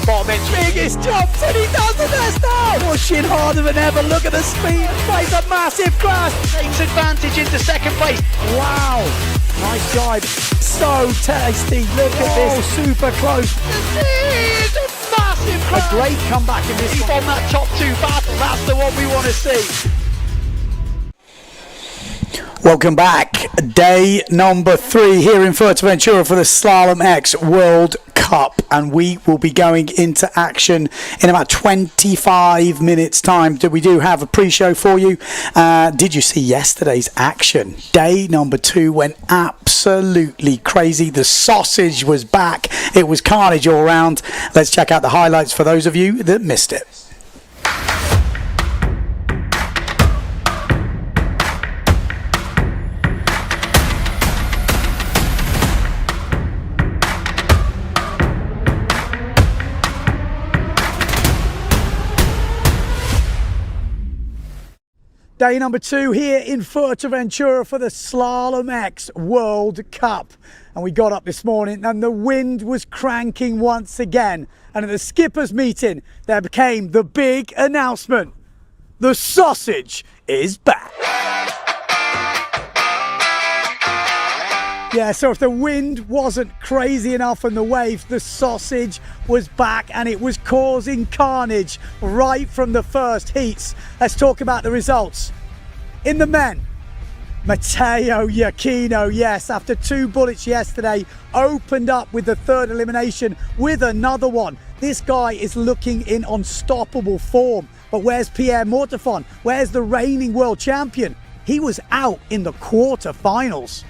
bottom end. Biggest jumps, and he does the best now. Pushing harder than ever. Look at the speed. Plays a massive crash. Takes advantage into second place. Wow. Nice drive. So tasty. Look at this. Super close. It's a massive A crash. great comeback in this Keep one. on that top two battle. That's the one we want to see. Welcome back. Day number 3 here in Fuerteventura for the Slalom-X World Cup, and we will be going into action in about 25 minutes time. We do have a pre-show for you. Did you see yesterday's action? Day number 2 went absolutely crazy. The sausage was back. It was carnage all around. Let's check out the highlights for those of you that missed it. Day number 2 here in Fuerteventura for the Slalom-X World Cup. And we got up this morning and the wind was cranking once again. And at the skippers meeting, there came the big announcement. The sausage is back. Yeah, so if the wind wasn't crazy enough and the waves, the sausage was back and it was causing carnage right from the first heats. Let's talk about the results. In the men, Matteo Iachino, yes, after 2 bullets yesterday, opened up with the 3rd elimination with another one. This guy is looking in unstoppable form. But where's Pierre Mortefon? Where's the reigning world champion? He was out in the quarterfinals.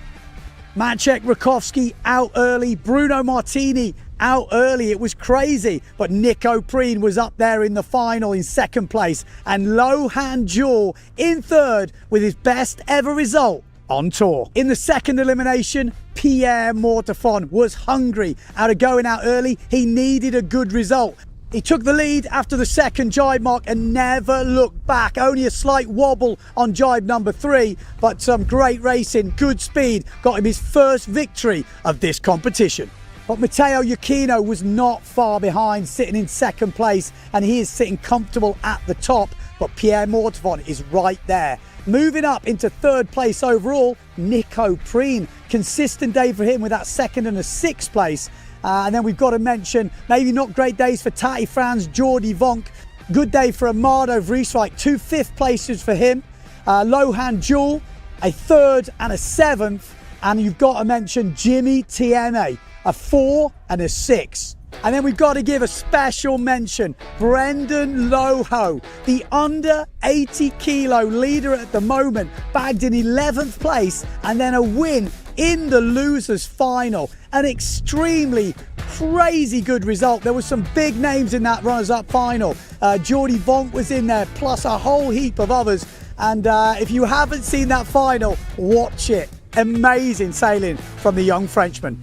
Maciek Rakowski out early, Bruno Martini out early. It was crazy, but Nico Preen was up there in the final in 2nd place, and Lohan Jewel in 3rd with his best ever result on tour. In the 2nd elimination, Pierre Mortefon was hungry. Out of going out early, he needed a good result. He took the lead after the 2nd jibe mark and never looked back. Only a slight wobble on jibe number 3, but some great racing, good speed, got him his first victory of this competition. But Matteo Iachino was not far behind, sitting in 2nd place, and he is sitting comfortable at the top, but Pierre Mortefon is right there. Moving up into 3rd place overall, Nico Preen. Consistent day for him with that 2nd and a 6th place. And then we've got to mention, maybe not great days for Tati Franz, Jordi Vonk. Good day for Amado Vrieswijk, 2 5th places for him. Lohan Jewel, a 3rd and a 7th. And you've got to mention Jimmy Tieme, a 4 and a 6. And then we've got to give a special mention, Brendan Loho, the under 80 kilo leader at the moment, bagged in 11th place and then a win in the losers final. An extremely crazy good result. There were some big names in that runners-up final. Jordi Vonk was in there, plus a whole heap of others. And if you haven't seen that final, watch it. Amazing sailing from the young Frenchman.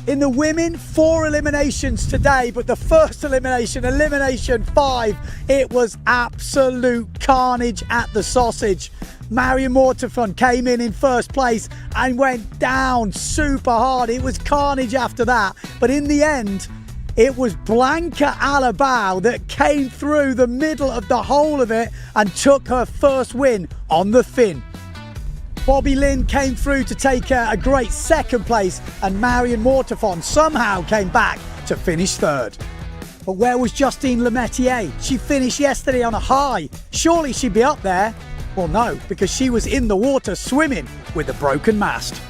In the women, 4 eliminations today, but the first elimination, elimination 5, it was absolute carnage at the sausage. Marion Mortefon came in 1st place and went down super hard. It was carnage after that, but in the end, it was Blanca Alabao that came through the middle of the whole of it and took her first win on the fin. Bobby Lynn came through to take a great 2nd place, and Marion Mortefon somehow came back to finish 3rd. But where was Justine Lemaitre? She finished yesterday on a high. Surely she'd be up there. Well, no, because she was in the water swimming with a broken mast.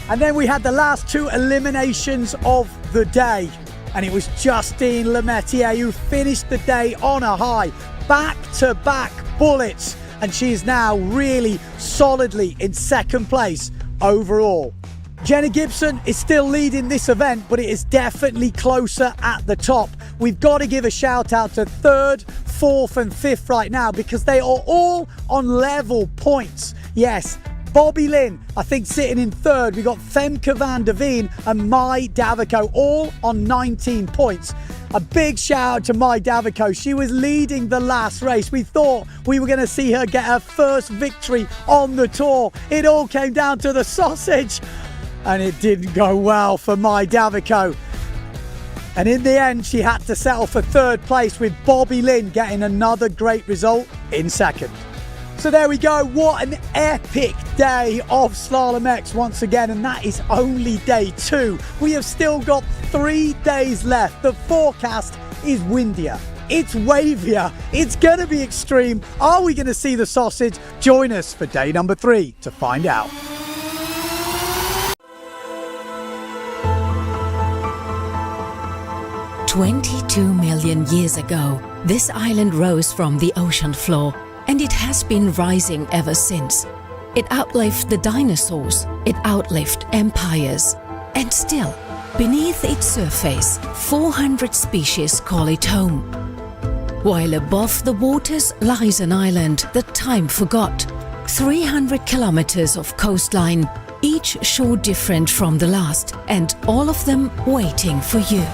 And then we had the last 2 eliminations of the day, and it was Justine Lemaitre who finished the day on a high. Back-to-back bullets. And she is now really solidly in 2nd place overall. Jenna Gibson is still leading this event, but it is definitely closer at the top. We've got to give a shout out to 3rd, 4th and 5th right now, because they are all on level points. Yes, Bobby Lynn, I think, sitting in 3rd. We got Femke van der Veen and Mai Davico, all on 19 points. A big shout out to Mai Davico. She was leading the last race. We thought we were going to see her get her first victory on the tour. It all came down to the sausage, and it didn't go well for Mai Davico. And in the end, she had to settle for third place, with Bobby Lynn getting another great result in second. So there we go. What an epic day of Slalom-X once again. And that is only day 2. We have still got 3 days left. The forecast is windier. It's wavier. It's going to be extreme. Are we going to see the sausage? Join us for day number 3 to find out. "22 million years ago, this island rose from the ocean floor, and it has been rising ever since. It outlived the dinosaurs, it outlived empires, and still, beneath its surface, 400 species call it home. While above the waters lies an island that time forgot, 300 kilometers of coastline, each shore different from the last, and all of them waiting for you.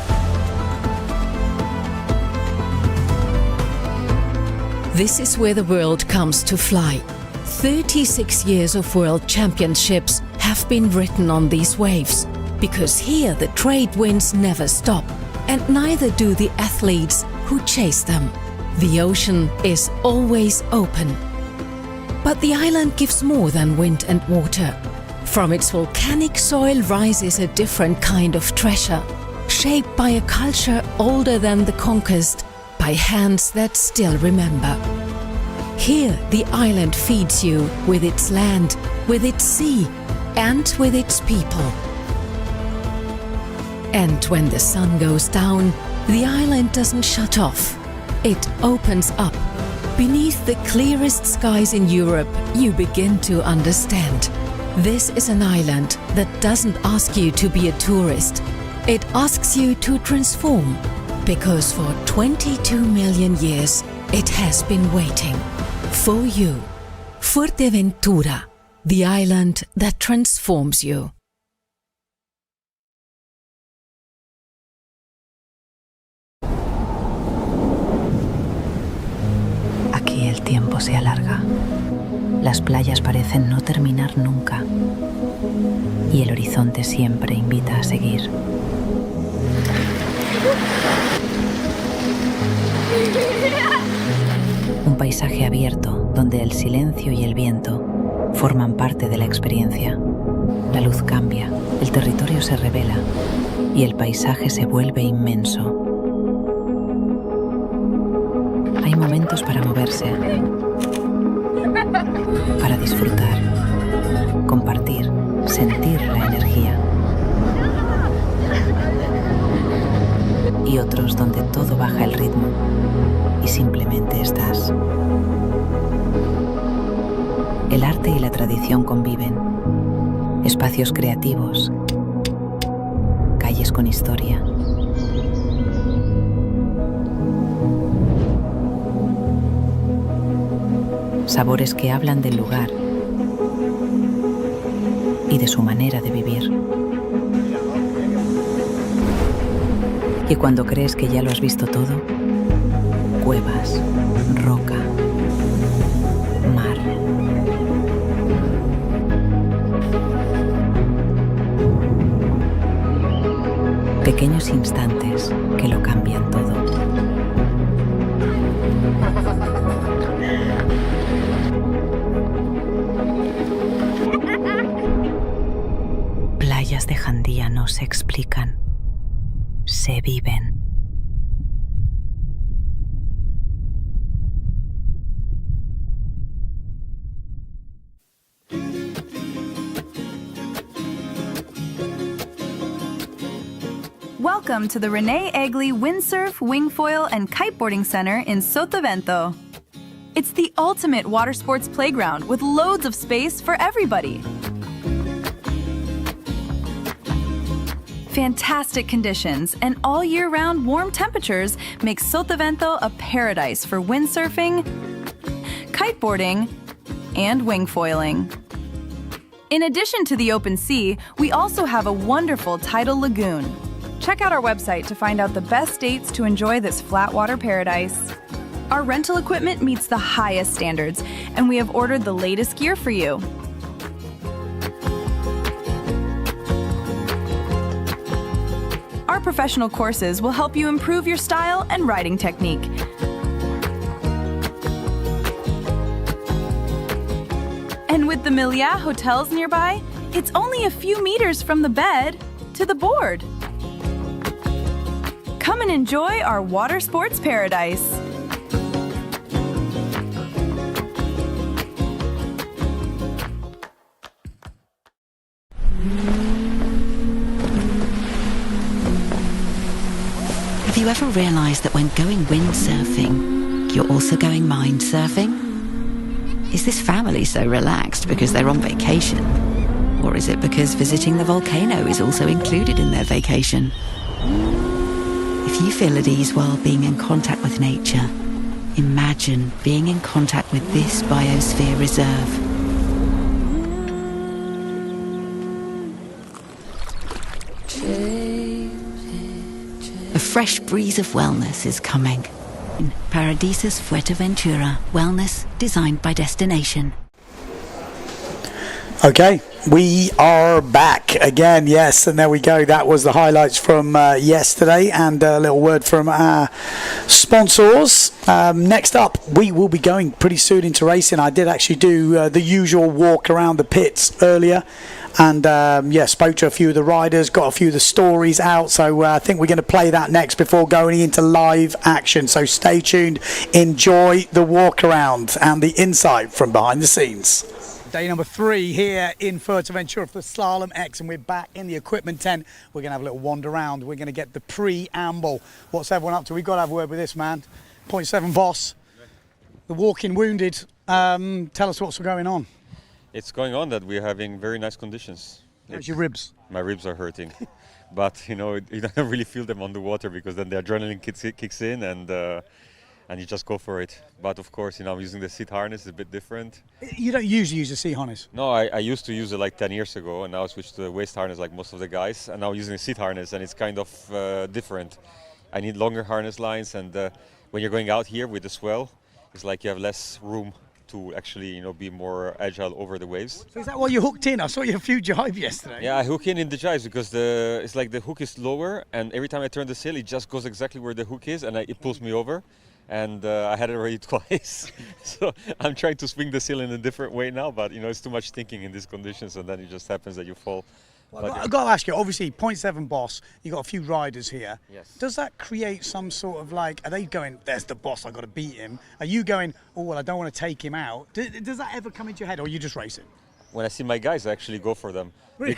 This is where the world comes to fly. 36 years of world championships have been written on these waves, because here the trade winds never stop, and neither do the athletes who chase them. The ocean is always open. But the island gives more than wind and water. From its volcanic soil rises a different kind of treasure, shaped by a culture older than the conquest, by hands that still remember. Here the island feeds you with its land, with its sea, and with its people. And when the sun goes down, the island doesn't shut off. It opens up. Beneath the clearest skies in Europe, you begin to understand. This is an island that doesn't ask you to be a tourist. It asks you to transform. Because for 22 million years, it has been waiting for you. Fuerteventura, the island that transforms you. Aquí el tiempo se alarga. Las playas parecen no terminar nunca. Y el horizonte siempre invita a seguir. Un paisaje abierto donde el silencio y el viento forman parte de la experiencia. La luz cambia, el territorio se revela y el paisaje se vuelve inmenso. Hay momentos para moverse, para disfrutar, compartir, sentir la energía. Y otros donde todo baja el ritmo y simplemente estás. El arte y la tradición conviven. Espacios creativos, calles con historia. Sabores que hablan del lugar y de su manera de vivir. Y cuando crees que ya lo has visto todo, cuevas, roca, mar. Pequeños instantes que lo cambian todo. Playas de Jandía no se explican. Se viven. Welcome to the Rene, Egli Windsurf, Wingfoil, and Kiteboarding Center in Sotavento. It's the ultimate water sports playground with loads of space for everybody. Fantastic conditions and all year-round warm temperatures make Sotavento a paradise for windsurfing, kiteboarding, and wingfoiling. In addition to the open sea, we also have a wonderful tidal lagoon. Check out our website to find out the best dates to enjoy this flat water paradise. Our rental equipment meets the highest standards, and we have ordered the latest gear for you. Our professional courses will help you improve your style and riding technique. And with the Milliat hotels nearby, it's only a few meters from the bed to the board. Come and enjoy our water sports paradise. Have you ever realised that when going windsurfing, you're also going mind surfing? Is this family so relaxed because they're on vacation? Or is it because visiting the volcano is also included in their vacation? If you feel at ease while being in contact with nature, imagine being in contact with this biosphere reserve. A fresh breeze of wellness is coming. Paradisus Fuerteventura, wellness designed by destination. Okay, we are back again, yes, and there we go. That was the highlights from yesterday, and a little word from our sponsors. Next up, we will be going pretty soon into racing. I did actually do the usual walk around the pits earlier, and spoke to a few of the riders, got a few of the stories out, so I think we're going to play that next before going into live action. So stay tuned, enjoy the walk around and the insight from behind the scenes. Day number 3 here in Fuerteventura for the Slalom-X, and we're back in the equipment tent. We're going to have a little wander around. We're going to get the preamble. What's everyone up to? We've got to have a word with this man. 0.7 boss, the walking wounded. Tell us what's going on. It's going on that we're having very nice conditions. How's your ribs? My ribs are hurting. But, you don't really feel them on the water because then the adrenaline kicks in and you just go for it. But of course, I'm using the seat harness, it's a bit different. You don't usually use a seat harness? No, I used to use it like 10 years ago, and now I switched to the waist harness like most of the guys, and now using a seat harness, and it's kind of different. I need longer harness lines, and when you're going out here with the swell, it's like you have less room to actually, be more agile over the waves. So is that why you hooked in? I saw you a few jive yesterday. Yeah, I hook in the jives because it's like the hook is lower, and every time I turn the sail, it just goes exactly where the hook is, and it pulls me over. And I had it already twice. So I'm trying to swing the sail in a different way now, but it's too much thinking in these conditions, and then it just happens that you fall. Well, I've got to ask you, obviously 0.7 boss, you've got a few riders here. Yes. Does that create some sort of are they going, there's the boss, I've got to beat him? Are you going, oh, well, I don't want to take him out? Does that ever come into your head, or you just race it? When I see my guys, I actually go for them. Really?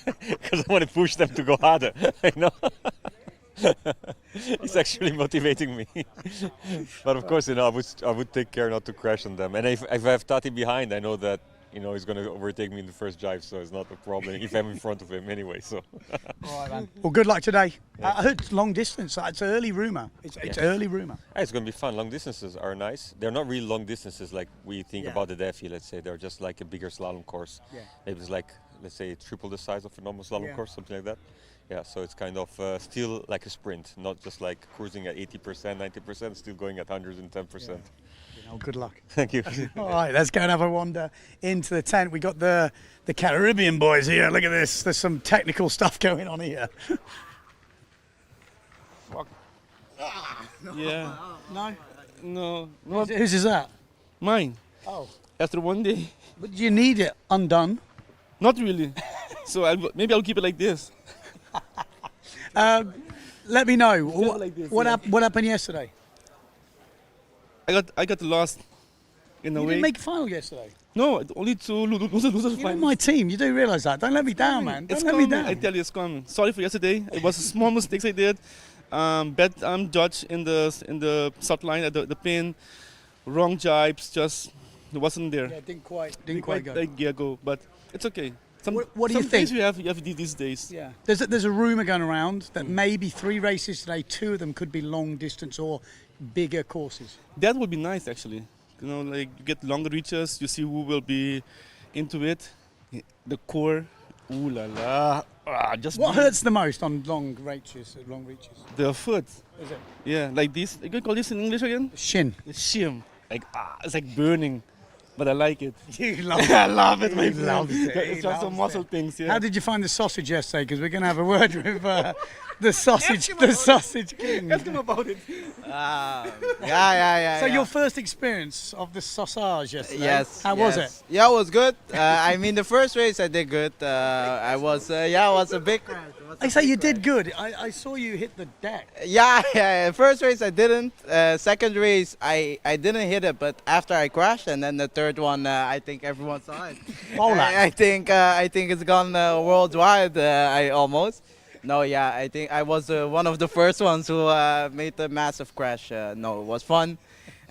Because I want to push them to go harder, It's actually motivating me. But of course, I would take care not to crash on them. And if I have Tati behind, I know that he's going to overtake me in the first drive, so it's not a problem if I'm in front of him anyway. So. All right, man. Well, good luck today. Yeah. I heard long distance. It's early rumour. It's early rumour. It's going to be fun. Long distances are nice. They're not really long distances like we think about the DEFI, let's say. They're just like a bigger slalom course. Yeah. Maybe it's like, let's say, triple the size of a normal slalom course, something like that. Yeah, so it's kind of still like a sprint, not just like cruising at 80%, 90%, still going at 110%. Yeah. Good luck. Thank you. All right, let's go and have a wander into the tent. We got the Caribbean boys here. Look at this. There's some technical stuff going on here. Yeah. No? No. Not Whose is that? mine. Oh. After one day. But you need it undone. Not really. So maybe I'll keep it like this. Let me know. Like this, what happened yesterday? I got lost in a You way. didn't make a final yesterday. No, only two losers You're on my team. You do realise that. Don't let me down, man. Don't It's let me coming. down. I tell you, it's coming. Sorry for yesterday. It was small mistakes I did. Bad judge in the shot line at the pin. Wrong jibes. Just it wasn't there. Yeah, didn't quite go. Like gear go, but it's okay. What do you think? You have these days. Yeah. There's a rumour going around that maybe 3 races today, 2 of them could be long distance or bigger courses. That would be nice, actually. Like you get longer reaches. You see who will be into it. The core. Ooh la la. What hurts the most on long reaches? The foot. Is it? Yeah, like this. You can call this in English again? Shin. The shim. Like it's like burning, but I like it. You love it. I love it. He loves it. It's just some muscle things. Yeah. How did you find the sausage yesterday? Because we're going to have a word with the sausage king. Ask him about it. Yeah. So your first experience of the sausage yesterday? Yes. How was it? Yeah, it was good. I mean, the first race I did good. I was a big crash. I say you did good. I saw you hit the deck. Yeah. First race I didn't. Second race I didn't hit it, but after I crashed, and then the third one I think everyone saw it. I think it's gone worldwide. I almost. No, yeah, I think I was one of the first ones who made the massive crash. No, it was fun.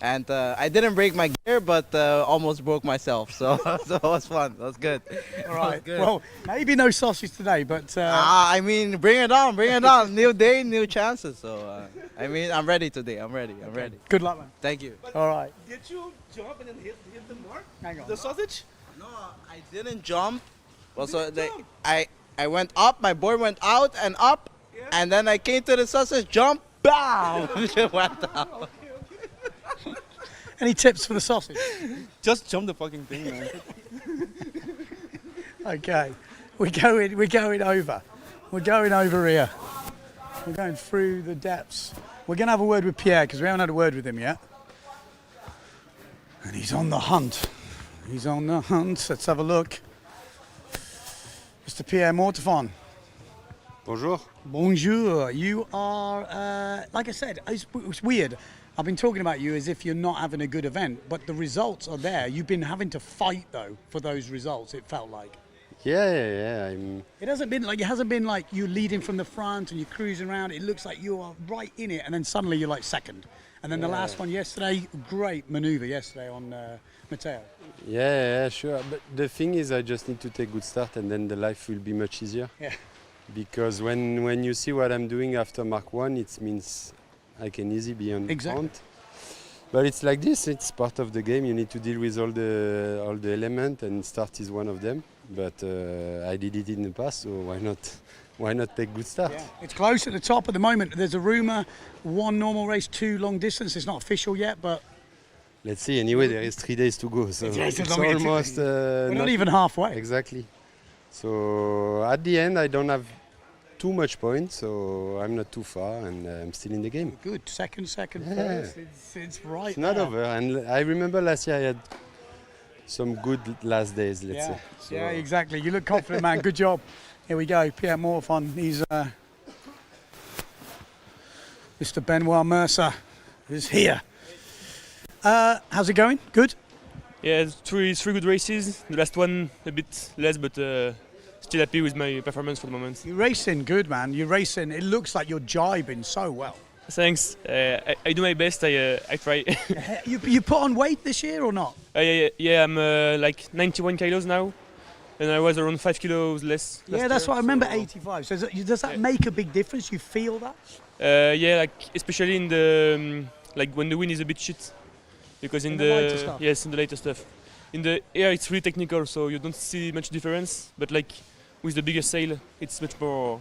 And I didn't break my gear, but almost broke myself. So, so it was fun. It was good. All right. Well, maybe no sausage today, but... I mean, bring it on, bring it on. New day, new chances. So, I mean, I'm ready today. I'm ready. Good luck, man. Thank you. All right. Did you jump and then hit the mark? Hang on. The sausage? No, I didn't jump. Well, so I went up, my board went out and up, and then I came to the sausage, jump, BAM! It went down. Any tips for the sausage? Just jump the fucking thing, man. Okay, we're going over. We're going over here. We're going through the depths. We're going to have a word with Pierre because we haven't had a word with him yet. And he's on the hunt. He's on the hunt. Let's have a look. Mr. Pierre Mortefon. Bonjour. Bonjour. You are, like I said, it's weird. I've been talking about you as if you're not having a good event, but the results are there. You've been having to fight though for those results. It felt like. Yeah. It hasn't been like you leading from the front and you're cruising around. It looks like you are right in it, and then suddenly you're like second. And then the last one yesterday, great maneuver yesterday on Matteo. Yeah, sure. But the thing is, I just need to take good start, and then the life will be much easier. Yeah. Because when you see what I'm doing after Mark 1, it means I can easily be on front. But it's like this. It's part of the game. You need to deal with all the elements, and start is one of them. But I did it in the past, so why not take good start? Yeah. It's close at the top at the moment. There's a rumour, 1 normal race, 2 long distance. It's not official yet, but Let's see. Anyway, there is 3 days to go, so it's almost we're not even halfway. Exactly. So at the end, I don't have too much points, so I'm not too far, and I'm still in the game. Good. Second, Yeah. first. It's right. It's not there. over, and I remember last year I had some good last days, let's say. So Yeah, exactly. You look confident, man. Good job. Here we go. Pierre Morfon. He's Mr. Benoit Mercer is here. How's it going? Good? Yeah, three good races. The last one a bit less, but still happy with my performance for the moment. You're racing good, man. You're racing. It looks like you're jibing so well. Thanks. I do my best. I try. You put on weight this year or not? Yeah, I'm like 91 kilos now, and I was around 5 kilos less. Yeah, that's what I remember. 85. So does that make a big difference? You feel that? Yeah, like especially in the like when the wind is a bit shit, because in the lighter stuff. Yes, in the later stuff. In the air, it's really technical, so you don't see much difference. But like with the bigger sail, it's much more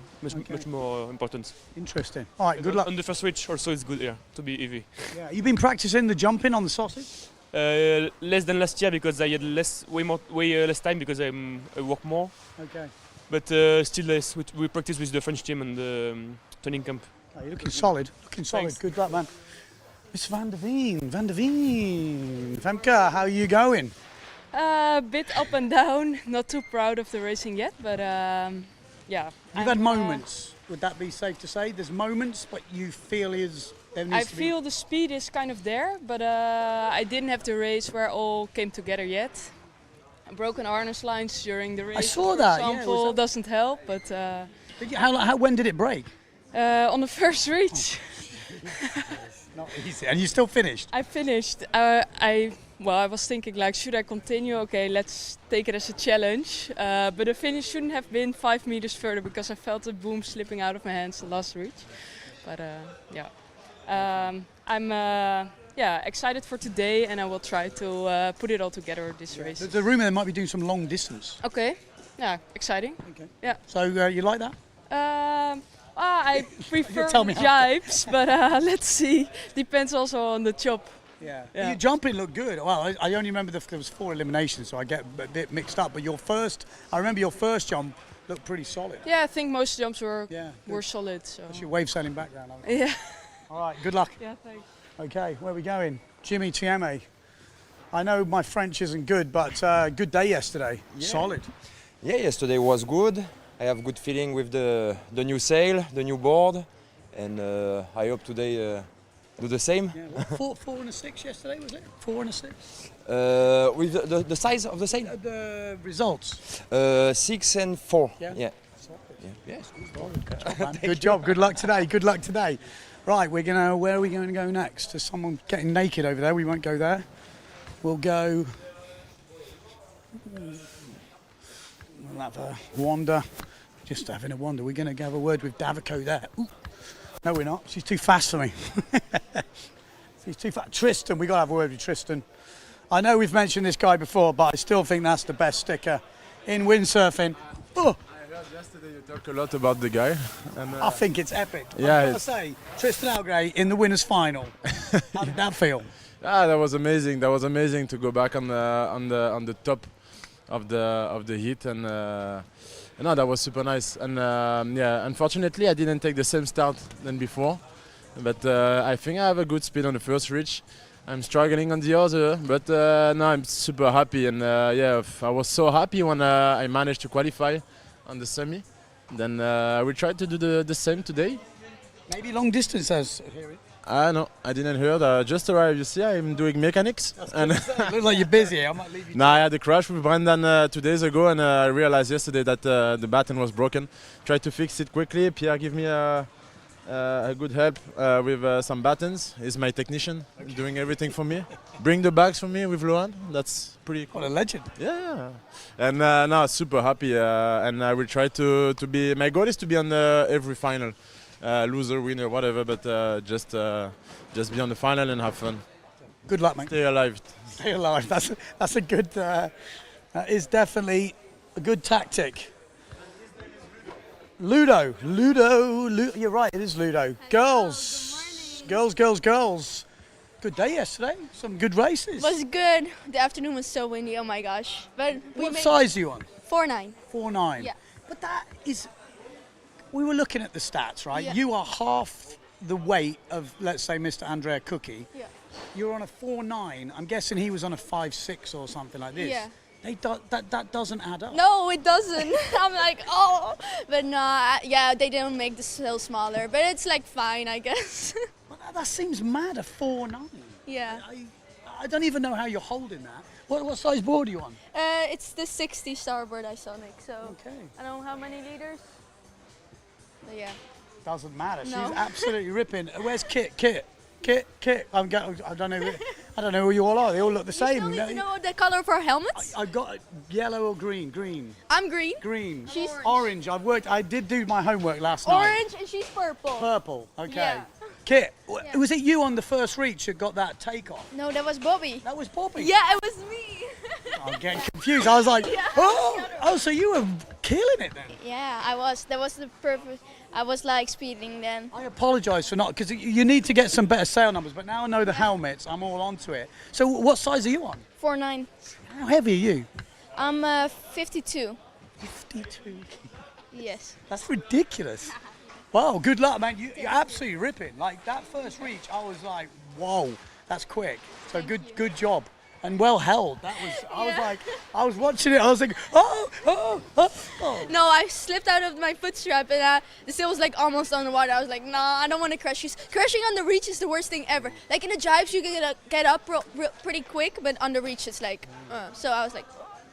important. Interesting. All right, good luck. On the first switch, also it's good air to be heavy. Yeah, you've been practicing the jumping on the sausage? Less than last year because I had way less time because I work more. Okay. But still less. We practice with the French team and the training camp. Oh, you're looking solid. Thanks. Good luck, man. Miss Van der Veen. Femke, how are you going? A bit up and down. Not too proud of the racing yet, but yeah. You've had moments. Would that be safe to say? There's moments, but you feel I feel the speed is kind of there, but I didn't have the race where all came together yet. Broken harness lines during the race. I saw that. For example, doesn't help, but. When did it break? On the first reach. Not easy. And you still finished? I finished. I was thinking like, should I continue? Okay, let's take it as a challenge. But the finish shouldn't have been 5 meters further because I felt the boom slipping out of my hands the last reach. But yeah, I'm excited for today, and I will try to put it all together this race. There's a rumour they might be doing some long distance. Okay, yeah, exciting. Okay. Yeah. So you like that? I prefer Tell me jibes, but let's see. Depends also on the chop. Yeah. Yeah. Your jumping looked good. Well, I only remember there was 4 eliminations, so I get a bit mixed up. But I remember your first jump looked pretty solid. Yeah, I think most jumps were good. solid. So. That's your wave sailing background. Yeah. All right, good luck. Yeah, thanks. Okay, where are we going? Jimmy Tiame. I know my French isn't good, but good day yesterday. Yeah. Solid. Yeah, yesterday was good. I have good feeling with the new sail, the new board, and I hope today do the same. Yeah, what, 4 and a 6 yesterday, was it? 4 and a 6? With the size of the sail? The results. 6 and 4. Yeah. Yeah. Yes, good job. Good luck today. Good luck today. Right, where are we going to go next? There's someone getting naked over there. We won't go there. We'll go. We'll have a wander. Just having a wander. We're going to have a word with Davico there. Ooh. No, we're not. She's too fast for me. She's too fast. Tristan, we got to have a word with Tristan. I know we've mentioned this guy before, but I still think that's the best sticker in windsurfing. Oh. Yesterday you talked a lot about the guy. And, I think it's epic. Yeah, I've got to say, Tristan Algray in the winners' final. How did that feel? Ah, that was amazing. That was amazing to go back on the top of the heat, and no, that was super nice. And yeah, unfortunately, I didn't take the same start than before, but I think I have a good speed on the first reach. I'm struggling on the other, but no, I'm super happy. And yeah, I was so happy when I managed to qualify on the semi. Then I will try to do the same today. Maybe long distance as here. No, I didn't hear. I just arrived. You see, I'm doing mechanics. And looks like you're busy. I might leave you. I had a crash with Brendan 2 days ago, and I realized yesterday that the baton was broken. Tried to fix it quickly. Pierre gave me a good help with some buttons. He's my technician, doing everything for me. Bring the bags for me with Luan. That's pretty cool. What a legend. Yeah. And now super happy, and I will try to be. My goal is to be on every final. Loser, winner, whatever, but just be on the final and have fun. Good luck, mate. Stay alive. Stay alive. That's a good. That is definitely a good tactic. Ludo. You're right. It is Ludo. Girls. Good day yesterday. Some good races. Was good. The afternoon was so windy. Oh my gosh. But what size are you on? 4'9". 4'9". Yeah. But that is. We were looking at the stats, right? Yeah. You are half the weight of, let's say, Mr. Andrea Cookie. Yeah. You're on a 4'9". I'm guessing he was on a 5'6" or something like this. Yeah. That doesn't add up. No, it doesn't. I'm like, oh. But no, yeah, they didn't make the sail smaller. But it's like fine, I guess. Well, that seems mad, a 4'9". Yeah. I don't even know how you're holding that. What size board are you on? It's the 60 starboard Isonic. So okay. I don't know how many liters. But yeah. Doesn't matter. No. She's absolutely ripping. Where's Kit? I don't know who you all are. They all look the same. You still need to know the color of our helmets? I got yellow or green. Green. I'm green. Green. She's orange. I did do my homework last night. Orange and she's purple. Purple. Okay. Yeah. Kit, was it you on the first reach that got that takeoff? No, that was Bobby. That was Bobby? Yeah, it was me. I'm getting confused. I was like, oh, so you were killing it then? Yeah, I was. That was the perfect. I was like speeding then. I apologise for not, because you need to get some better sail numbers, but now I know the helmets, I'm all onto it. So what size are you on? 4'9". How heavy are you? I'm 52. 52? Yes. That's ridiculous. Wow, good luck, man. You're absolutely ripping. Like that first reach, I was like, whoa, that's quick. So good job. And well held. That was, I was watching it, I was like, oh. No, I slipped out of my foot strap and the sail was like almost on the water. I was like, nah, I don't want to crash. Crashing on the reach is the worst thing ever. Like in the jibes, you can get up pretty quick, but on the reach, it's like, so I was like,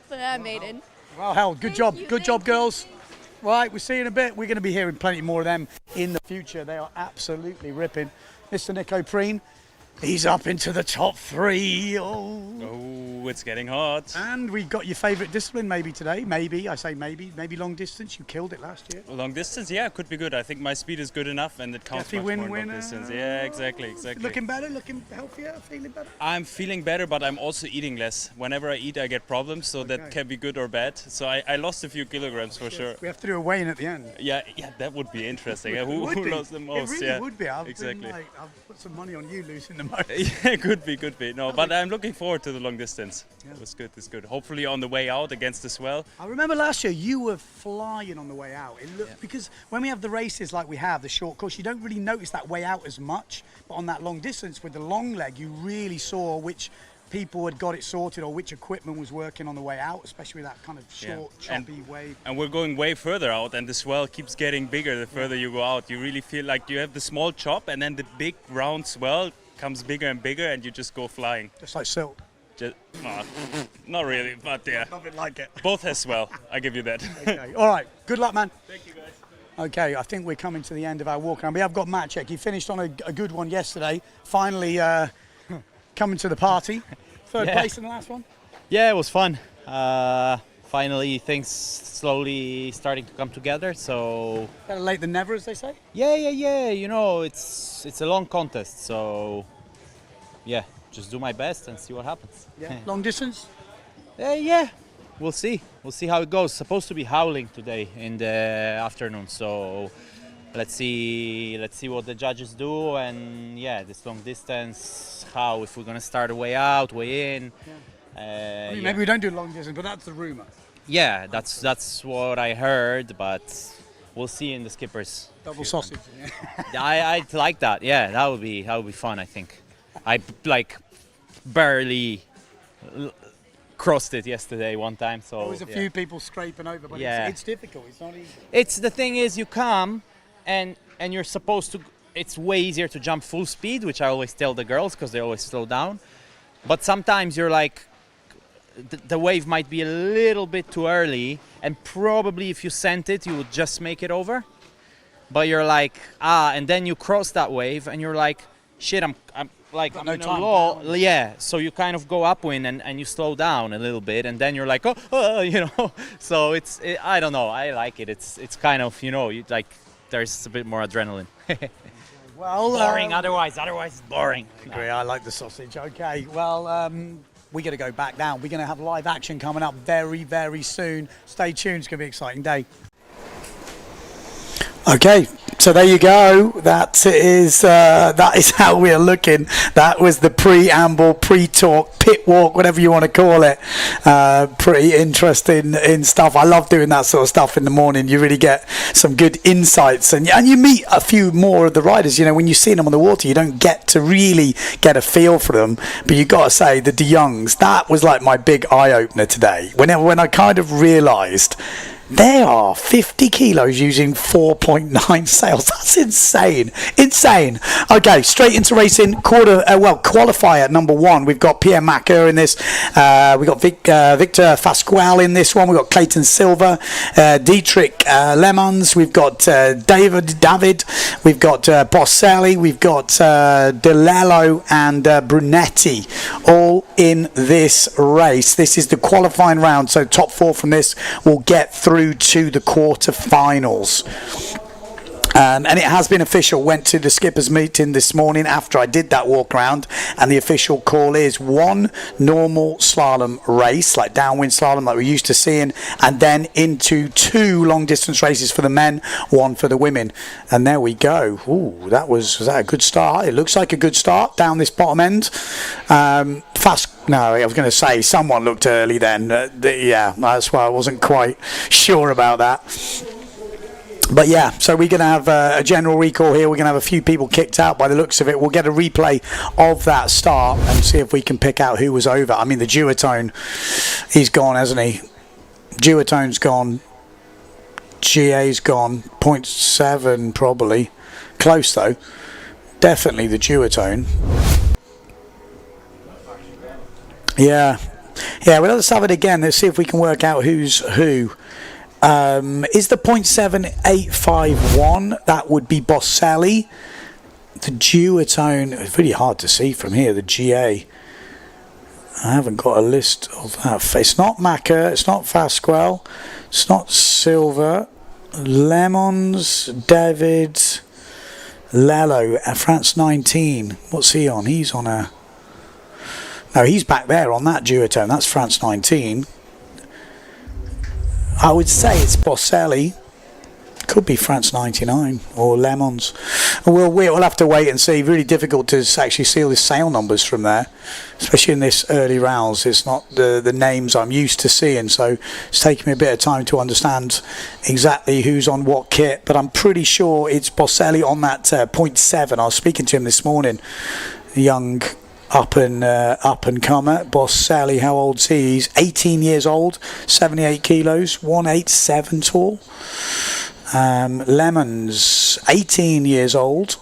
but I made it. Well held. Good job. Good job, girls. Right, we'll see you in a bit. We're going to be hearing plenty more of them in the future. They are absolutely ripping. Mr. Nico Preen, he's up into the top 3. Oh, it's getting hot. And we got your favourite discipline maybe today. Maybe long distance. You killed it last year. Long distance, yeah, could be good. I think my speed is good enough and it counts much more in long distance. Yeah, exactly. Looking better, looking healthier, feeling better? I'm feeling better, but I'm also eating less. Whenever I eat, I get problems, so that can be good or bad. So I lost a few kilograms for sure. We have to do a weigh-in at the end. Yeah, that would be interesting. Who lost the most? It really would be. Exactly. I've put some money on you losing the moment. Yeah, could be. No, but I'm looking forward to the long distance. Yeah. It's good. Hopefully on the way out against the swell. I remember last year you were flying on the way out. It looked, because when we have the races like we have, the short course, you don't really notice that way out as much. But on that long distance with the long leg, you really saw which people had got it sorted or which equipment was working on the way out, especially with that kind of short, choppy wave. And we're going way further out, and the swell keeps getting bigger the further you go out. You really feel like you have the small chop, and then the big round swell comes bigger and bigger, and you just go flying. Just like silk. Not really, but yeah. Nothing like it. Both as well, I give you that. Okay. All right, good luck, man. Thank you, guys. Okay, I think we're coming to the end of our walk around. We have got Matt Check. He finished on a good one yesterday. Finally coming to the party. Third place in the last one? Yeah, it was fun. Finally, things slowly starting to come together. So better late than never, as they say. Yeah. You know, it's a long contest. So yeah, just do my best and see what happens. Yeah. Long distance? Yeah. We'll see. We'll see how it goes. Supposed to be howling today in the afternoon. So let's see what the judges do, and yeah, this long distance, if we're gonna start a way out, way in. Yeah. Maybe we don't do long distance, but that's the rumor. Yeah, that's what I heard, but we'll see in the skippers. Double sausage. I'd like that. Yeah, that would be fun. I think. I barely crossed it yesterday one time, so there was a few people scraping over, but it's difficult. It's not easy. It's the thing is, you come. And you're supposed to, it's way easier to jump full speed, which I always tell the girls because they always slow down. But sometimes you're like, the wave might be a little bit too early, and probably if you sent it, you would just make it over. But you're like, and then you cross that wave and you're like, shit, I'm in a low. Yeah, so you kind of go upwind and you slow down a little bit, and then you're like, you know. So I don't know, I like it. It's kind of, you know, there's a bit more adrenaline. Well, boring. Otherwise it's boring. I agree. I like the sausage. Okay. Well, we got to go back down. We're going to have live action coming up very, very soon. Stay tuned. It's going to be an exciting day. Okay, so there you go. That is how we're looking. That was the preamble, pre-talk, pit walk, whatever you want to call it. Pretty interesting in stuff. I love doing that sort of stuff in the morning. You really get some good insights, and you meet a few more of the riders. You know, when you see them on the water, you don't get to really get a feel for them. But you got to say, the De Jongs, that was like my big eye opener today. When I kind of realised. They are 50 kilos using 4.9 sails. That's insane. Insane. Okay, straight into racing. Qualifier number 1. We've got Pierre Macker in this. We've got Victor Fasquelle in this one. We've got Clayton Silva, Dietrich Lemons. We've got David. We've got Bosselli. We've got DeLello and Brunetti all in this race. This is the qualifying round, so top 4 from this will get through to the quarterfinals. And it has been official. Went to the skippers meeting this morning after I did that walk around, and the official call is 1 normal slalom race, like downwind slalom like we're used to seeing, and then into 2 long distance races for the men, 1 for the women. And there we go. Ooh, was that a good start? It looks like a good start down this bottom end. No, I was going to say someone looked early then. Yeah, that's why I wasn't quite sure about that. But yeah, so we're going to have a general recall here. We're going to have a few people kicked out by the looks of it. We'll get a replay of that start and see if we can pick out who was over. I mean, the duotone, he's gone, hasn't he? Duotone's gone. GA's gone. 0.7 probably. Close though. Definitely the duotone. Yeah. Well, let's have it again. Let's see if we can work out who's who. Is the 0.7851? That would be Bosselli. The duotone, it's really hard to see from here, the GA. I haven't got a list of that. It's not Macker, it's not Fasquelle, it's not Silva. Lemons, David, Lello, France 19. What's he on? He's on a... No, he's back there on that duotone. That's France 19. I would say it's Bosselli. Could be France 99 or Le Mans. We'll have to wait and see. Really difficult to actually see all the sale numbers from there, especially in this early rounds. It's not the names I'm used to seeing, so it's taking me a bit of time to understand exactly who's on what kit. But I'm pretty sure it's Boselli on that 0.7. I was speaking to him this morning, young up and comer. Boselli, how old's he? He's 18 years old, 78 kilos, 187 tall. Lemons, 18 years old,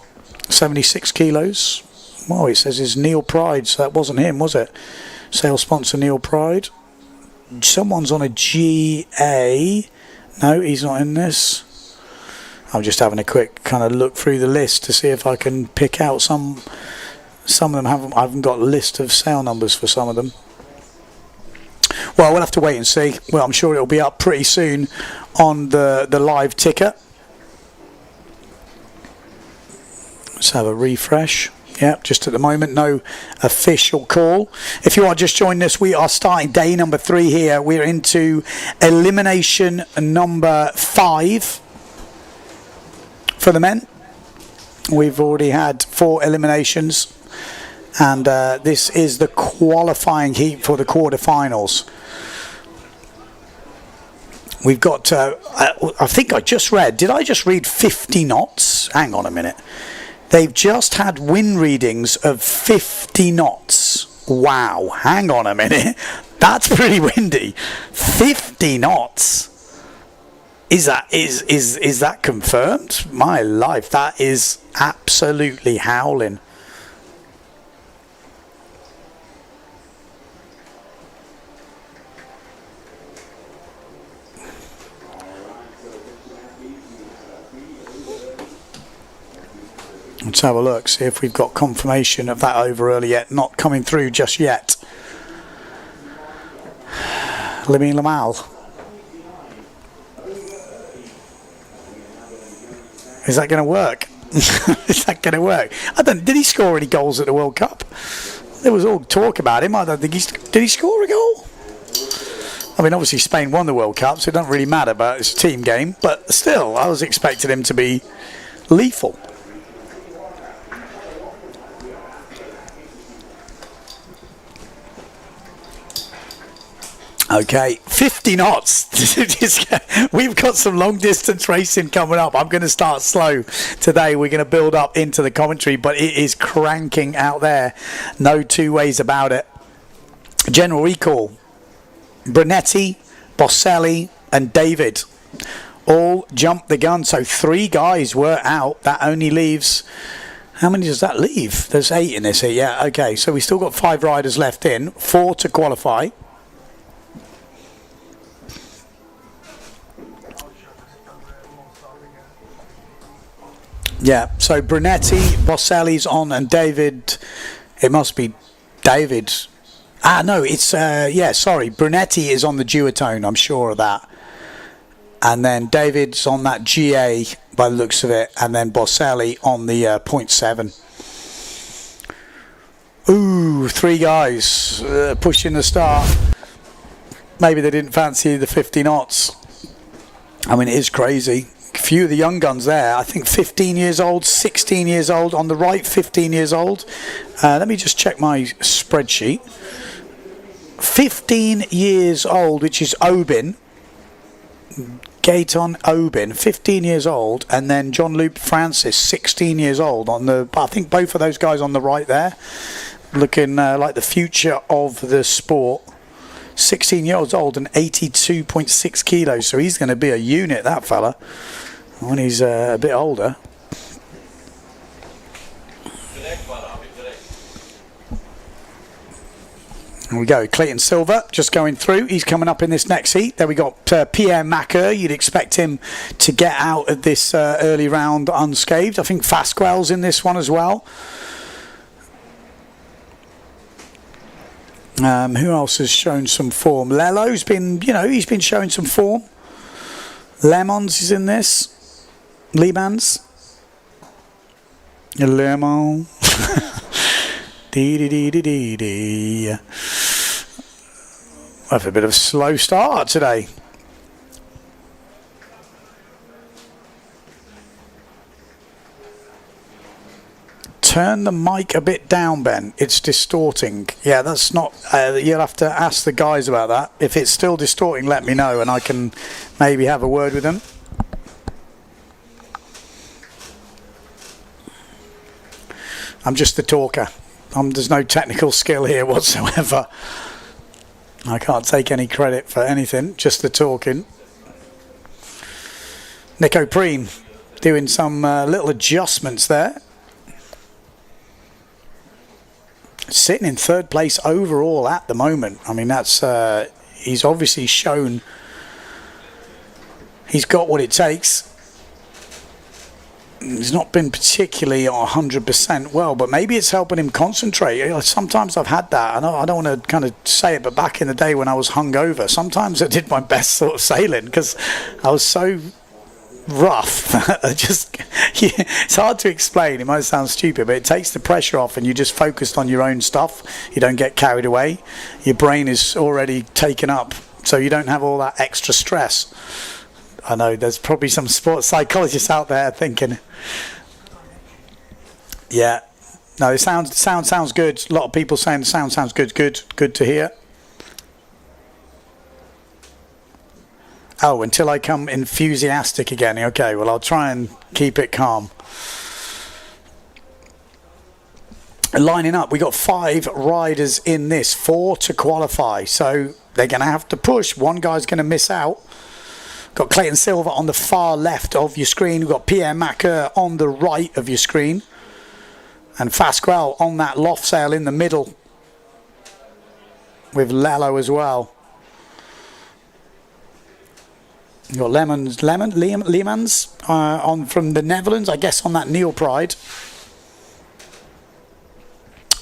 76 kilos. Well, it says it's Neil Pride, so that wasn't him, was it? Sales sponsor Neil Pride. Someone's on a GA. No, he's not in this. I'm just having a quick kind of look through the list to see if I can pick out some of them. I haven't got a list of sale numbers for some of them. Well, we'll have to wait and see. Well, I'm sure it'll be up pretty soon on the live ticker. Let's have a refresh. Yep, just at the moment, no official call. If you are just joining us, we are starting day number 3 here. We're into elimination number 5 for the men. We've already had 4 eliminations, and this is the qualifying heat for the quarterfinals. We've got, I think I just read, did I just read 50 knots? Hang on a minute. They've just had wind readings of 50 knots. Wow, hang on a minute. That's pretty windy. 50 knots. Is that confirmed? My life, that is absolutely howling. Let's have a look, see if we've got confirmation of that over early yet. Not coming through just yet. Limmy Lamal. Is that going to work? Is that going to work? Did he score any goals at the World Cup? There was all talk about him. I don't think did he score a goal? I mean, obviously Spain won the World Cup, so it doesn't really matter about his team game. But still, I was expecting him to be lethal. Okay, 50 knots. We've got some long distance racing coming up. I'm going to start slow today. We're going to build up into the commentary, but it is cranking out there. No two ways about it. General recall. Brunetti, Boselli and David all jumped the gun. So 3 guys were out. That only leaves... How many does that leave? There's 8 in this here. Yeah, okay. So we still got 5 riders left in. 4 to qualify. Yeah, so Brunetti, Boselli's on, and David, it must be David. Ah, no, it's, yeah, sorry, Brunetti is on the duotone, I'm sure of that. And then David's on that GA by the looks of it, and then Boselli on the 0.7. Ooh, 3 guys pushing the start. Maybe they didn't fancy the 50 knots. I mean, it is crazy. A few of the young guns there. I think 15 years old, 16 years old. On the right, 15 years old. Let me just check my spreadsheet. 15 years old, which is Obin. Gaetan Obin, 15 years old. And then John-Luc Francis, 16 years old. On the, I think both of those guys on the right there. Looking like the future of the sport. 16 years old and 82.6 kilos. So he's going to be a unit, that fella, when he's a bit older. Here we go. Clayton Silver just going through. He's coming up in this next heat. There we got Pierre Macker. You'd expect him to get out of this early round unscathed. I think Fasquelle's in this one as well. Who else has shown some form? Lelo's been, you know, he's been showing some form. Lemons is in this. Lemans. Lemon. Dee. Have a bit of a slow start today. Turn the mic a bit down, Ben. It's distorting. Yeah, that's not... you'll have to ask the guys about that. If it's still distorting, let me know and I can maybe have a word with them. I'm just the talker. There's no technical skill here whatsoever. I can't take any credit for anything, just the talking. Nico Preen doing some little adjustments there. Sitting in third place overall at the moment. I mean, that's he's obviously shown he's got what it takes. He's not been particularly 100% well, but maybe it's helping him concentrate. Sometimes I've had that. I don't want to kind of say it, but back in the day when I was hungover, sometimes I did my best sort of sailing because I was so rough. It's hard to explain. It might sound stupid, but it takes the pressure off and you're just focused on your own stuff. You don't get carried away. Your brain is already taken up, so you don't have all that extra stress. I know there's probably some sports psychologists out there thinking, yeah, no, the sound sounds good. A lot of people saying the sound sounds good to hear. Oh, until I come enthusiastic again. Okay, well, I'll try and keep it calm. Lining up, we got 5 riders in this, 4 to qualify, so they're going to have to push. One guy's going to miss out. Got Clayton Silva on the far left of your screen. We've got Pierre Macker on the right of your screen. And Fasquelle on that loft sail in the middle. With Lello as well. You've got Leemans on from the Netherlands, I guess, on that Neil Pride.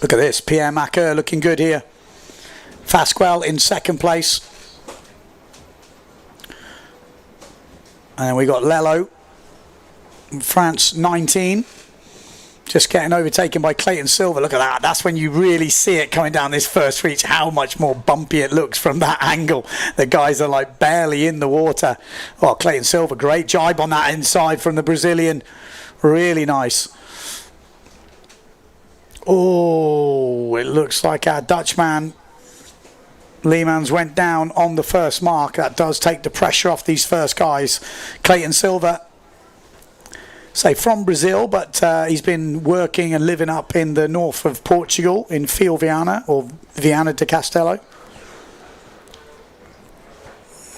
Look at this. Pierre Macker looking good here. Fasquelle in second place. And we got Lello, France 19, just getting overtaken by Clayton Silva. Look at that. That's when you really see it coming down this first reach, how much more bumpy it looks from that angle. The guys are like barely in the water. Oh, Clayton Silva, great jibe on that inside from the Brazilian. Really nice. Oh, it looks like our Dutchman Leemans went down on the first mark. That does take the pressure off these first guys. Clayton Silva, say from Brazil, but he's been working and living up in the north of Portugal in Fio Viana or Viana do Castelo.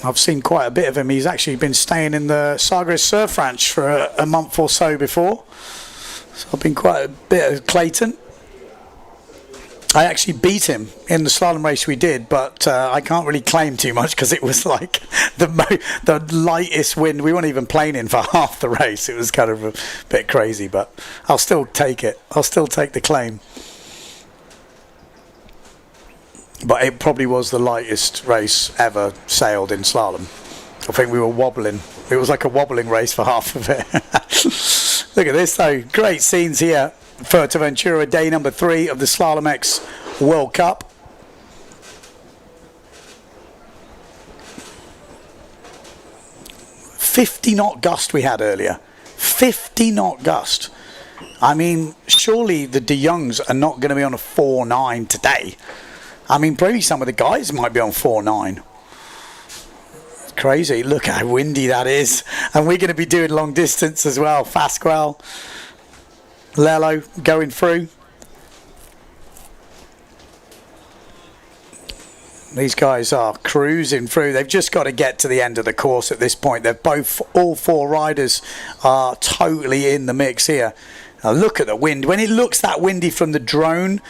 I've seen quite a bit of him. He's actually been staying in the Sagres Surf Ranch for a month or so before. So I've been quite a bit of Clayton. I actually beat him in the slalom race we did, but I can't really claim too much because it was like the lightest wind. We weren't even planing for half the race. It was kind of a bit crazy, but I'll still take it. I'll still take the claim. But it probably was the lightest race ever sailed in slalom. I think we were wobbling. It was like a wobbling race for half of it. Look at this though. Great scenes here. Fuerteventura, day number 3 of the Slalom-X World Cup. .50 gust we had earlier. 50 gust. I mean, surely the De Jongs are not going to be on a 4.9 today. I mean, probably some of the guys might be on 4.9. It's crazy. Look how windy that is. And we're going to be doing long distance as well. Fasquelle. Lello going through. These guys are cruising through. They've just got to get to the end of the course at this point. They're all 4 riders are totally in the mix here. Now look at the wind. When it looks that windy from the drone,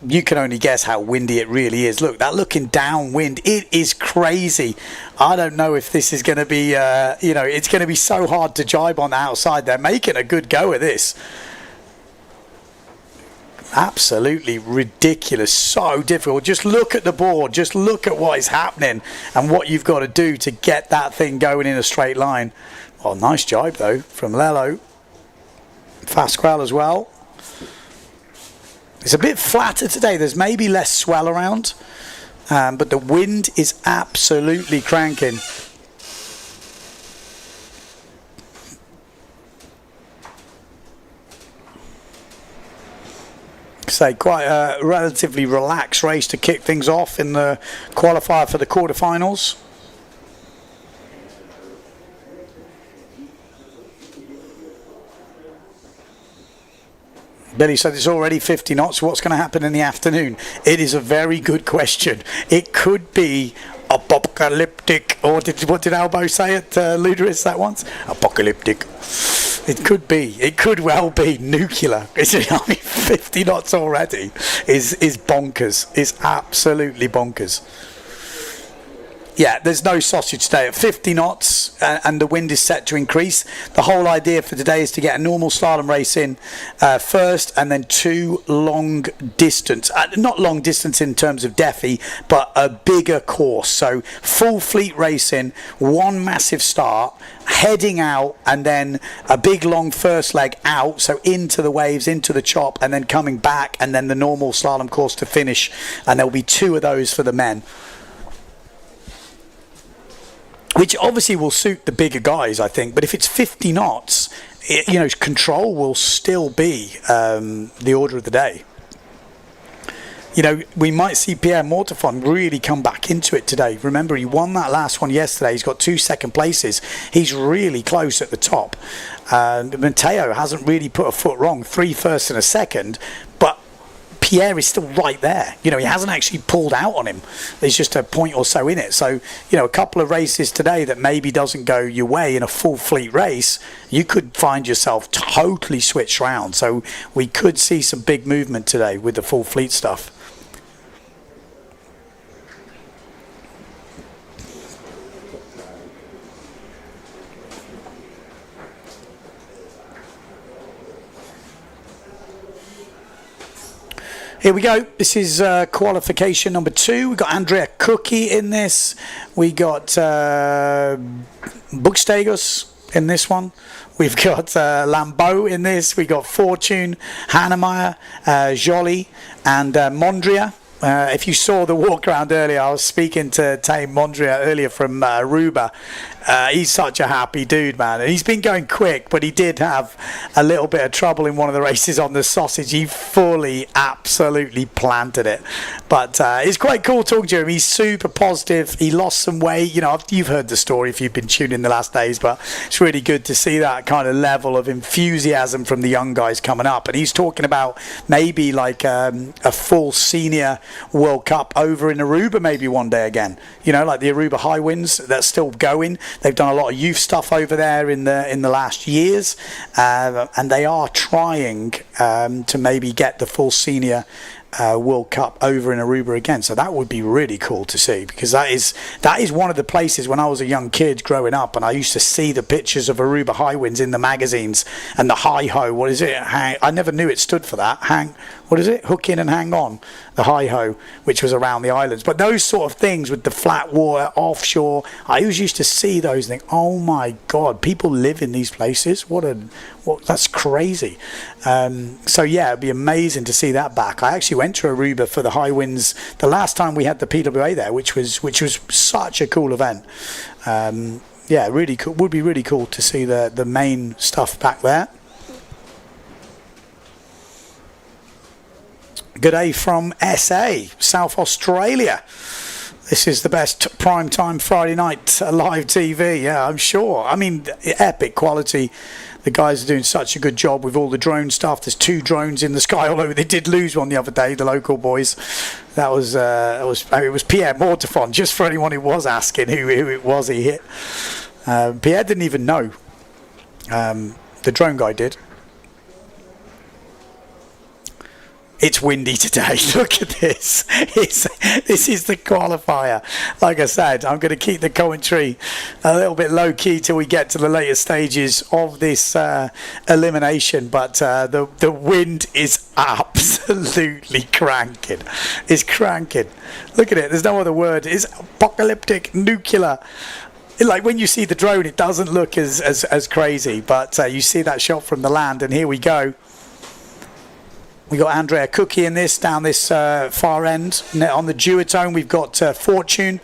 you can only guess how windy it really is. Look, that looking downwind, it is crazy. I don't know if this is going to be, it's going to be so hard to jibe on the outside. They're making a good go of this. Absolutely ridiculous, so difficult. Just look at the board, just look at what is happening and what you've got to do to get that thing going in a straight line. Oh, nice jibe though from Lello. Fasquelle as well. It's a bit flatter today. There's maybe less swell around, but the wind is absolutely cranking. Say quite a relatively relaxed race to kick things off in the qualifier for the quarterfinals. Billy said it's already 50 knots. What's going to happen in the afternoon? It is a very good question. It could be apocalyptic, or what did Albo say at Ludris that once? Apocalyptic. It could be. It could well be nuclear. I mean, 50 knots already is bonkers. It's absolutely bonkers. Yeah, there's no sausage today at 50 knots, and the wind is set to increase. The whole idea for today is to get a normal slalom race in first, and then 2 long distance, not long distance in terms of Defi, but a bigger course. So full fleet racing, 1 massive start, heading out, and then a big long first leg out, so into the waves, into the chop, and then coming back, and then the normal slalom course to finish. And there'll be 2 of those for the men, which obviously will suit the bigger guys, I think. But if it's 50 knots, control will still be the order of the day. We might see Pierre Mortefon really come back into it today. Remember, he won that last one yesterday. He's got 2 second places. He's really close at the top. Matteo hasn't really put a foot wrong. 3 first and a second, but Pierre is still right there. He hasn't actually pulled out on him. There's just a point or so in it. So, a couple of races today that maybe doesn't go your way in a full fleet race, you could find yourself totally switched around. So we could see some big movement today with the full fleet stuff. Here we go. This is qualification number 2. We've got Andrea Cookie in this. We got Buxtegus in this one. We've got Lambeau in this. We got Fortune, Hannemeyer, Joly, and Mondria. If you saw the walk around earlier, I was speaking to Tame Mondria earlier from Aruba. He's such a happy dude, man. And he's been going quick, but he did have a little bit of trouble in one of the races on the sausage. He fully, absolutely planted it. But it's quite cool talking to him. He's super positive. He lost some weight. You've heard the story if you've been tuning the last days, but it's really good to see that kind of level of enthusiasm from the young guys coming up. And he's talking about maybe like a full senior World Cup over in Aruba maybe one day again. Like the Aruba High Winds, that's still going. They've done a lot of youth stuff over there in the last years, and they are trying to maybe get the full senior World Cup over in Aruba again. So that would be really cool to see, because that is one of the places when I was a young kid growing up, and I used to see the pictures of Aruba High Winds in the magazines, and the hi-ho, what is it? I never knew it stood for that. What is it? Hook in and hang on. The hi-ho, which was around the islands. But those sort of things with the flat water, offshore, I always used to see those and think, oh my God, people live in these places. That's crazy. So yeah, it'd be amazing to see that back. I actually went to Aruba for the High Winds the last time we had the PWA there, which was such a cool event. Yeah, really cool. Would be really cool to see the main stuff back there. Good day from SA, South Australia. This is the best prime time Friday night live TV. Yeah, I'm sure. I mean, epic quality. The guys are doing such a good job with all the drone stuff. There's 2 drones in the sky all over. They did lose one the other day, the local boys. It was Pierre Mortefon, just for anyone who was asking who it was he hit. Pierre didn't even know. The drone guy did. It's windy today. Look at this. This is the qualifier. Like I said, I'm going to keep the commentary a little bit low key till we get to the later stages of this elimination. But the wind is absolutely cranking. It's cranking. Look at it. There's no other word. It's apocalyptic, nuclear. Like when you see the drone, it doesn't look as crazy. But you see that shot from the land, and here we go. We got Andrea Cookie in this, down this far end. On the duotone, we've got Fortune.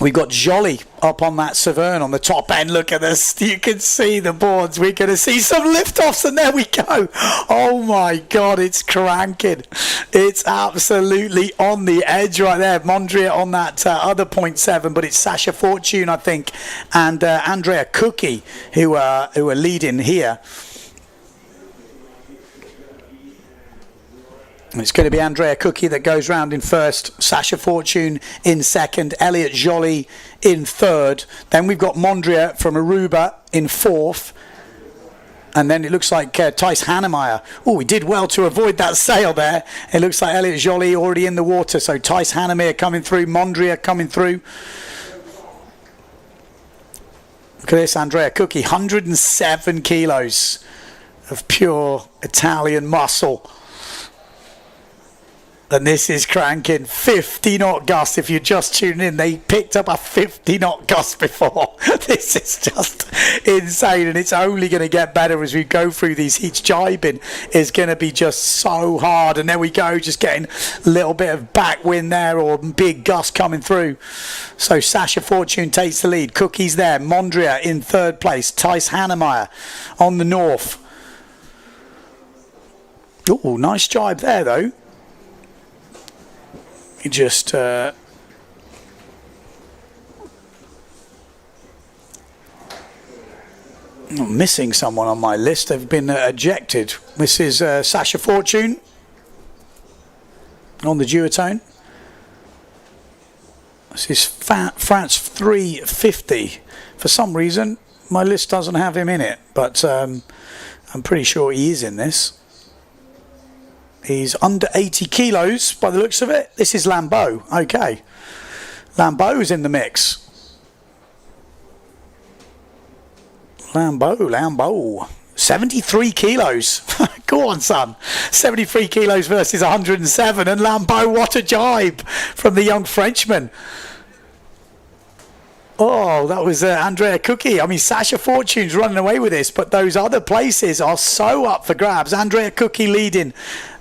We've got Jolly up on that Severn on the top end. Look at this. You can see the boards. We're going to see some liftoffs, and there we go. Oh my God, it's cranking. It's absolutely on the edge right there. Mondria on that other 0.7, but it's Sasha Fortune, I think, and Andrea Cookie who are leading here. It's going to be Andrea Cookie that goes round in first, Sasha Fortune in second, Elliot Joly in third. Then we've got Mondria from Aruba in fourth. And then it looks like Thijs Hannemeyer. Oh, he did well to avoid that sail there. It looks like Elliot Joly already in the water. So Thijs Hannemeyer coming through, Mondria coming through. Look at this, Andrea Cookie, 107 kilos of pure Italian muscle. And this is cranking. 50 knot gust. If you're just tuning in, they picked up a 50 knot gust before. This is just insane, and it's only going to get better as we go through these heats. Jibing is going to be just so hard, and there we go, just getting a little bit of backwind there, or big gust coming through. So Sasha Fortune takes the lead. Cookie's there. Mondria in third place. Thijs Hannemeyer on the north. Oh, nice jibe there though. Just I'm missing someone on my list. They've been ejected. This is Sasha Fortune on the duotone. This is France 350. For some reason my list doesn't have him in it, but I'm pretty sure he is in this. He's under 80 kilos by the looks of it. This is Lambeau. Okay. Lambeau's in the mix. Lambeau. 73 kilos. Go on, son. 73 kilos versus 107. And Lambeau, what a jibe from the young Frenchman. Oh, that was Andrea Cookie. I mean, Sasha Fortune's running away with this, but those other places are so up for grabs. Andrea Cookie leading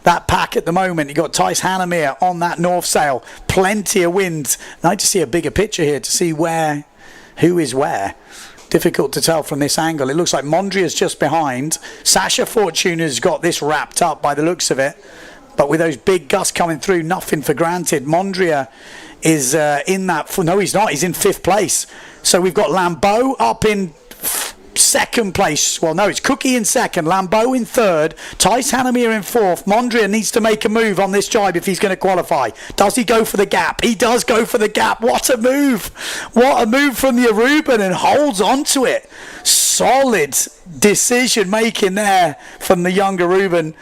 that pack at the moment. You got Thijs Hannemeyer on that north sail. Plenty of wind. I'd like to see a bigger picture here to see who is where. Difficult to tell from this angle. It looks like Mondria's just behind. Sasha Fortune has got this wrapped up by the looks of it. But with those big gusts coming through, nothing for granted. Mondria is in that. No, he's not. He's in fifth place. So we've got Lambeau up in second place. Well, no, it's Cookie in second, Lambeau in third, Thijs Hannemeyer in fourth. Mondria needs to make a move on this jibe if he's going to qualify. Does he go for the gap? He does go for the gap. What a move. What a move from the Aruban, and holds on to it. Solid decision making there from the young Aruban.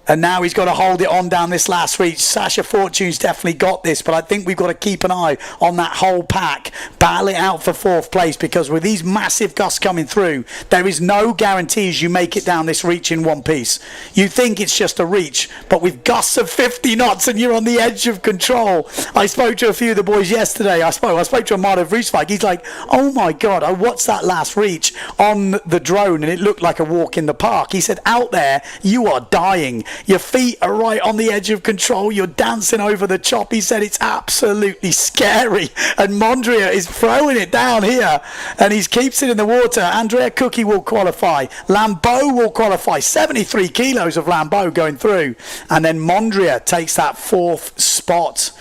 And now he's got to hold it on down this last reach. Sasha Fortune's definitely got this, but I think we've got to keep an eye on that whole pack. Battle it out for fourth place, because with these massive gusts coming through, there is no guarantees you make it down this reach in one piece. You think it's just a reach, but with gusts of 50 knots and you're on the edge of control. I spoke to a few of the boys yesterday. I spoke to Amado Vrieswijk. He's like, oh my God, I watched that last reach on the drone and it looked like a walk in the park. He said, out there, you are dying. Your feet are right on the edge of control. You're dancing over the chop. He said it's absolutely scary. And Mondria is throwing it down here, and he keeps it in the water. Andrea Cookie will qualify. Lambeau will qualify. 73 kilos of Lambeau going through. And then Mondria takes that fourth spot.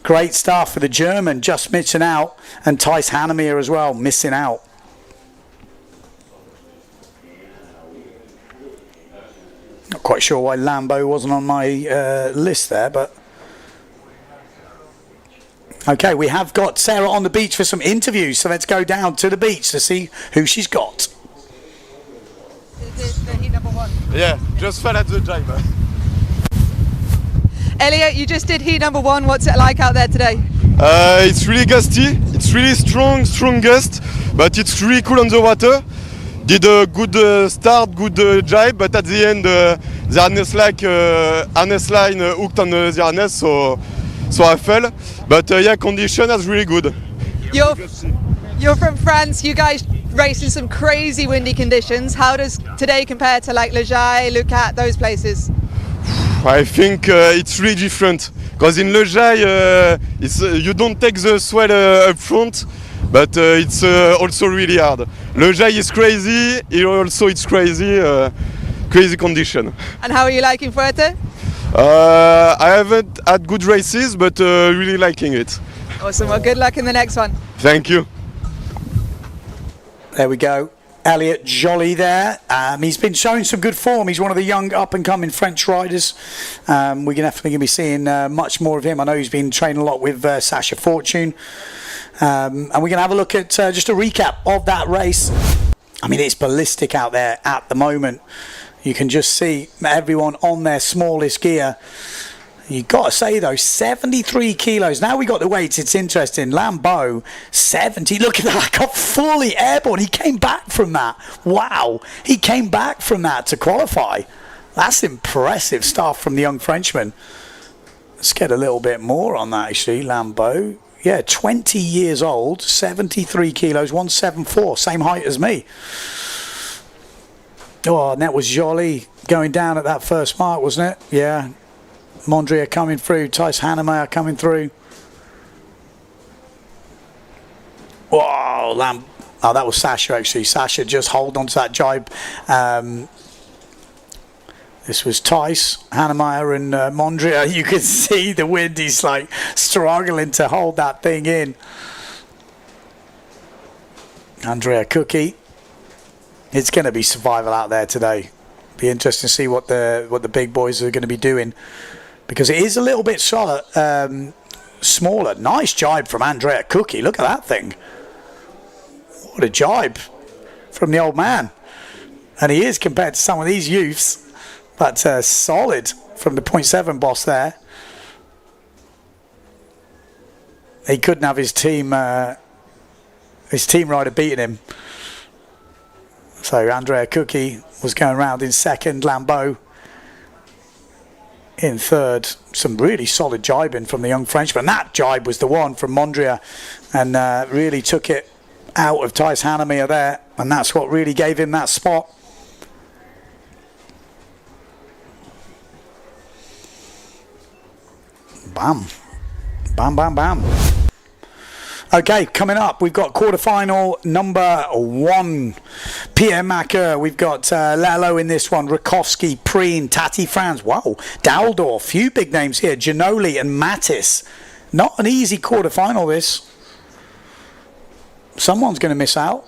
Great stuff for the German, just missing out. And Thijs Hannemeyer as well, missing out. Not quite sure why Lambeau wasn't on my list there, but okay, we have got Sarah on the beach for some interviews, so let's go down to the beach to see who she's got. Is it heat number one? Yeah, just fell at the jibe. Elliot, you just did heat number one. What's it like out there today? It's really gusty. It's really strong gust, but it's really cool on the water. Did a good start, good jibe, but at the end the harness line hooked on the harness, so I fell. But yeah, condition is really good. You're from France. You guys race in some crazy windy conditions. How does today compare to like Le Jai, Lucat, those places? I think it's really different because in Le Jai you don't take the swell up front, but it's also really hard. Le Jai is crazy, here also it's crazy, crazy condition. And how are you liking Fuerte? I haven't had good races, but really liking it. Awesome, well good luck in the next one. Thank you. There we go. Elliot Joly there. He's been showing some good form. He's one of the young up-and-coming French riders. We're definitely going to be seeing much more of him. I know he's been training a lot with Sasha Fortune. And we're going to have a look at just a recap of that race. I mean, it's ballistic out there at the moment. You can just see everyone on their smallest gear. You've got to say, though, 73 kilos. Now we got the weights. It's interesting. Lambeau, 70. Look at that. Got fully airborne. He came back from that. Wow. He came back from that to qualify. That's impressive stuff from the young Frenchman. Let's get a little bit more on that, actually. Lambeau. Yeah, 20 years old, 73 kilos, 174. Same height as me. Oh, and that was Joly going down at that first mark, wasn't it? Yeah. Mondria coming through, Thijs Hanemeyer coming through. Whoa, oh, that was Sasha actually. Sasha just hold on to that jibe. This was Thijs Hanemeyer and Mondria. You can see the wind. He's like struggling to hold that thing in. Andrea Cookie. It's going to be survival out there today. Be interesting to see what the big boys are going to be doing. Because it is a little bit smaller. Nice jibe from Andrea Cookie. Look at that thing. What a jibe from the old man. And he is compared to some of these youths. But solid from the 0.7 boss there. He couldn't have his team rider beating him. So Andrea Cookie was going around in second. Lambeau in third. Some really solid jibing from the young Frenchman. That jibe was the one from Mondria and really took it out of Thijs Hanemeyer there, and that's what really gave him that spot. Bam. Bam, bam, bam. Okay, coming up, we've got quarterfinal number 1. Pierre Macker, we've got Lalo in this one, Rakowski, Preen, Tati Franz, wow, Daldorf, few big names here, Ginoli and Mattis. Not an easy quarterfinal, this. Someone's going to miss out.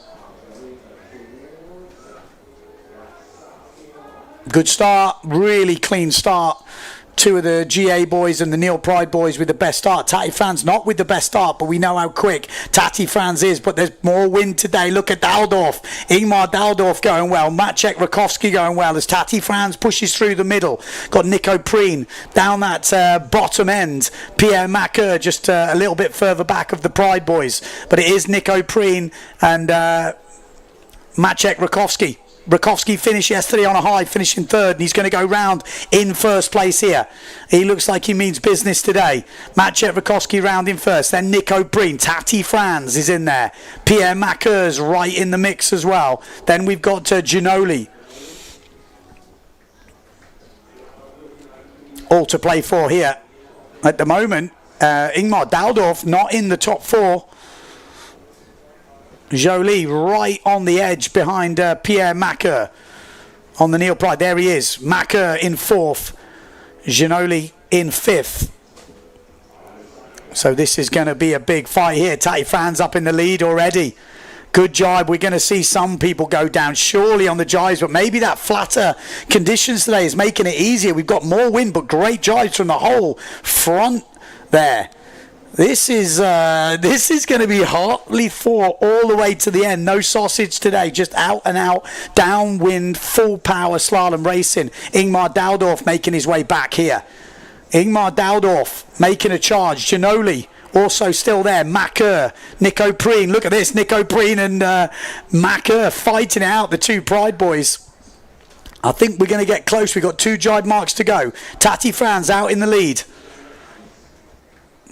Good start, really clean start. Two of the GA boys and the Neil Pride boys with the best start. Tati Franz not with the best start, but we know how quick Tati Franz is. But there's more wind today. Look at Daldorf. Ingmar Daldorf going well. Maciek Rakowski going well as Tati Franz pushes through the middle. Got Nico Preen down that bottom end. Pierre Macker just a little bit further back of the Pride boys. But it is Nico Preen and Maciek Rakowski. Rakowski finished yesterday on a high, finishing third, and he's going to go round in first place here. He looks like he means business today. Maciek Rakowski round in first, then Nico Preen. Tati Franz is in there. Pierre Macker's right in the mix as well. Then we've got Ginoli. All to play for here. At the moment, Ingmar Daldorf not in the top 4. Joly right on the edge behind Pierre Macker on the Neil Pride. There he is. Macker in 4th. Ginoli in 5th. So this is going to be a big fight here. Tati Franz up in the lead already. Good jibe. We're going to see some people go down surely on the jibes, but maybe that flatter conditions today is making it easier. We've got more wind, but great jibes from the whole front there. This is going to be hotly fought all the way to the end. No sausage today, just out and out, downwind, full power slalom racing. Ingmar Daldorf making his way back here. Ingmar Daldorf making a charge. Ginoli also still there. Macker, Nico Preen. Look at this, Nico Preen and Macker fighting out, the two Pride boys. I think we're going to get close. We've got 2 jibe marks to go. Tati Franz out in the lead.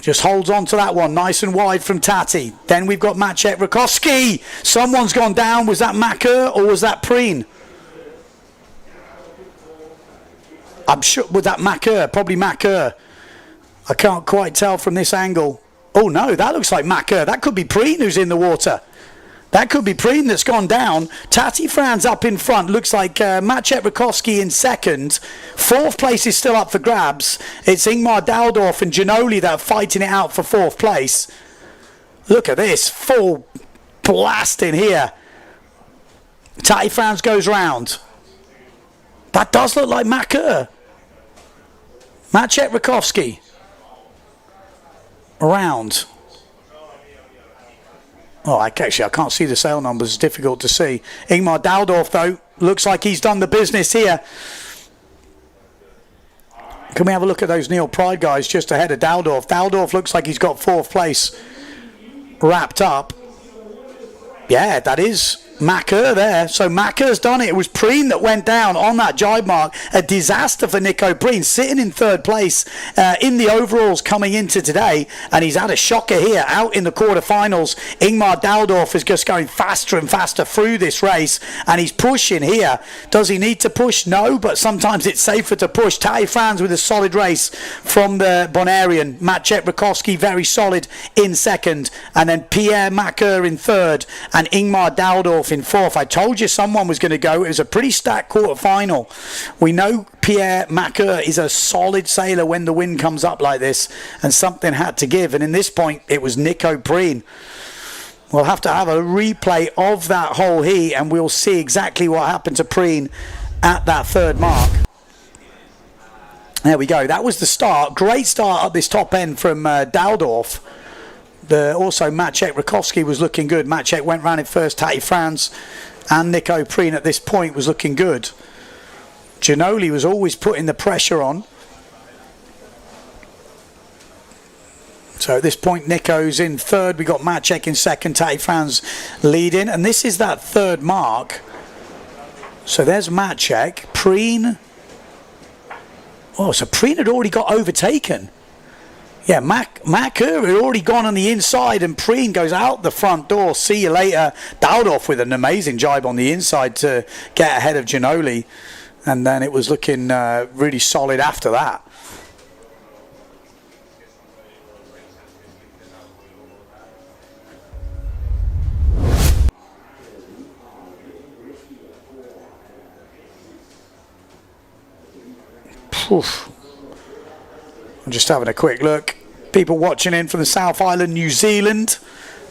Just holds on to that one, nice and wide from Tati. Then we've got Maciek Rakowski. Someone's gone down. Was that Macker or was that Preen? I'm sure, was that Macker? Probably Macker. I can't quite tell from this angle. Oh no, that looks like Macker. That could be Preen who's in the water. That could be Preen that's gone down. Tati Franz up in front. Looks like Maciej Rakowski in second. Fourth place is still up for grabs. It's Ingmar Daldorf and Ginoli that are fighting it out for fourth place. Look at this. Full blast in here. Tati Franz goes round. That does look like Macker. Maciej Rakowski. Around. Oh, actually, I can't see the sale numbers. It's difficult to see. Ingmar Daldorf, though, looks like he's done the business here. Can we have a look at those Neil Pride guys just ahead of Daldorf? Daldorf looks like he's got fourth place wrapped up. Yeah, that is Macker there. So Macker's done it. It was Preen that went down on that jibe mark. A disaster for Nico Preen, sitting in third place in the overalls coming into today. And he's had a shocker here out in the quarterfinals. Ingmar Daldorf is just going faster and faster through this race. And he's pushing here. Does he need to push? No, but sometimes it's safer to push. Tati Franz with a solid race from the Bonarian. Maciej Rakowski very solid in second. And then Pierre Macker in third. And Ingmar Daldorf in fourth. I told you someone was going to go. It was a pretty stacked quarter-final. We know Pierre Macker is a solid sailor when the wind comes up like this, and something had to give. And in this point, it was Nico Preen. We'll have to have a replay of that whole heat, and we'll see exactly what happened to Preen at that third mark. There we go. That was the start. Great start at this top end from Daldorf. Also Maciej Rakowski was looking good. Maciej went round in first. Tati Franz and Nico Preen at this point was looking good. Ginoli was always putting the pressure on. So at this point Nico's in third. We got Maciej in second. Tati Franz leading. And this is that third mark. So there's Maciej. Preen. Oh, so Preen had already got overtaken. Yeah, Macker had already gone on the inside, and Preen goes out the front door. See you later. Daldorf with an amazing jibe on the inside to get ahead of Ginoli. And then it was looking really solid after that. Oof. I'm just having a quick look. People watching in from the South Island, New Zealand.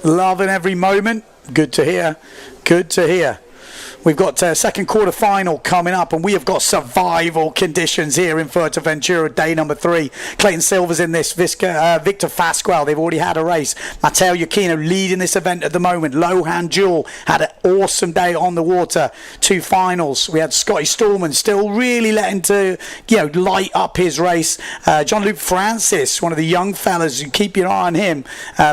Loving every moment. Good to hear. Good to hear. We've got second quarter final coming up, and we have got survival conditions here in Fuerteventura, day number 3. Clayton Silver's in this. Victor Fasquel, they've already had a race. Matteo Iachino leading this event at the moment. Lohan Jewel had an awesome day on the water. 2 finals. We had Scotty Stallman still really letting to, light up his race. Jean-Luc Francis, one of the young fellas, you keep your eye on him.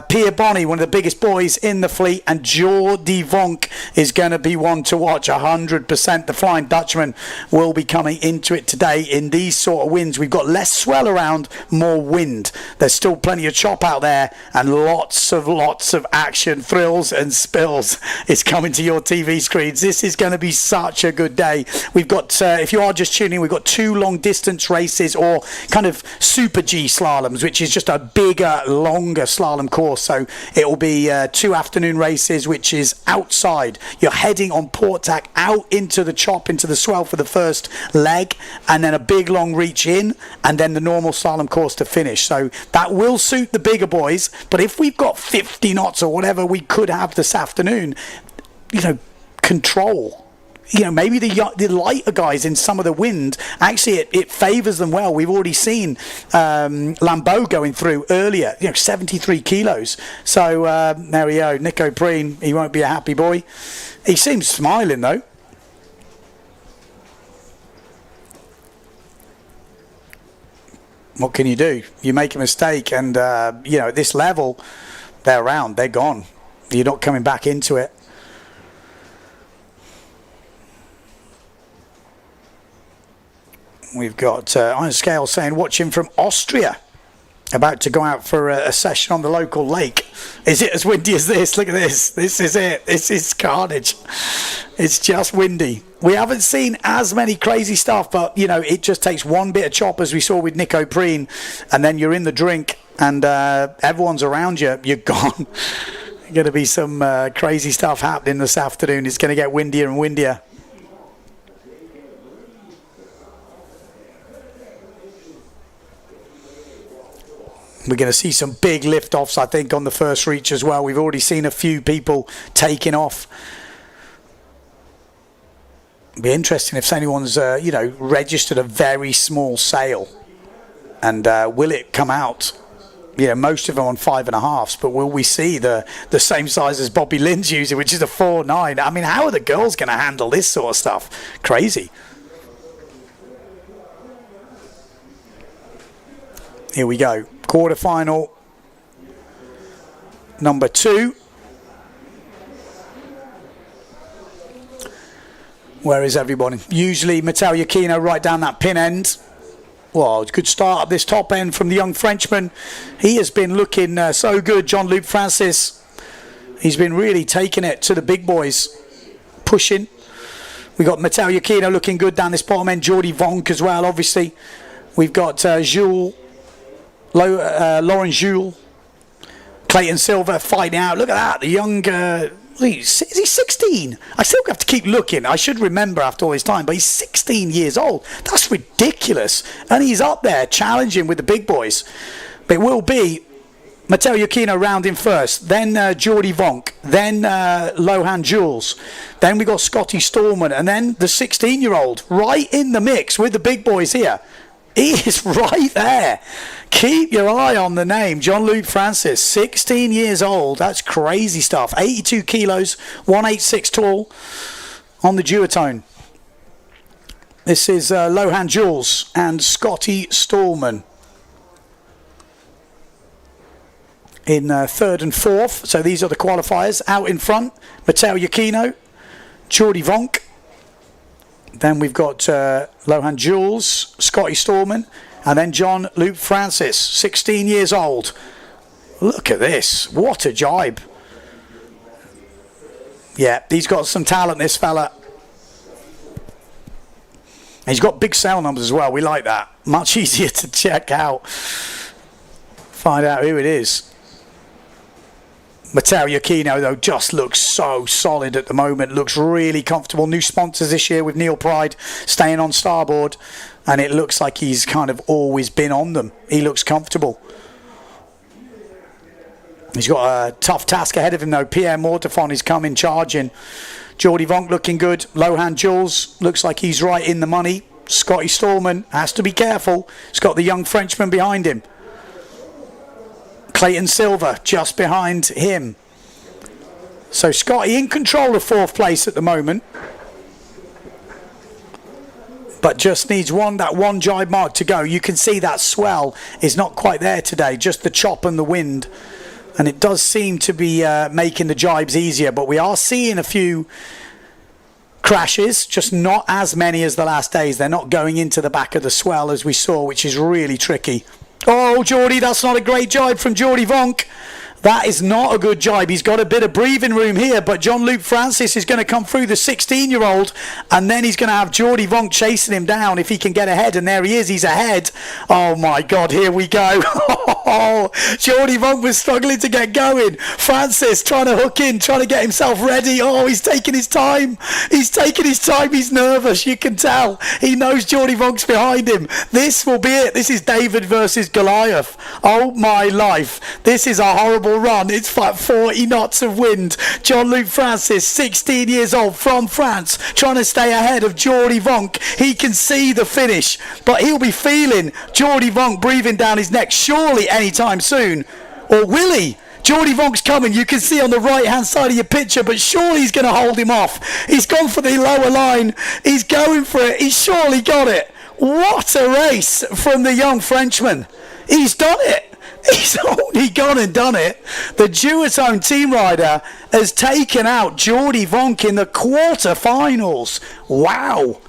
Pierre Bonny, one of the biggest boys in the fleet, and Jordi Vonk is going to be one to watch. 100%. The Flying Dutchman will be coming into it today in these sort of winds. We've got less swell around, more wind. There's still plenty of chop out there, and lots of action, thrills and spills is coming to your TV screens. This is going to be such a good day. We've got, if you are just tuning in, we've got 2 long distance races, or kind of Super G slaloms, which is just a bigger, longer slalom course. So it will be 2 afternoon races, which is outside. You're heading on port tack out into the chop, into the swell for the first leg, and then a big long reach in, and then the normal slalom course to finish. So that will suit the bigger boys. But if we've got 50 knots or whatever we could have this afternoon, control. Maybe the lighter guys in some of the wind, actually it favours them well. We've already seen Lambeau going through earlier, 73 kilos. So there we go. Nico Preen, he won't be a happy boy. He seems smiling though. What can you do? You make a mistake, and at this level, they're around, they're gone. You're not coming back into it. We've got Iron Scale saying, watching from Austria. about to go out for a session on the local lake. Is it as windy as this? Look at this. This is it. This is carnage. It's just windy. We haven't seen as many crazy stuff, but, you know, it just takes one bit of chop, as we saw with Nico Preen, and then you're in the drink, and everyone's around you. You're gone. Going to be some crazy stuff happening this afternoon. It's going to get windier and windier. We're going to see some big lift-offs, I think, on the first reach as well. We've already seen a few people taking off. It'll be interesting if anyone's, you know, registered a very small sail. And will it come out? You know, most of them on 5.5s, but will we see the same size as Bobby Lynn's using, which is a 4.9? I mean, how are the girls going to handle this sort of stuff? Crazy. Here we go. Quarterfinal number 2. Where is everyone? Usually Matteo Iachino right down that pin end. Well, good start at this top end from the young Frenchman. He has been looking so good, Jean-Luc Francis. He's been really taking it to the big boys, pushing. We got Matteo Iachino looking good down this bottom end. Jordi Vonk as well, obviously. We've got Lauren Jules, Clayton Silver fighting out. Look at that, the young. Is he 16? I still have to keep looking. I should remember after all this time, but he's 16 years old. That's ridiculous. And he's up there challenging with the big boys. But it will be Matteo Iachino rounding first, then Jordi Vonk, then Lohan Jules, then we got Scotty Stallman, and then the 16-year-old right in the mix with the big boys here. He is right there. Keep your eye on the name, Jean-Luc Francis, 16 years old. That's crazy stuff. 82 kilos, 186 tall on the duotone. This is Lohan Jules and Scotty Stallman in third and fourth. So these are the qualifiers. Out in front, Matteo Iachino, Jordi Vonk. Then we've got Lohan Jules, Scotty Stallman, and then Jean-Luc Francis, 16 years old. Look at this. What a jibe. Yeah, he's got some talent, this fella. He's got big cell numbers as well. We like that. Much easier to check out. Find out who it is. Matteo Iachino, though, just looks so solid at the moment. Looks really comfortable. New sponsors this year with Neil Pride staying on starboard. And it looks like he's kind of always been on them. He looks comfortable. He's got a tough task ahead of him, though. Pierre Mortefon is coming, charging. Jordi Vonk looking good. Lohan Jules looks like he's right in the money. Scotty Stallman has to be careful. He's got the young Frenchman behind him. Clayton Silver just behind him. So Scotty in control of fourth place at the moment, but just needs that one jibe mark to go. You can see that swell is not quite there today, just the chop and the wind, and it does seem to be making the jibes easier, but we are seeing a few crashes, just not as many as the last days. They're not going into the back of the swell as we saw, which is really tricky. Oh, Jordi, that's not a great jibe from Jordi Vonk. That is not a good jibe. He's got a bit of breathing room here, but Jean-Luc Francis is going to come through the 16-year-old, and then he's going to have Jordi Vonk chasing him down if he can get ahead, and there he is. He's ahead. Oh, my God, here we go. Jordi Vonk was struggling to get going. Francis trying to hook in, trying to get himself ready. Oh, he's taking his time. He's taking his time. He's nervous. You can tell. He knows Jordi Vonk's behind him. This will be it. This is David versus Goliath. Oh, my life. This is a horrible run. It's like 40 knots of wind. Jean-Luc Francis, 16 years old, from France, trying to stay ahead of Jordi Vonk. He can see the finish, but he'll be feeling Jordi Vonk breathing down his neck surely anytime soon. Or will he? Jordi Vonk's coming. You can see on the right hand side of your picture, but surely he's going to hold him off. He's gone for the lower line. He's going for it. He's surely got it. What a race from the young Frenchman. He's done it. He's only gone and done it. The duotone team rider has taken out Jordi Vonk in the quarterfinals. Wow.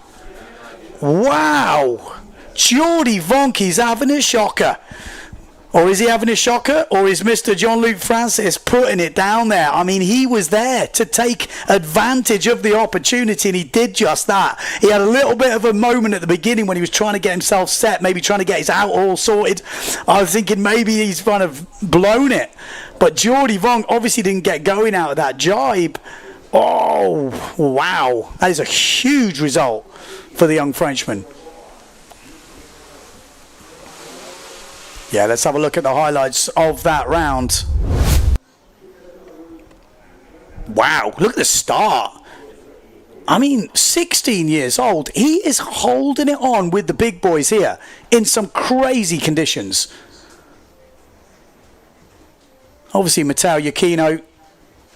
Wow. Jordi Vonk is having a shocker. Or is he having a shocker? Or is Mr. Jean-Luc Francis putting it down there? I mean, he was there to take advantage of the opportunity, and he did just that. He had a little bit of a moment at the beginning when he was trying to get himself set, maybe trying to get his out all sorted. I was thinking maybe he's kind of blown it. But Jordi Vonk obviously didn't get going out of that jibe. Oh, wow. That is a huge result for the young Frenchman. Yeah, let's have a look at the highlights of that round. Wow, look at the start. I mean, 16 years old. He is holding it on with the big boys here in some crazy conditions. Obviously, Matteo Iachino,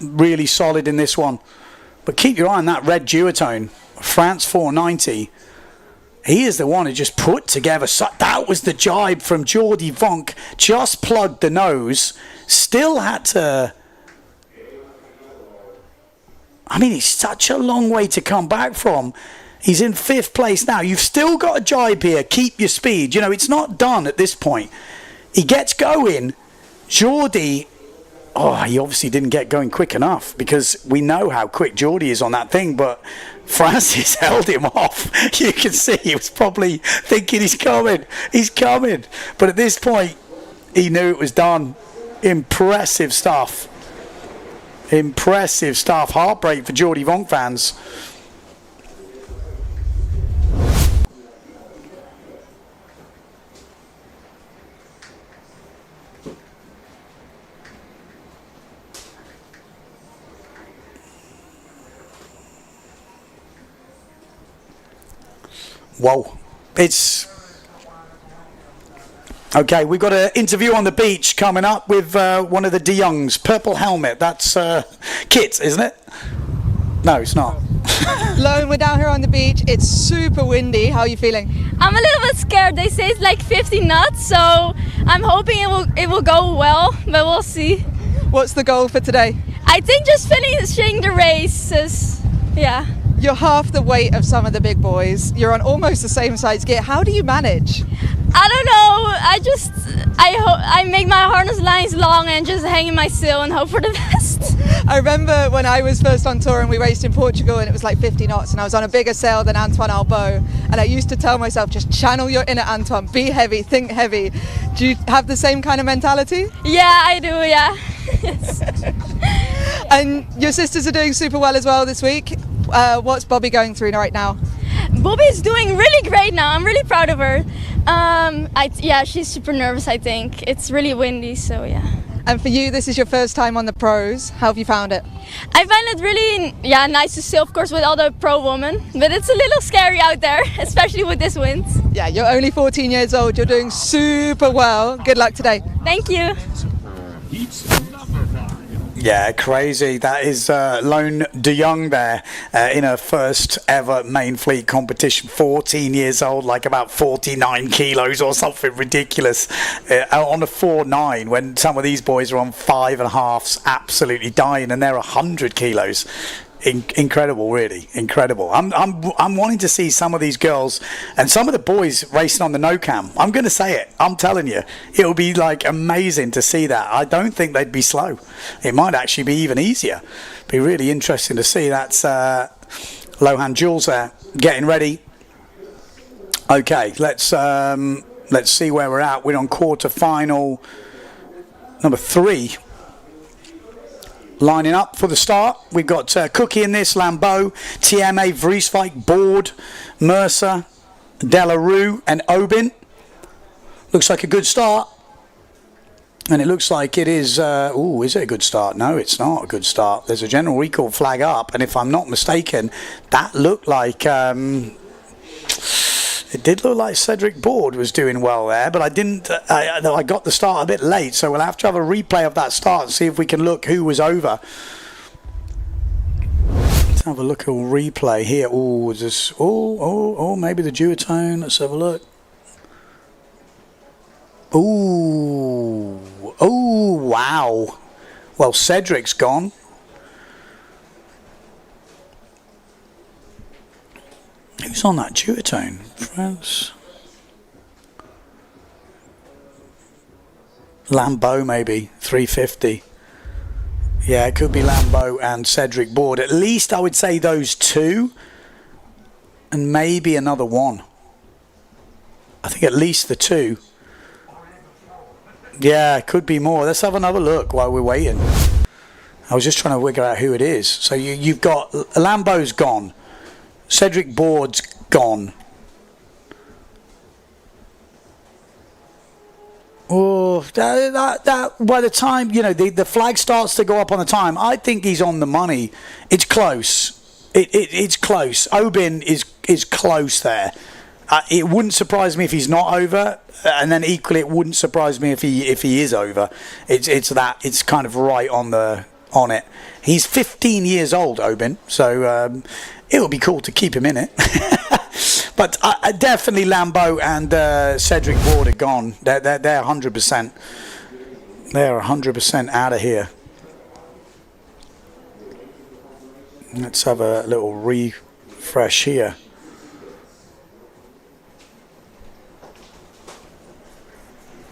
really solid in this one. But keep your eye on that red duotone. France 490. He is the one who just put together. That was the jibe from Jordi Vonk. Just plugged the nose. Still had to... I mean, it's such a long way to come back from. He's in 5th place now. You've still got a jibe here. Keep your speed. You know, it's not done at this point. He gets going. Jordi... Oh, he obviously didn't get going quick enough because we know how quick Jordi is on that thing, but Francis held him off. You can see he was probably thinking he's coming. But at this point, he knew it was done. Impressive stuff. Heartbreak for Jordi Vonk fans. Whoa, it's okay. We've got an interview on the beach coming up with one of the De Youngs. Purple helmet. That's Kit, isn't it? No, it's not. Lone, we're down here on the beach. It's super windy. How are you feeling? I'm a little bit scared. They say it's like 50 knots, so I'm hoping it will go well, but we'll see. What's the goal for today? I think just finishing the races. Yeah. You're half the weight of some of the big boys. You're on almost the same size gear. How do you manage? I don't know. I make my harness lines long and just hang in my sail and hope for the best. I remember when I was first on tour and we raced in Portugal and it was like 50 knots and I was on a bigger sail than Antoine Albo, and I used to tell myself, just channel your inner Antoine, be heavy, think heavy. Do you have the same kind of mentality? Yeah, I do, yeah. And your sisters are doing super well as well this week. What's Bobby going through right now? Bobby's doing really great now. I'm really proud of her. Yeah, she's super nervous, I think. It's really windy, so yeah. And for you, this is your first time on the pros. How have you found it? I find it really nice to sail, of course, with all the pro women. But it's a little scary out there, especially with this wind. Yeah, you're only 14 years old. You're doing super well. Good luck today. Thank you. Yeah, crazy. That is Lone De Jong there in her first ever main fleet competition. 14 years old, like about 49 kilos or something ridiculous on a 4.9 when some of these boys are on 5.5s, absolutely dying, and they're 100 kilos. Incredible, really incredible. I'm wanting to see some of these girls and some of the boys racing on the no cam. I'm going to say it. I'm telling you, it will be like amazing to see that. I don't think they'd be slow. It might actually be even easier. Be really interesting to see. That's Lohan Jules there getting ready. Okay, let's see where we're at. We're on quarter final number 3. Lining up for the start, we've got Cookie in this, Lambeau, TMA, Vrieswijk, Board, Mercer, Delarue and Obin. Looks like a good start. And it looks like it is, is it a good start? No, it's not a good start. There's a general recall flag up, and if I'm not mistaken, that looked like... it did look like Cedric Board was doing well there, but I didn't. I got the start a bit late, so we'll have to have a replay of that start and see if we can look who was over. Let's have a look at a replay here. Oh, is this? Maybe the duotone. Let's have a look. Oh, wow. Well, Cedric's gone. Who's on that duotone? France. Lambeau maybe 350. Yeah, it could be Lambeau and Cedric Board. At least I would say those two, and maybe another one. I think at least the two. Yeah, it could be more. Let's have another look while we're waiting. I was just trying to figure out who it is. So you've got Lambeau's gone, Cedric Board's gone. Oh, that by the time, you know, the flag starts to go up on the time, I think he's on the money. It's close. It's close. Obin is close there. It wouldn't surprise me if he's not over, and then equally it wouldn't surprise me if he is over. It's kind of right on it. He's 15 years old, Obin, so it would be cool to keep him in it. But definitely Lambeau and Cedric Board are gone. They're 100%. They're 100% out of here. Let's have a little refresh here.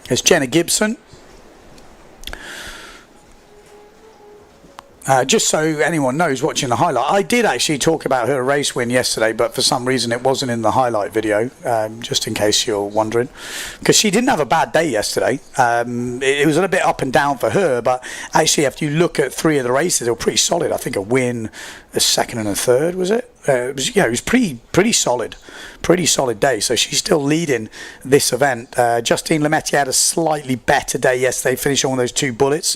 It's Jenna Gibson. Just so anyone knows watching the highlight, I did actually talk about her race win yesterday, but for some reason it wasn't in the highlight video, just in case you're wondering, because she didn't have a bad day yesterday. It was a little bit up and down for her, but actually if you look at three of the races, they were pretty solid. I think a win, a second and a third, was it? It was pretty solid day. So she's still leading this event. Justine Lemaitre had a slightly better day yesterday, finished on those 2 bullets,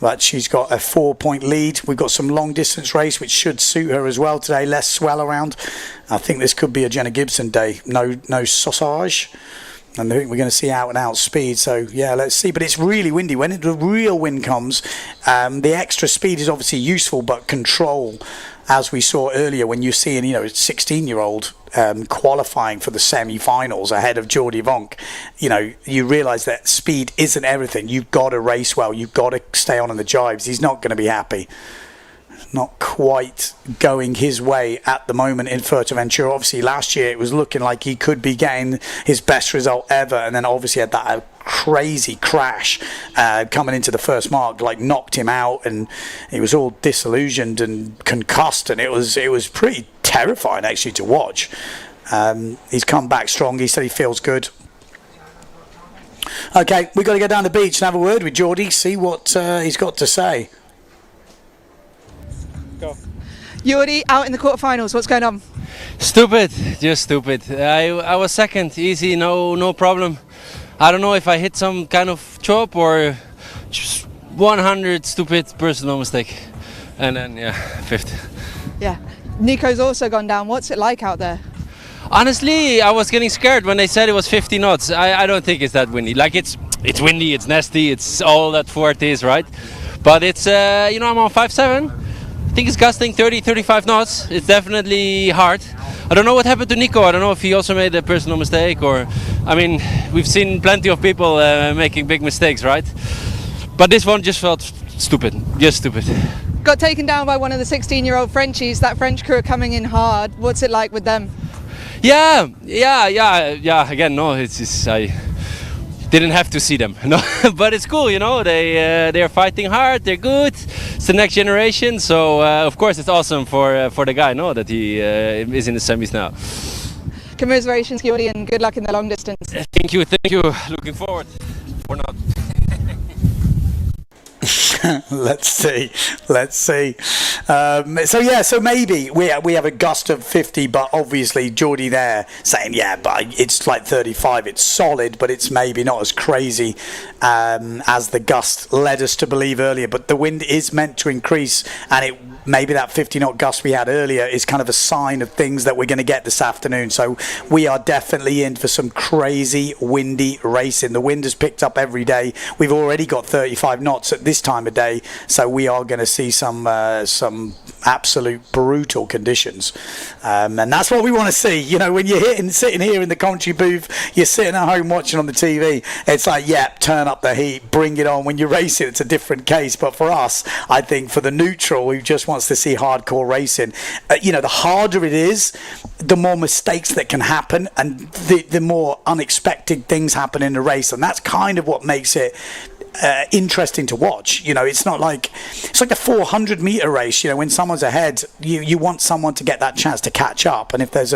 but she's got a 4-point lead. We've got some long distance race which should suit her as well today, less swell around. I think this could be a Jenna Gibson day. No sausage, and I think we're going to see out and out speed. So yeah, let's see. But it's really windy. When the real wind comes, the extra speed is obviously useful, but control, as we saw earlier, when you're seeing, you know, a 16-year-old qualifying for the semi-finals ahead of Jordi Vonk, you know, you realise that speed isn't everything. You've got to race well. You've got to stay on in the jives. He's not going to be happy. Not quite going his way at the moment in Fuerteventura. Obviously, last year it was looking like he could be getting his best result ever, and then obviously had that crazy crash coming into the first mark, like knocked him out, and he was all disillusioned and concussed, and it was pretty terrifying actually to watch. He's come back strong. He said he feels good. Okay, we've got to go down the beach and have a word with Jordi, see what he's got to say. Go. Jordi, out in the quarterfinals, what's going on? Stupid, just stupid. I was second, easy, no problem. I don't know if I hit some kind of chop or just 100 stupid personal mistake. And then, yeah, fifth. Yeah. Nico's also gone down. What's it like out there? Honestly, I was getting scared when they said it was 50 knots. I don't think it's that windy. Like, it's windy, it's nasty, it's all that Fuerte is, right? But it's, you know, I'm on 5.7. I think it's gusting 30-35 knots. It's definitely hard. I don't know what happened to Nico. I don't know if he also made a personal mistake, or, I mean, we've seen plenty of people making big mistakes, right? But this one just felt stupid, just stupid. Got taken down by one of the 16-year-old Frenchies. That French crew are coming in hard. What's it like with them? Yeah. Again, no, I didn't have to see them, no, but it's cool, you know. They're fighting hard. They're good. It's the next generation, so of course it's awesome for the guy, no, that he is in the semis now. Commiserations, Jordi, and good luck in the long distance. Thank you. Looking forward. Or not. Let's see. So maybe we have a gust of 50, but obviously Jordi there saying, yeah, but it's like 35. It's solid, but it's maybe not as crazy as the gust led us to believe earlier. But the wind is meant to increase, and maybe that 50-knot gust we had earlier is kind of a sign of things that we're going to get this afternoon. So we are definitely in for some crazy windy racing. The wind has picked up every day. We've already got 35 knots at this time of day, so we are going to see some absolute brutal conditions, and that's what we want to see. You know, when you're sitting here in the commentary booth, you're sitting at home watching on the TV, it's like, yep, turn up the heat, bring it on. When you're racing, it's a different case, but for us, I think for the neutral who just wants to see hardcore racing, you know, the harder it is, the more mistakes that can happen, and the more unexpected things happen in the race, and that's kind of what makes it interesting to watch. You know, it's not like it's like a 400 meter race. You know, when someone's ahead, you want someone to get that chance to catch up. And if there's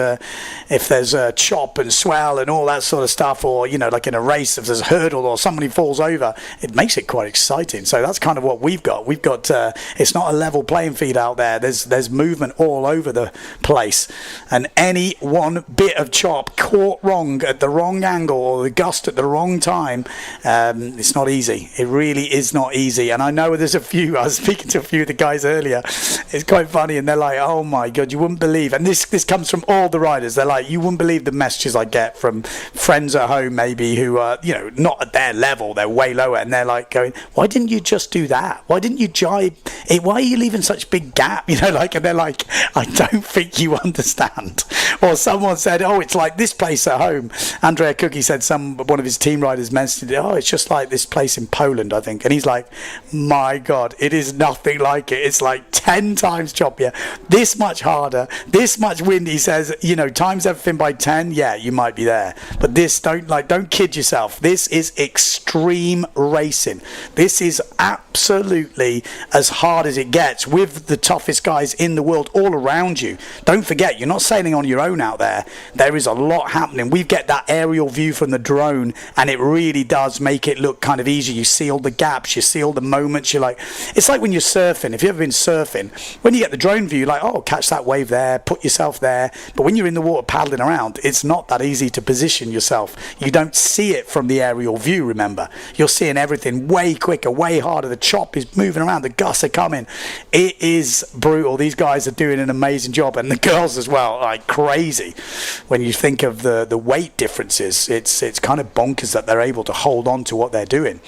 a chop and swell and all that sort of stuff, or you know, like in a race, if there's a hurdle or somebody falls over, it makes it quite exciting. So that's kind of what we've got. We've got it's not a level playing field out there. There's movement all over the place, and any one bit of chop caught wrong at the wrong angle or the gust at the wrong time, it's not easy. It really is not easy. And I know there's a few, I was speaking to a few of the guys earlier, it's quite funny, and they're like, oh my god, you wouldn't believe, and this comes from all the riders, they're like, you wouldn't believe the messages I get from friends at home maybe who are, you know, not at their level, they're way lower, and they're like going, why didn't you just do that? Why didn't you jibe it? Why are you leaving such big gap? You know, like, and they're like, I don't think you understand. Or someone said, oh, it's like this place at home. Andrea Cookie said one of his team riders mentioned it, oh, it's just like this place in Poland, I think. And he's like, my god, it is nothing like it. It's like 10 times choppier, this much harder, this much wind. He says, you know, times everything by 10, yeah, you might be there, but this, don't kid yourself, this is extreme racing. This is absolutely as hard as it gets, with the toughest guys in the world all around you. Don't forget, you're not sailing on your own out there. There is a lot happening. We get that aerial view from the drone, and it really does make it look kind of easy. You see all the gaps, you see all the moments. You're like, it's like when you're surfing. If you've ever been surfing, when you get the drone view, you're like, oh, catch that wave there, put yourself there. But when you're in the water paddling around, it's not that easy to position yourself. You don't see it from the aerial view, remember. You're seeing everything way quicker, way harder. The chop is moving around, the gusts are coming. It is brutal. These guys are doing an amazing job, and the girls as well, like crazy. When you think of the weight differences, it's kind of bonkers that they're able to hold on to what they're doing.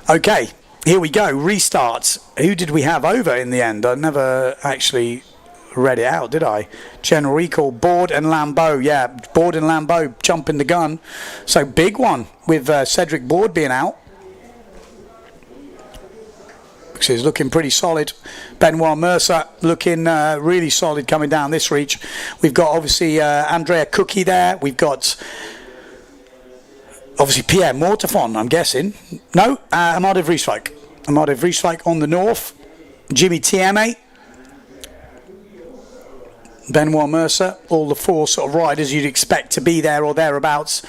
Okay, here we go. Restarts. Who did we have over in the end? I never actually read it out, did I? General recall, Board and Lambeau. Yeah, Board and Lambeau jumping the gun. So big one with Cedric Board being out. He's looking pretty solid. Benoit Mercer looking really solid coming down this reach. We've got obviously Andrea Cookie there. We've got obviously Pierre Mortefon, I'm guessing. No, Amado Vrieswijk. Amado Vrieswijk on the north. Jimmy Tieme. Benoit Mercer. All the four sort of riders you'd expect to be there or thereabouts.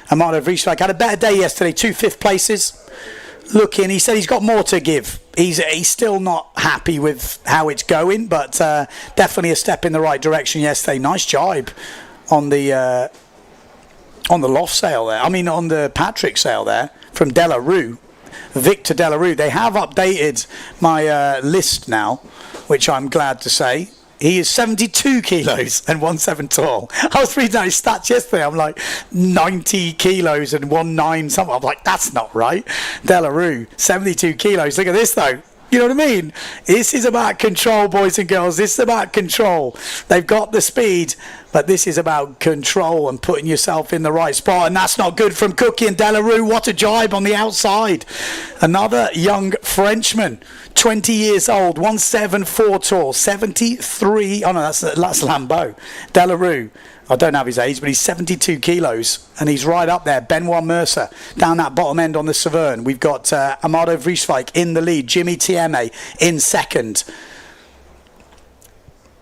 Amado Vrieswijk had a better day yesterday. 2 5th places. Looking, he said he's got more to give. He's still not happy with how it's going, but definitely a step in the right direction yesterday. Nice jibe on the loft sail there. I mean, on the Patrick sail there from Delarue, Victor Delarue. They have updated my list now, which I'm glad to say. He is 72 kilos and 1.7 tall. I was reading out his stats yesterday. I'm like 90 kilos and 1.9 something. I'm like, that's not right. Delarue, 72 kilos. Look at this though. You know what I mean? This is about control, boys and girls. This is about control. They've got the speed, but this is about control and putting yourself in the right spot. And that's not good from Cookie and Delarue. What a jibe on the outside. Another young Frenchman, 20 years old, 1.74 tall, 73. Oh no, that's Lambeau. Delarue. I don't have his age, but he's 72 kilos, and he's right up there. Benoit Mercer down that bottom end on the Severn. We've got Amado Vrieswijk in the lead. Jimmy Tieme in second.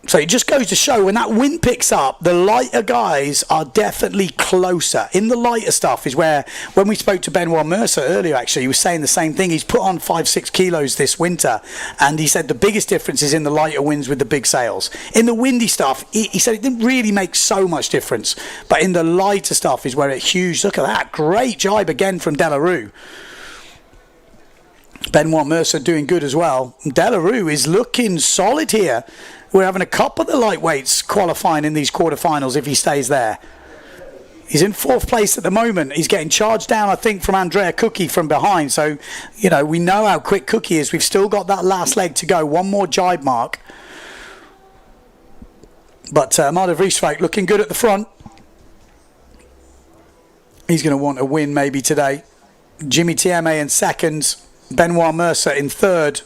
So it just goes to show, when that wind picks up, the lighter guys are definitely closer. In the lighter stuff is where, when we spoke to Benoit Mercer earlier, actually, he was saying the same thing. He's put on 5-6 kilos this winter, and he said the biggest difference is in the lighter winds with the big sails. In the windy stuff, he said it didn't really make so much difference, but in the lighter stuff is where it's huge. Look at that. Great jibe again from Delarue. Benoit Mercer doing good as well. Delarue is looking solid here. We're having a couple of the lightweights qualifying in these quarterfinals if he stays there. He's in 4th place at the moment. He's getting charged down, I think, from Andrea Cookie from behind. So, you know, we know how quick Cookie is. We've still got that last leg to go. One more jibe mark. But Amado Vrieswijk looking good at the front. He's going to want a win maybe today. Jimmy Tieme in second. Benoit Mercer in third.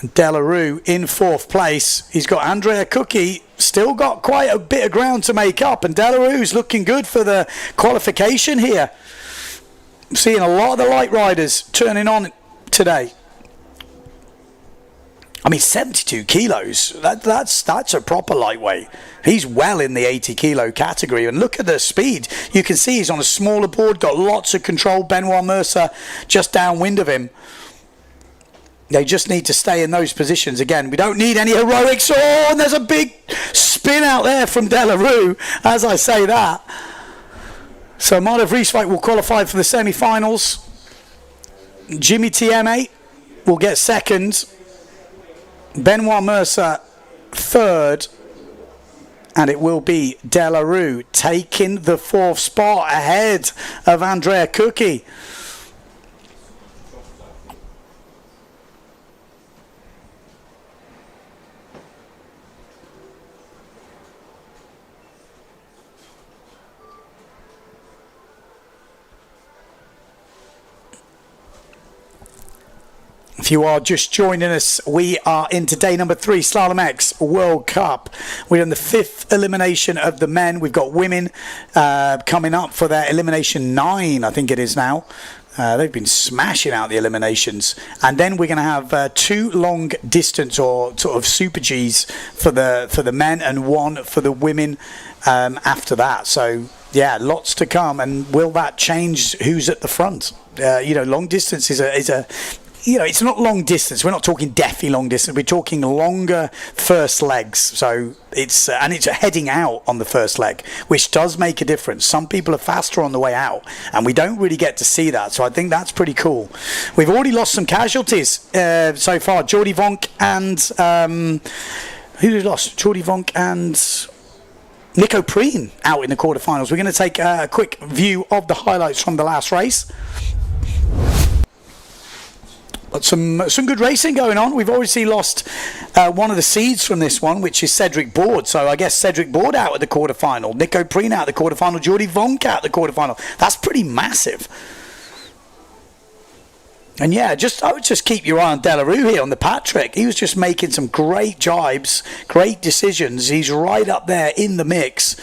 And Delarue in 4th place. He's got Andrea Cookie, still got quite a bit of ground to make up, and Delarue's looking good for the qualification here. Seeing a lot of the light riders turning on today. I mean, 72 kilos, that's a proper lightweight. He's well in the 80 kilo category. And look at the speed. You can see he's on a smaller board, got lots of control. Benoit Mercer just downwind of him. They just need to stay in those positions. Again, we don't need any heroics. Oh, and there's a big spin out there from Delarue as I say that. So Marta Vrieswijk will qualify for the semi-finals. Jimmy Tieme will get second. Benoit Mercer third. And it will be Delarue taking the 4th spot ahead of Andrea Cookie. If you are just joining us, we are into day number 3, Slalom-X World Cup. We're in the 5th elimination of the men. We've got women coming up for their elimination 9, I think it is now. They've been smashing out the eliminations. And then we're going to have 2 long distance or sort of super Gs for the men and 1 for the women after that. So, yeah, lots to come. And will that change who's at the front? Long distance is a it's not long distance. We're not talking deathy long distance. We're talking longer first legs. So it's heading out on the first leg, which does make a difference. Some people are faster on the way out, and we don't really get to see that. So I think that's pretty cool. We've already lost some casualties so far. Jordi Vonk and who we lost? Jordi Vonk and Nico Preen out in the quarterfinals. We're going to take a quick view of the highlights from the last race. Some good racing going on. We've obviously lost one of the seeds from this one, which is Cedric Board. So I guess Cedric Board out at the quarterfinal, Nico Preen out at the quarterfinal, Jordi Vonk out at the quarterfinal. That's pretty massive. And yeah, I would just keep your eye on Delarue here on the Patrick. He was just making some great jibes, great decisions. He's right up there in the mix.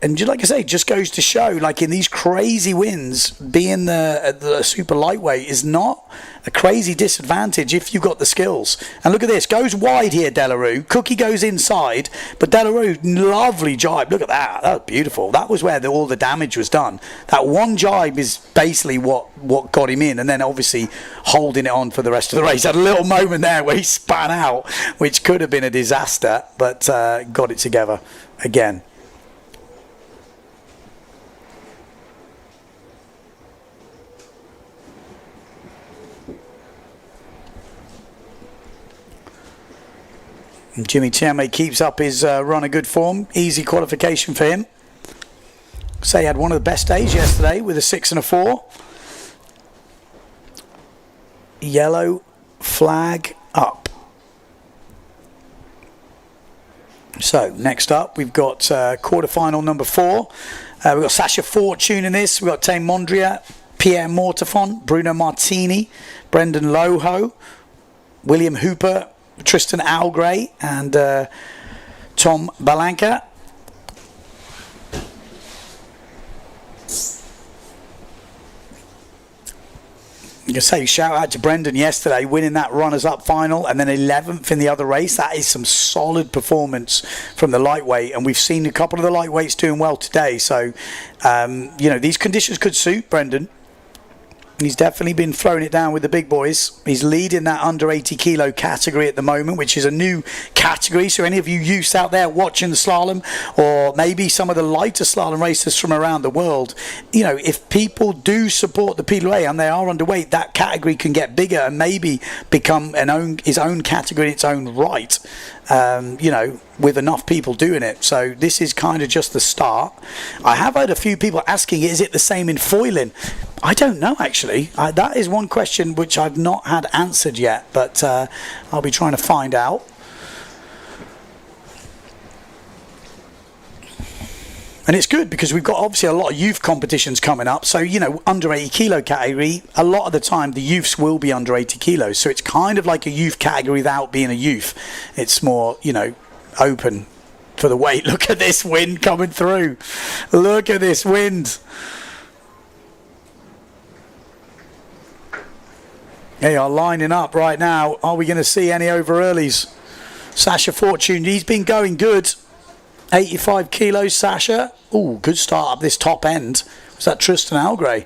And like I say, just goes to show, like in these crazy wins, being the super lightweight is not a crazy disadvantage if you've got the skills. And look at this, goes wide here, Delarue. Cookie goes inside, but Delarue, lovely jibe. Look at that, that was beautiful. That was where all the damage was done. That one jibe is basically what got him in, and then obviously holding it on for the rest of the race. Had a little moment there where he span out, which could have been a disaster, but got it together again. Jimmy Tieme keeps up his run of good form. Easy qualification for him. Say he had one of the best days yesterday with a 6 and a 4. Yellow flag up. So next up we've got quarterfinal number 4. We've got Sasha Fortune in this. We've got Tame Mondria, Pierre Mortafon, Bruno Martini, Brendan Loho, William Hooper, Tristan Algray and Tom Balanka. You can say shout out to Brendan yesterday, winning that runners-up final and then 11th in the other race. That is some solid performance from the lightweight, and we've seen a couple of the lightweights doing well today. So, these conditions could suit Brendan. He's definitely been throwing it down with the big boys. He's leading that under 80 kilo category at the moment, which is a new category. So any of you youths out there watching the slalom, or maybe some of the lighter slalom racers from around the world, if people do support the PWA and they are underweight, that category can get bigger and maybe become his own category in its own right. With enough people doing it. So this is kind of just the start. I have heard a few people asking, is it the same in foiling? I don't know, actually. That is one question which I've not had answered yet, but I'll be trying to find out. And it's good because we've got obviously a lot of youth competitions coming up. So, under 80 kilo category, a lot of the time the youths will be under 80 kilos. So it's kind of like a youth category without being a youth. It's more, open for the weight. Look at this wind coming through. Look at this wind. They are lining up right now. Are we going to see any over earlies? Sasha Fortune, he's been going good. 85 kilos, Sasha. Ooh, good start up this top end. Was that Tristan Algray?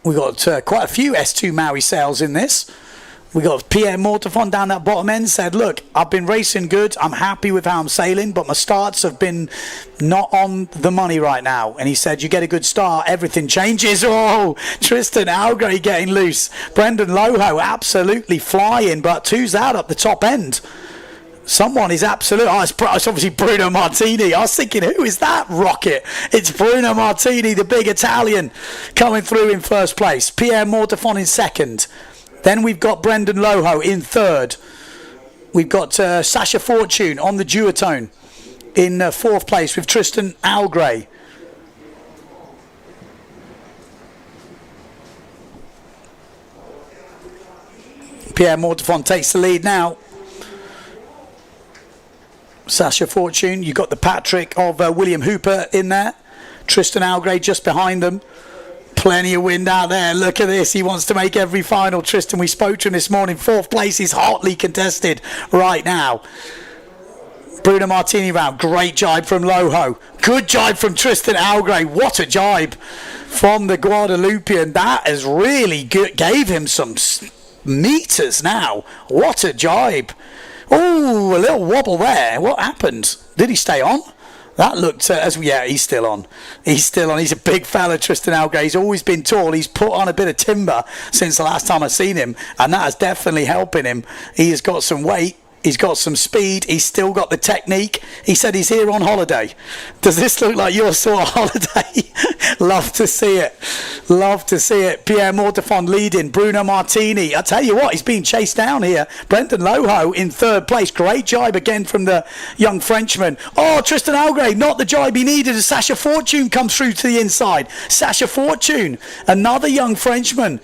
We got quite a few S2 Maui sales in this. We got Pierre Mortefon down that bottom end, said, look, I've been racing good. I'm happy with how I'm sailing, but my starts have been not on the money right now. And he said, you get a good start, everything changes. Oh, Tristan Algray getting loose. Brendan Loho absolutely flying, but two's out up the top end. Someone is absolute. Oh, it's obviously Bruno Martini. I was thinking, who is that rocket? It's Bruno Martini, the big Italian, coming through in first place. Pierre Mortefon in second. Then we've got Brendan Loho in third. We've got Sasha Fortune on the duotone in fourth place with Tristan Algray. Pierre Mortefon takes the lead now. Sasha Fortune, you've got the Patrick of William Hooper in there. Tristan Algray just behind them. Plenty of wind out there. Look at this. He wants to make every final. Tristan, we spoke to him this morning. Fourth place is hotly contested right now. Bruno Martini round. Great jibe from Loho. Good jibe from Tristan Algray. What a jibe from the Guadalupian. That has really gave him some meters now. What a jibe. Oh, a little wobble there. What happened? Did he stay on? That looked, yeah, he's still on. He's still on. He's a big fella, Tristan Algray. He's always been tall. He's put on a bit of timber since the last time I've seen him, and that is definitely helping him. He has got some weight. He's got some speed. He's still got the technique. He said he's here on holiday. Does this look like your sort of holiday? Love to see it. Love to see it. Pierre Mortefon leading. Bruno Martini. I tell you what, he's being chased down here. Brendan Loho in third place. Great jibe again from the young Frenchman. Oh, Tristan Algray, not the jibe he needed as Sasha Fortune comes through to the inside. Sasha Fortune, another young Frenchman.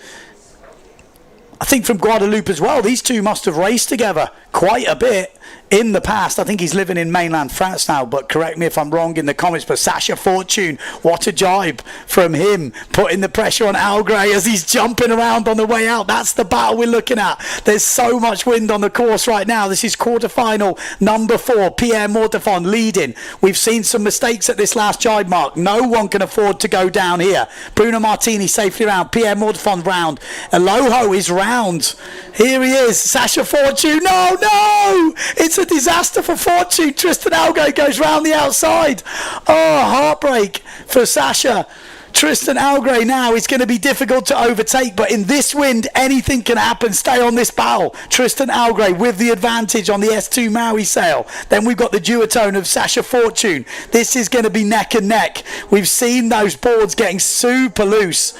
I think from Guadeloupe as well. These two must have raced together quite a bit in the past. I think he's living in mainland France now, but correct me if I'm wrong in the comments. But Sasha Fortune, what a jibe from him, putting the pressure on Algray as he's jumping around on the way out. That's the battle we're looking at. There's so much wind on the course right now. This is quarterfinal number 4. Pierre Mortefon leading. We've seen some mistakes at this last jibe mark. No one can afford to go down here. Bruno Martini safely round. Pierre Mortefon round. Aloho is round. Here he is. Sasha Fortune. No! It's a disaster for Fortune. Tristan Algray goes round the outside. Oh, heartbreak for Sasha. Tristan Algray now is going to be difficult to overtake, but in this wind, anything can happen. Stay on this barrel. Tristan Algray with the advantage on the S2 Maui sail. Then we've got the duotone of Sasha Fortune. This is going to be neck and neck. We've seen those boards getting super loose.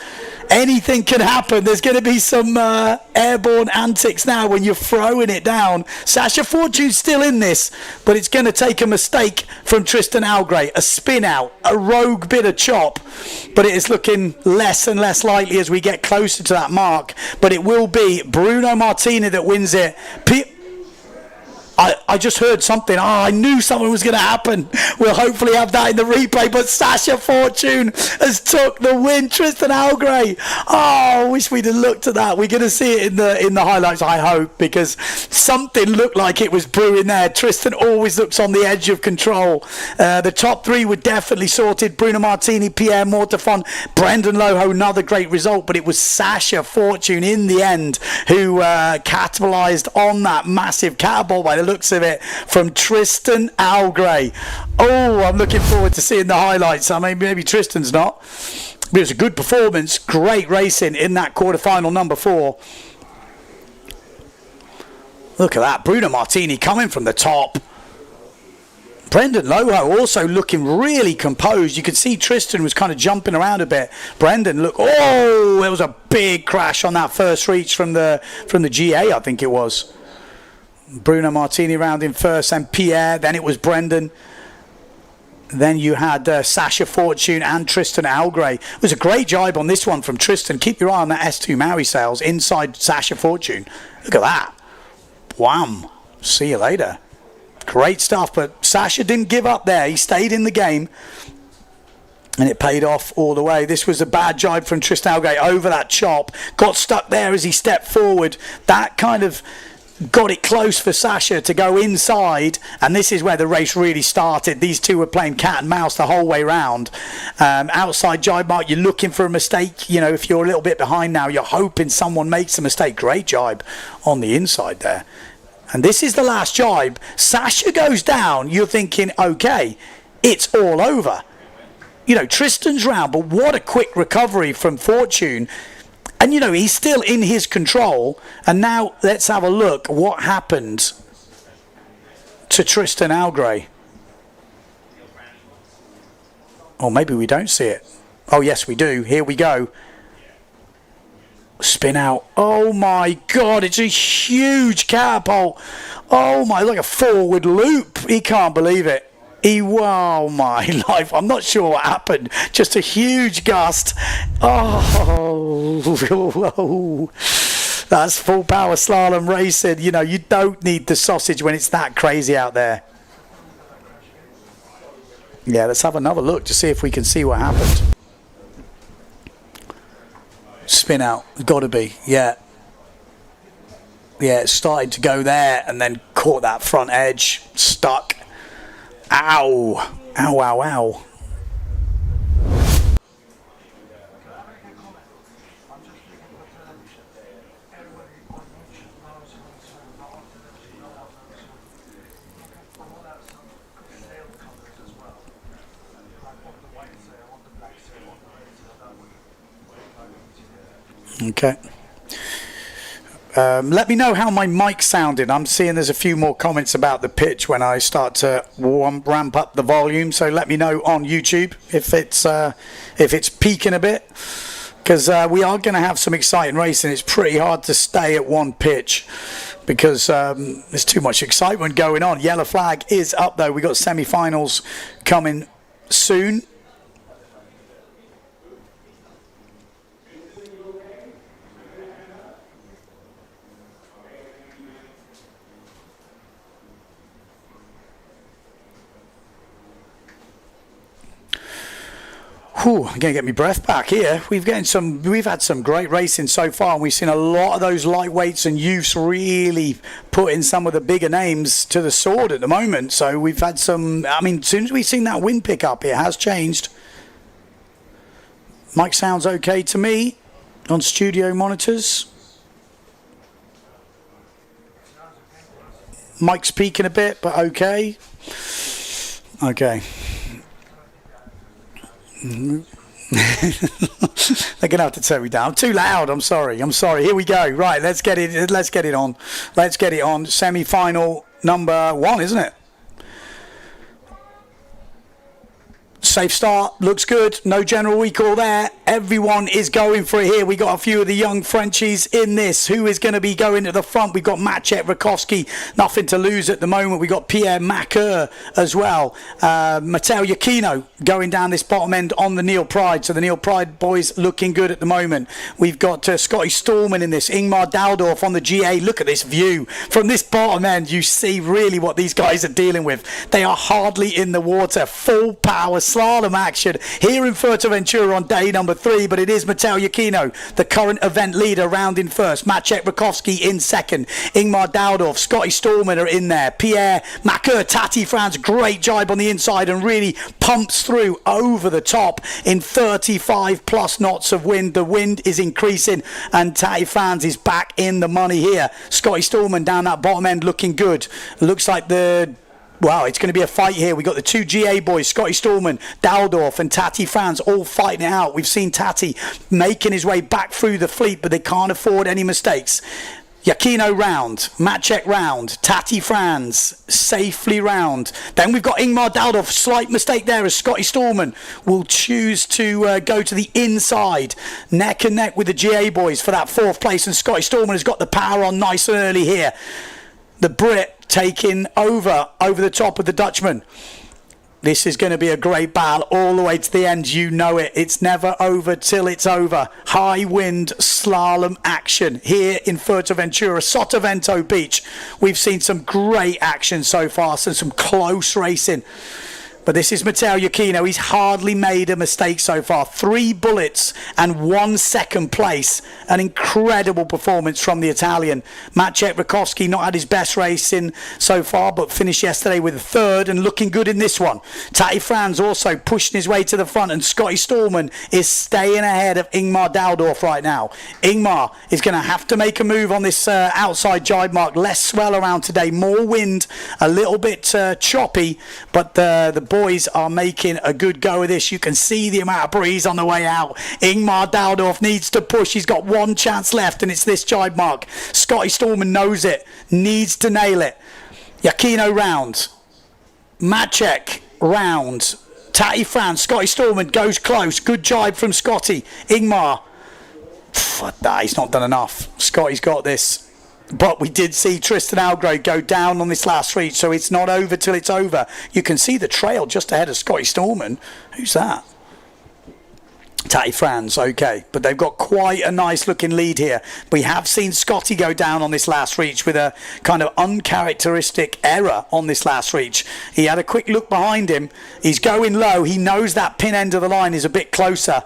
Anything can happen. There's going to be some airborne antics now when you're throwing it down. Sasha Fortune's still in this, but it's going to take a mistake from Tristan Algray. A spin out, a rogue bit of chop, but it is looking less and less likely as we get closer to that mark. But it will be Bruno Martini that wins it. I just heard something. Oh, I knew something was going to happen. We'll hopefully have that in the replay. But Sasha Fortune has took the win. Tristan Algray. Oh, I wish we'd have looked at that. We're going to see it in the highlights, I hope, because something looked like it was brewing there. Tristan always looks on the edge of control. The top 3 were definitely sorted. Bruno Martini, Pierre Mortefon, Brendan Loho, another great result. But it was Sasha Fortune in the end who capitalised on that massive catapult by the looks of it from Tristan Algray. Oh, I'm looking forward to seeing the highlights. I mean, maybe Tristan's not. But it was a good performance. Great racing in that quarterfinal number 4. Look at that. Bruno Martini coming from the top. Brendan Loho also looking really composed. You could see Tristan was kind of jumping around a bit. Brendan, look. Oh, there was a big crash on that first reach from the GA, I think it was. Bruno Martini round in first, and Pierre. Then it was Brendan. Then you had Sasha Fortune and Tristan Algray. It was a great jibe on this one from Tristan. Keep your eye on that S2 Maui sails inside Sasha Fortune. Look at that. Wham. See you later. Great stuff, but Sasha didn't give up there. He stayed in the game. And it paid off all the way. This was a bad jibe from Tristan Algay over that chop. Got stuck there as he stepped forward. That kind of got it close for Sasha to go inside. And this is where the race really started. These two were playing cat and mouse the whole way round. Outside jibe mark, you're looking for a mistake. You know, if you're a little bit behind now, you're hoping someone makes a mistake. Great jibe on the inside there. And this is the last jibe. Sasha goes down. You're thinking, okay, it's all over. You know, Tristan's round, but what a quick recovery from Fortune. And, you know, he's still in his control. And now let's have a look what happened to Tristan Algray. Or maybe we don't see it. Oh, yes, we do. Here we go. Spin out. Oh, my God. It's a huge catapult. Oh, my. Like a forward loop. He can't believe it. Oh my life, I'm not sure what happened. Just a huge gust. Oh, that's full power slalom racing. You know, you don't need the sausage when it's that crazy out there. Yeah, let's have another look to see if we can see what happened. Spin out, gotta be, yeah. Yeah, it started to go there and then caught that front edge, stuck. Ow! Ow, ow, ow. Okay. Let me know how my mic's sounding. I'm seeing there's a few more comments about the pitch when I start to ramp up the volume. So let me know on YouTube if it's peaking a bit, because we are going to have some exciting racing. It's pretty hard to stay at one pitch because there's too much excitement going on. Yellow flag is up though. We got semi-finals coming soon. Whew, I'm going to get my breath back here. We've had some great racing so far, and we've seen a lot of those lightweights and youths really putting some of the bigger names to the sword at the moment. So we've had some, I mean, as soon as we've seen that wind pick up, it has changed. Mic sounds okay to me on studio monitors. Mic's peaking a bit, but okay. Okay. They're gonna have to turn me down. I'm too loud. I'm sorry. Here we go. Right, let's get it on. Semi-final number 1, isn't it? Safe start, looks good, no general recall there. Everyone is going for it here. We got a few of the young Frenchies in this. Who is going to be going to the front? We've got Maciek Rakowski, nothing to lose at the moment. We've got Pierre Macker as well. Matteo Iachino going down this bottom end on the Neil Pride. So the Neil Pride boys looking good at the moment. We've got Scotty Stallman in this. Ingmar Daldorf on the GA. Look at this view. From this bottom end, you see really what these guys are dealing with. They are hardly in the water. Full power slalom action here in Fuerteventura on day number 3, but it is Matteo Iachino, the current event leader, round in first. Maciek Rakowski in second. Ingmar Daldorf, Scotty Stallman are in there. Pierre Macker, Tati Franz, great jibe on the inside and really pumps through over the top in 35 plus knots of wind. The wind is increasing and Tati Franz is back in the money here. Scotty Stallman down that bottom end looking good. Looks like wow, it's going to be a fight here. We've got the 2 GA boys, Scotty Stallman, Daldorf and Tati Franz all fighting it out. We've seen Tati making his way back through the fleet, but they can't afford any mistakes. Iachino round, Maciek round, Tati Franz safely round. Then we've got Ingmar Daldorf, slight mistake there as Scotty Stallman will choose to go to the inside, neck and neck with the GA boys for that 4th place, and Scotty Stallman has got the power on nice and early here. The Brit taking over the top of the Dutchman. This is going to be a great battle all the way to the end. You know it. It's never over till it's over. High wind slalom action here in Fuerteventura, Sotavento Beach. We've seen some great action so far, some close racing. But this is Matteo Iachino. He's hardly made a mistake so far. 3 bullets and 1 second place. An incredible performance from the Italian. Maciej Rakowski not had his best race in so far, but finished yesterday with a 3rd and looking good in this one. Tati Franz also pushing his way to the front, and Scotty Stallman is staying ahead of Ingmar Daldorf right now. Ingmar is going to have to make a move on this outside jibe mark. Less swell around today, more wind, a little bit choppy, but the boys are making a good go of this. You can see the amount of breeze on the way out. Ingmar Daldorf needs to push. He's got 1 chance left, and it's this jibe mark. Scotty Stallman knows it, needs to nail it. Iachino round. Maciej round. Tati Franz. Scotty Stallman goes close. Good jibe from Scotty. Ingmar. He's not done enough. Scotty's got this. But we did see Tristan Algrove go down on this last reach, so it's not over till it's over. You can see the trail just ahead of Scotty Stallman. Who's that? Tati Franz, okay, but they've got quite a nice looking lead here. We have seen Scotty go down on this last reach with a kind of uncharacteristic error on this last reach. He had a quick look behind him. He's going low. He knows that pin end of the line is a bit closer,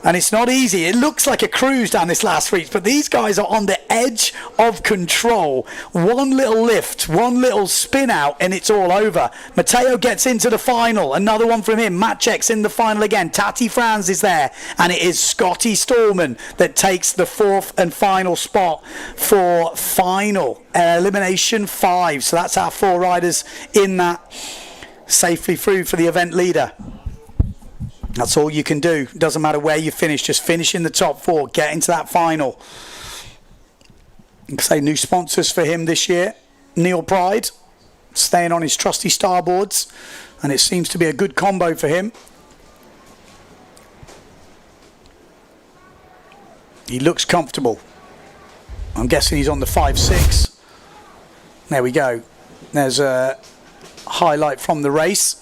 and it's not easy. It looks like a cruise down this last reach, but these guys are on the edge of control. One little lift, one little spin out, and it's all over. Matteo gets into the final. Another one from him. Maciej's in the final again. Tati Franz is there. And it is Scotty Stallman that takes the 4th and final spot for final elimination 5. So that's our 4 riders in that safely through for the event leader. That's all you can do. Doesn't matter where you finish, just finish in the top 4, get into that final. You can say new sponsors for him this year. Neil Pride staying on his trusty starboards, and it seems to be a good combo for him. He looks comfortable. I'm guessing he's on the 5.6. There we go. There's a highlight from the race.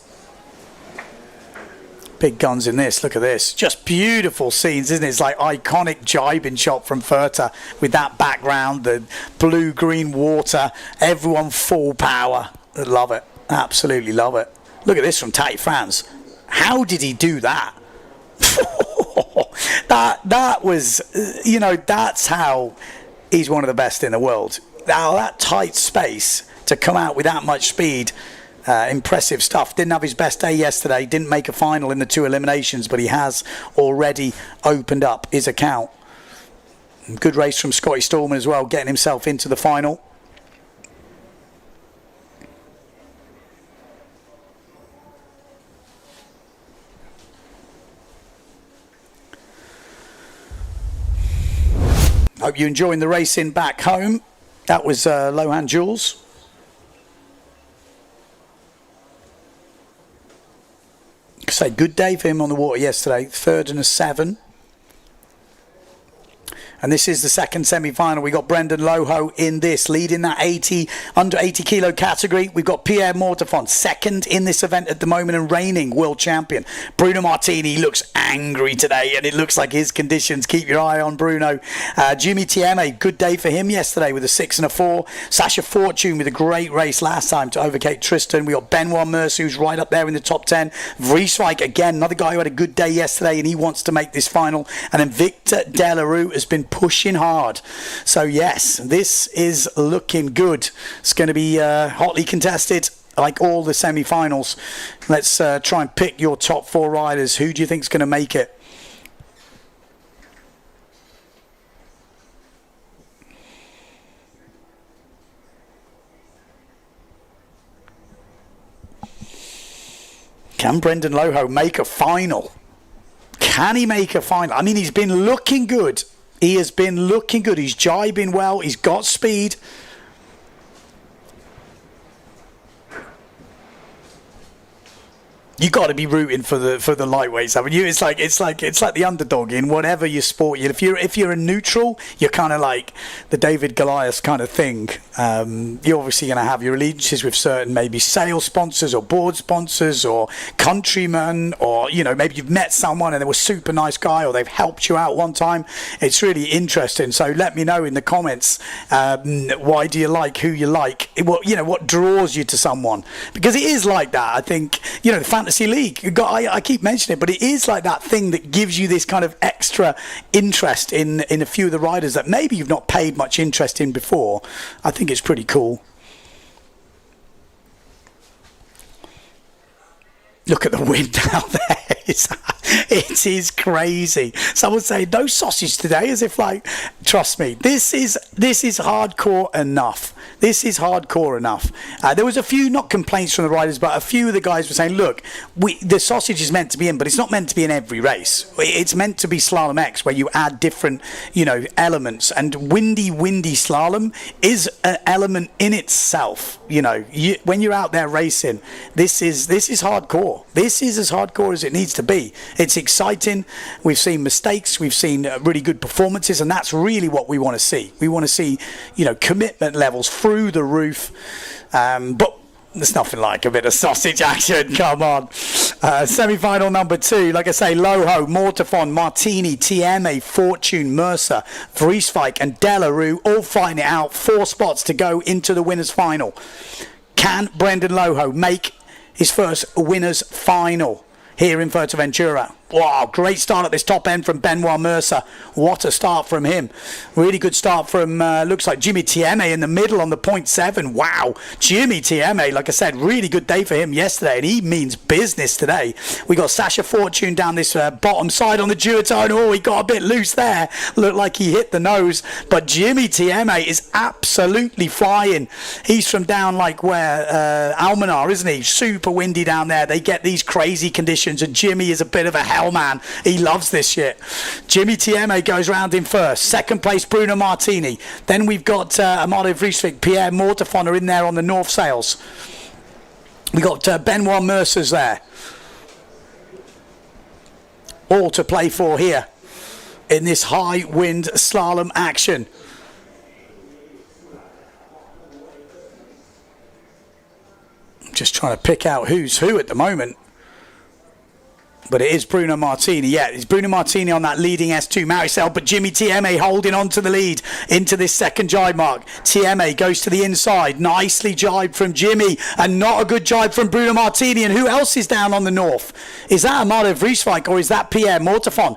Big guns in this. Look at this. Just beautiful scenes, isn't it? It's like iconic jibing shot from Fuerta with that background, the blue-green water, everyone full power. I love it. Absolutely love it. Look at this from Tati Franz. How did he do that? That was, you know, that's how he's one of the best in the world. Now that tight space to come out with that much speed, impressive stuff. Didn't have his best day yesterday, didn't make a final in the 2 eliminations, but he has already opened up his account. Good race from Scotty Stallman as well, getting himself into the final. Hope you're enjoying the racing back home. That was Lohan Jules. Say good day for him on the water yesterday. 3rd and a 7. And this is the second semi-final. We got Brendan Loho in this, leading that under 80 kilo category. We've got Pierre Mortefont, second in this event at the moment and reigning world champion. Bruno Martini looks angry today, and it looks like his conditions. Keep your eye on Bruno. Jimmy Tieme, good day for him yesterday with a 6 and a 4. Sasha Fortune with a great race last time to overtake Tristan. We got Benoit Mercier, who's right up there in the top 10. Vrieswijk, again, another guy who had a good day yesterday, and he wants to make this final. And then Victor Delarue has been pushing hard. So yes, this is looking good. It's going to be hotly contested like all the semi-finals. Let's try and pick your top 4 riders. Who do you think is going to make it? Can Brendan Loho make a final? Can he make a final? I mean, he's been looking good. He has been looking good. He's jibing well. He's got speed. You got to be rooting for the lightweights, haven't you? It's like the underdog in whatever you sport. If you're a neutral, you're kind of like the David Goliath kind of thing. You're obviously going to have your allegiances with certain maybe sales sponsors or board sponsors or countrymen, or maybe you've met someone and they were a super nice guy or they've helped you out one time. It's really interesting. So let me know in the comments why do you like who you like? What draws you to someone? Because it is like that. I think you know, the fantasy league. I keep mentioning it, but it is like that thing that gives you this kind of extra interest in a few of the riders that maybe you've not paid much interest in before. I think it's pretty cool. Look at the wind out there. It is crazy. Someone say no sausage today, as if like, trust me, this is hardcore enough. This is hardcore enough. There was a few, not complaints from the riders, but a few of the guys were saying, look, the sausage is meant to be in, but it's not meant to be in every race. It's meant to be Slalom-X, where you add different, you know, elements. And windy slalom is an element in itself. You know, when you're out there racing, this is hardcore. This is as hardcore as it needs to be. It's exciting. We've seen mistakes. We've seen really good performances, and that's really what we want to see. We want to see, you know, commitment levels through the roof. But there's nothing like a bit of sausage action. Come on. Semi-final number 2. Like I say, Loho, Mortafon, Martini, Tieme, Fortune, Mercer, Vrieswijk, and Delarue all fighting it out. 4 spots to go into the winners' final. Can Brendan Loho make his first winners' final here in Fuerteventura? Wow, great start at this top end from Benoit Mercer. What a start from him. Really good start from, looks like Jimmy Tieme in the middle on the 0.7. Wow, Jimmy Tieme, like I said, really good day for him yesterday, and he means business today. We got Sasha Fortune down this bottom side on the duotone. Oh, he got a bit loose there. Looked like he hit the nose, but Jimmy Tieme is absolutely flying. He's from down like where Almanar, isn't he? Super windy down there. They get these crazy conditions, and Jimmy is a bit of a hell man. He loves this shit. Jimmy Tieme goes round in first. Second place, Bruno Martini. Then we've got Amado Vrieswijk, Pierre Mortafon are in there on the North Sails. We got Benoit Mercer's there. All to play for here in this high wind slalom action. I'm just trying to pick out who's who at the moment. But it is Bruno Martini. Yeah, it's Bruno Martini on that leading S2 Maricel, but Jimmy Tieme holding on to the lead into this second jibe mark. Tieme goes to the inside. Nicely jibed from Jimmy, and not a good jibe from Bruno Martini. And who else is down on the north? Is that Amado Vrieswijk or is that Pierre Mortafon?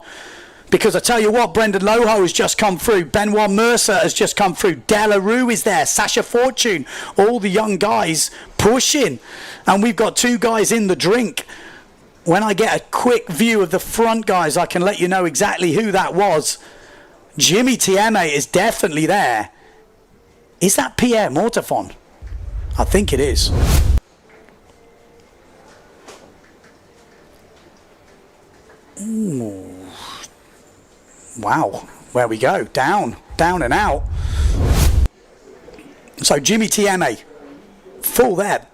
Because I tell you what, Brendan Loho has just come through. Benoit Mercer has just come through. Delarue is there. Sasha Fortune. All the young guys pushing. And we've got 2 guys in the drink. When I get a quick view of the front guys, I can let you know exactly who that was. Jimmy Tieme is definitely there. Is that Pierre Mortafon? I think it is. Ooh. Wow. Where we go. Down and out. So Jimmy Tieme, full there.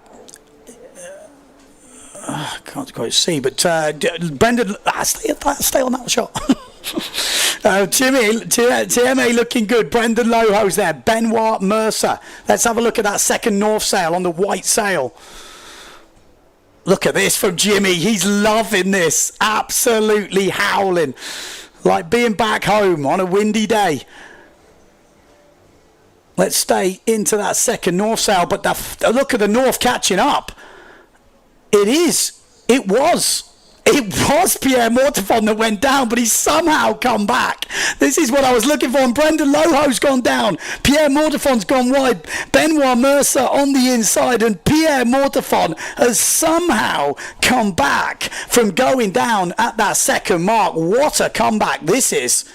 Can't quite see, but Brendan, stay on that shot. Tieme looking good. Brendan Loho's there. Benoit Mercer. Let's have a look at that second North Sail on the white sail. Look at this from Jimmy. He's loving this. Absolutely howling. Like being back home on a windy day. Let's stay into that second North Sail, but look at the North catching up. It was Pierre Mortafon that went down, but he's somehow come back. This is what I was looking for, and Brendan Loho's gone down. Pierre Mortafon's gone wide. Benoit Mercer on the inside, and Pierre Mortafon has somehow come back from going down at that second mark. What a comeback this is.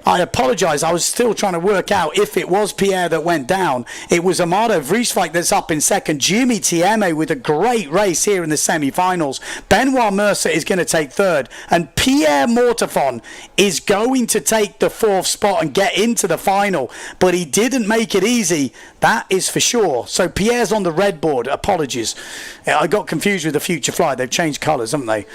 I apologise, I was still trying to work out if it was Pierre that went down. It was Amado Vrieswijk that's up in second. Jimmy Tieme with a great race here in the semi-finals. Benoit Mercer is going to take third. And Pierre Mortafon is going to take the 4th spot and get into the final. But he didn't make it easy, that is for sure. So Pierre's on the red board. Apologies. I got confused with the Future Fly. They've changed colours, haven't they?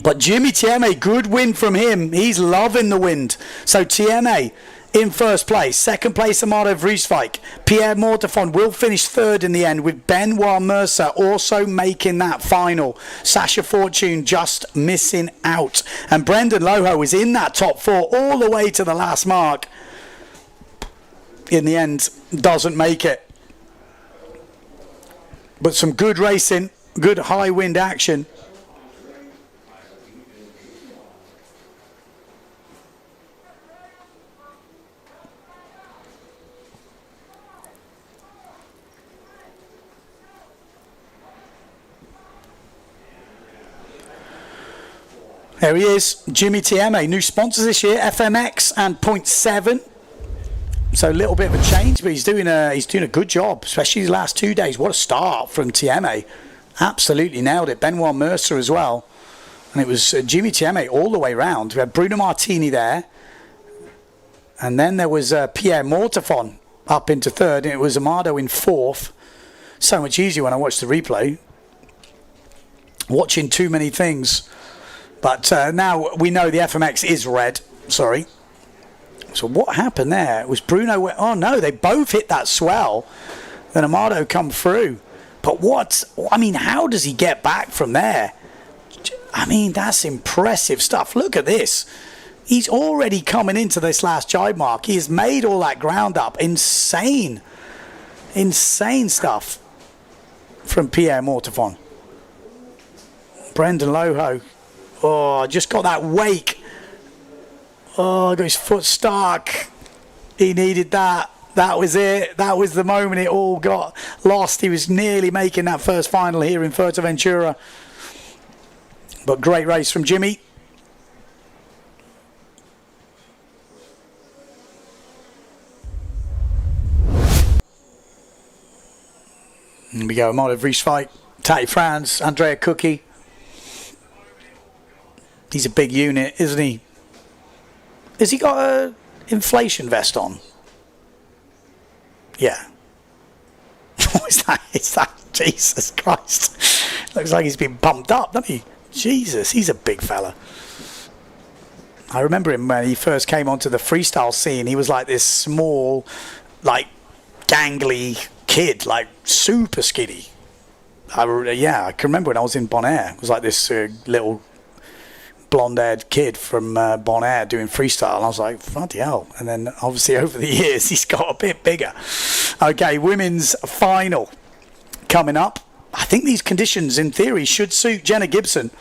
But Jimmy Tieme, good win from him. He's loving the wind. So Tieme in first place. Second place, Amado Vrieswijk. Pierre Mortafon will finish third in the end, with Benoit Mercer also making that final. Sasha Fortune just missing out. And Brendan Loho is in that top 4 all the way to the last mark. In the end, doesn't make it. But some good racing Good high wind action. There he is, Jimmy Tieme. New sponsors this year, FMX and Point 7. So a little bit of a change, but he's doing a good job, especially these last 2 days. What a start from Tieme. Absolutely nailed it. Benoit Mercer as well. And it was Jimmy Tieme all the way round. We had Bruno Martini there. And then there was Pierre Mortefon up into third. And it was Amado in fourth. So much easier when I watched the replay. Watching too many things. But now we know the FMX is red. Sorry. So what happened there? It was Bruno. Oh no, they both hit that swell. Then Amado come through. But how does he get back from there? I mean, that's impressive stuff. Look at this. He's already coming into this last jibe mark. He has made all that ground up. Insane stuff from Pierre Mortefon. Brendan Loho. Oh, just got that wake. Oh, got his foot stuck. He needed that. That was it. That was the moment it all got lost. He was nearly making that first final here in Fuerteventura. But great race from Jimmy. Here we go. Amado Vrieswijk, Tati Frans, Andrea Cookie. He's a big unit, isn't he? Has he got a inflation vest on? Yeah. What is that? Is that Jesus Christ? Looks like he's been pumped up, doesn't he? Jesus, he's a big fella. I remember him when he first came onto the freestyle scene. He was like this small, like gangly kid, like super skinny. I can remember when I was in Bonaire. It was like this little blonde-haired kid from Bonaire doing freestyle. And I was like, bloody hell. And then obviously over the years he's got a bit bigger. Okay, women's final coming up. I think these conditions in theory should suit Jenna Gibson.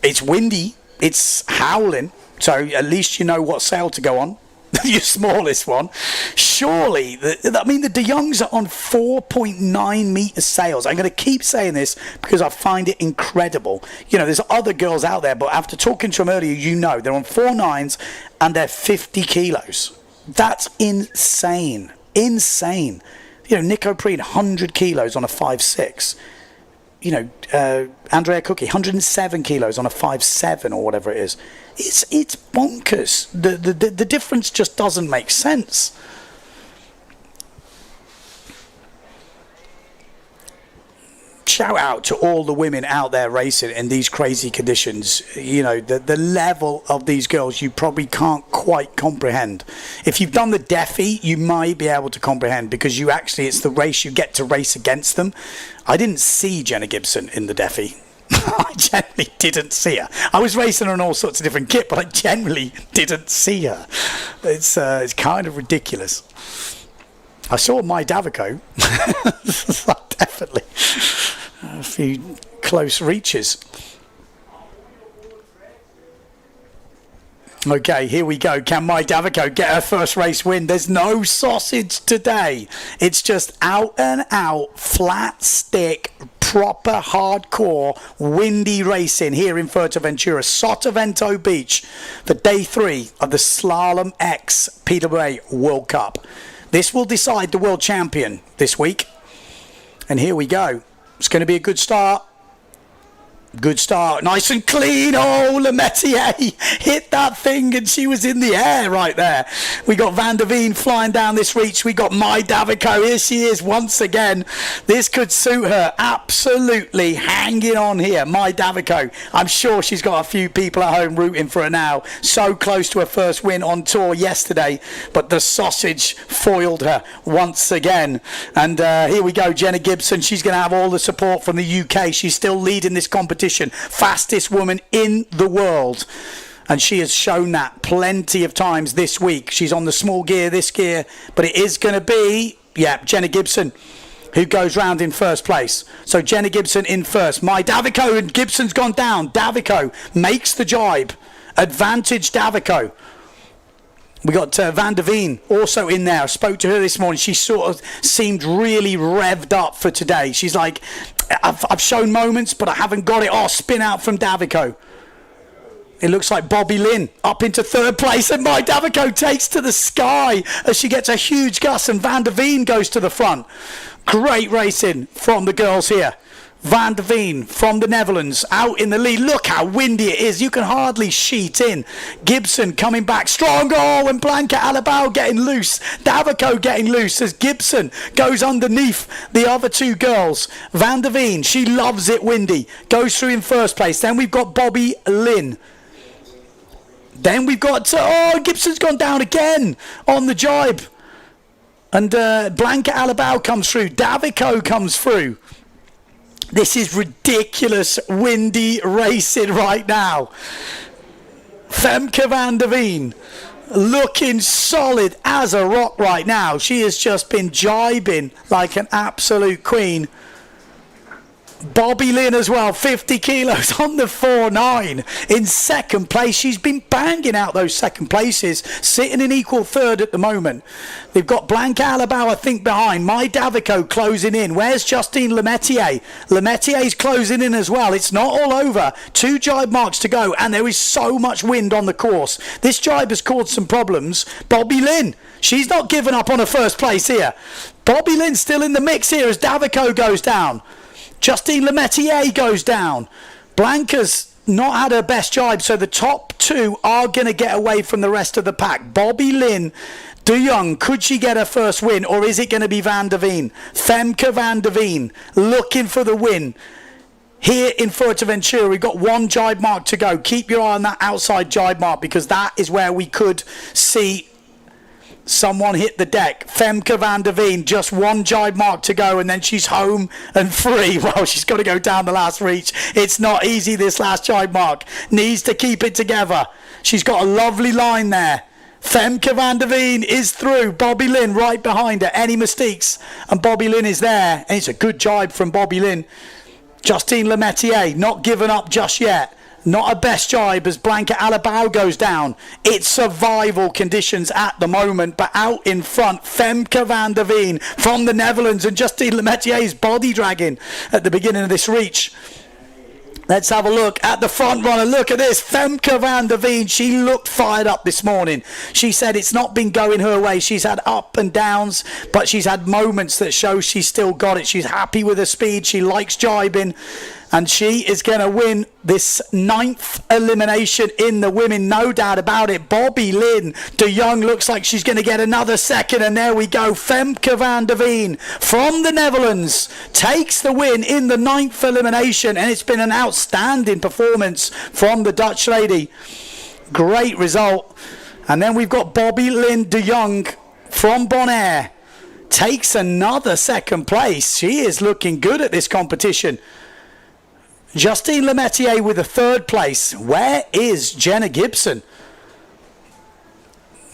It's windy, it's howling, so at least you know what sail to go on. Your smallest one. Surely, the De Jongs are on 4.9 meter sails. I'm going to keep saying this because I find it incredible. You know, there's other girls out there, but after talking to them earlier, you know, they're on 4.9s and they're 50 kilos. That's insane. Insane. You know, Nico Preen, 100 kilos on a 5.6. You know, Andrea Cookie, 107 kilos on a 5.7 or whatever it is. It's bonkers. The difference just doesn't make sense. Shout out to all the women out there racing in these crazy conditions. You know, the level of these girls you probably can't quite comprehend. If you've done the Defi, you might be able to comprehend because it's the race you get to race against them. I didn't see Jenna Gibson in the Defi. I generally didn't see her. I was racing on all sorts of different kit, but I generally didn't see her. It's kind of ridiculous. I saw my Davico. Definitely. A few close reaches. Okay, here we go. Can my Davico get her first race win? There's no sausage today. It's just out and out, flat stick, proper hardcore, windy racing here in Fuerteventura, Sotavento Beach, for day 3 of the Slalom-X PWA World Cup. This will decide the world champion this week. And here we go. It's going to be a good start. Good start, nice and clean. Oh, Lemaitre hit that thing and she was in the air right there. We got Van der Veen flying down this reach. We got my Davico. Here she is once again. This could suit her. Absolutely hanging on here. My Davico. I'm sure she's got a few people at home rooting for her now. So close to her first win on tour yesterday, but the sausage foiled her once again. And here we go, Jenna Gibson. She's going to have all the support from the UK. She's still leading this competition. Fastest woman in the world, and she has shown that plenty of times this week. She's on the small gear, this gear, but it is going to be Jenna Gibson who goes round in first place. So Jenna Gibson in first. My Davico, and Gibson's gone down. Davico makes the jibe. Advantage Davico. We got Van der Veen also in there. I spoke to her this morning. She sort of seemed really revved up for today. She's like, I've shown moments, but I haven't got it. Oh, spin out from Davico. It looks like Bobby Lynn up into third place, and my Davico takes to the sky as she gets a huge gust, and Van der Veen goes to the front. Great racing from the girls here. Van der Veen from the Netherlands out in the lead. Look how windy it is. You can hardly sheet in. Gibson coming back strong. Oh, and Blanca Alabao getting loose. Davico getting loose as Gibson goes underneath the other two girls. Van der Veen, she loves it windy. Goes through in first place. Then we've got Bobby Lynn. Then we've got, Gibson's gone down again on the jibe. And Blanca Alabao comes through. Davico comes through. This is ridiculous windy racing right now. Femke van der Veen looking solid as a rock right now. She has just been jibing like an absolute queen. Bobby Lynn as well, 50 kilos on the 4.9 in second place. She's been banging out those second places, sitting in equal third at the moment. They've got Blanca Alabao, I think, behind. My Davico closing in. Where's Justine Lemetier? Lemetier's closing in as well. It's not all over. 2 jibe marks to go, and there is so much wind on the course. This jibe has caused some problems. Bobby Lynn, she's not giving up on her first place here. Bobby Lynn's still in the mix here as Davico goes down. Justine Lemetier goes down. Blanca's not had her best jibe, so the top 2 are going to get away from the rest of the pack. Bobby Lynn, De Jong, could she get her first win, or is it going to be Van der Veen? Femke van der Veen looking for the win. Here in Fuerteventura, we've got 1 jibe mark to go. Keep your eye on that outside jibe mark, because that is where we could see someone hit the deck. Femke van der Veen, just 1 jibe mark to go, and then she's home and free. Well, she's got to go down the last reach. It's not easy, this last jibe mark. Needs to keep it together. She's got a lovely line there. Femke van der Veen is through. Bobby Lynn right behind her. Any mistakes, and Bobby Lynn is there. And it's a good jibe from Bobby Lynn. Justine Lemetier, not given up just yet. Not a best jibe as Blanca Alabao goes down. It's survival conditions at the moment, but out in front, Femke van der Veen from the Netherlands, and Justine Lemetier's body dragging at the beginning of this reach. Let's have a look at the front runner. Look at this, Femke van der Veen. She looked fired up this morning. She said it's not been going her way. She's had up and downs, but she's had moments that show she's still got it. She's happy with her speed. She likes jibing. And she is going to win this 9th elimination in the women, no doubt about it. Bobby Lynn de Jong looks like she's going to get another second. And there we go. Femke van der Veen from the Netherlands takes the win in the 9th elimination. And it's been an outstanding performance from the Dutch lady. Great result. And then we've got Bobby Lynn de Jong from Bonaire. Takes another second place. She is looking good at this competition. Justine Lemetier with a 3rd place. Where is Jenna Gibson?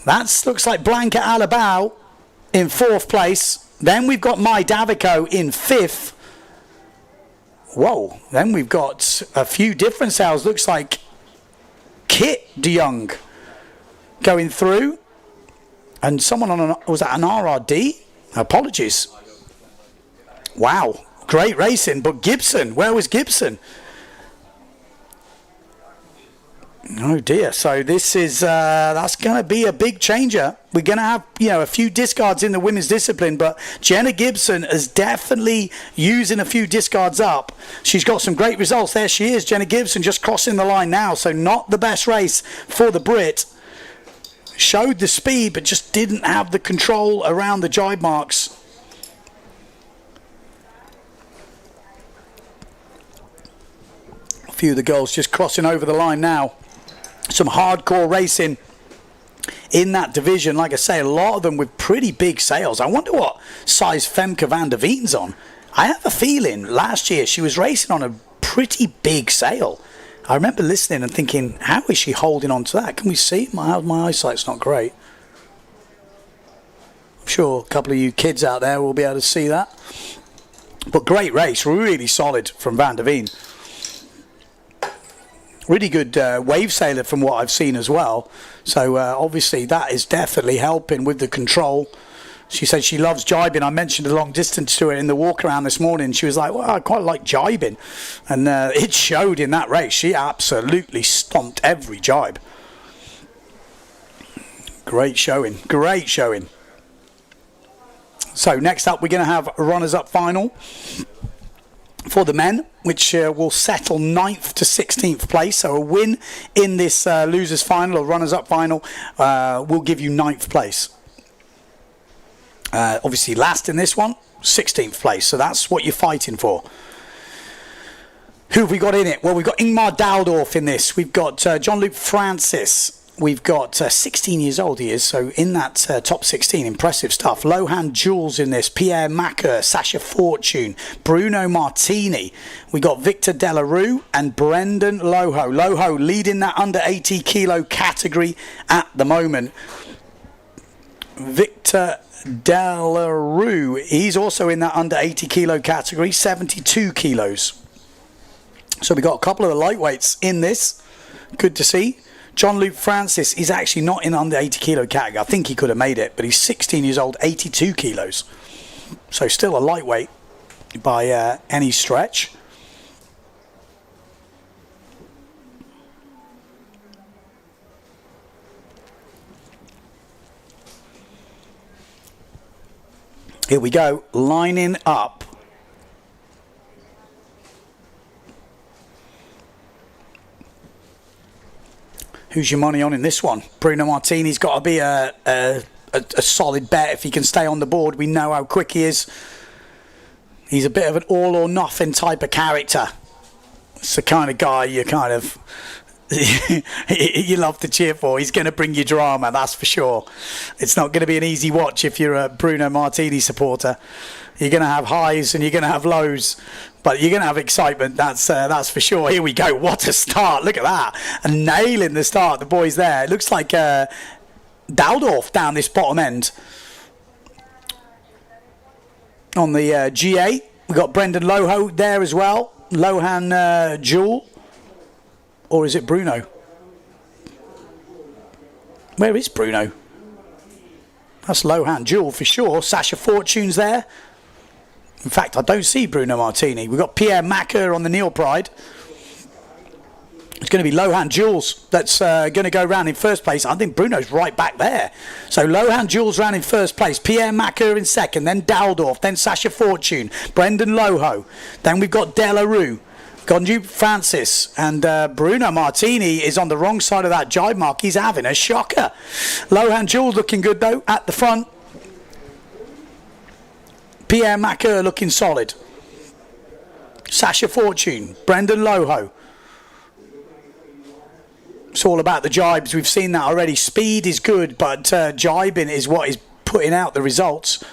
That looks like Blanca Alabao in 4th place. Then we've got My Davico in 5th. Whoa. Then we've got a few different sales. Looks like Kit de Jong going through. And someone on was that an RRD? Apologies. Wow. Great racing, but Gibson, where was Gibson? Oh dear, so this is, that's going to be a big changer. We're going to have, a few discards in the women's discipline, but Jenna Gibson is definitely using a few discards up. She's got some great results. There she is, Jenna Gibson just crossing the line now, so not the best race for the Brit. Showed the speed, but just didn't have the control around the jibe marks. A few of the girls just crossing over the line now. Some hardcore racing in that division. Like I say, a lot of them with pretty big sails. I wonder what size Femke van der Veen's on. I have a feeling last year she was racing on a pretty big sail. I remember listening and thinking, how is she holding on to that? Can we see? My eyesight's not great. I'm sure a couple of you kids out there will be able to see that. But great race, really solid from Van der Veen. Really good wave sailor from what I've seen as well. So obviously that is definitely helping with the control. She said she loves jibing. I mentioned the long distance to her in the walk around this morning. She was like, well, I quite like jibing. And it showed in that race. She absolutely stomped every jibe. Great showing. Great showing. So next up, we're going to have a runners-up final for the men, which will settle 9th to 16th place. So a win in this losers final or runners-up final will give you 9th place. Obviously last in this one, 16th place. So that's what you're fighting for. Who have we got in it? Well, we've got Ingmar Daldorf in this. We've got Jean-Luc Francis. We've got 16 years old he is, so in that top 16, impressive stuff. Lohan Jules in this, Pierre Macker, Sasha Fortune, Bruno Martini. We got Victor Delarue and Brendan Loho. Loho leading that under 80 kilo category at the moment. Victor Delarue, he's also in that under 80 kilo category, 72 kilos. So we got a couple of the lightweights in this. Good to see. Jean-Luc Francis is actually not in under 80 kilo category. I think he could have made it, but he's 16 years old, 82 kilos. So still a lightweight by any stretch. Here we go, lining up. Who's your money on in this one? Bruno Martini's got to be a solid bet if he can stay on the board. We know how quick he is. He's a bit of an all or nothing type of character. It's the kind of guy you kind of you love to cheer for. He's going to bring you drama, that's for sure. It's not going to be an easy watch if you're a Bruno Martini supporter. You're going to have highs and you're going to have lows, but you're going to have excitement, that's for sure. Here we go, what a start, look at that. And nailing the start, the boys there. It looks like Daldorf down this bottom end. On the G8, we've got Brendan Loho there as well. Lohan Jewel. Or is it Bruno? Where is Bruno? That's Lohan Jewel for sure. Sasha Fortune's there. In fact, I don't see Bruno Martini. We've got Pierre Macker on the Neil Pride. It's going to be Lohan Jules that's going to go round in first place. I think Bruno's right back there. So Lohan Jules round in first place. Pierre Macker in second. Then Daldorf. Then Sasha Fortune. Brendan Loho. Then we've got Delarue. Jean-Luc Francis. And Bruno Martini is on the wrong side of that jibe mark. He's having a shocker. Lohan Jules looking good though at the front. Pierre Macker looking solid. Sasha Fortune, Brendan Loho. It's all about the jibes. We've seen that already. Speed is good, but jibing is what is putting out the results.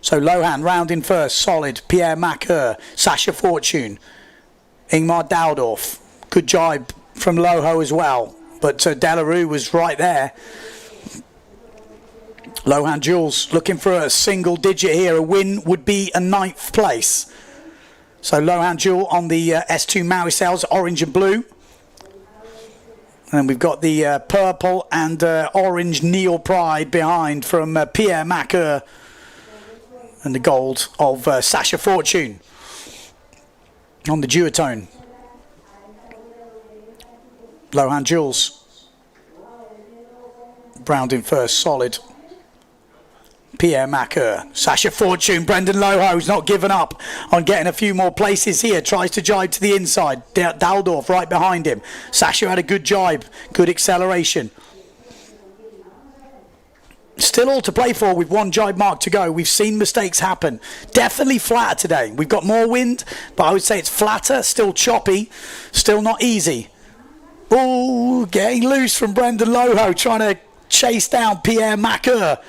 So Lohan round in first, solid. Pierre Macker, Sasha Fortune, Ingmar Daldorf. Good jibe from Loho as well, but Delarue was right there. Lohan Jules looking for a single digit here. A win would be a 9th place. So Lohan Jewel on the S2 Maui Sails, orange and blue. And we've got the purple and orange Neil Pride behind from Pierre Macker. And the gold of Sasha Fortune on the duotone. Lohan Jules. Browned in first, solid. Pierre Macker, Sasha Fortune, Brendan Loho's not given up on getting a few more places here. Tries to jibe to the inside. Daldorf right behind him. Sasha had a good jibe, good acceleration. Still all to play for with one jibe mark to go. We've seen mistakes happen. Definitely flatter today. We've got more wind, but I would say it's flatter, still choppy, still not easy. Oh, getting loose from Brendan Loho, trying to chase down Pierre Macker.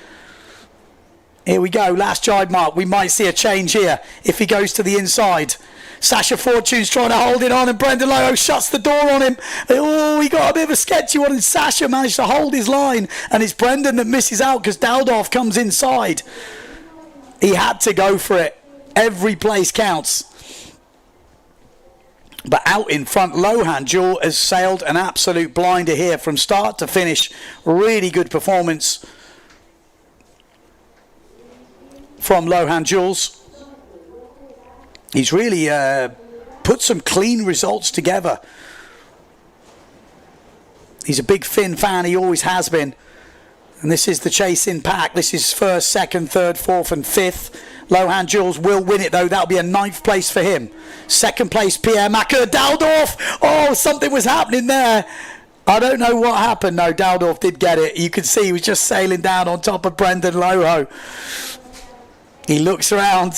Here we go, last jibe mark. We might see a change here if he goes to the inside. Sasha Fortune's trying to hold it on and Brendan Loho shuts the door on him. Oh, he got a bit of a sketchy one and Sasha managed to hold his line. And it's Brendan that misses out because Daldorf comes inside. He had to go for it. Every place counts. But out in front, Lohan Jewel has sailed an absolute blinder here from start to finish. Really good performance from Lohan Jules. He's really put some clean results together. He's a big Finn fan, he always has been. And this is the chase in pack. This is first, second, third, fourth and fifth. Lohan Jules will win it though. That'll be a 9th place for him. Second place, Pierre Macker. Daldorf. Oh, something was happening there. I don't know what happened. No, Daldorf did get it. You could see he was just sailing down on top of Brendan Loho. He looks around.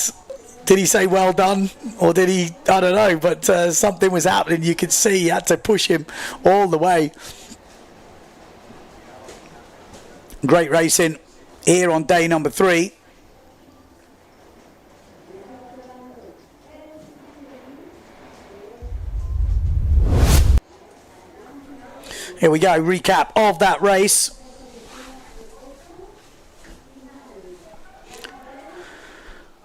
Did he say well done? Or did he? I don't know. But something was happening. You could see he had to push him all the way. Great racing here on day number 3. Here we go, recap of that race.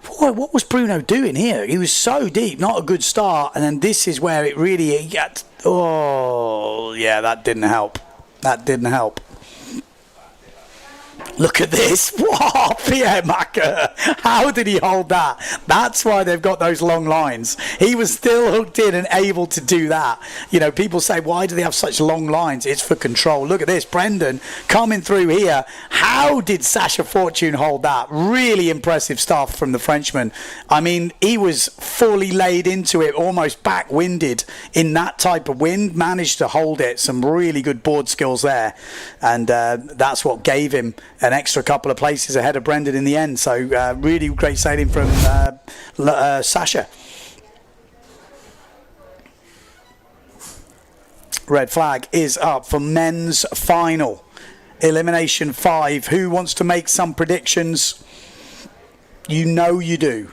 Boy, what was Bruno doing here? He was so deep, not a good start, and then this is where it really got... Oh, yeah, that didn't help. That didn't help. Look at this. Wow, Pierre Macker. How did he hold that? That's why they've got those long lines. He was still hooked in and able to do that. You know, people say, why do they have such long lines? It's for control. Look at this. Brendan coming through here. How did Sacha Fortune hold that? Really impressive stuff from the Frenchman. I mean, he was fully laid into it, almost back-winded in that type of wind. Managed to hold it. Some really good board skills there. And that's what gave him an extra couple of places ahead of Brendan in the end. So really great sailing from Sacha. Red flag is up for men's final. Elimination 5. Who wants to make some predictions? You know you do.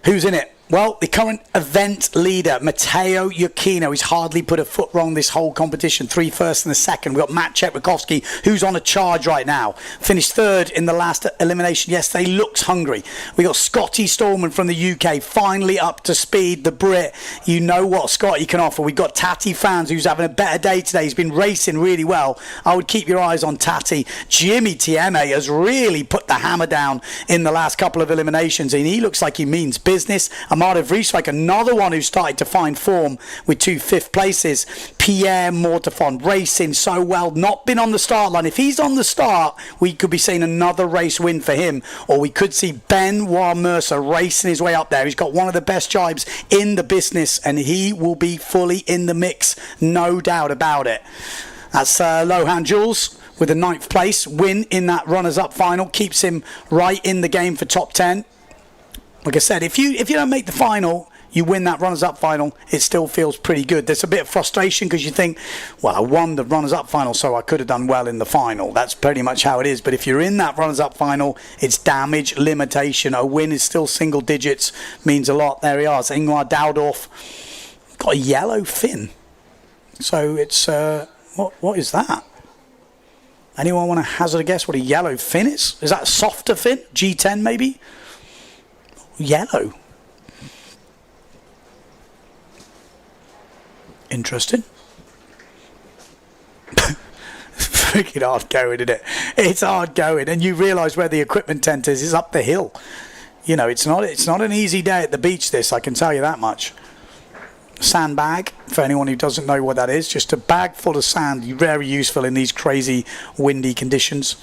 Who's in it? Well, the current event leader, Matteo Iuchino, he's hardly put a foot wrong this whole competition. 3 first and a second. We've got Matt Cheprikowski, who's on a charge right now. Finished 3rd in the last elimination yesterday. Looks hungry. We got Scotty Stallman from the UK, finally up to speed. The Brit, you know what Scotty can offer. We've got Tati Fans, who's having a better day today. He's been racing really well. I would keep your eyes on Tati. Jimmy Tieme has really put the hammer down in the last couple of eliminations, and he looks like he means business. Amada Vrieswijk, another one who started to find form with 2 5th places. Pierre Mortefon racing so well, not been on the start line. If he's on the start, we could be seeing another race win for him, or we could see Benoit Mercer racing his way up there. He's got one of the best jibes in the business, and he will be fully in the mix, no doubt about it. That's Lohan Jules with a 9th place win in that runners-up final, keeps him right in the game for top 10. Like I said, if you don't make the final, you win that runners-up final, it still feels pretty good. There's a bit of frustration because you think, well, I won the runners-up final, so I could have done well in the final. That's pretty much how it is. But if you're in that runners-up final, it's damage limitation. A win is still single digits, means a lot. There he is. Ingmar Daldorf got a yellow fin. So it's, what is that? Anyone want to hazard a guess what a yellow fin is? Is that a softer fin? G10 maybe? Yellow. Interesting. Freaking hard going, isn't it? It's hard going, and you realise where the equipment tent is. It's up the hill. You know, it's not an easy day at the beach. This, I can tell you that much. Sandbag, for anyone who doesn't know what that is, just a bag full of sand. Very useful in these crazy windy conditions.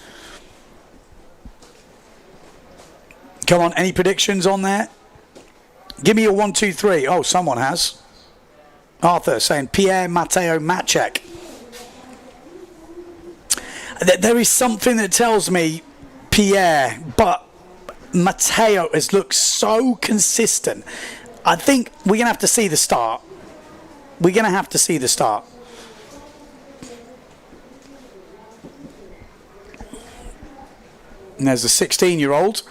Come on, any predictions on there? Give me your 1, 2, 3. Oh, someone has. Arthur saying Pierre Matteo Matchek. There is something that tells me Pierre, but Matteo has looked so consistent. I think we're going to have to see the start. We're going to have to see the start. And there's a 16-year-old.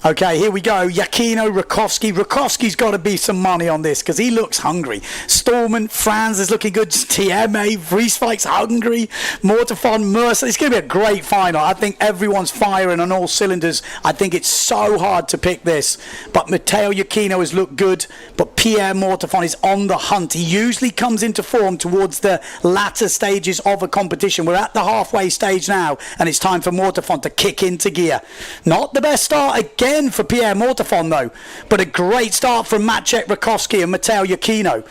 Okay, here we go. Yakino, Rakowski. Rakowski's got to be some money on this because he looks hungry. Storman, Franz is looking good. TMA, Vrieswijk's hungry. Mortefon, Mercer. It's going to be a great final. I think everyone's firing on all cylinders. I think it's so hard to pick this. But Matteo Yakino has looked good. But Pierre Mortefon is on the hunt. He usually comes into form towards the latter stages of a competition. We're at the halfway stage now, and it's time for Mortefon to kick into gear. Not the best start again for Pierre Mortefon though, but a great start from Maciej Rakowski and Matteo Yakino.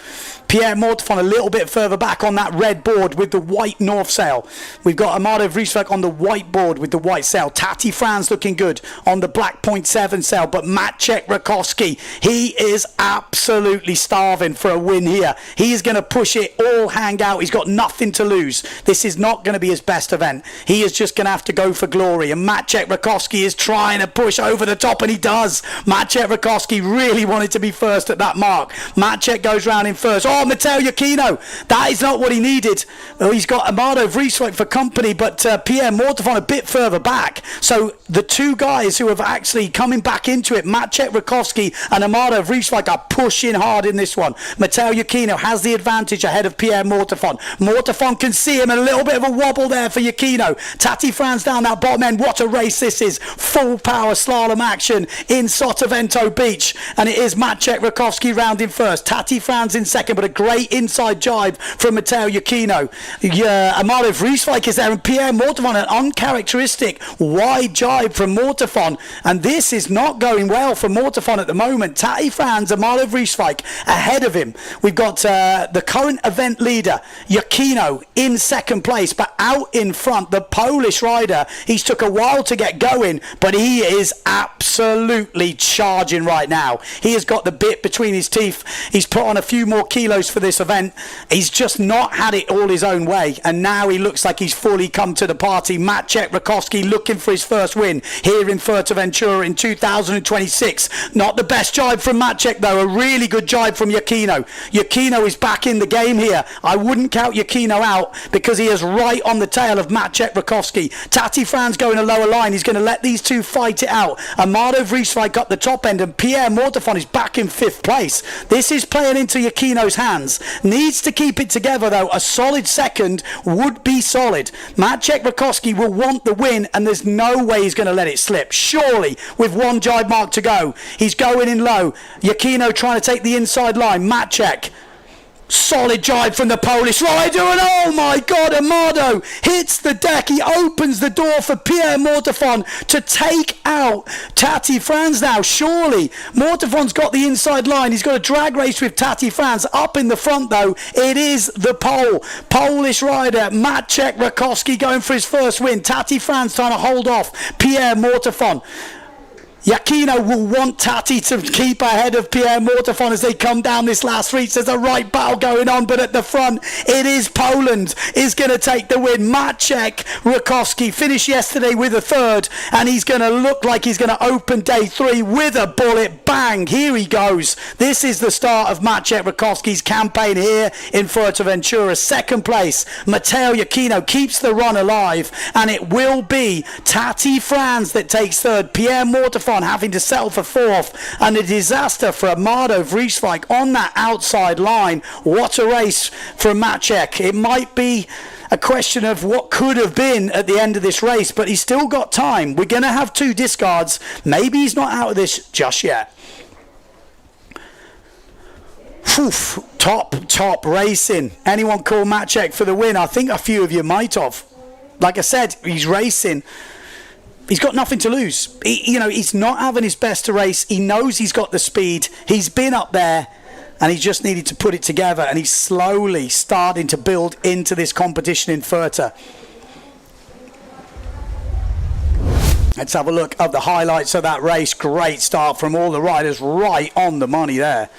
Pierre Mortefon a little bit further back on that red board with the white north sail. We've got Amado Vrieswijk on the white board with the white sail. Tati Franz looking good on the black 0.7 sail, but Maciej Rakowski, he is absolutely starving for a win here. He is going to push it all hang out. He's got nothing to lose. This is not going to be his best event. He is just going to have to go for glory, and Maciej Rakowski is trying to push over the top, and he does. Maciej Rakowski really wanted to be first at that mark. Maciej goes round in first. Oh, Matteo Yakino, that is not what he needed. Well, he's got Amado Vrieswijk for company, but Pierre Mortefon a bit further back. So the two guys who have actually coming back into it, Maciej Rakowski and Amado Vrieswijk, are pushing hard in this one. Matteo Yakino has the advantage ahead of Pierre Mortefon. Mortefon can see him, a little bit of a wobble there for Yakino. Tati Franz down that bottom end. What a race this is. Full power slalom action in Sotavento Beach, and it is Maciej Rakowski round in first. Tati Franz in second, but a great inside jibe from Matteo Yakino. Amado Vrieswijk is there, and Pierre Mortefon, an uncharacteristic wide jibe from Mortefon, and this is not going well for Mortefon at the moment. Tati Franz, Amado Vrieswijk ahead of him. We've got the current event leader Yakino in second place, but out in front the Polish rider. He's took a while to get going, but he is absolutely charging right now. He has got the bit between his teeth. He's put on a few more kilos for this event. He's just not had it all his own way, and now he looks like he's fully come to the party. Maciej Rakowski looking for his first win here in Fuerteventura in 2026. Not the best jibe from Maciej though, a really good jibe from Yakino. Yakino is back in the game here. I wouldn't count Yakino out because he is right on the tail of Maciej Rakowski. Tati Franz going a lower line. He's going to let these two fight it out. Amado Vrieswijk up the top end, and Pierre Mortefon is back in fifth place. This is playing into Yakino's hands. Needs to keep it together though. A solid second would be solid. Maciej Rakowski will want the win, and there's no way he's going to let it slip. Surely, with one jibe mark to go. He's going in low. Yakino trying to take the inside line. Maciej. Solid jibe from the Polish rider, and oh my god, Amado hits the deck. He opens the door for Pierre Mortefon to take out Tati Franz now. Surely Mortefon's got the inside line. He's got a drag race with Tati Franz. Up in the front though, it is the Polish rider Maciej Rakowski going for his first win. Tati Franz trying to hold off Pierre Mortefon. Yakino will want Tati to keep ahead of Pierre Mortefon as they come down this last reach. There's a right battle going on, but at the front, it is Poland is going to take the win. Maciej Rakowski finished yesterday with a third, and he's going to look like he's going to open day 3 with a bullet. Bang! Here he goes. This is the start of Maciej Rakowski's campaign here in Fuerteventura. Second place, Matteo Yakino keeps the run alive, and it will be Tati Franz that takes third. Pierre Mortefon having to settle for fourth, and a disaster for Amado Vrieswijk on that outside line. What a race from Maciej. It might be a question of what could have been at the end of this race, but he's still got time. We're going to have 2 discards. Maybe he's not out of this just yet. Oof, top racing. Anyone call Maciej for the win? I think a few of you might have. Like I said, he's racing. He's got nothing to lose. He's not having his best to race. He knows he's got the speed. He's been up there, and he just needed to put it together, and he's slowly starting to build into this competition in Fuerta. Let's have a look at the highlights of that race. Great start from all the riders, right on the money there.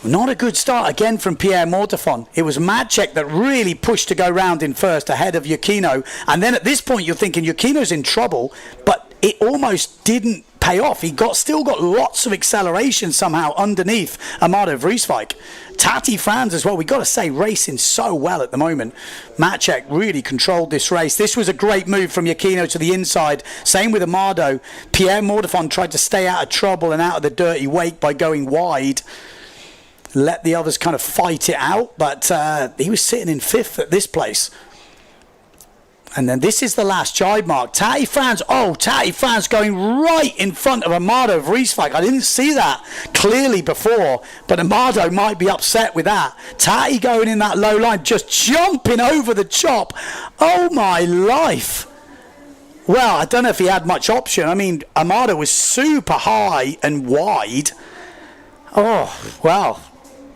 Not a good start again from Pierre Mortefon. It was Maciej that really pushed to go round in first ahead of Yakino. And then at this point you're thinking Yakino's in trouble, but it almost didn't pay off. He still got lots of acceleration somehow underneath Amado Vreeswijk. Tati Frans as well, we got to say, racing so well at the moment. Maciek really controlled this race. This was a great move from Giacchino to the inside. Same with Amado. Pierre Mordafon tried to stay out of trouble and out of the dirty wake by going wide. Let the others kind of fight it out, but he was sitting in 5th at this place. And then this is the last jibe mark. Tati Frans going right in front of Amado Vreeswijk. I didn't see that clearly before, but Amado might be upset with that. Tati going in that low line, just jumping over the chop. Oh my life. Well, I don't know if he had much option. I mean, Amado was super high and wide. Oh, well,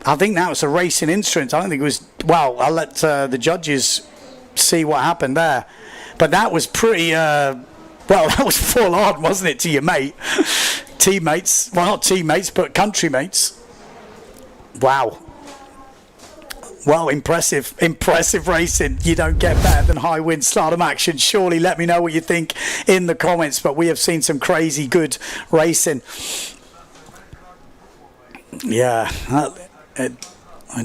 I think that was a racing instrument. I don't think it was, well, I'll let the judges see what happened there, but that was pretty well, that was full on, wasn't it, to your teammates, well, not teammates but countrymates. Wow. Well, impressive racing. You don't get better than high wind slalom action. Surely let me know what you think in the comments, but we have seen some crazy good racing. Yeah, it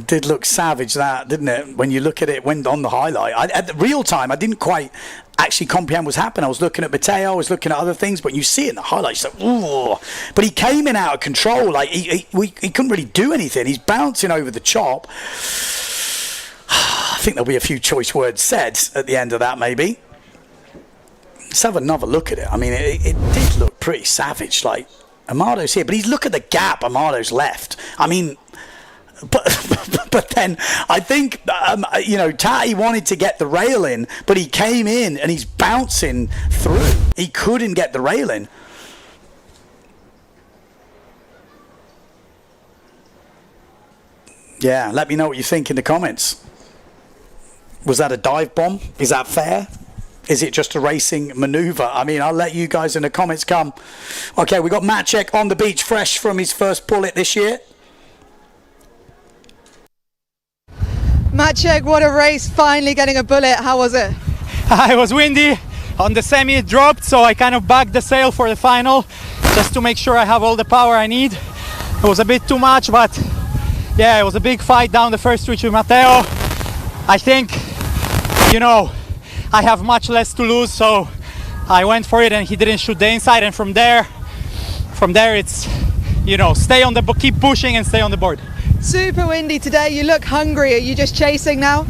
did look savage, that, didn't it? When you look at it, when on the highlight, at the real time, I didn't quite actually comprehend what's happened. I was looking at Matteo, I was looking at other things, but you see it in the highlights, like, ooh. But he came in out of control. Like he couldn't really do anything. He's bouncing over the chop. I think there'll be a few choice words said at the end of that, maybe. Let's have another look at it. I mean, it did look pretty savage. Like, Amado's here, but he's look at the gap Amado's left. I mean, but then I think Tati wanted to get the rail in, but he came in and he's bouncing through. He couldn't get the rail in. Yeah, let me know what you think in the comments. Was that a dive bomb? Is that fair? Is it just a racing maneuver? I mean, I'll let you guys in the comments come. Okay, we got Maciek on the beach, fresh from his first bullet this year. Maciek, what a race, finally getting a bullet. How was it? It was windy. On the semi it dropped, so I kind of backed the sail for the final just to make sure I have all the power I need. It was a bit too much, but yeah, it was a big fight down the first reach with Matteo. I think, I have much less to lose, so I went for it and he didn't shoot the inside, and from there it's, stay on the, keep pushing and stay on the board. Super windy today. You look hungry. Are you just chasing now?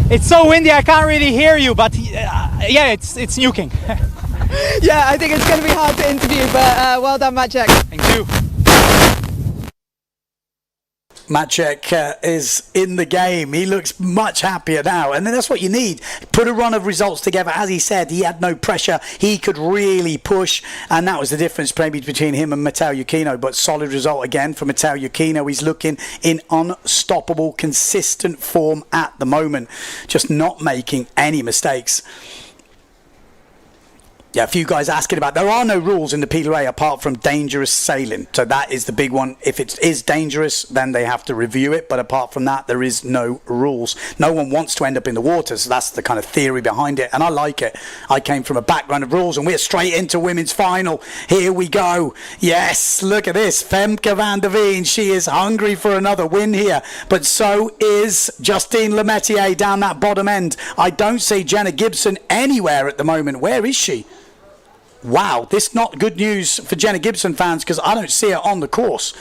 It's so windy I can't really hear you, but yeah, it's nuking. Yeah, I think it's going to be hard to interview, but well done, Maciek. Thank you. Maciek is in the game. He looks much happier now, and that's what you need. Put a run of results together. As he said, he had no pressure. He could really push, and that was the difference maybe between him and Matteo Giacchino. But solid result again for Matteo Giacchino. He's looking in unstoppable, consistent form at the moment, just not making any mistakes. Yeah, a few guys asking about, there are no rules in the PWA apart from dangerous sailing. So that is the big one. If it is dangerous, then they have to review it. But apart from that, there is no rules. No one wants to end up in the water. So that's the kind of theory behind it. And I like it. I came from a background of rules, and we're straight into women's final. Here we go. Yes, look at this. Femke van der Veen. She is hungry for another win here. But so is Justine Lemaitre down that bottom end. I don't see Jenna Gibson anywhere at the moment. Where is she? Wow, this not good news for Jenna Gibson fans, because I don't see her on the course.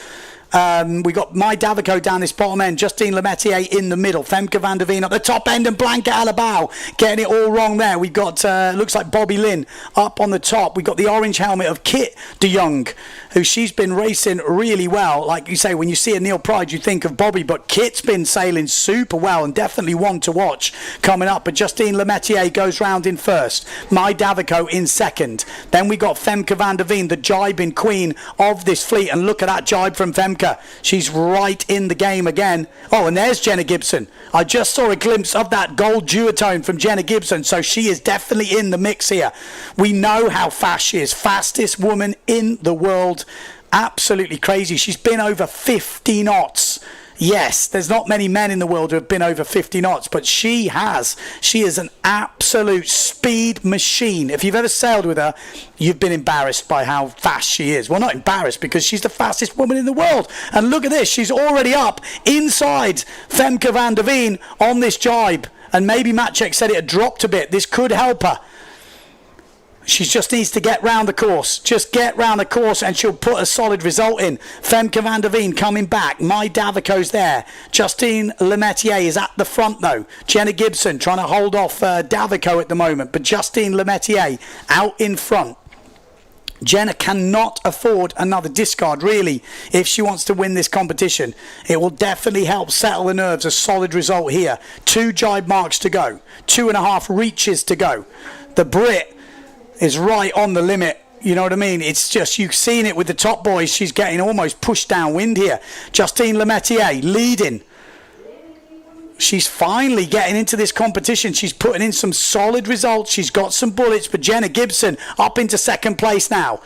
We got Mai Davico down this bottom end, Justine Lemaitre in the middle, Femke van der Veen up the top end, and Blanca Alabau getting it all wrong there. We've got, looks like Bobby Lynn up on the top. We've got the orange helmet of Kit de Jong, who she's been racing really well. Like you say, when you see a Neil Pride, you think of Bobby, but Kit's been sailing super well and definitely one to watch coming up. But Justine Lemaitre goes round in first, Mai Davico in second. Then we got Femke van der Veen, the jibing queen of this fleet, and look at that jibe from Femke. She's right in the game again. Oh, and there's Jenna Gibson. I just saw a glimpse of that gold duotone from Jenna Gibson, so she is definitely in the mix here. We know how fast she is. Fastest woman in the world. Absolutely crazy. She's been over 50 knots. Yes, there's not many men in the world who have been over 50 knots, but she has. She is an absolute speed machine. If you've ever sailed with her, you've been embarrassed by how fast she is. Well, not embarrassed, because she's the fastest woman in the world. And look at this, she's already up inside Femke van der Veen on this jibe. And maybe Maciek said it had dropped a bit. This could help her. She just needs to get round the course. Just get round the course and she'll put a solid result in. Femke van der Veen coming back. Mai Davico's there. Justine Lemaitre is at the front though. Jenna Gibson trying to hold off Davico at the moment. But Justine Lemaitre out in front. Jenna cannot afford another discard, really, if she wants to win this competition. It will definitely help settle the nerves. A solid result here. 2 jibe marks to go. 2.5 reaches to go. The Brit is right on the limit. You know what I mean? It's just, you've seen it with the top boys. She's getting almost pushed downwind here. Justine Lemaitre leading. She's finally getting into this competition. She's putting in some solid results. She's got some bullets. But Jenna Gibson up into second place now.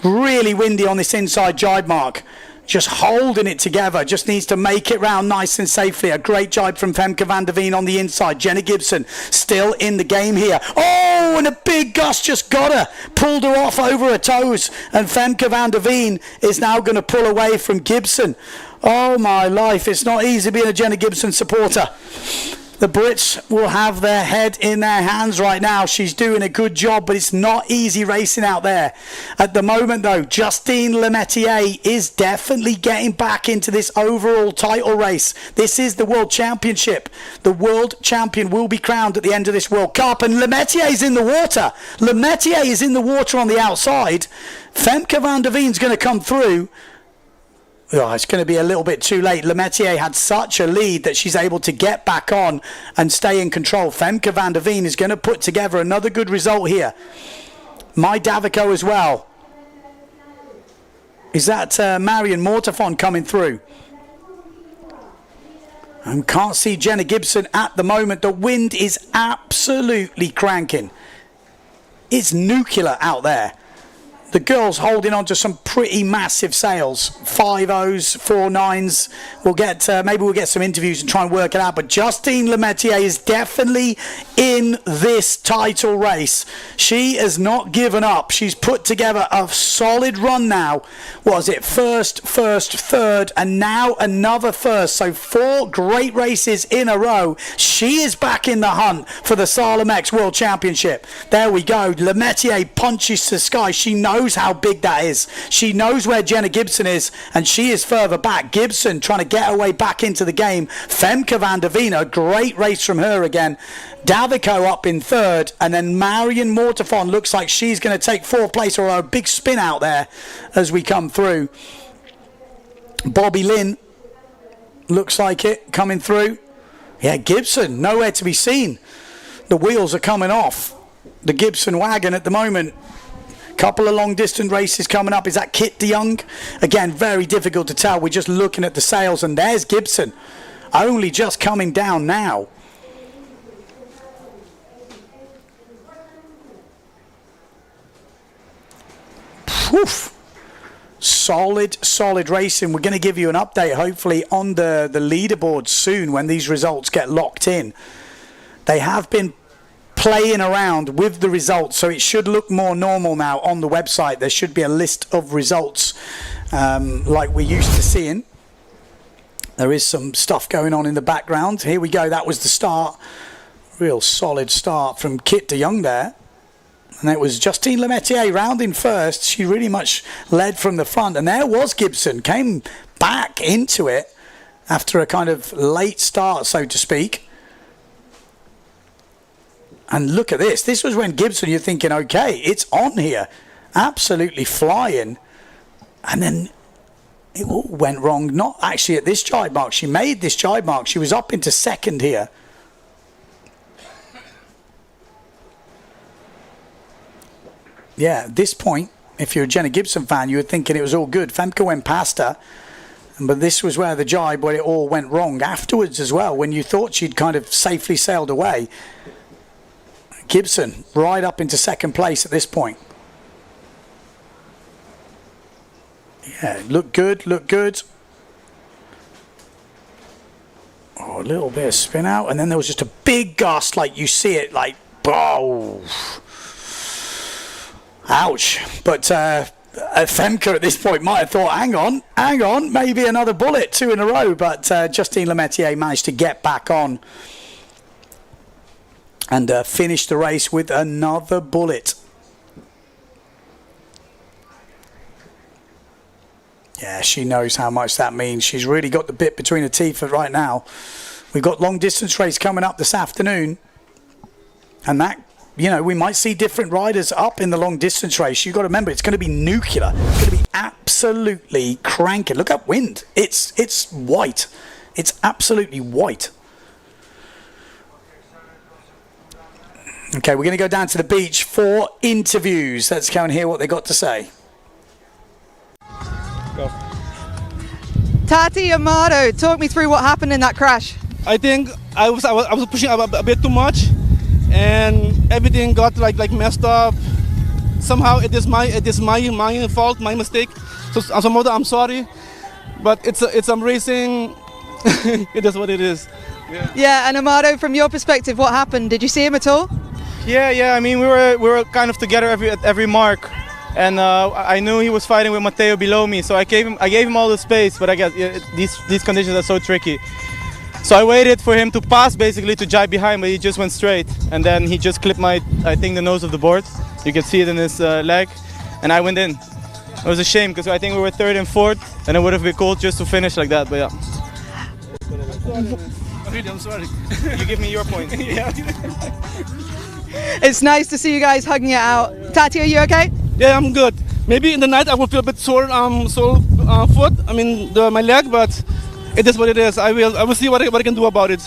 Really windy on this inside jibe mark. Just holding it together. Just needs to make it round nice and safely. A great jibe from Femke van der Veen on the inside. Jenna Gibson still in the game here. Oh, and a big gust just got her. Pulled her off over her toes. And Femke van der Veen is now going to pull away from Gibson. Oh my life, it's not easy being a Jenna Gibson supporter. The Brits will have their head in their hands right now. She's doing a good job, but it's not easy racing out there. At the moment, though, Justine Lemaitre is definitely getting back into this overall title race. This is the World Championship. The world champion will be crowned at the end of this World Cup, and Lemaitre is in the water. Lemaitre is in the water on the outside. Femke van der Veen's going to come through. Oh, it's going to be a little bit too late. Lemaitre had such a lead that she's able to get back on and stay in control. Femke van der Veen is going to put together another good result here. Mai Davico as well. Is that Marion Mortafon coming through? I can't see Jenna Gibson at the moment. The wind is absolutely cranking. It's nuclear out there. The girls holding on to some pretty massive sails. 5-0s, 4-9s. We'll get maybe we'll get some interviews and try and work it out. But Justine Lemaitre is definitely in this title race. She has not given up. She's put together a solid run now. What was it? First, third, and now another first. So 4 great races in a row. She is back in the hunt for the Slalom-X World Championship. There we go. Lemaitre punches to the sky. She knows how big that is. She knows where Jenna Gibson is, and she is further back. Gibson trying to get her way back into the game. Femke van der Veen, a great race from her again. Davico up in third, and then Marion Mortafon looks like she's going to take 4th place, or a big spin out there as we come through. Bobby Lynn looks like it coming through. Yeah, Gibson nowhere to be seen. The wheels are coming off the Gibson wagon at the moment. Couple of long distance races coming up. Is that Kit de Jong? Again, very difficult to tell. We're just looking at the sails, and there's Gibson only just coming down now. Woof. Solid racing. We're going to give you an update hopefully on the leaderboard soon when these results get locked in. They have been playing around with the results, so it should look more normal now on the website. There should be a list of results like we're used to seeing. There is some stuff going on in the background. Here we go. That was the start. Real solid start from Kit de Jong there. And it was Justine Lemaitre rounding first. She really much led from the front. And there was Gibson. Came back into it after a kind of late start, so to speak. And look at this. This was when Gibson, you're thinking, okay, it's on here. Absolutely flying. And then it all went wrong. Not actually at this jibe mark. She made this jibe mark. She was up into second here. Yeah, at this point, if you're a Jenna Gibson fan, you were thinking it was all good. Femke went past her. But this was where the jibe, where it all went wrong afterwards as well. When you thought she'd kind of safely sailed away. Gibson right up into second place at this point. Yeah, look good. Oh, a little bit of spin out, and then there was just a big gust, like you see it, like, oh, ouch. But Femke at this point might have thought, hang on, maybe another bullet, 2 in a row. But Justine Lemaitre managed to get back on and finish the race with another bullet. Yeah, she knows how much that means. She's really got the bit between her teeth right now. We've got long distance race coming up this afternoon. And that, you know, we might see different riders up in the long distance race. You've got to remember, it's going to be nuclear. It's going to be absolutely cranking. Look at wind. It's white. It's absolutely white. Okay, we're going to go down to the beach for interviews. Let's go and hear what they got to say. Go. Tati Amato, talk me through what happened in that crash. I think I was pushing a bit too much, and everything got like messed up. Somehow it is my fault, my mistake. So Amato, I'm sorry, but it's racing. It is what it is. Yeah, and Amato, from your perspective, what happened? Did you see him at all? Yeah. I mean, we were kind of together at every mark. And I knew he was fighting with Matteo below me, so I gave him all the space. But I guess these conditions are so tricky. So I waited for him to pass, basically to jibe behind, but he just went straight. And then he just clipped I think the nose of the board. You can see it in his leg, and I went in. It was a shame because I think we were 3rd and 4th, and it would have been cool just to finish like that. But yeah. I'm sorry. You give me your point. Yeah. It's nice to see you guys hugging it out. Tati, are you okay? Yeah, I'm good. Maybe in the night I will feel a bit sore foot. I mean my leg, but it is what it is. I will see what I can do about it.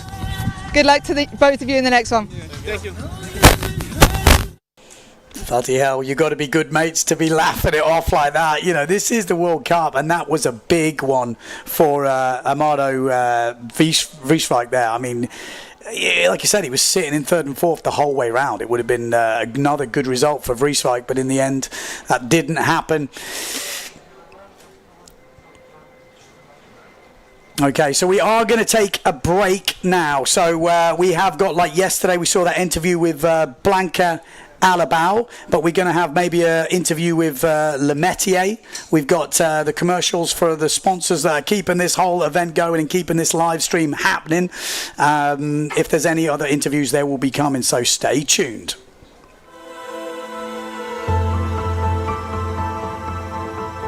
Good luck to both of you in the next one. Yeah, thank you. Bloody hell, you got to be good mates to be laughing it off like that. You know, this is the World Cup, and that was a big one for Amado Wieswijk there. I mean, yeah, like you said, he was sitting in 3rd and 4th the whole way round. It would have been another good result for Wieswijk, but in the end, that didn't happen. Okay, so we are going to take a break now. So we have got, like yesterday, we saw that interview with Blanca Alabau, but we're going to have maybe an interview with Lemaitre. We've got the commercials for the sponsors that are keeping this whole event going and keeping this live stream happening. If there's any other interviews, there will be coming, so stay tuned.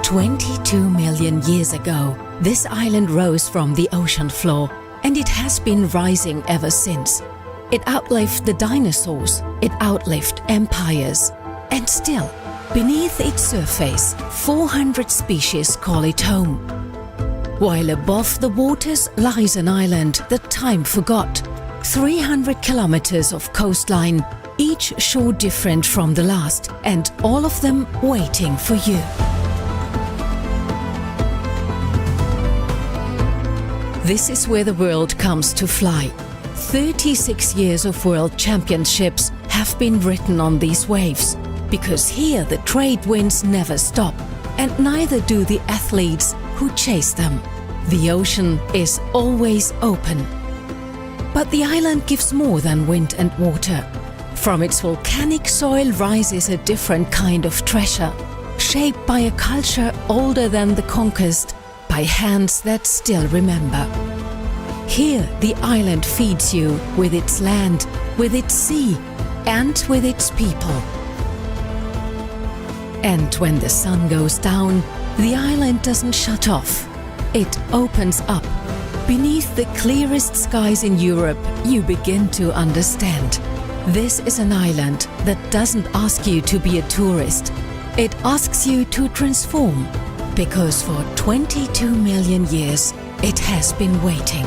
"22 million years ago, this island rose from the ocean floor, and it has been rising ever since. It outlived the dinosaurs, it outlived empires, and still, beneath its surface, 400 species call it home. While above the waters lies an island that time forgot, 300 kilometers of coastline, each shore different from the last, and all of them waiting for you. This is where the world comes to fly. 36 years of world championships have been written on these waves, because here the trade winds never stop, and neither do the athletes who chase them. The ocean is always open. But the island gives more than wind and water. From its volcanic soil rises a different kind of treasure, shaped by a culture older than the conquest, by hands that still remember. Here the island feeds you with its land, with its sea, and with its people. And when the sun goes down, the island doesn't shut off. It opens up. Beneath the clearest skies in Europe, you begin to understand. This is an island that doesn't ask you to be a tourist. It asks you to transform. Because for 22 million years, it has been waiting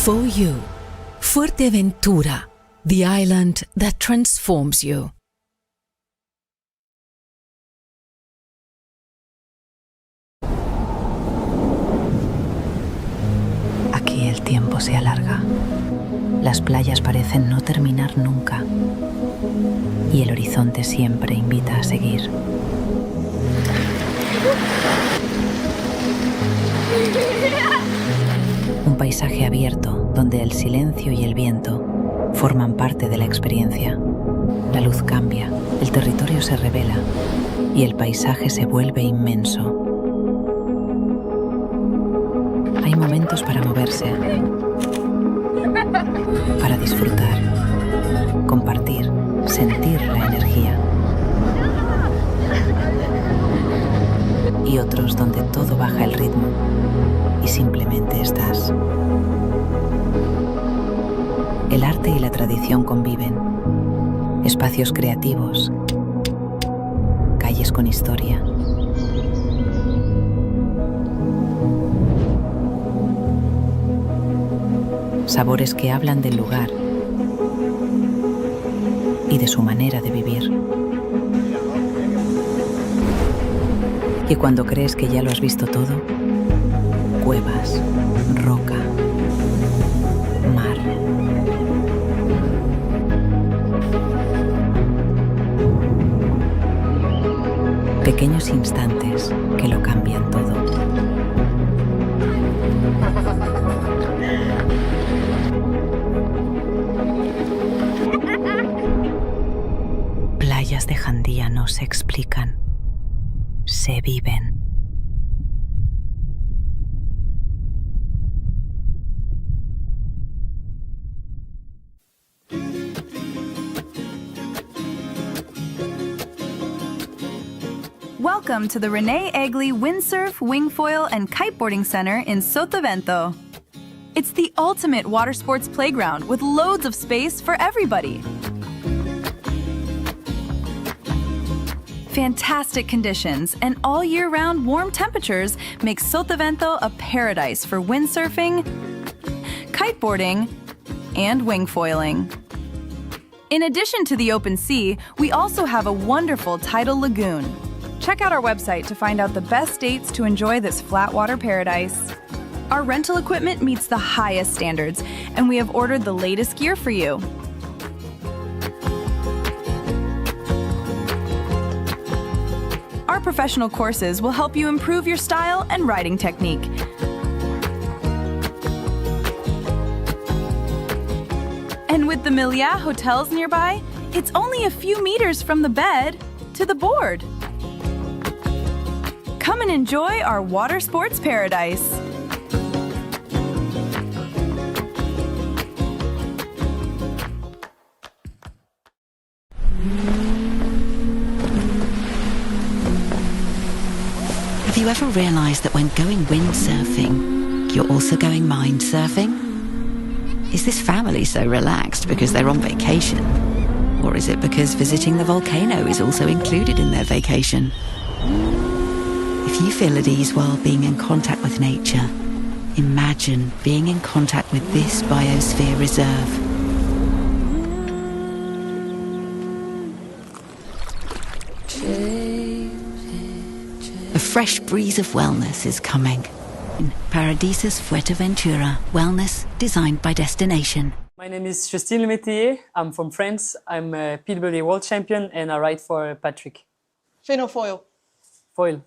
for you. Fuerteventura, the island that transforms you. Aquí el tiempo se alarga. Las playas parecen no terminar nunca. Y el horizonte siempre invita a seguir. Un paisaje abierto donde el silencio y el viento forman parte de la experiencia. La luz cambia, el territorio se revela y el paisaje se vuelve inmenso. Hay momentos para moverse, para disfrutar, compartir, sentir la energía. Y otros donde todo baja el ritmo y simplemente estás. El arte y la tradición conviven. Espacios creativos, calles con historia. Sabores que hablan del lugar y de su manera de vivir. Y cuando crees que ya lo has visto todo, cuevas, roca, mar. Pequeños instantes que lo cambian todo. Playas de Jandía no se explican, se viven. Welcome to the Rene, Egli Windsurf, Wingfoil, and Kiteboarding Center in Sotavento. It's the ultimate water sports playground with loads of space for everybody. Fantastic conditions and all year-round warm temperatures make Sotavento a paradise for windsurfing, kiteboarding, and wingfoiling. In addition to the open sea, we also have a wonderful tidal lagoon. Check out our website to find out the best dates to enjoy this flatwater paradise. Our rental equipment meets the highest standards, and we have ordered the latest gear for you. Our professional courses will help you improve your style and riding technique. And with the Milliat hotels nearby, it's only a few meters from the bed to the board. Come and enjoy our water sports paradise. Have you ever realised that when going windsurfing, you're also going mind surfing? Is this family so relaxed because they're on vacation? Or is it because visiting the volcano is also included in their vacation? If you feel at ease while being in contact with nature, imagine being in contact with this biosphere reserve. A fresh breeze of wellness is coming. In Paradisus Fuerteventura, wellness designed by destination. My name is Justine Lemétier. I'm from France. I'm a PWA World Champion and I ride for Patrick. Fin or foil? Foil.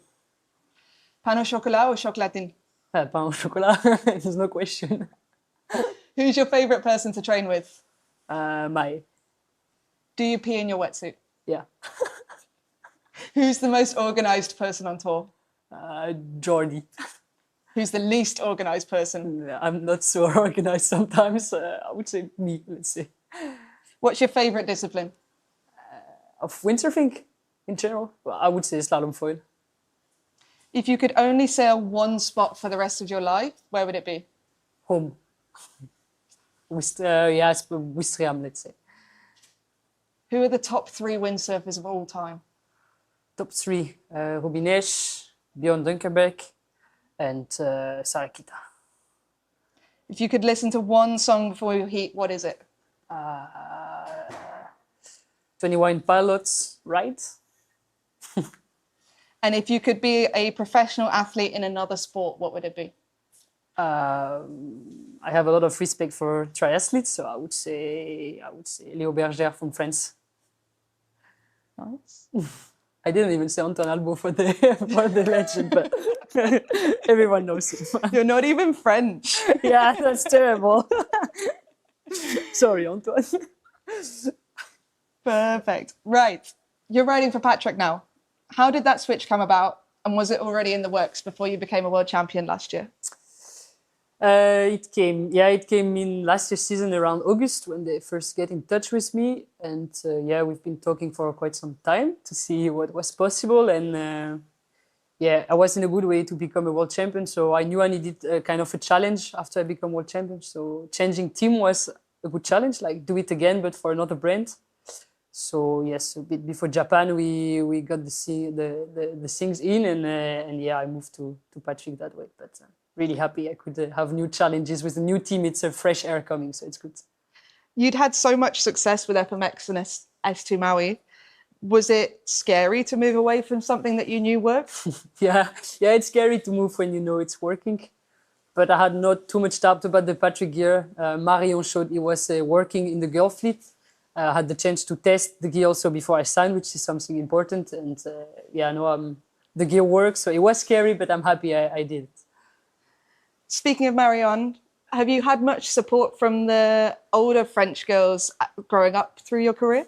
Pain au chocolat or chocolatine? Pain au chocolat. There's no question. Who's your favourite person to train with? Mai. Do you pee in your wetsuit? Yeah. Who's the most organised person on tour? Jordi. Who's the least organised person? I'm not so organised sometimes. I would say me, let's say. What's your favourite discipline? Of windsurfing in general? Well, I would say slalom foil. If you could only sail one spot for the rest of your life, where would it be? Home. Wistriam, let's say. Who are the top 3 windsurfers of all time? Top 3. Rubinesh, Bjorn Dunkerbeck, and Sarakita. If you could listen to one song before you heat, what is it? 21 Pilots, right? And if you could be a professional athlete in another sport, what would it be? I have a lot of respect for triathletes, so I would say Léo Berger from France. Nice. I didn't even say Antoine Albo for the for the legend, but everyone knows him. You're not even French. Yeah, that's terrible. Sorry, Antoine. Perfect. Right. You're riding for Patrick now. How did that switch come about? And was it already in the works before you became a world champion last year? It came in last year's season around August when they first get in touch with me. And we've been talking for quite some time to see what was possible. And I was in a good way to become a world champion. So I knew I needed a kind of a challenge after I become world champion. So changing team was a good challenge, like do it again, but for another brand. So yes, a bit before Japan, we got the things in, and I moved to Patrick that way. But really happy I could have new challenges with a new team. It's a fresh air coming, so it's good. You'd had so much success with FMX and S2 Maui. Was it scary to move away from something that you knew worked? Yeah, it's scary to move when you know it's working. But I had not too much doubt about the Patrick gear. Marion showed he was working in the girl fleet. I had the chance to test the gear also before I signed, which is something important. And the gear works. So it was scary, but I'm happy I did it. Speaking of Marion, have you had much support from the older French girls growing up through your career?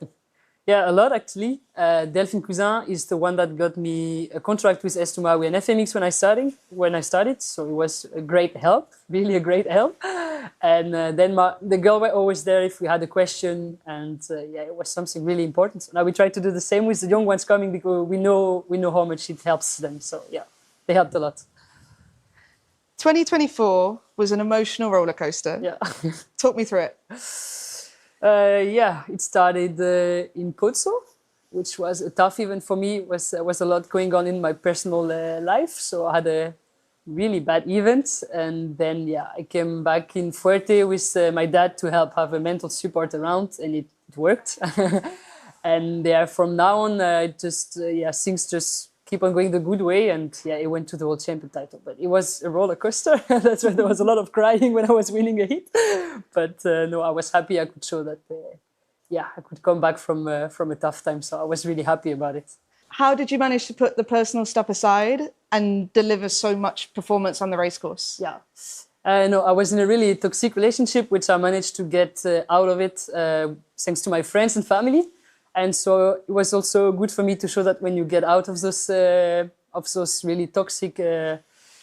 Yeah, a lot actually. Delphine Cousin is the one that got me a contract with S2 Maui and FMX when I started. So it was a great help, really a great help. And then the girls were always there if we had a question, and it was something really important. So now we try to do the same with the young ones coming because we know how much it helps them. So yeah, they helped a lot. 2024 was an emotional roller coaster. Yeah. Talk me through it. It started in Pozzo, which was a tough event for me. There was a lot going on in my personal life, so I had a really bad event. And then, I came back in Fuerte with my dad to help have a mental support around, and it worked. And from now on, things just keep on going the good way, and it went to the world champion title. But it was a roller coaster. That's why there was a lot of crying when I was winning a hit. But I was happy I could show that. I could come back from a tough time. So I was really happy about it. How did you manage to put the personal stuff aside and deliver so much performance on the race course? Yeah. I was in a really toxic relationship, which I managed to get out of it thanks to my friends and family. And so it was also good for me to show that when you get out of those really toxic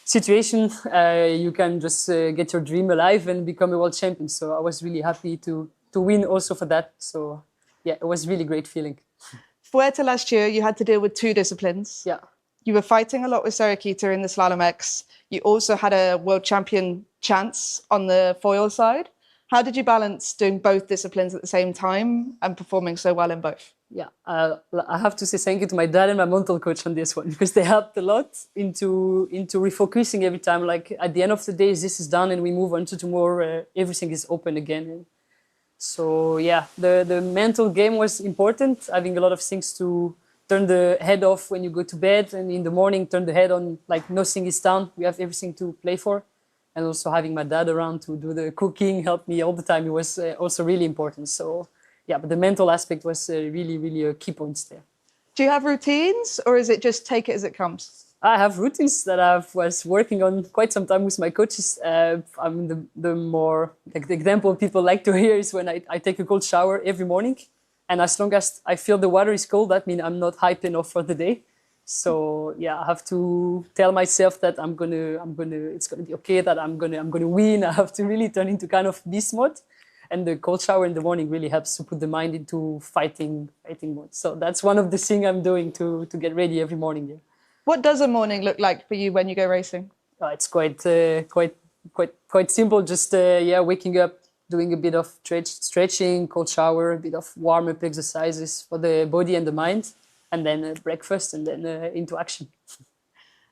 situations, you can just get your dream alive and become a world champion. So I was really happy to win also for that. So it was really great feeling. Fuerte last year, you had to deal with two disciplines. Yeah. You were fighting a lot with Sarah Keeter in the Slalom-X. You also had a world champion chance on the foil side. How did you balance doing both disciplines at the same time and performing so well in both? Yeah, I have to say thank you to my dad and my mental coach on this one, because they helped a lot into refocusing every time. Like at the end of the day, this is done and we move on to tomorrow. Everything is open again. So the mental game was important. Having a lot of things to turn the head off when you go to bed, and in the morning turn the head on like nothing is done. We have everything to play for. And also having my dad around to do the cooking helped me all the time. It was also really important. So but the mental aspect was really, really a key point there. Do you have routines, or is it just take it as it comes? I have routines that I was working on quite some time with my coaches. The example people like to hear is when I take a cold shower every morning. And as long as I feel the water is cold, that means I'm not hyped enough for the day. So I have to tell myself that it's gonna be okay, that I'm gonna win. I have to really turn into kind of beast mode, and the cold shower in the morning really helps to put the mind into fighting mode. So that's one of the things I'm doing to get ready every morning. Yeah. What does a morning look like for you when you go racing? It's quite simple. Just waking up, doing a bit of stretching, cold shower, a bit of warm-up exercises for the body and the mind. And then breakfast, and then into action.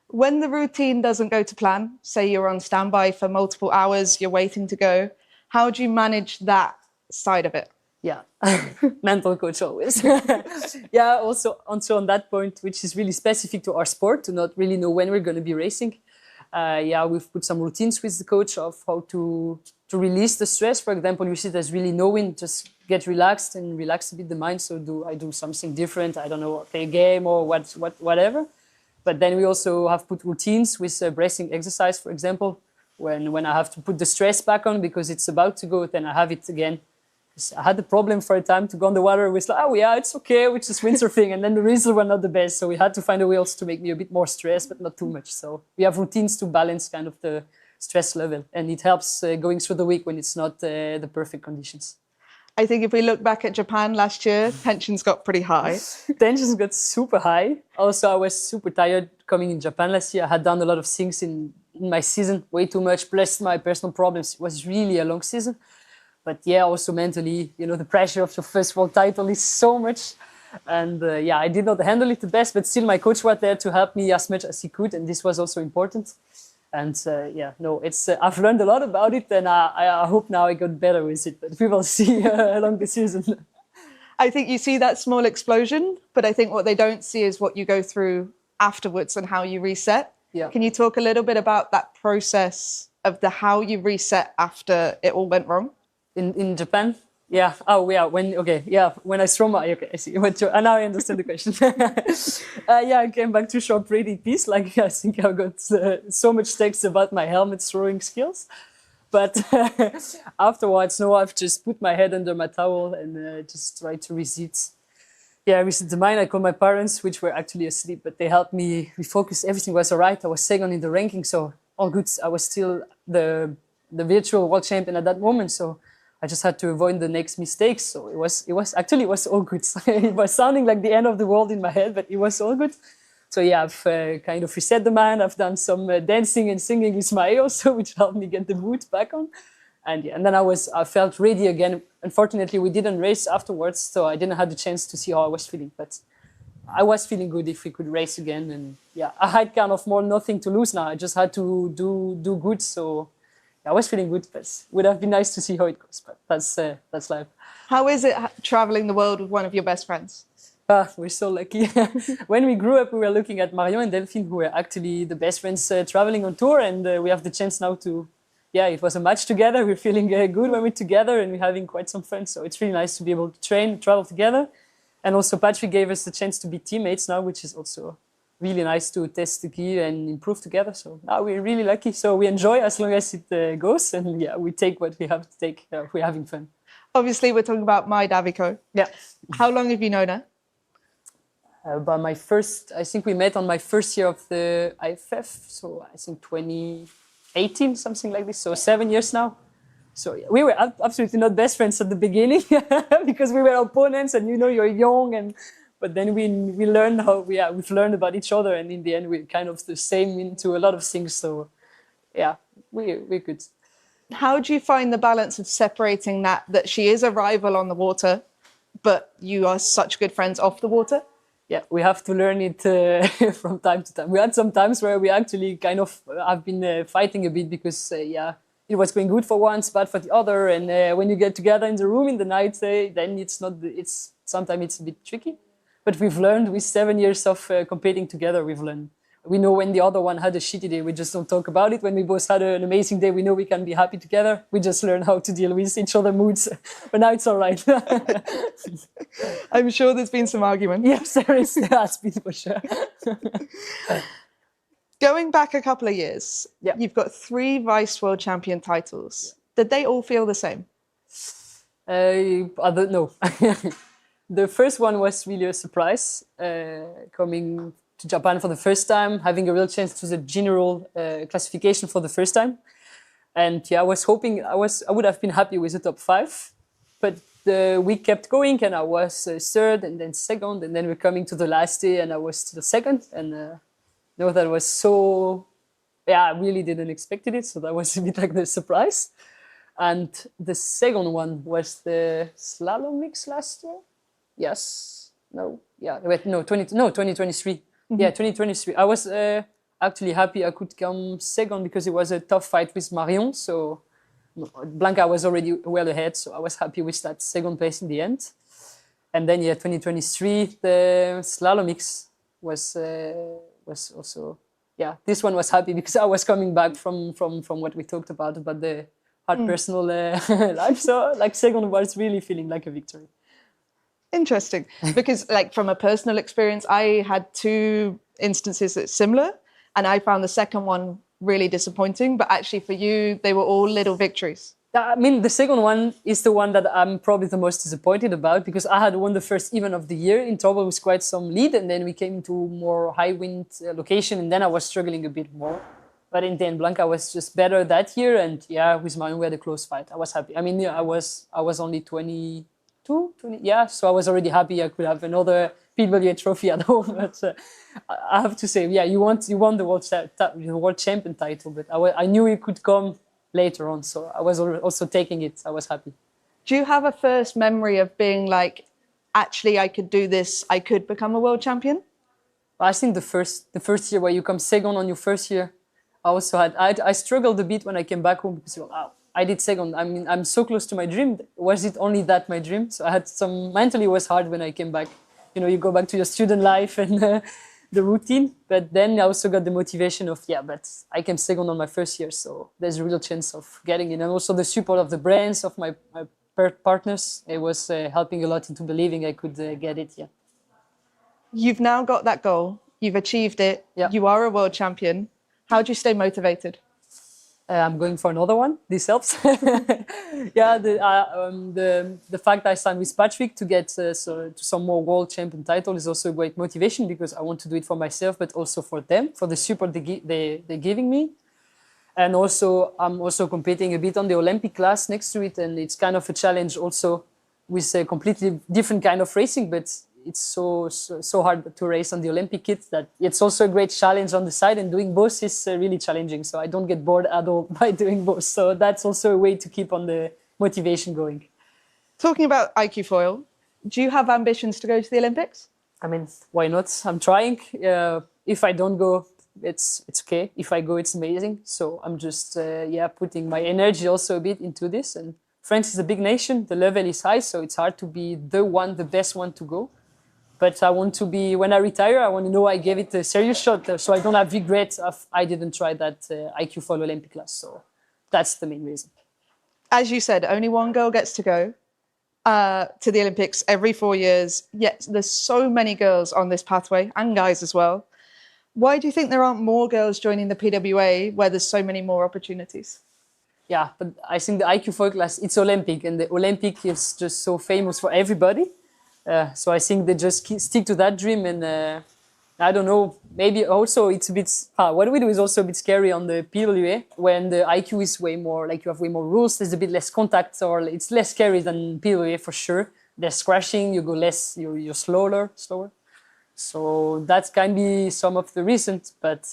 When the routine doesn't go to plan, say you're on standby for multiple hours, you're waiting to go, how do you manage that side of it? Yeah, mental coach always. Also on that point, which is really specific to our sport, to not really know when we're going to be racing. yeah, we've put some routines with the coach of how to release the stress. For example, you see there's really no wind, just get relaxed and relax a bit the mind. So I do something different. I don't know, play a game or whatever. But then we also have put routines with bracing exercise, for example, when I have to put the stress back on because it's about to go, then I have it again. I had the problem for a time to go on the water with like, oh yeah, it's okay, which is windsurfing, and then the results were not the best. So we had to find a wheels to make me a bit more stressed, but not too much. So we have routines to balance kind of the stress level, and it helps going through the week when it's not the perfect conditions. I think if we look back at Japan last year, tensions got pretty high. Tensions got super high. Also, I was super tired coming in Japan last year. I had done a lot of things in my season, way too much, plus my personal problems. It was really a long season. But yeah, also mentally, you know, the pressure of your first world title is so much. And yeah, I did not handle it the best, but still my coach was there to help me as much as he could. And this was also important. And yeah, no, it's I've learned a lot about it, and I hope now I got better with it. But we will see along the season. I think you see that small explosion, but I think what they don't see is what you go through afterwards and how you reset. Yeah. Can you talk a little bit about that process of how you reset after it all went wrong? In Japan? Yeah. Oh, yeah. When I throw my... Okay, I see. Now I understand the question. Yeah, I came back to show pretty peace. Like, I think I got so much text about my helmet throwing skills. But afterwards, no, I've just put my head under my towel and just tried to reset. Yeah, I reset the mind. I called my parents, which were actually asleep, but they helped me refocus. Everything was all right. I was second in the ranking, so all good. I was still the virtual world champion at that moment, so I just had to avoid the next mistakes. So it was all good. It was sounding like the end of the world in my head, but it was all good. So yeah, I've kind of reset the mind. I've done some dancing and singing with my also, which helped me get the mood back on. And yeah, and then I felt ready again. Unfortunately, we didn't race afterwards, so I didn't have the chance to see how I was feeling. But I was feeling good if we could race again. And yeah, I had kind of more nothing to lose now. I just had to do good. So I was feeling good, but it would have been nice to see how it goes. But that's life. How is it traveling the world with one of your best friends? We're so lucky. When we grew up, we were looking at Marion and Delphine, who were actually the best friends traveling on tour. And we have the chance now to, yeah, it was a match together. We're feeling good when we're together and we're having quite some fun. So it's really nice to be able to train, travel together. And also Patrick gave us the chance to be teammates now, which is also really nice to test the gear and improve together. So now we're really lucky. So we enjoy as long as it goes. And yeah, we take what we have to take. We're having fun. Obviously, we're talking about Mai Daviko. Yeah. How long have you known her? I think we met on my first year of the IFF. So I think 2018, something like this. So 7 years now. So yeah, we were absolutely not best friends at the beginning because we were opponents and you know, you're young. But then we learned we've learned about each other. And in the end, we're kind of the same into a lot of things. So yeah, we're good. How do you find the balance of separating that she is a rival on the water, but you are such good friends off the water? Yeah, we have to learn it from time to time. We had some times where we actually kind of have been fighting a bit because, yeah, it was going good for once, bad for the other. And when you get together in the room in the night, then sometimes it's a bit tricky. But we've learned with 7 years of competing together, we know when the other one had a shitty day, we just don't talk about it. When we both had an amazing day, we know we can be happy together. We just learn how to deal with each other's moods. But now it's all right. I'm sure there's been some arguments. Yes, there has been for sure. Going back a couple of years, you've got 3 Vice World Champion titles. Did they all feel the same? I don't know. The first one was really a surprise, coming to Japan for the first time, having a real chance to the general classification for the first time. And yeah, I was hoping, I would have been happy with the top 5, but the week kept going and I was third and then second, and then we're coming to the last day and I was still second. And no, that was so, yeah, I really didn't expect it. So that was a bit like the surprise. And the second one was the Slalom-X last year. Yes, no, yeah, wait, no, 2023. Mm-hmm. Yeah, 2023. I was actually happy I could come second because it was a tough fight with Marion. So Blanca was already well ahead, so I was happy with that second place in the end. And then, yeah, 2023, the Slalom-X was also yeah, this one was happy because I was coming back from what we talked about the hard personal life. So like second was really feeling like a victory. Interesting, because like from a personal experience, I had 2 instances that's similar, and I found the second one really disappointing. But actually, for you, they were all little victories. I mean, the second one is the one that I'm probably the most disappointed about because I had won the first event of the year in trouble with quite some lead, and then we came to more high wind location, and then I was struggling a bit more. But in the end, Blanca was just better that year, and yeah, with Marion we had a close fight. I was happy. I mean, yeah, I was only 22, 20, yeah, so I was already happy I could have another PWA trophy at home. But I have to say, yeah, you won the world champion title, but I knew it could come later on, so I was also taking it. I was happy. Do you have a first memory of being like, actually, I could do this, I could become a world champion? I think the first year where you come second on your first year, I struggled a bit when I came back home because I did second. I mean, I'm so close to my dream. Was it only that my dream? So I had mentally it was hard when I came back. You know, you go back to your student life and the routine. But then I also got the motivation of, but I came second on my first year. So there's a real chance of getting it. And also the support of the brands, of my partners. It was helping a lot into believing I could get it, yeah. You've now got that goal. You've achieved it. Yeah. You are a world champion. How do you stay motivated? I'm going for another one. This helps. Yeah, the fact I signed with Patrick to get to some more world champion title is also a great motivation because I want to do it for myself, but also for them, for the support they're giving me. And also, I'm also competing a bit on the Olympic class next to it, and it's kind of a challenge also with a completely different kind of racing, but it's so hard to race on the Olympic kit that it's also a great challenge on the side, and doing both is really challenging. So I don't get bored at all by doing both. So that's also a way to keep on the motivation going. Talking about IQ foil, do you have ambitions to go to the Olympics? I mean, why not? I'm trying. If I don't go, it's okay. If I go, it's amazing. So I'm just putting my energy also a bit into this. And France is a big nation. The level is high, so it's hard to be the best one to go. But I want to be, when I retire, I want to know I gave it a serious shot, so I don't have regret if I didn't try that IQ foil Olympic class. So that's the main reason. As you said, only one girl gets to go to the Olympics every 4 years. Yet there's so many girls on this pathway, and guys as well. Why do you think there aren't more girls joining the PWA where there's so many more opportunities? Yeah, but I think the IQ foil class, it's Olympic, and the Olympic is just so famous for everybody. So I think they just stick to that dream, and I don't know, maybe also it's a bit, what we do is also a bit scary on the PWA, when the IQ is way more, like you have way more rules, there's a bit less contact, or it's less scary than PWA for sure. There's crashing, you go less, you're slower. So that can be some of the reasons, but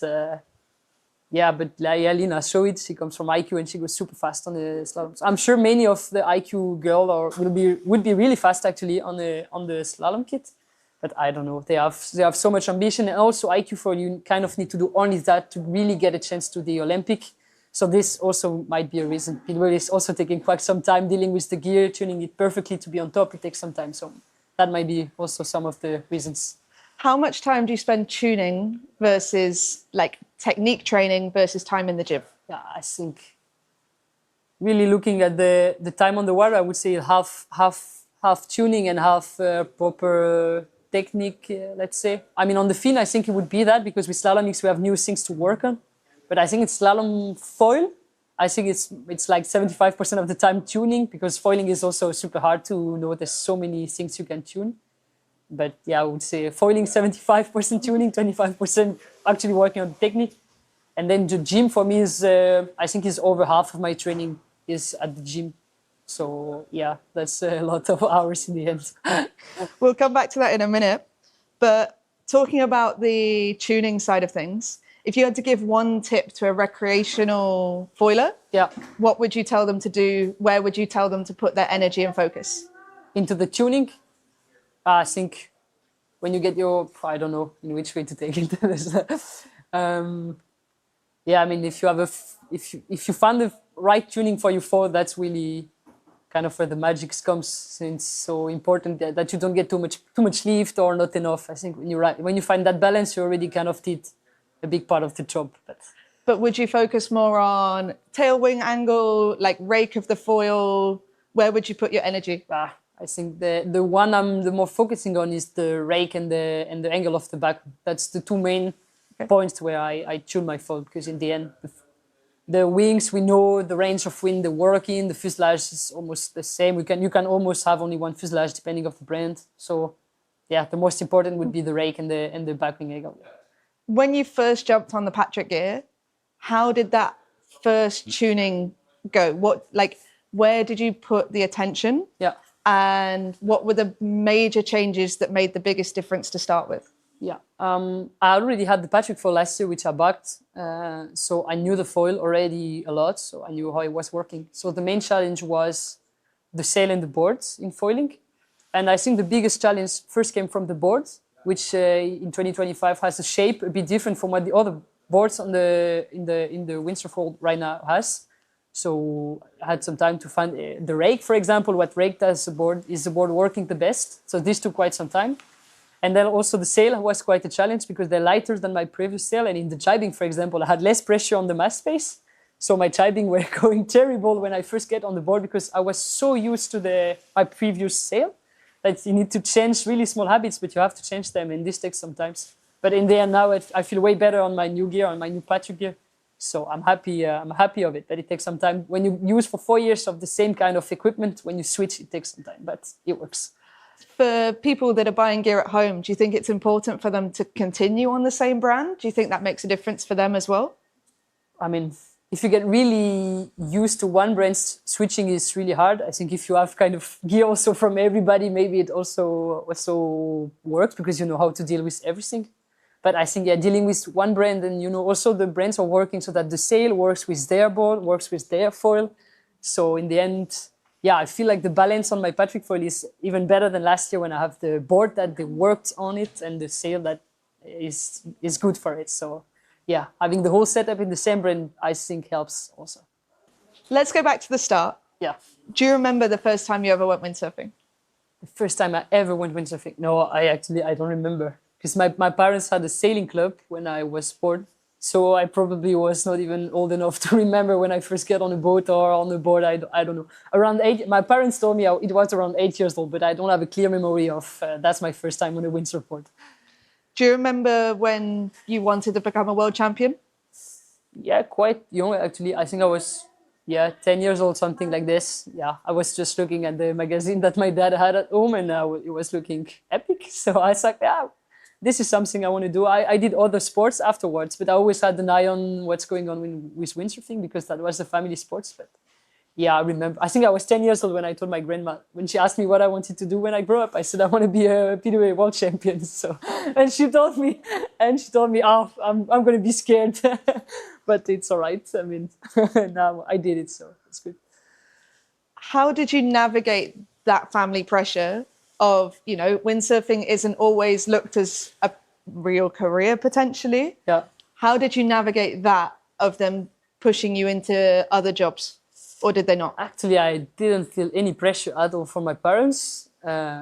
Lina showed it. She comes from IQ and she goes super fast on the slalom. So I'm sure many of the IQ girls would be really fast actually on the slalom kit, but I don't know. They have so much ambition, and also IQ for you kind of need to do only that to really get a chance to the Olympic. So this also might be a reason. PWA is also taking quite some time dealing with the gear, tuning it perfectly to be on top. It takes some time, so that might be also some of the reasons. How much time do you spend tuning versus like technique training versus time in the gym? Yeah, I think really looking at the time on the water, I would say half tuning and half proper technique, let's say. I mean, on the fin, I think it would be that because with Slalom-X we have new things to work on. But I think it's slalom foil. I think it's like 75% of the time tuning, because foiling is also super hard to know. There's so many things you can tune. But yeah, I would say foiling 75% tuning, 25% actually working on the technique. And then the gym for me is, I think is over half of my training is at the gym. So yeah, that's a lot of hours in the end. We'll come back to that in a minute. But talking about the tuning side of things, if you had to give one tip to a recreational foiler, what would you tell them to do? Where would you tell them to put their energy and focus? Into the tuning? I think when you get your, I don't know in which way to take it. I mean, if you find the right tuning for your foil, that's really kind of where the magic comes. It's so important that you don't get too much lift or not enough. I think when you find that balance, you already kind of did a big part of the job. But would you focus more on tail wing angle, like rake of the foil? Where would you put your energy? I think the one I'm the more focusing on is the rake and the angle of the back. That's the two main points where I tune my foil, because in the end, the wings, we know the range of wind, the working, the fuselage is almost the same. You can almost have only one fuselage depending on the brand. So yeah, the most important would be the rake and the back wing angle. When you first jumped on the Patrick gear, how did that first tuning go? Where did you put the attention? Yeah. And what were the major changes that made the biggest difference to start with? Yeah, I already had the Patrick foil last year, which I backed. So I knew the foil already a lot, so I knew how it was working. So the main challenge was the sail and the boards in foiling. And I think the biggest challenge first came from the board, which in 2025 has a shape a bit different from what the other boards in the windsurf world right now has. So I had some time to find the rake, for example. What rake does the board is the board working the best. So this took quite some time. And then also the sail was quite a challenge because they're lighter than my previous sail. And in the jibing, for example, I had less pressure on the mast space. So my jibing were going terrible when I first get on the board because I was so used to my previous sail that you need to change really small habits, but you have to change them. And this takes some time. But in the end now, I feel way better on my new gear, on my new Patrick gear. So I'm happy of it, but it takes some time. When you use for 4 years of the same kind of equipment, when you switch, it takes some time, but it works. For people that are buying gear at home, do you think it's important for them to continue on the same brand? Do you think that makes a difference for them as well? I mean, if you get really used to one brand, switching is really hard. I think if you have kind of gear also from everybody, maybe it also works because you know how to deal with everything. But I think, dealing with one brand and, also the brands are working so that the sail works with their board, works with their foil. So in the end, I feel like the balance on my Patrick foil is even better than last year when I have the board that they worked on it and the sail that is good for it. So having the whole setup in the same brand, I think helps also. Let's go back to the start. Yeah. Do you remember the first time you ever went windsurfing? The first time I ever went windsurfing? No, I don't remember. Because my parents had a sailing club when I was born. So I probably was not even old enough to remember when I first got on a boat or on a board. I don't know. Around 8, my parents told me it was around 8 years old, but I don't have a clear memory of that's my first time on a windsurf board. Do you remember when you wanted to become a world champion? Yeah, quite young actually. I think I was 10 years old, something like this. Yeah, I was just looking at the magazine that my dad had at home and it was looking epic. So I was like, this is something I want to do. I did other sports afterwards, but I always had an eye on what's going on with windsurfing because that was the family sports. But I remember, I think I was 10 years old when I told my grandma, when she asked me what I wanted to do when I grow up, I said, I want to be a PWA world champion. So, and she told me, I'm going to be scared, but it's all right. I mean, now I did it, so it's good. How did you navigate that family pressure of, windsurfing isn't always looked as a real career potentially? Yeah. How did you navigate that of them pushing you into other jobs? Or did they not? Actually, I didn't feel any pressure at all from my parents,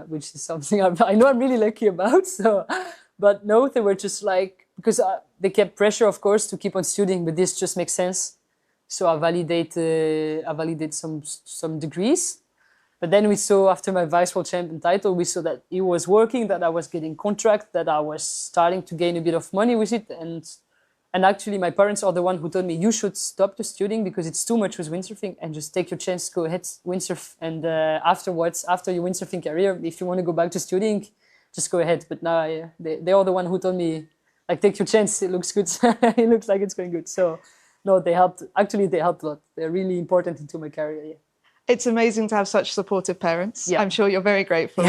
which is something I know I'm really lucky about. So, but no, they were just like, because they kept pressure, of course, to keep on studying, but this just makes sense. So I validate some degrees. But then we saw after my Vice World Champion title, we saw that it was working, that I was getting contract, that I was starting to gain a bit of money with it. And actually my parents are the one who told me, you should stop the studying because it's too much with windsurfing and just take your chance, go ahead, windsurf. And afterwards, after your windsurfing career, if you want to go back to studying, just go ahead. But now they are the one who told me, like, take your chance, it looks good. It looks like it's going good. So no, they helped. Actually, they helped a lot. They're really important into my career, yeah. It's amazing to have such supportive parents. Yeah. I'm sure you're very grateful.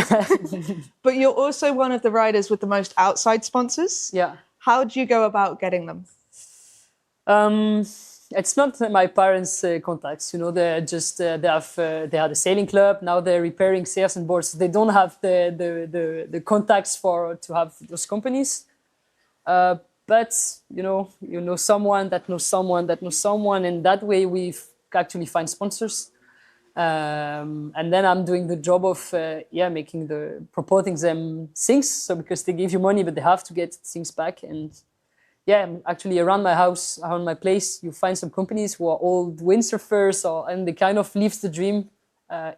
But you're also one of the riders with the most outside sponsors. Yeah. How do you go about getting them? It's not my parents' contacts. They're just they had a sailing club. Now they're repairing sails and boards. They don't have the contacts to have those companies. But someone that knows someone that knows someone, and that way we actually find sponsors. And then I'm doing the job of proposing them things. So because they give you money, but they have to get things back. And yeah, actually around my house, around my place, you find some companies who are old windsurfers, and they kind of live the dream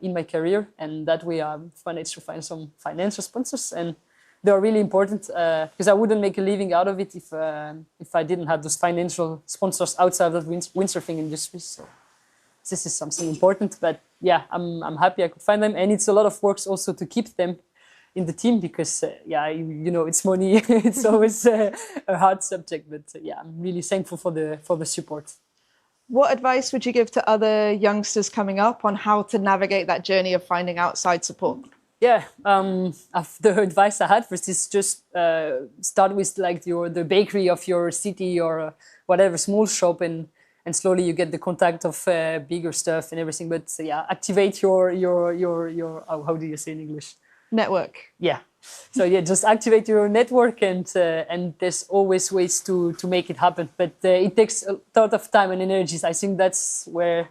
in my career. And that way I managed to find some financial sponsors, and they are really important because I wouldn't make a living out of it if I didn't have those financial sponsors outside of the windsurfing industry. So this is something important. But yeah, I'm happy I could find them, and it's a lot of work also to keep them in the team because yeah, you know, it's money. It's always a hard subject. But yeah, I'm really thankful for the support. What advice would you give to other youngsters coming up on how to navigate that journey of finding outside support? Yeah, the advice I had first is just start with like the bakery of your city or whatever small shop, and slowly you get the contact of bigger stuff and everything. But yeah, activate your how do you say in English? Network. Yeah. So yeah, just activate your network, and there's always ways to make it happen. But it takes a lot of time and energies. I think that's where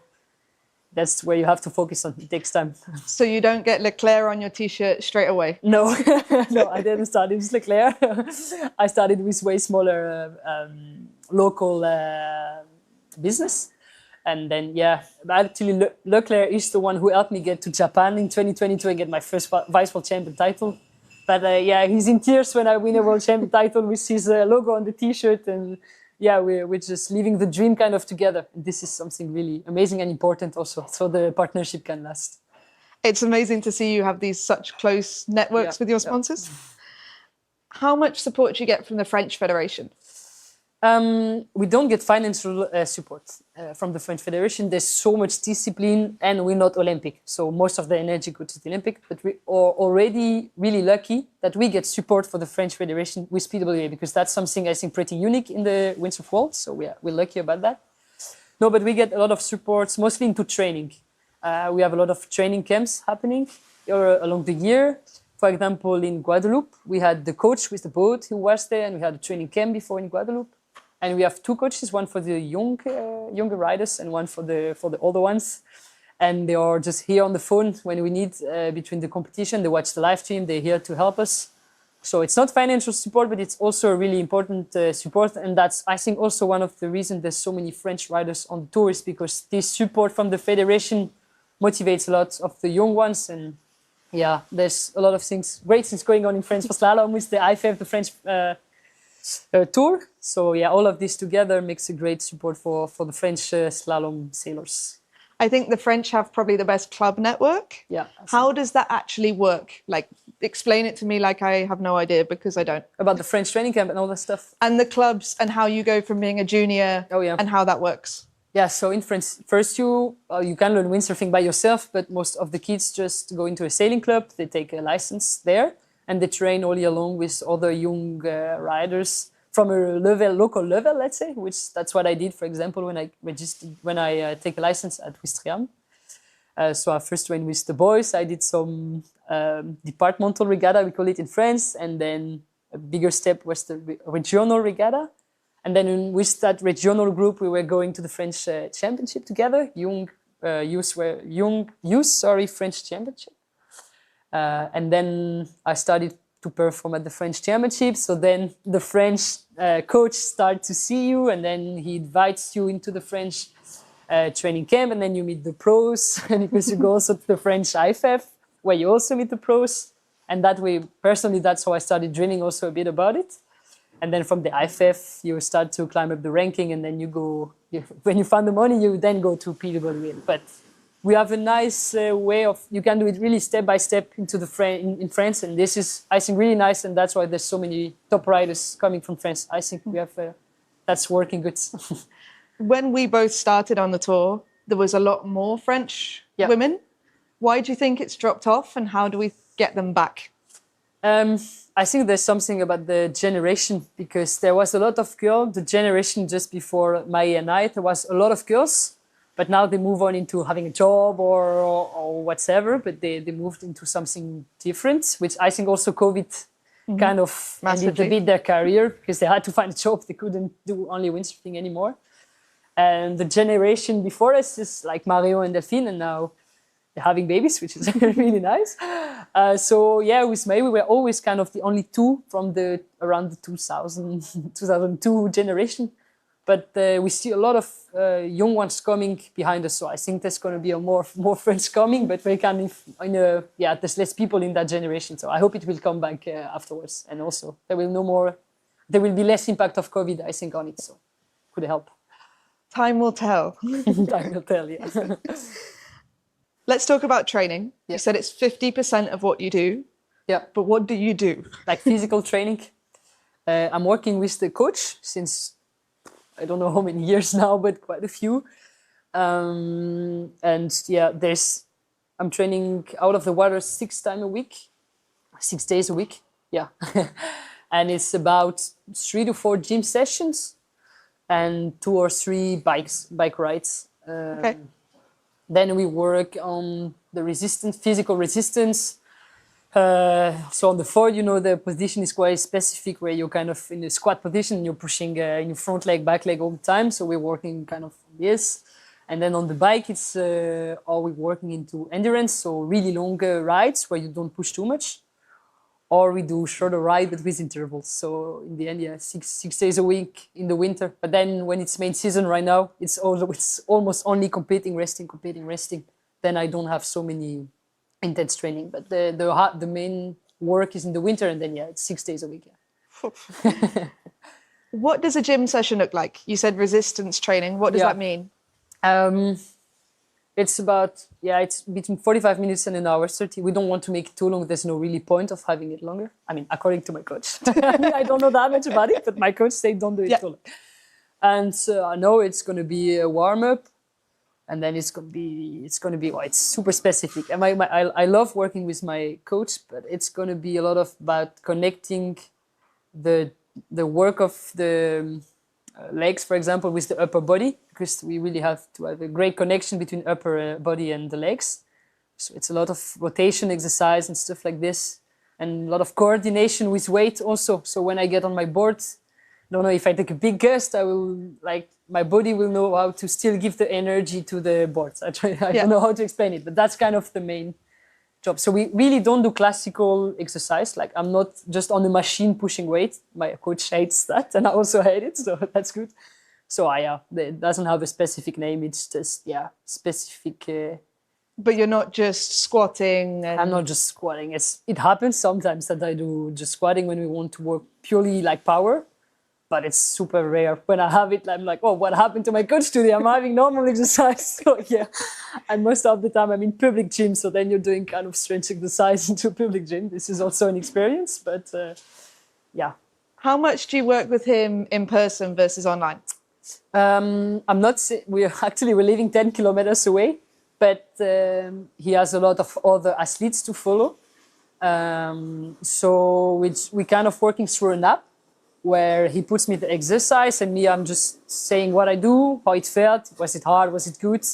you have to focus on. It takes time. So you don't get Leclerc on your t-shirt straight away? No, no, I didn't start with Leclerc. I started with way smaller local business. And then, yeah, actually Leclerc is the one who helped me get to Japan in 2022 and get my first Vice World Champion title. But yeah, he's in tears when I win a World Champion title with his logo on the t-shirt. And yeah, we're just living the dream kind of together. And this is something really amazing and important also, so the partnership can last. It's amazing to see you have these such close networks with your sponsors. How much support do you get from the French Federation? We don't get financial support from the French Federation. There's so much discipline, and we're not Olympic. So most of the energy goes to the Olympic, but we are already really lucky that we get support for the French Federation with PWA, because that's something I think pretty unique in the windsurf world. So we're lucky about that. No, but we get a lot of supports, mostly into training. We have a lot of training camps happening along the year. For example, in Guadeloupe, we had the coach with the boat who was there, and we had a training camp before in Guadeloupe. And we have two coaches, one for the younger riders and one for the older ones. And they are just here on the phone when we need between the competition. They watch the live stream. They're here to help us. So it's not financial support, but it's also a really important support. And that's, I think, also one of the reasons there's so many French riders on the tour, is because this support from the federation motivates a lot of the young ones. And yeah, there's a lot of great things going on in France for slalom with the IFF, the French tour. So yeah, all of this together makes a great support for the French slalom sailors. I think the French have probably the best club network. Yeah. How does that actually work? Like, explain it to me, like I have no idea, because I don't. About the French training camp and all that stuff. And the clubs and how you go from being a junior and how that works. Yeah, so in France, first you can learn windsurfing by yourself, but most of the kids just go into a sailing club. They take a license there, and they train all year long with other young riders from a local level, let's say, that's what I did, for example, when I take a license at Wistriam. So I first trained with the boys. I did some departmental regatta, we call it in France, and then a bigger step was the regional regatta. And then with that regional group, we were going to the French championship together, French championship. And then I started to perform at the French championship. So then the French coach starts to see you, and then he invites you into the French training camp, and then you meet the pros, and because you go also to the French IFF, where you also meet the pros. And that way, personally, that's how I started dreaming also a bit about it. And then from the IFF, you start to climb up the ranking, and then when you find the money, you then go to PWA. But we have a nice way of, you can do it really step by step into in France. And this is, I think, really nice. And that's why there's so many top riders coming from France. I think we have, that's working good. When we both started on the tour, there was a lot more French women. Why do you think it's dropped off, and how do we get them back? I think there's something about the generation, because there was a lot of girls, the generation just before Mai and I, there was a lot of girls, but now they move on into having a job or whatever, but they moved into something different, which I think also COVID kind of ended a bit their career, because they had to find a job. They couldn't do only windsurfing anymore. And the generation before us is like Mario and Delphine, and now having babies, which is really nice. So yeah, with May, we were always kind of the only two from around the 2002 generation. But we see a lot of young ones coming behind us. So I think there's going to be more friends coming, but we kind of, there's less people in that generation. So I hope it will come back afterwards. And also there will be less impact of COVID, I think, on it. So could help. Time will tell. Time will tell, yeah. Let's talk about training. You said it's 50% of what you do. Yeah. But what do you do? Like physical training. I'm working with the coach since, I don't know how many years now, but quite a few. And yeah, I'm training out of the water 6 days a week. Yeah. And it's about 3 to 4 gym sessions and 2 or 3 bike rides. Okay. Then we work on the physical resistance. So on the forward, the position is quite specific, where you're kind of in a squat position and you're pushing in your front leg, back leg all the time. So we're working kind of this. And then on the bike, it's we're working into endurance, so really longer rides where you don't push too much. Or we do shorter ride, but with intervals. So in the end, yeah, 6 days a week in the winter. But then when it's main season right now, it's almost only competing, resting. Then I don't have so many intense training. But the main work is in the winter, and then it's 6 days a week. Yeah. What does a gym session look like? You said resistance training. What does that mean? It's about, it's between 45 minutes and an hour, 30. We don't want to make it too long. There's no really point of having it longer. I mean, according to my coach. I don't know that much about it, but my coach said don't do it too long. And I know it's going to be a warm-up, and then it's going to be it's super specific. And I love working with my coach, but it's going to be a lot about connecting the work of the legs, for example, with the upper body, because we really have to have a great connection between upper body and the legs. So it's a lot of rotation exercise and stuff like this, and a lot of coordination with weight also. So when I get on my board, I don't know, if I take a big gust, my body will know how to still give the energy to the board. I don't know how to explain it, but that's kind of the main job. So we really don't do classical exercise. Like, I'm not just on the machine pushing weight. My coach hates that, and I also hate it, so that's good. So it doesn't have a specific name. It's just specific. But you're not just squatting. I'm not just squatting. It happens sometimes that I do just squatting when we want to work purely like power, but it's super rare. When I have it, I'm like, oh, what happened to my coach today? I'm having normal exercise. So yeah, and most of the time I'm in public gym. So then you're doing kind of strange exercise into a public gym. This is also an experience, but yeah. How much do you work with him in person versus online? We're living 10 kilometers away, but he has a lot of other athletes to follow. So we kind of working through an app, where he puts me the exercise, and I'm just saying what I do, how it felt, was it hard, was it good?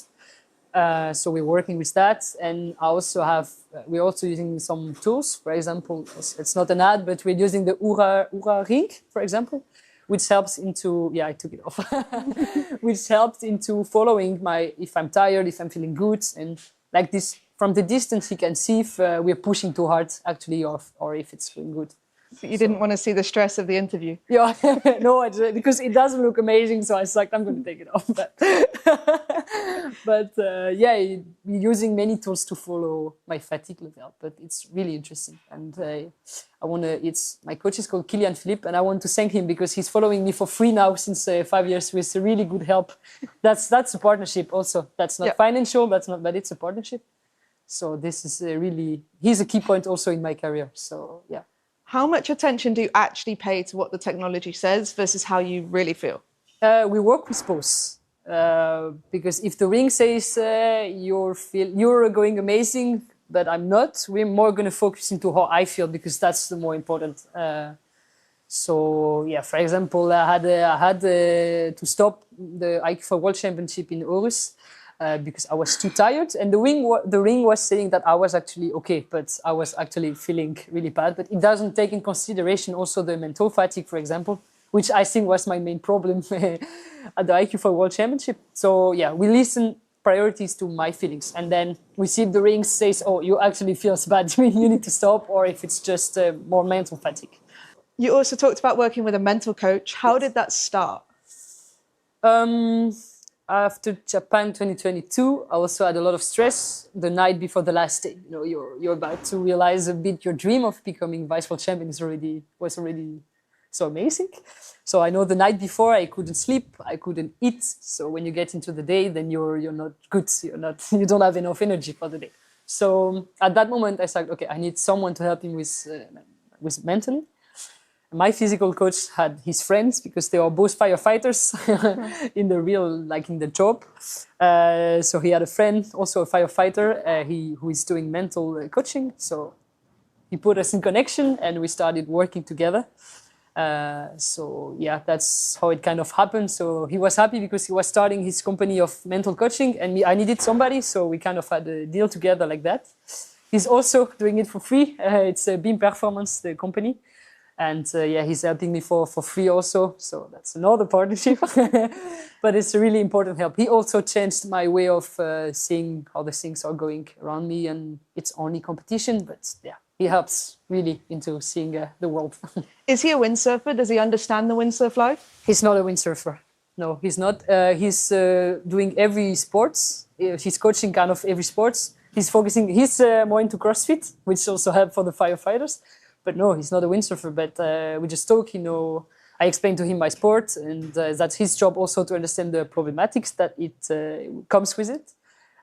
So we're working with that. And we're also using some tools. For example, it's not an ad, but we're using the Oura Ring, for example, which helps I took it off, which helped into following if I'm tired, if I'm feeling good. And like this, from the distance, he can see if we're pushing too hard, actually, or if it's feeling good. But you didn't want to see the stress of the interview. Yeah, no, because it doesn't look amazing. So I was like, I'm going to take it off. But we're using many tools to follow my fatigue level. But it's really interesting. And my coach is called Kylian Philippe, and I want to thank him because he's following me for free now since 5 years with really good help. That's a partnership also. That's not financial, but it's a partnership. So this is he's a key point also in my career. So yeah. How much attention do you actually pay to what the technology says versus how you really feel? We work with both. Because if the ring says you're going amazing, but I'm not, we're more going to focus into how I feel, because that's the more important. So yeah, for example, I had to stop the IQ World Championship in Aarhus. Because I was too tired, and the ring was saying that I was actually okay, but I was actually feeling really bad. But it doesn't take in consideration also the mental fatigue, for example, which I think was my main problem at the IQ World Championship. So yeah, we listen priorities to my feelings. And then we see if the ring says, oh, you actually feel bad, you need to stop, or if it's just more mental fatigue. You also talked about working with a mental coach. How did that start? After Japan 2022, I also had a lot of stress the night before the last day. You know, you're about to realize a bit your dream of becoming vice world champion was already so amazing. So I know the night before I couldn't sleep, I couldn't eat. So when you get into the day, then you're not good. You don't have enough energy for the day. So at that moment, I said, okay, I need someone to help me with mentally. My physical coach had his friends because they are both firefighters in the job. So he had a friend, also a firefighter, who is doing mental coaching. So he put us in connection and we started working together. So yeah, that's how it kind of happened. So he was happy because he was starting his company of mental coaching and I needed somebody. So we kind of had a deal together like that. He's also doing it for free. It's Beam Performance, the company. And yeah, he's helping me for free also. So that's another partnership. But it's a really important help. He also changed my way of seeing how the things are going around me. And it's only competition, but yeah, he helps really into seeing the world. Is he a windsurfer? Does he understand the windsurf life? He's not a windsurfer. No, he's not. He's doing every sports. He's coaching kind of every sports. He's more into CrossFit, which also helps for the firefighters. But no, he's not a windsurfer, but we just talk, I explained to him my sport and that's his job also to understand the problematics that it comes with it.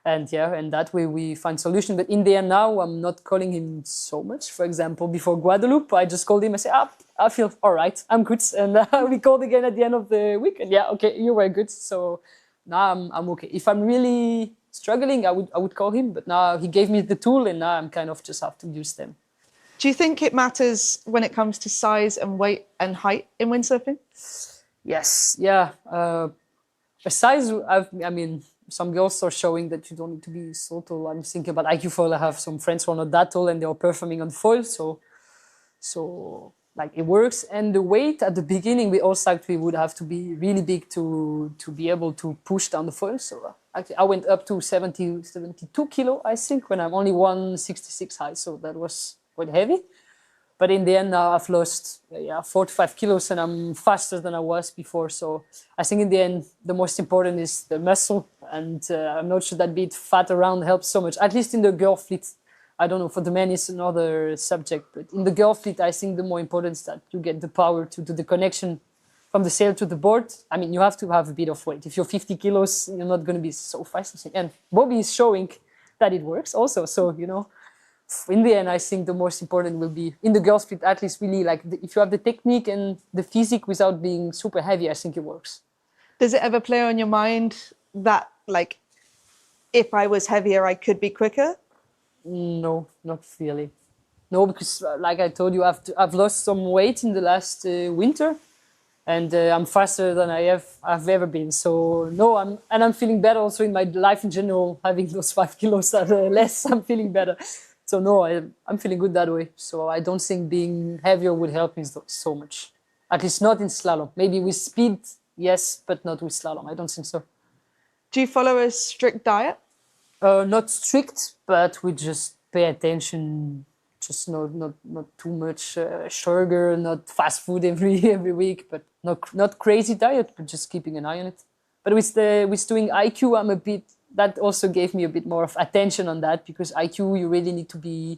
And yeah, and that way we find solution. But in the end now, I'm not calling him so much. For example, before Guadeloupe, I just called him and said, I feel all right, I'm good. And we called again at the end of the week and yeah, okay, you were good. So now I'm okay. If I'm really struggling, I would call him, but now he gave me the tool and now I'm kind of just have to use them. Do you think it matters when it comes to size and weight and height in windsurfing? Yes, yeah. The size, some girls are showing that you don't need to be so tall. I'm thinking about IQ foil. I have some friends who are not that tall and they are performing on foil. So like it works. And the weight at the beginning, we all thought we would have to be really big to be able to push down the foil. So actually I went up to 72 kilo, I think, when I'm only 166 high. So that was quite heavy. But in the end now I've lost 4 to 5 kilos and I'm faster than I was before. So I think in the end, the most important is the muscle. And I'm not sure that being fat around helps so much, at least in the girl fleet. I don't know, for the men it's another subject, but in the girl fleet, I think the more important is that you get the power to do the connection from the sail to the board. I mean, you have to have a bit of weight. If you're 50 kilos, you're not going to be so fast. And Bobby is showing that it works also. So, in the end, I think the most important will be in the girls' fleet, at least really if you have the technique and the physique without being super heavy, I think it works. Does it ever play on your mind that if I was heavier, I could be quicker? No, not really. No, because like I told you, I've lost some weight in the last winter and I'm faster than I've ever been. So no, I'm feeling better also in my life in general, having those 5 kilos less, I'm feeling better. So no, I'm feeling good that way. So I don't think being heavier would help me so much. At least not in slalom. Maybe with speed, yes, but not with slalom. I don't think so. Do you follow a strict diet? Not strict, but we just pay attention. Just not too much sugar, not fast food every week, but not crazy diet, but just keeping an eye on it. But with doing IQ, that also gave me a bit more of attention on that, because IQ, you really need you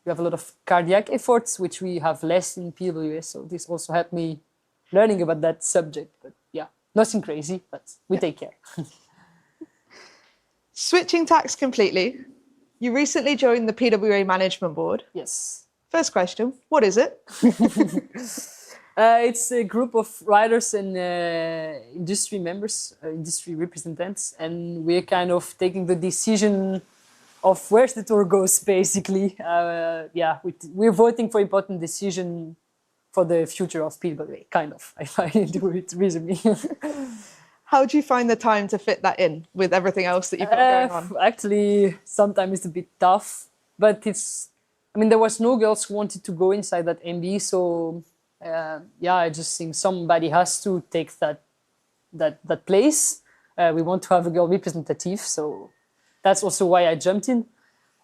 have a lot of cardiac efforts, which we have less in PWA. So this also helped me learning about that subject. But yeah, nothing crazy, but we take care. Switching tacks completely, you recently joined the PWA Management Board. Yes. First question, what is it? It's a group of riders and industry members, industry representatives, and we're kind of taking the decision of where the tour goes, basically. We're voting for important decision for the future of PWA, kind of, if I do it reasonably. How do you find the time to fit that in with everything else that you've got going on? Actually, sometimes it's a bit tough, but there was no girls who wanted to go inside that MB, so I just think somebody has to take that place. We want to have a girl representative, so that's also why I jumped in.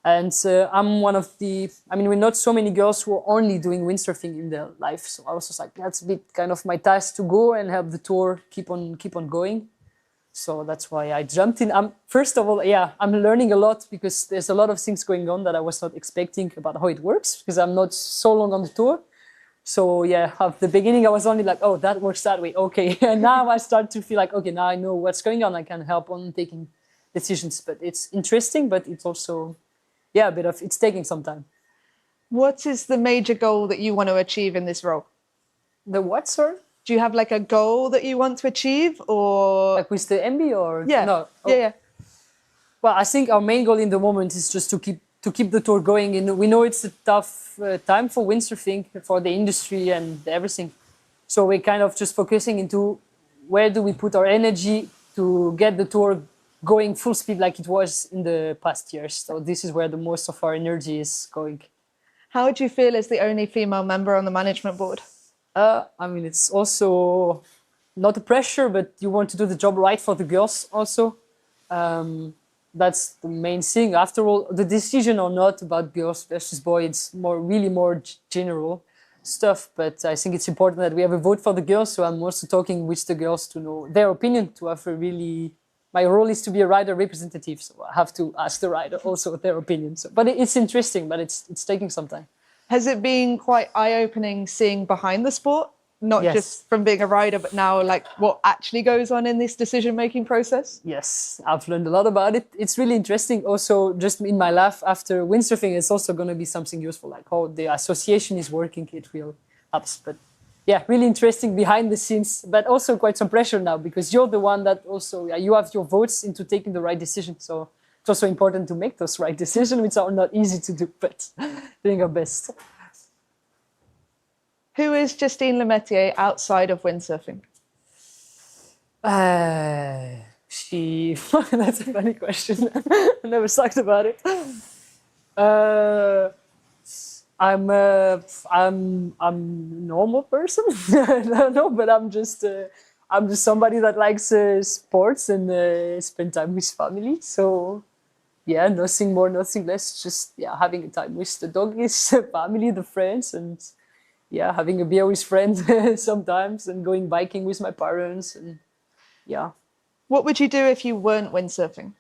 And I'm one of the, I mean, we're not so many girls who are only doing windsurfing in their life. So I was just like, that's a bit kind of my task to go and help the tour keep on going. So that's why I jumped in. First of all, yeah, I'm learning a lot because there's a lot of things going on that I was not expecting about how it works because I'm not so long on the tour. So yeah, at the beginning I was only like, oh, that works that way, okay. And now I start to feel like, okay, now I know what's going on. I can help on taking decisions. But it's interesting, but it's also, yeah, a bit of, it's taking some time. What is the major goal that you want to achieve in this role? The what, sir? Do you have like a goal that you want to achieve, or like with the MB or yeah, no? Oh. Yeah. Well, I think our main goal in the moment is just to keep the tour going. And we know it's a tough time for windsurfing, for the industry and everything. So we're kind of just focusing into where do we put our energy to get the tour going full speed like it was in the past years. So this is where the most of our energy is going. How do you feel as the only female member on the management board? I mean, it's also not a pressure, but you want to do the job right for the girls also. That's the main thing. After all, the decision or not about girls versus boys, it's really more general stuff. But I think it's important that we have a vote for the girls. So I'm also talking with the girls to know their opinion, to have a really... My role is to be a rider representative, so I have to ask the rider also their opinion. So, but it's interesting, but it's taking some time. Has it been quite eye-opening seeing behind the sport? Not Yes. just from being a rider, but now like what actually goes on in this decision-making process? Yes, I've learned a lot about it. It's really interesting. Also, just in my life after windsurfing, it's also going to be something useful, like how the association is working. It will help. But yeah, really interesting behind the scenes, but also quite some pressure now because you're the one that also, you have your votes into taking the right decision. So it's also important to make those right decisions, which are not easy to do, but doing our best. Who is Justine Lemaitre outside of windsurfing? That's a funny question. I never talked about it. I'm a normal person. I don't know, but I'm just somebody that likes sports and spend time with family. So yeah, nothing more, nothing less. Just having a time with the doggies, family, the friends, and having a beer with friends sometimes, and going biking with my parents, and What would you do if you weren't windsurfing?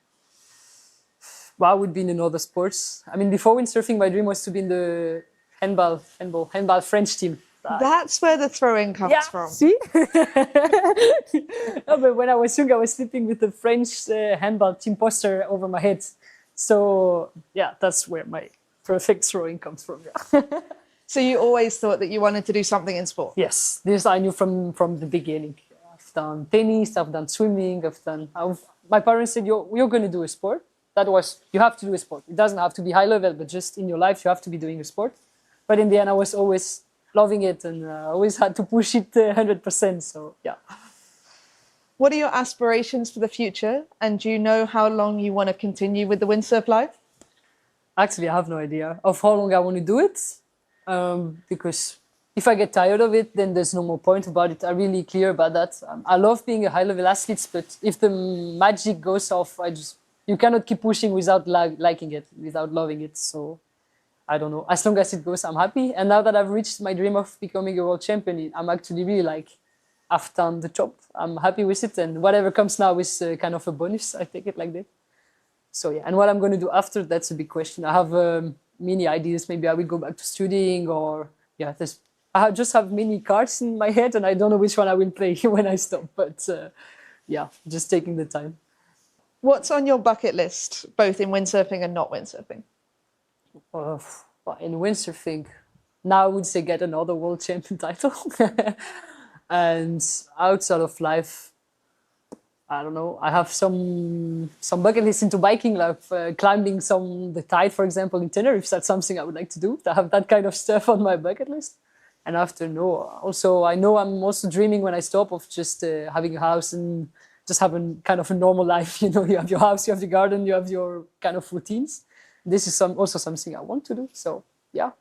Well, I would be in another sports. I mean, before windsurfing, my dream was to be in the handball French team. That's where the throwing comes from. See? No, but when I was young, I was sleeping with the French handball team poster over my head. So yeah, that's where my perfect throwing comes from. Yeah. So you always thought that you wanted to do something in sport? Yes, this I knew from the beginning. I've done tennis, I've done swimming, my parents said, you're going to do a sport. That was, you have to do a sport. It doesn't have to be high level, but just in your life, you have to be doing a sport. But in the end, I was always loving it and always had to push it 100%. So yeah. What are your aspirations for the future? And do you know how long you want to continue with the windsurf life? Actually, I have no idea of how long I want to do it. Because if I get tired of it, then there's no more point about it. I'm really clear about that. I love being a high-level athlete, but if the magic goes off, you cannot keep pushing without liking it, without loving it. So I don't know. As long as it goes, I'm happy. And now that I've reached my dream of becoming a world champion, I'm actually really I've done the job. I'm happy with it. And whatever comes now is kind of a bonus. I take it like that. So yeah, and what I'm going to do after, that's a big question. I have many ideas. Maybe I will go back to studying or I just have many cards in my head and I don't know which one I will play when I stop. But just taking the time. What's on your bucket list, both in windsurfing and not windsurfing? In windsurfing, now I would say get another world champion title. And outside of life, I don't know. I have some bucket lists into biking, like climbing the tide, for example, in Tenerife. That's something I would like to do. To have that kind of stuff on my bucket list. And after, also I know I'm also dreaming when I stop of just having a house and just having kind of a normal life. You have your house, you have the garden, you have your kind of routines. This is also something I want to do. So yeah,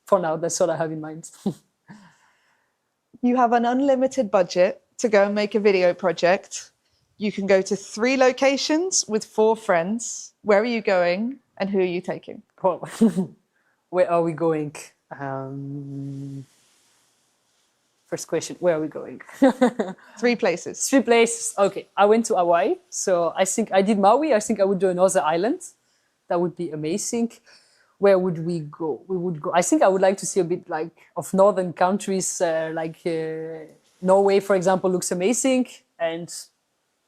for now, that's what I have in mind. You have an unlimited budget to go and make a video project. You can go to 3 locations with 4 friends. Where are you going and who are you taking? Oh. Where are we going? First question, where are we going? 3 places. 3 places. Okay, I went to Hawaii. So I think I did Maui. I think I would do another island. That would be amazing. Where would we go? We would go. I think I would like to see a bit like of northern countries, Norway, for example, looks amazing. And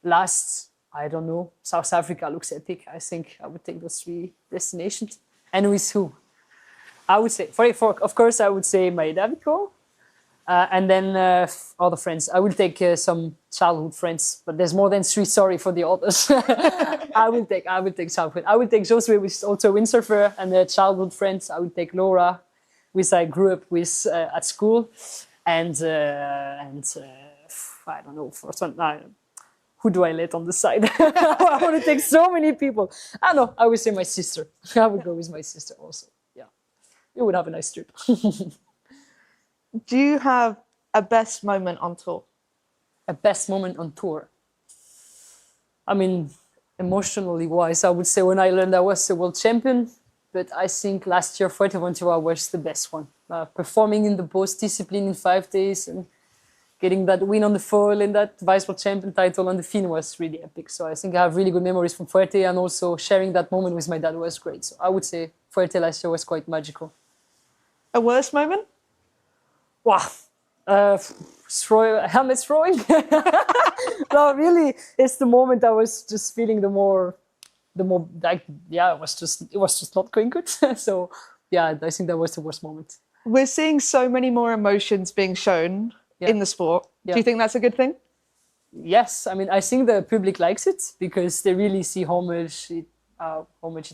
last, I don't know, South Africa looks epic. I think I would take those 3 destinations. And with who? I would say, of course, I would say my Davico. And then other friends. I will take some childhood friends, but there's more than 3. Sorry for the others. I will take childhood. I will take Josue, which is also a windsurfer, and the childhood friends. I will take Laura, which I grew up with at school, and I don't know, for some. Who do I let on the side? I want to take so many people. I know. I will say my sister. I would go with my sister also. Yeah, we would have a nice trip. Do you have a best moment on tour? A best moment on tour? I mean, emotionally wise, I would say when I learned I was a world champion, but I think last year Fuerteventura was the best one. Performing in the post discipline in 5 days and getting that win on the foil and that vice world champion title on the fin was really epic. So I think I have really good memories from Fuerte, and also sharing that moment with my dad was great. So I would say Fuerte last year was quite magical. A worst moment? Wow. Helmet throwing? No, really, it's the moment I was just feeling the more like, yeah, it was just not going good. So yeah, I think that was the worst moment. We're seeing so many more emotions being shown in the sport. Yeah. Do you think that's a good thing? Yes, I mean, I think the public likes it because they really see how much it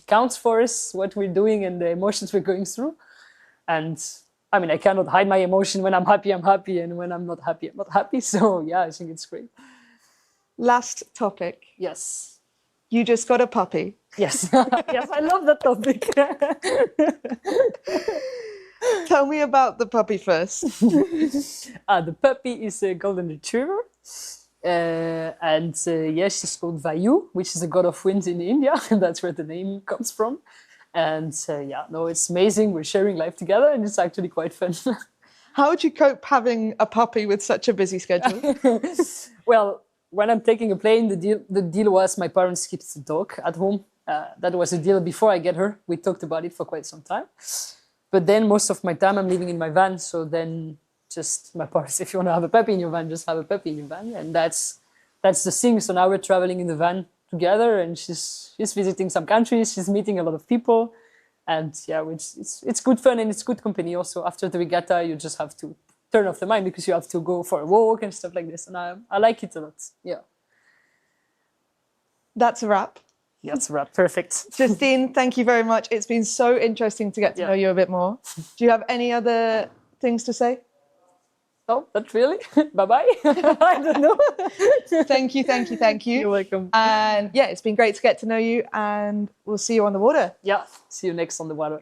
counts for us, what we're doing and the emotions we're going through. And I mean, I cannot hide my emotion. When I'm happy, and when I'm not happy, I'm not happy. So yeah, I think it's great. Last topic. Yes. You just got a puppy. Yes. Yes, I love that topic. Tell me about the puppy first. The puppy is a golden retriever. Yes, she's called Vayu, which is a god of wind in India. And that's where the name comes from. And yeah, no, it's amazing. We're sharing life together and it's actually quite fun. How would you cope having a puppy with such a busy schedule? Well, when I'm taking a plane, the deal was my parents keep the dog at home. That was a deal before I get her. We talked about it for quite some time. But then most of my time I'm living in my van. So then just my parents, if you want to have a puppy in your van, just have a puppy in your van. And that's the thing. So now we're traveling in the van together and she's visiting some countries. She's meeting a lot of people. And yeah, it's good fun and it's good company. Also, after the regatta, you just have to turn off the mind because you have to go for a walk and stuff like this. And I like it a lot. Yeah. That's a wrap. Yeah, that's a wrap. Perfect. Justine, thank you very much. It's been so interesting to get to know you a bit more. Do you have any other things to say? No, not really. Bye-bye. I don't know. Thank you. You're welcome. And yeah, it's been great to get to know you and we'll see you on the water. Yeah, see you next on the water.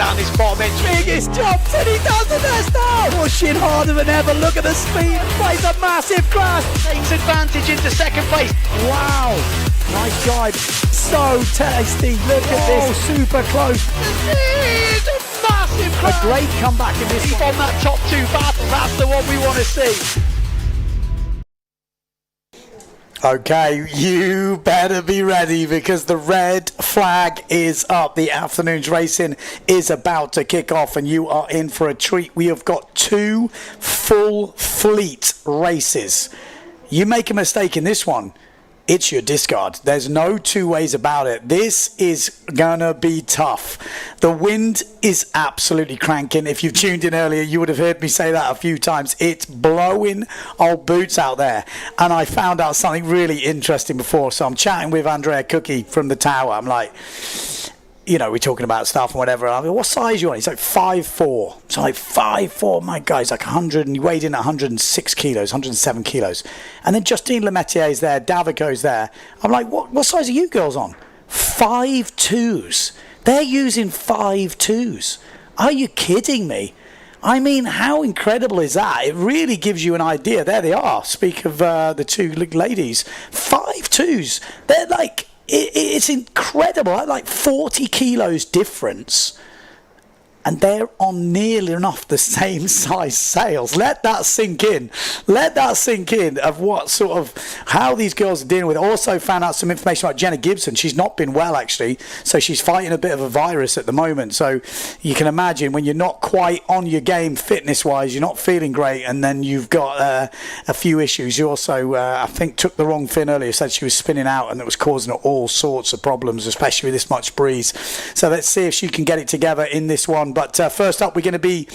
down this bottom edge. Biggest jumps, and he does the best now. Pushing harder than ever. Look at the speed. Plays a massive crash. Takes advantage into second place. Wow. Nice drive. So tasty. Look at this. Super close. It's a massive crash. A great comeback in this one. On that top two battle. That's the one we want to see. Okay, you better be ready because the red flag is up. The afternoon's racing is about to kick off and you are in for a treat. We have got 2 full fleet races. You make a mistake in this one, it's your discard. There's no two ways about it. This is gonna be tough. The wind is absolutely cranking. If you've tuned in earlier, you would have heard me say that a few times. It's blowing old boots out there. And I found out something really interesting before. So I'm chatting with Andrea Cookie from the tower. I'm like, you know, we're talking about stuff and whatever. I'm like, what size are you on? He's like 5'4". So I'm like, 5'4", my God. He's like 100, and he weighed in at 106 kilos, 107 kilos. And then Justine Lemettier's there, Davico's there. I'm like, what size are you girls on? 5'2". They're using 5'2". Are you kidding me? I mean, how incredible is that? It really gives you an idea. There they are. Speak of the 2 ladies. 5'2". They're like... It's incredible, like 40 kilos difference, and they're on nearly enough the same size sails. Let that sink in. Let that sink in of what sort of, how these girls are dealing with it. Also found out some information about Jenna Gibson. She's not been well, actually, so she's fighting a bit of a virus at the moment. So you can imagine when you're not quite on your game fitness-wise, you're not feeling great, and then you've got a few issues. You also, I think, took the wrong fin earlier, said she was spinning out, and it was causing her all sorts of problems, especially with this much breeze. So let's see if she can get it together in this one. But first up, we're going to be...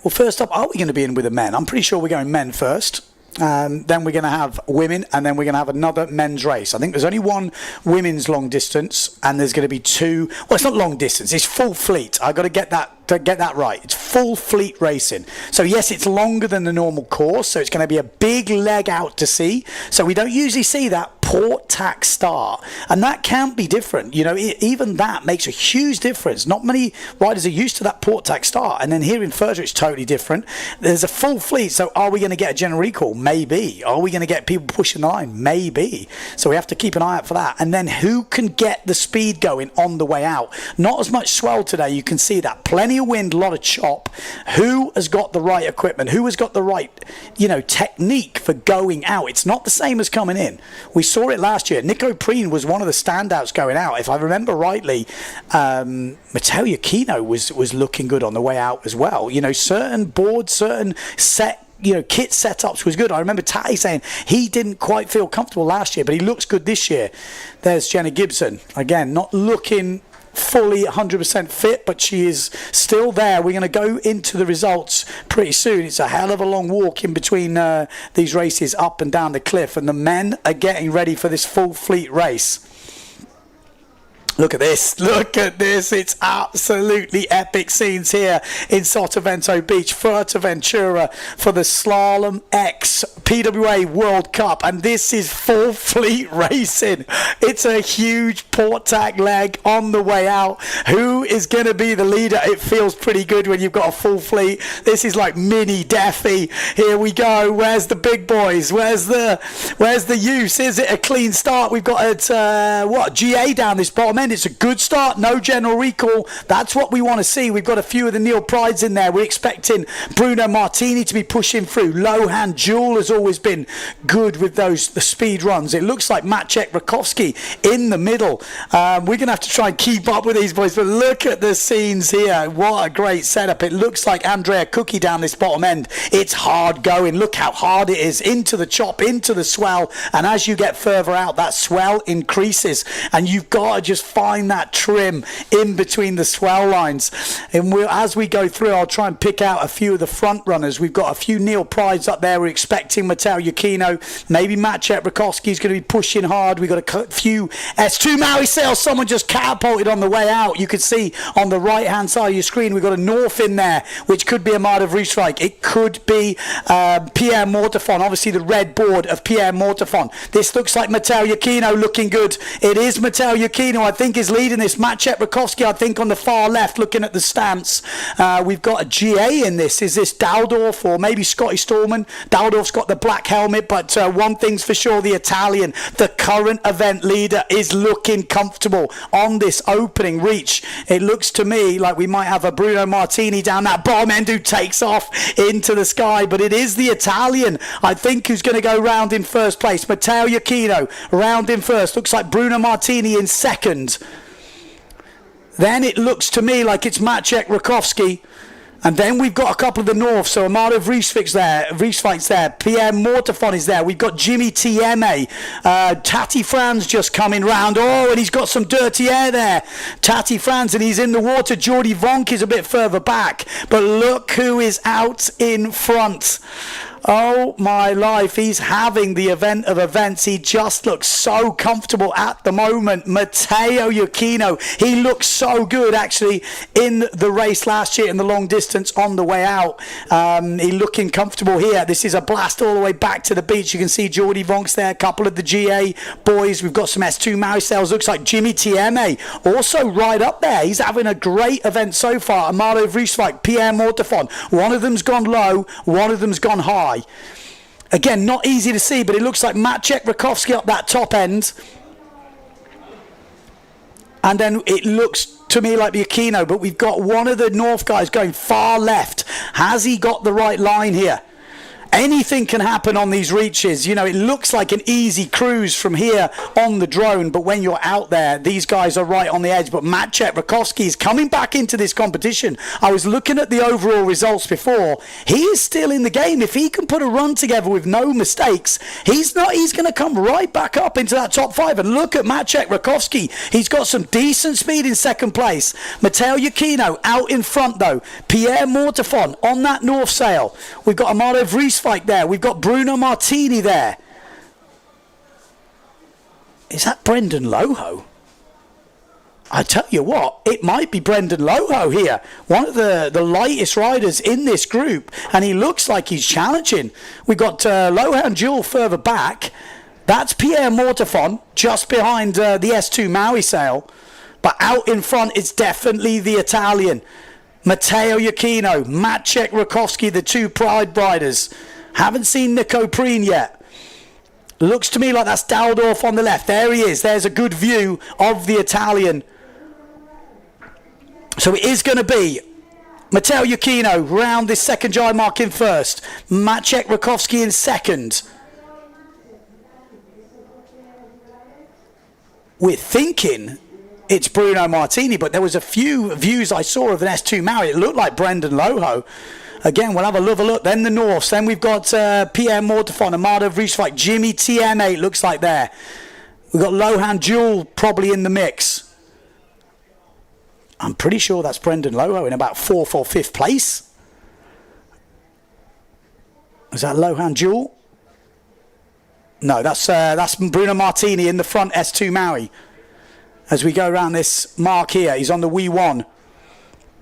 first up, are we going to be in with the men? I'm pretty sure we're going men first. Then we're going to have women, and then we're going to have another men's race. I think there's only one women's long distance, and there's going to be 2... Well, it's not long distance, it's full fleet. I've got to get that right. It's full fleet racing. So yes, it's longer than the normal course, so it's going to be a big leg out to sea. So we don't usually see that port tack start, and that can be different. You know, even that makes a huge difference. Not many riders are used to that port tack start, and then here in Further it's totally different. There's a full fleet, so are we going to get a general recall? Maybe. Are we going to get people pushing the line? Maybe. So we have to keep an eye out for that. And then who can get the speed going on the way out? Not as much swell today, you can see that. Plenty of wind, a lot of chop. Who has got the right equipment? Who has got the right, you know, technique for going out? It's not the same as coming in. We saw it last year. Nico Preen was one of the standouts going out. If I remember rightly, Matteo Iachino was looking good on the way out as well. You know, certain boards, certain set, you know, kit setups was good. I remember Tay saying he didn't quite feel comfortable last year, but he looks good this year. There's Jenna Gibson. Again, not looking fully 100% fit, but she is still there. We're going to go into the results pretty soon. It's a hell of a long walk in between these races up and down the cliff, and the men are getting ready for this full fleet race. Look at this. Look at this. It's absolutely epic scenes here in Sotavento Beach, Fuerteventura, for the Slalom-X PWA World Cup. And this is full fleet racing. It's a huge port tack leg on the way out. Who is going to be the leader? It feels pretty good when you've got a full fleet. This is like mini Deathy. Here we go. Where's the big boys? Where's the use? Is it a clean start? We've got GA down this bottom end. It's a good start, no general recall. That's what we want to see. We've got a few of the Neil Prides in there. We're expecting Bruno Martini to be pushing through. Lohan Jewel has always been good with the speed runs. It looks like Maciek Rakowski in the middle. We're going to have to try and keep up with these boys, but look at the scenes here. What a great setup. It looks like Andrea Cookie down this bottom end. It's hard going. Look how hard it is. Into the chop, into the swell, and as you get further out, that swell increases, and you've got to just find that trim in between the swell lines. And as we go through, I'll try and pick out a few of the front runners. We've got a few Neil Prides up there. We're expecting Matteo Iachino. Maybe Maciek Rakowski's going to be pushing hard. We've got a few S2 Maui sails. Someone just catapulted on the way out. You can see on the right hand side of your screen, we've got a North in there, which could be a Marta Vreeswijk. It could be Pierre Mortefon, obviously the red board of Pierre Mortefon. This looks like Matteo Iachino looking good. It is Matteo Iachino. I think think is leading this. Maciej Rakowski, I think, on the far left, looking at the stamps. We've got a GA in this. Is this Daldorf or maybe Scotty Stallman? Daldorf's got the black helmet, but one thing's for sure, the Italian, the current event leader, is looking comfortable on this opening reach. It looks to me like we might have a Bruno Martini down that bomb end who takes off into the sky, but it is the Italian, I think, who's going to go round in first place. Matteo Iachino round in first. Looks like Bruno Martini in second. Then it looks to me like it's Maciej Rakowski. And then we've got a couple of the North. So Amado Vrieswijk's there. Pierre Mortefon is there. We've got Jimmy Tieme. Tati Franz just coming round. Oh, and he's got some dirty air there. Tati Franz, and he's in the water. Jordi Vonk is a bit further back. But look who is out in front. Oh my life, he's having the event of events. He just looks so comfortable at the moment. Matteo Iachino, he looked so good actually in the race last year in the long distance on the way out. He looking comfortable here. This is a blast all the way back to the beach. You can see Jordi Vonk's there, a couple of the GA boys. We've got some S2 Maui sales. Looks like Jimmy Tieme also right up there. He's having a great event so far. Amado Vrieswijk, Pierre Mortefon. One of them's gone low, one of them's gone high. Again, not easy to see, but it looks like Maciej Rakowski up that top end. And then it looks to me like the Iachino, but we've got one of the North guys going far left. Has he got the right line here? Anything can happen on these reaches. You know, it looks like an easy cruise from here on the drone, but when you're out there, these guys are right on the edge. But Maciej Rakowski is coming back into this competition. I was looking at the overall results before. He is still in the game. If he can put a run together with no mistakes, he's going to come right back up into that top 5. And look at Maciej Rakowski. He's got some decent speed in second place. Matteo Iachino out in front though. Pierre Mortefon on that North sail. We've got Amado Vrieswijk there. We've got Bruno Martini there. Is that Brendan Loho? I tell you what, it might be Brendan Loho here. One of the lightest riders in this group, and he looks like he's challenging. We've got Lohan Jewel further back. That's Pierre Mortefon just behind the S2 Maui sail. But out in front, it's definitely the Italian. Matteo Iachino, Maciej Rakowski, the two Pride riders. Haven't seen Nico Preen yet. Looks to me like that's Daldorf on the left. There he is. There's a good view of the Italian. So it is going to be Matteo Iachino round this second gyre mark in first. Maciej Rakowski in second. We're thinking it's Bruno Martini, but there was a few views I saw of an S2 Maui. It looked like Brendan Loho. Again, we'll have a look. Then the Norths. Then we've got Pierre Mortefon, Amado Vrieswijk, Jimmy Tieme, it looks like there. We've got Lohan Jewel probably in the mix. I'm pretty sure that's Brendan Loho in about 4th or 5th place. Is that Lohan Jewel? No, that's Bruno Martini in the front S2 Maui. As we go around this mark here, he's on the Wee1.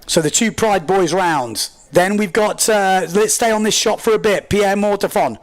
So the two Pride boys round. Then we've got, let's stay on this shot for a bit, Pierre Mortefon.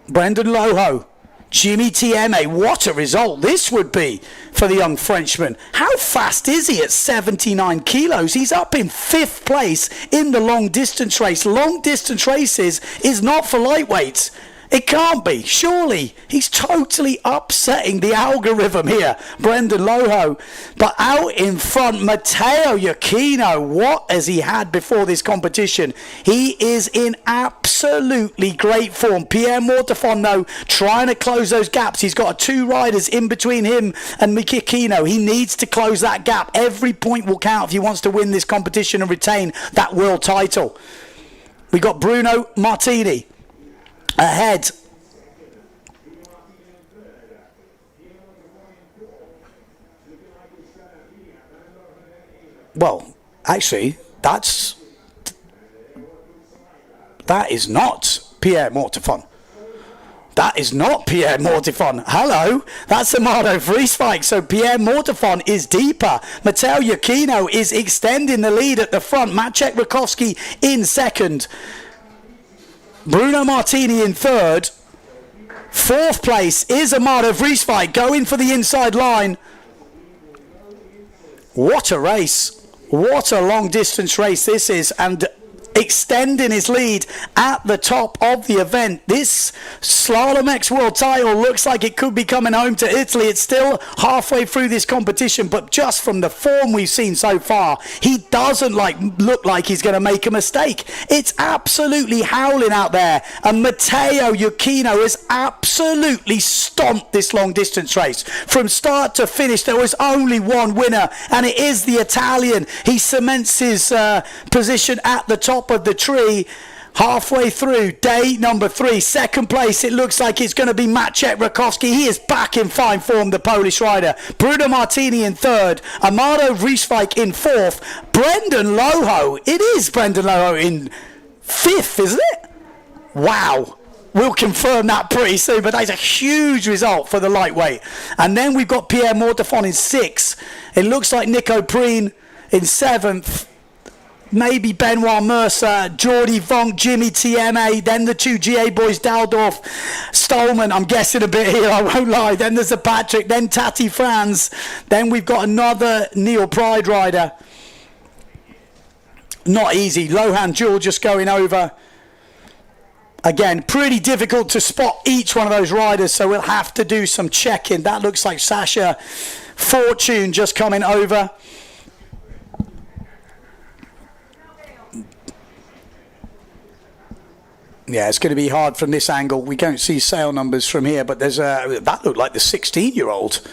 Brendan Loho. Jimmy Tieme. What a result this would be for the young Frenchman. How fast is he at 79 kilos? He's up in 5th place in the long distance race. Long distance races is not for lightweights. It can't be, surely. He's totally upsetting the algorithm here, Brendan Loho. But out in front, Matteo Iachino, what has he had before this competition? He is in absolutely great form. Pierre Mortefon, though, trying to close those gaps. He's got 2 riders in between him and Iachino. He needs to close that gap. Every point will count if he wants to win this competition and retain that world title. We got Bruno Martini ahead. Well, actually, that is not Pierre Mortefon. That is not Pierre Mortefon. Hello, that's Amado Vrieswijk. So Pierre Mortefon is deeper. Matteo Iachino is extending the lead at the front. Maciej Rakowski in second. Bruno Martini in third. 4th place is Amado Vrieswijk going for the inside line. What a race. What a long distance race this is, and extending his lead at the top of the event. This Slalom-X world title looks like it could be coming home to Italy. It's still halfway through this competition, but just from the form we've seen so far, he doesn't look like he's going to make a mistake. It's absolutely howling out there, and Matteo Iuchino has absolutely stomped this long distance race. From start to finish, there was only one winner, and it is the Italian. He cements his position at the top of the tree halfway through day number 3. 2nd place, it looks like it's going to be Maciej Rakowski. He is back in fine form, the Polish rider. Bruno Martini in 3rd, Amado Vrieswijk in 4th, Brendan Loho, it is Brendan Loho in 5th, isn't it? Wow. We'll confirm that pretty soon, but that's a huge result for the lightweight. And then we've got Pierre Mortefon in 6th. It looks like Nico Preen in 7th. Maybe Benoit Mercer, Jordi Vonk, Jimmy TMA, then the 2 GA boys, Daldorf, Stolman, I'm guessing a bit here, I won't lie. Then there's a Patrick, then Tati Franz. Then we've got another Neil Pride rider. Not easy. Lohan Jewel just going over. Again, pretty difficult to spot each one of those riders, so we'll have to do some checking. That looks like Sasha Fortune just coming over. Yeah, it's going to be hard from this angle. We don't see sale numbers from here, but there's that looked like the 16-year-old.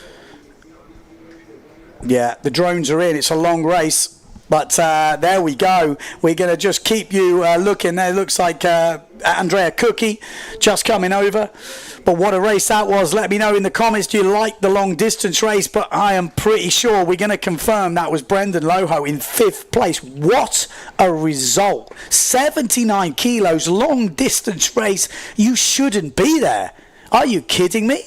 Yeah, the drones are in. It's a long race, but there we go. We're going to just keep you looking. There looks like Andrea Cookie just coming over. But what a race that was. Let me know in the comments, do you like the long distance race? But I am pretty sure we're going to confirm that was Brendan Loho in 5th place. What a result. 79 kilos, long distance race. You shouldn't be there. Are you kidding me?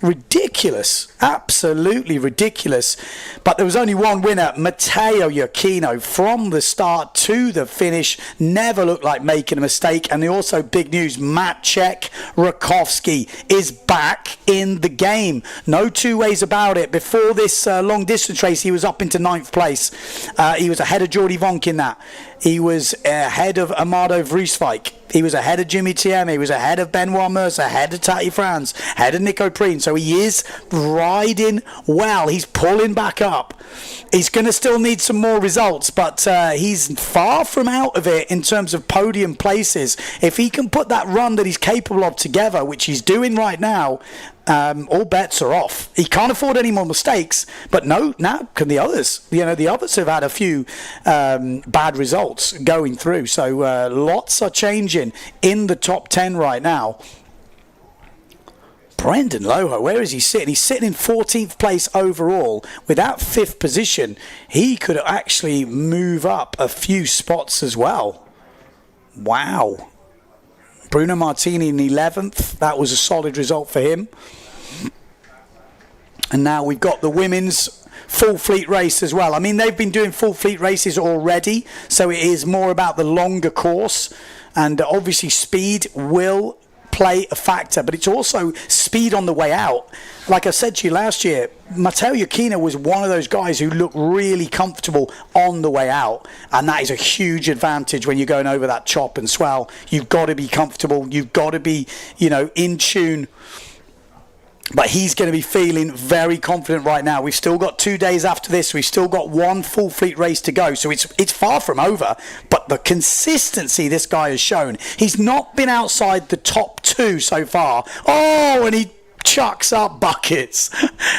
Ridiculous. Absolutely ridiculous. But there was only one winner, Matteo Iuchino, from the start to the finish. Never looked like making a mistake. And also big news, Maciej Rakowski is back in the game. No two ways about it. Before this long distance race, he was up into 9th place. He was ahead of Jordi Vonk in that. He was ahead of Amado Vrieswijk. He was ahead of Jimmy Thiem. He was ahead of Benoit Mercer, ahead of Tati Franz, ahead of Nico Preen. So he is riding well. He's pulling back up. He's going to still need some more results, but he's far from out of it in terms of podium places. If he can put that run that he's capable of together, which he's doing right now, all bets are off. He can't afford any more mistakes, but now can the others. You know, the others have had a few bad results going through, so lots are changing in the top 10 right now. Brendan Loho, where is he sitting? He's sitting in 14th place overall. With that 5th position, he could actually move up a few spots as well. Wow. Bruno Martini in 11th. That was a solid result for him. And now we've got the women's full fleet race as well. I mean, they've been doing full fleet races already, so it is more about the longer course. And obviously speed will play a factor, but it's also speed on the way out. Like I said to you last year, Matteo Iuchino was one of those guys who looked really comfortable on the way out, and that is a huge advantage when you're going over that chop and swell. You've got to be comfortable, you've got to be, you know, in tune. But he's going to be feeling very confident right now. We've still got 2 days after this. We've still got one full fleet race to go. So it's far from over. But the consistency this guy has shown. He's not been outside the top 2 so far. Oh, and he chucks up buckets.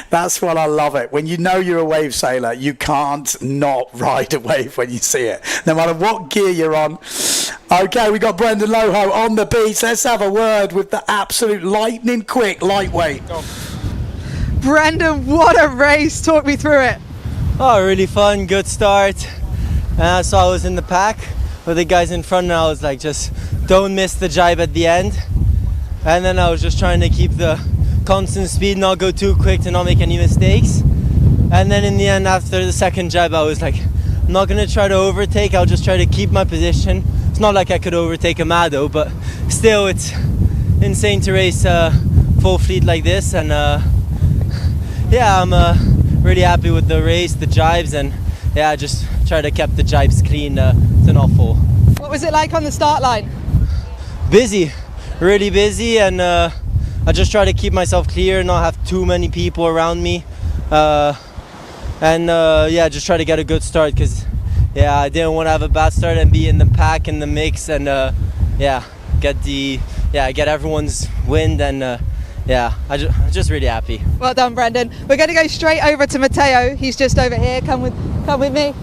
That's what I love it. When you know you're a wave sailor, you can't not ride a wave when you see it. No matter what gear you're on. Okay, we got Brendan Loho on the beach. Let's have a word with the absolute lightning quick lightweight. Brendan, what a race. Talk me through it. Oh, really fun, good start. And I saw I was in the pack with the guys in front, and I was like, just don't miss the jibe at the end. And then I was just trying to keep the constant speed, not go too quick to not make any mistakes. And then in the end, after the second jibe, I was like, I'm not going to try to overtake, I'll just try to keep my position. It's not like I could overtake Amado, but still it's insane to race full fleet like this, and yeah, I'm really happy with the race, the jibes, and yeah, I just try to keep the jibes clean to not fall. What was it like on the start line? Busy, really busy, and I just try to keep myself clear, not have too many people around me, and yeah, just try to get a good start, because yeah, I didn't want to have a bad start and be in the pack, in the mix, and yeah, get everyone's wind, and yeah, I'm just really happy. Well done, Brendan. We're going to go straight over to Matteo. He's just over here. Come with me.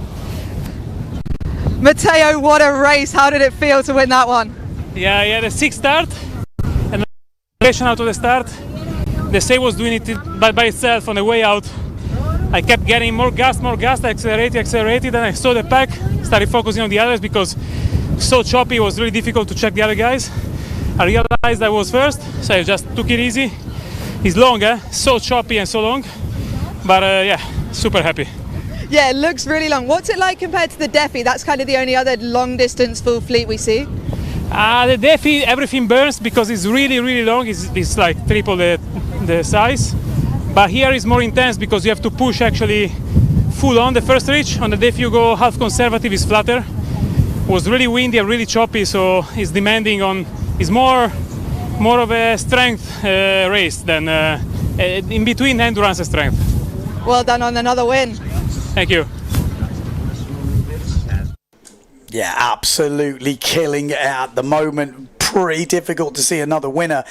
Matteo, what a race. How did it feel to win that one? Yeah, he had a 6 start and a out of the start. The sail was doing it by itself on the way out. I kept getting more gas, I accelerated, and I saw the pack, started focusing on the others because so choppy, it was really difficult to check the other guys. I realized I was first, so I just took it easy. It's long, so choppy and so long, but yeah, super happy. Yeah, it looks really long. What's it like compared to the Defi? That's kind of the only other long distance full fleet we see. The Defi, everything burns because it's really long. It's like triple the size. But here is more intense because you have to push actually full on the first reach. On the Defi you go half conservative, it's flatter. It was really windy and really choppy, so it's demanding on. It's more of a strength race than in between endurance and strength. Well done on another win. Thank you. Yeah, absolutely killing it at the moment. Pretty difficult to see another winner.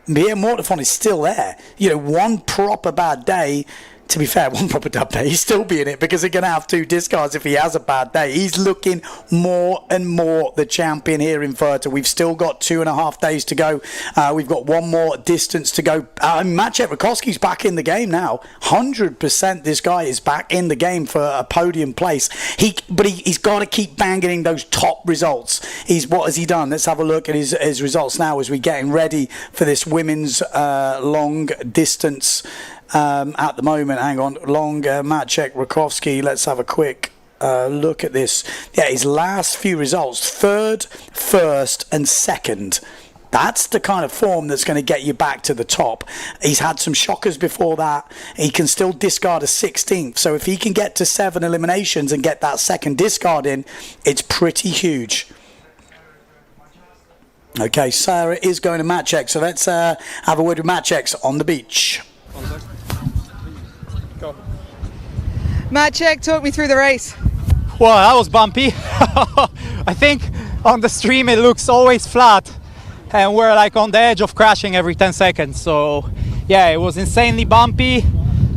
Pierre Mortefon is still there. You know, one proper bad day. To be fair, one proper bad day, he's still be in it because they're going to have 2 discards if he has a bad day. He's looking more and more the champion here in Fuerte. We've still got 2.5 days to go. We've got one more distance to go. Maciej Rakowski's back in the game now. 100% this guy is back in the game for a podium place. But he's got to keep banging in those top results. What has he done? Let's have a look at his results now as we're getting ready for this women's long distance. At the moment, hang on, long Maciej Rakowski. Let's have a quick look at this. Yeah, his last few results: 3rd, 1st, and 2nd. That's the kind of form that's going to get you back to the top. He's had some shockers before that. He can still discard a 16th. So if he can get to 7 eliminations and get that 2nd discard in, it's pretty huge. Okay, Sarah is going to Maciej. So let's have a word with Maciej on the beach. Maciej, talk me through the race. Well, that was bumpy. I think on the stream it looks always flat and we're like on the edge of crashing every 10 seconds. So yeah, it was insanely bumpy.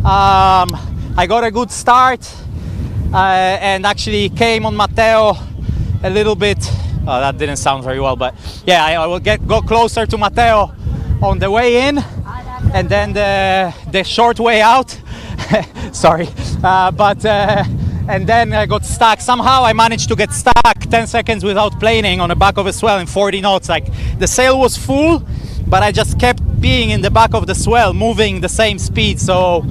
I got a good start and actually came on Matteo a little bit. Oh, that didn't sound very well, but yeah, I will go closer to Matteo on the way in and then the short way out. Sorry, and then I got stuck. Somehow I managed to get stuck 10 seconds without planing on the back of a swell in 40 knots. Like the sail was full, but I just kept being in the back of the swell, moving the same speed. So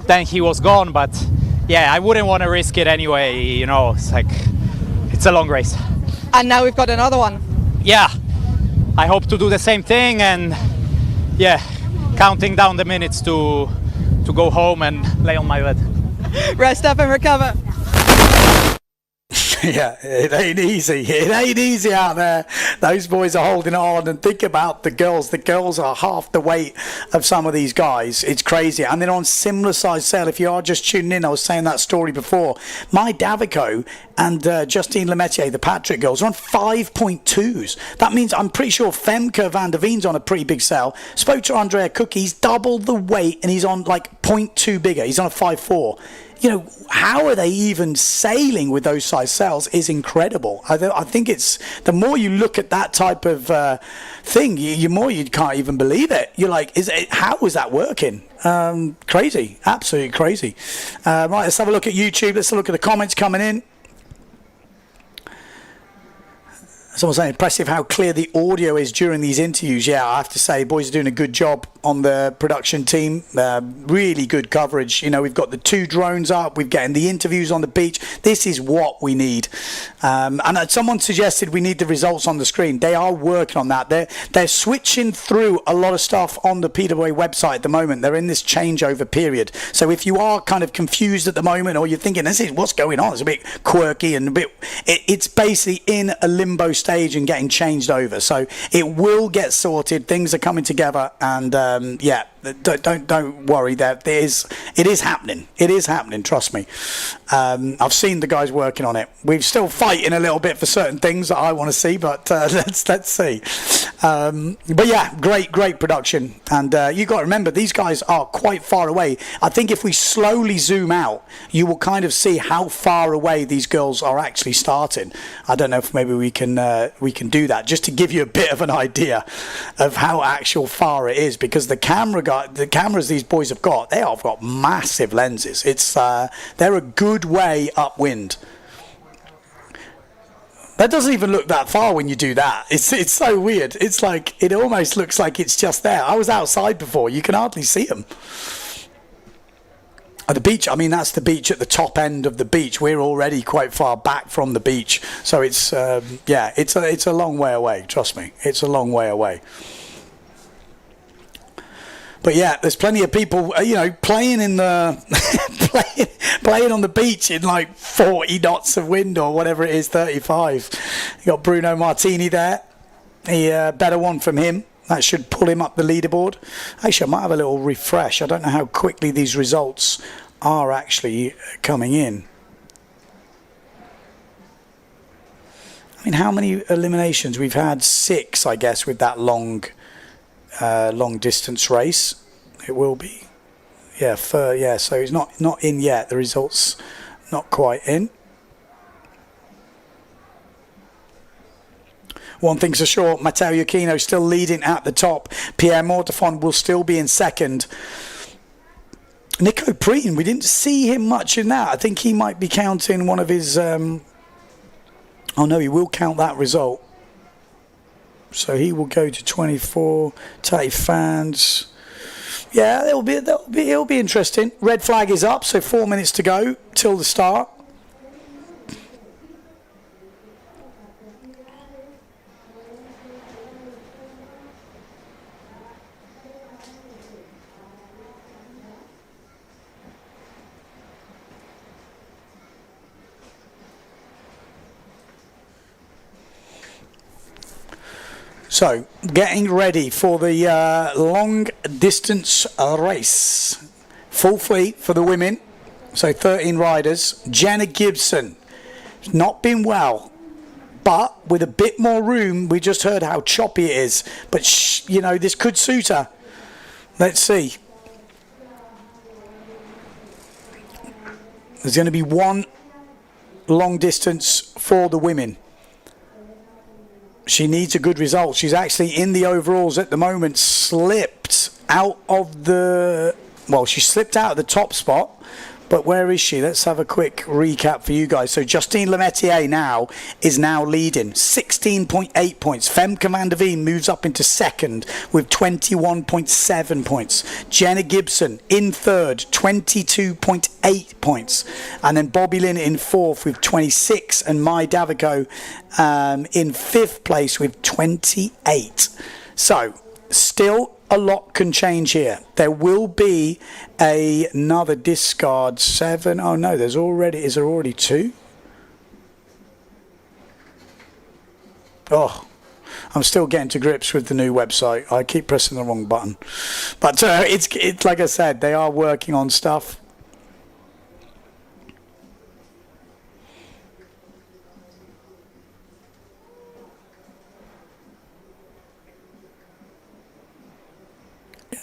then he was gone. But yeah, I wouldn't want to risk it anyway. You know, it's like it's a long race. And now we've got another one. Yeah, I hope to do the same thing, and yeah, counting down the minutes to go home and lay on my bed. Rest up and recover. Yeah, it ain't easy. It ain't easy out there. Those boys are holding on, and think about the girls. The girls are half the weight of some of these guys. It's crazy. And then on similar size sail, if you are just tuning in, I was saying that story before. My Davico and Justine Lemaitre, the Patrick girls, are on 5.2s. That means I'm pretty sure Femke van der Veen's on a pretty big sail. Spoke to Andrea Cook, he's double the weight and he's on like 0.2 bigger. He's on a 5.4. You know, how are they even sailing with those size sails is incredible. I think it's, the more you look at that type of thing, the more you can't even believe it. You're like, how is that working? Crazy, absolutely crazy. Right, let's have a look at YouTube. Let's have a look at the comments coming in. Someone's saying impressive how clear the audio is during these interviews. Yeah, I have to say, boys are doing a good job on the production team. Really good coverage. You know, we've got the 2 drones up. We're getting the interviews on the beach. This is what we need. And someone suggested we need the results on the screen. They are working on that. They're switching through a lot of stuff on the PWA website at the moment. They're in this changeover period. So if you are kind of confused at the moment, or you're thinking, this is what's going on, it's a bit quirky and a bit, it's basically in a limbo stage and getting changed over. So it will get sorted. Things are coming together, and yeah, don't worry. It is happening. It is happening. Trust me. I've seen the guys working on it. We're still fighting a little bit for certain things that I want to see, but let's see. But yeah, great production. And you got to remember, these guys are quite far away. I think if we slowly zoom out, you will kind of see how far away these girls are actually starting. I don't know if maybe we can do that just to give you a bit of an idea of how actual far it is, because the cameras these boys have got, they have got massive lenses. They're a good way upwind. That doesn't even look that far when you do that. It's so weird. It's like, it almost looks like it's just there. I was outside before. You can hardly see them. At the beach, I mean, that's the beach at the top end of the beach. We're already quite far back from the beach. So it's, yeah, it's a long way away. Trust me. It's a long way away. But yeah, there's plenty of people, you know, playing in the playing on the beach in like 40 knots of wind or whatever it is, 35. You got Bruno Martini there. A better one from him. That should pull him up the leaderboard. Actually, I might have a little refresh. I don't know how quickly these results are actually coming in. I mean, how many eliminations? We've had 6, I guess, with that long distance race. It will be, yeah, yeah. So it's not in yet. The results not quite in. One thing's for sure, Matteo Iuchino still leading at the top. Pierre Mortefon will still be in second. Nico Preen, we didn't see him much in that. I think he might be counting one of his. Oh no, he will count that result. So he will go to 24. Tatty fans. Yeah, it'll be interesting. Red flag is up, so 4 minutes to go till the start. So, getting ready for the long distance race. Full fleet for the women. So 13 riders. Jenna Gibson. Not been well. But with a bit more room, we just heard how choppy it is. But, you know, this could suit her. Let's see. There's going to be one long distance for the women. She needs a good result. She's actually in the overalls at the moment. Slipped out of the... Well, she slipped out of the top spot. But where is she? Let's have a quick recap for you guys. So Justine Lemaitre now is leading. 16.8 points. Femke van der Veen moves up into second with 21.7 points. Jenna Gibson in third, 22.8 points. And then Bobby Lynn in fourth with 26. And Mai Davico in fifth place with 28. So still a lot can change here. There will be another discard 7. Oh no, is there already 2? Oh, I'm still getting to grips with the new website. I keep pressing the wrong button. But it's like I said, they are working on stuff.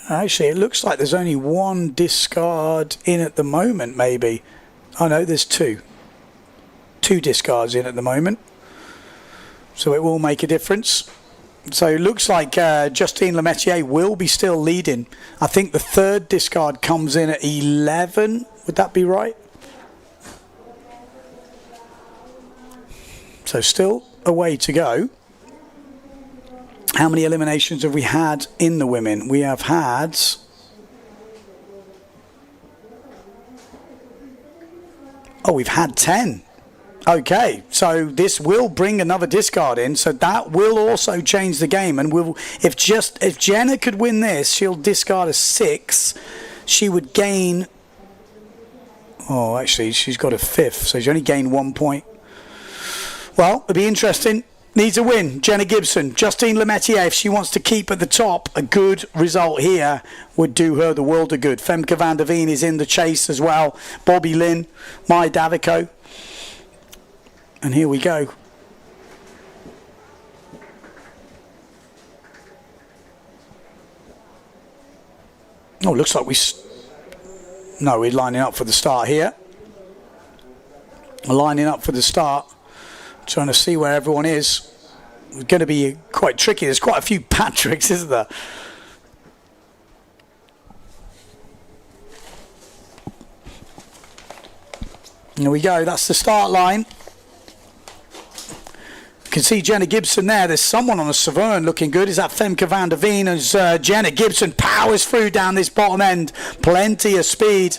Actually, it looks like there's only one discard in at the moment, maybe. Oh no, there's 2. 2 discards in at the moment. So it will make a difference. So it looks like Justine Lemaitre will be still leading. I think the third discard comes in at 11. Would that be right? So still a way to go. How many eliminations have we had in the women? We have had... Oh, we've had 10. Okay, so this will bring another discard in, so that will also change the game. And if Jenna could win this, she'll discard a 6. She would gain... Oh, actually, she's got a 5th, so she's only gained 1 point. Well, it'll be interesting. Needs a win. Jenna Gibson. Justine Lemaitre, if she wants to keep at the top, a good result here would do her the world of good. Femke van der Veen is in the chase as well. Bobby Lynn, Maya Davico. And here we go. Oh, looks like no, we're lining up for the start here. We're lining up for the start. Trying to see where everyone is. It's going to be quite tricky. There's quite a few Patricks, isn't there? There we go. That's the start line. You can see Jenna Gibson there. There's someone on the Severn looking good. Is that Femke van der Veen? As Jenna Gibson powers through down this bottom end. Plenty of speed.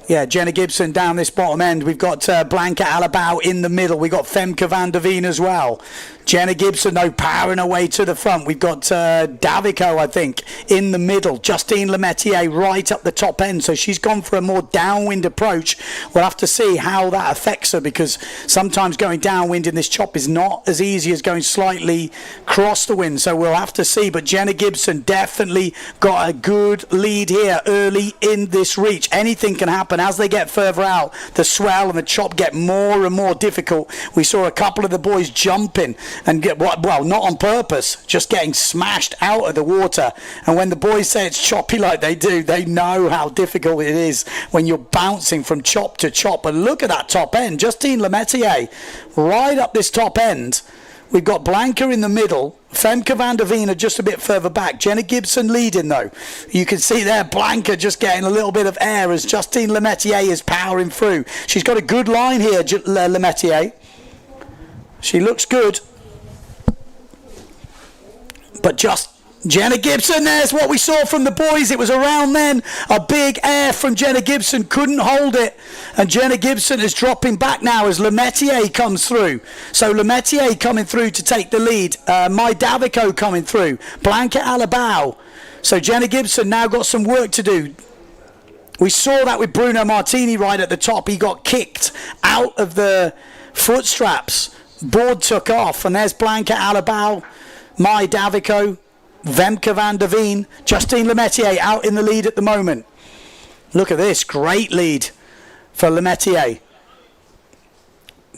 Yeah, Jenna Gibson down this bottom end. We've got Blanca Alabau in the middle. We've got Femke van der Veen as well. Jenna Gibson, though, powering her way to the front. We've got Davico, I think, in the middle. Justine Lemaitre right up the top end. So she's gone for a more downwind approach. We'll have to see how that affects her, because sometimes going downwind in this chop is not as easy as going slightly cross the wind. So we'll have to see. But Jenna Gibson definitely got a good lead here early in this reach. Anything can happen. As they get further out, the swell and the chop get more and more difficult. We saw a couple of the boys jumping and get, well, not on purpose, just getting smashed out of the water. And when the boys say it's choppy like they do, they know how difficult it is when you're bouncing from chop to chop. But look at that top end. Justine Lemaitre right up this top end. We've got Blanca in the middle. Femke van der Veen are just a bit further back. Jenna Gibson leading, though. You can see there Blanca just getting a little bit of air as Justine Lemaitre is powering through. She's got a good line here, Lemaitre. She looks good. But just Jenna Gibson, there's what we saw from the boys. It was around then. A big air from Jenna Gibson. Couldn't hold it. And Jenna Gibson is dropping back now as Lemaitre comes through. So Lemaitre coming through to take the lead. Mai Davico coming through. Blanca Alabau. So Jenna Gibson now got some work to do. We saw that with Bruno Martini right at the top. He got kicked out of the foot straps. Board took off. And there's Blanca Alabau. Mai Davico. Femke van der Veen, Justine Lemaitre out in the lead at the moment. Look at this, great lead for Lemaitre.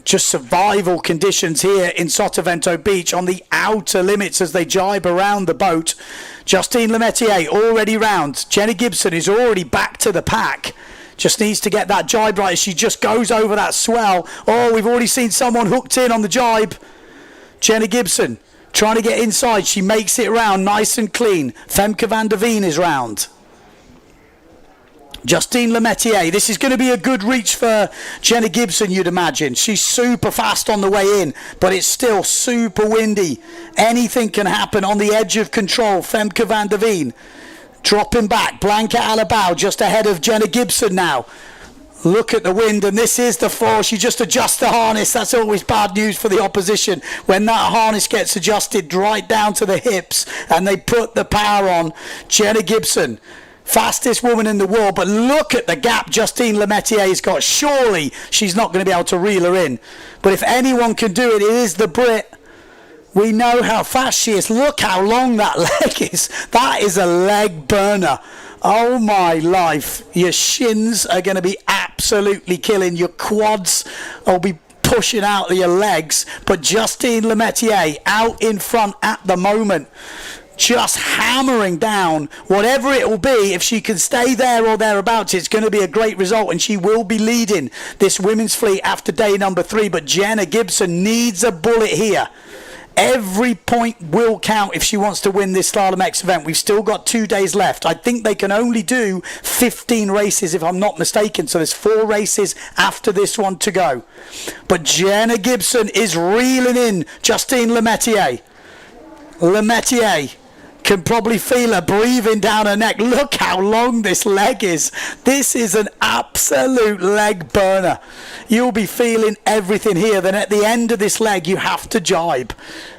Just survival conditions here in Sotavento Beach on the outer limits as they jibe around the boat. Justine Lemaitre already round. Jenna Gibson is already back to the pack. Just needs to get that jibe right as she just goes over that swell. Oh, we've already seen someone hooked in on the jibe. Jenna Gibson trying to get inside. She makes it round nice and clean. Femke van der Veen is round. Justine Lemaitre. This is going to be a good reach for Jenna Gibson, you'd imagine. She's super fast on the way in, but it's still super windy. Anything can happen on the edge of control. Femke van der Veen dropping back. Blanca Alabau just ahead of Jenna Gibson now. Look at the wind, and this is the force. You just adjust the harness. That's always bad news for the opposition. When that harness gets adjusted right down to the hips and they put the power on. Jenna Gibson, fastest woman in the world, but look at the gap Justine Lemaitre got. Surely she's not going to be able to reel her in. But if anyone can do it, it is the Brit. We know how fast she is. Look how long that leg is. That is a leg burner. Oh my life. Your shins are going to be absolutely killing. Your quads will be pushing out your legs. But Justine Lemaitre out in front at the moment. Just hammering down whatever it will be. If she can stay there or thereabouts, it's going to be a great result, and she will be leading this women's fleet after day number 3. But Jenna Gibson needs a bullet here. Every point will count if she wants to win this Slalom-X event. We've still got 2 days left. I think they can only do 15 races if I'm not mistaken. So there's 4 races after this one to go. But Jenna Gibson is reeling in Justine Lemaitre. Lemaitre can probably feel her breathing down her neck. Look how long this leg is. This is an absolute leg burner. You'll be feeling everything here. Then at the end of this leg, you have to jibe.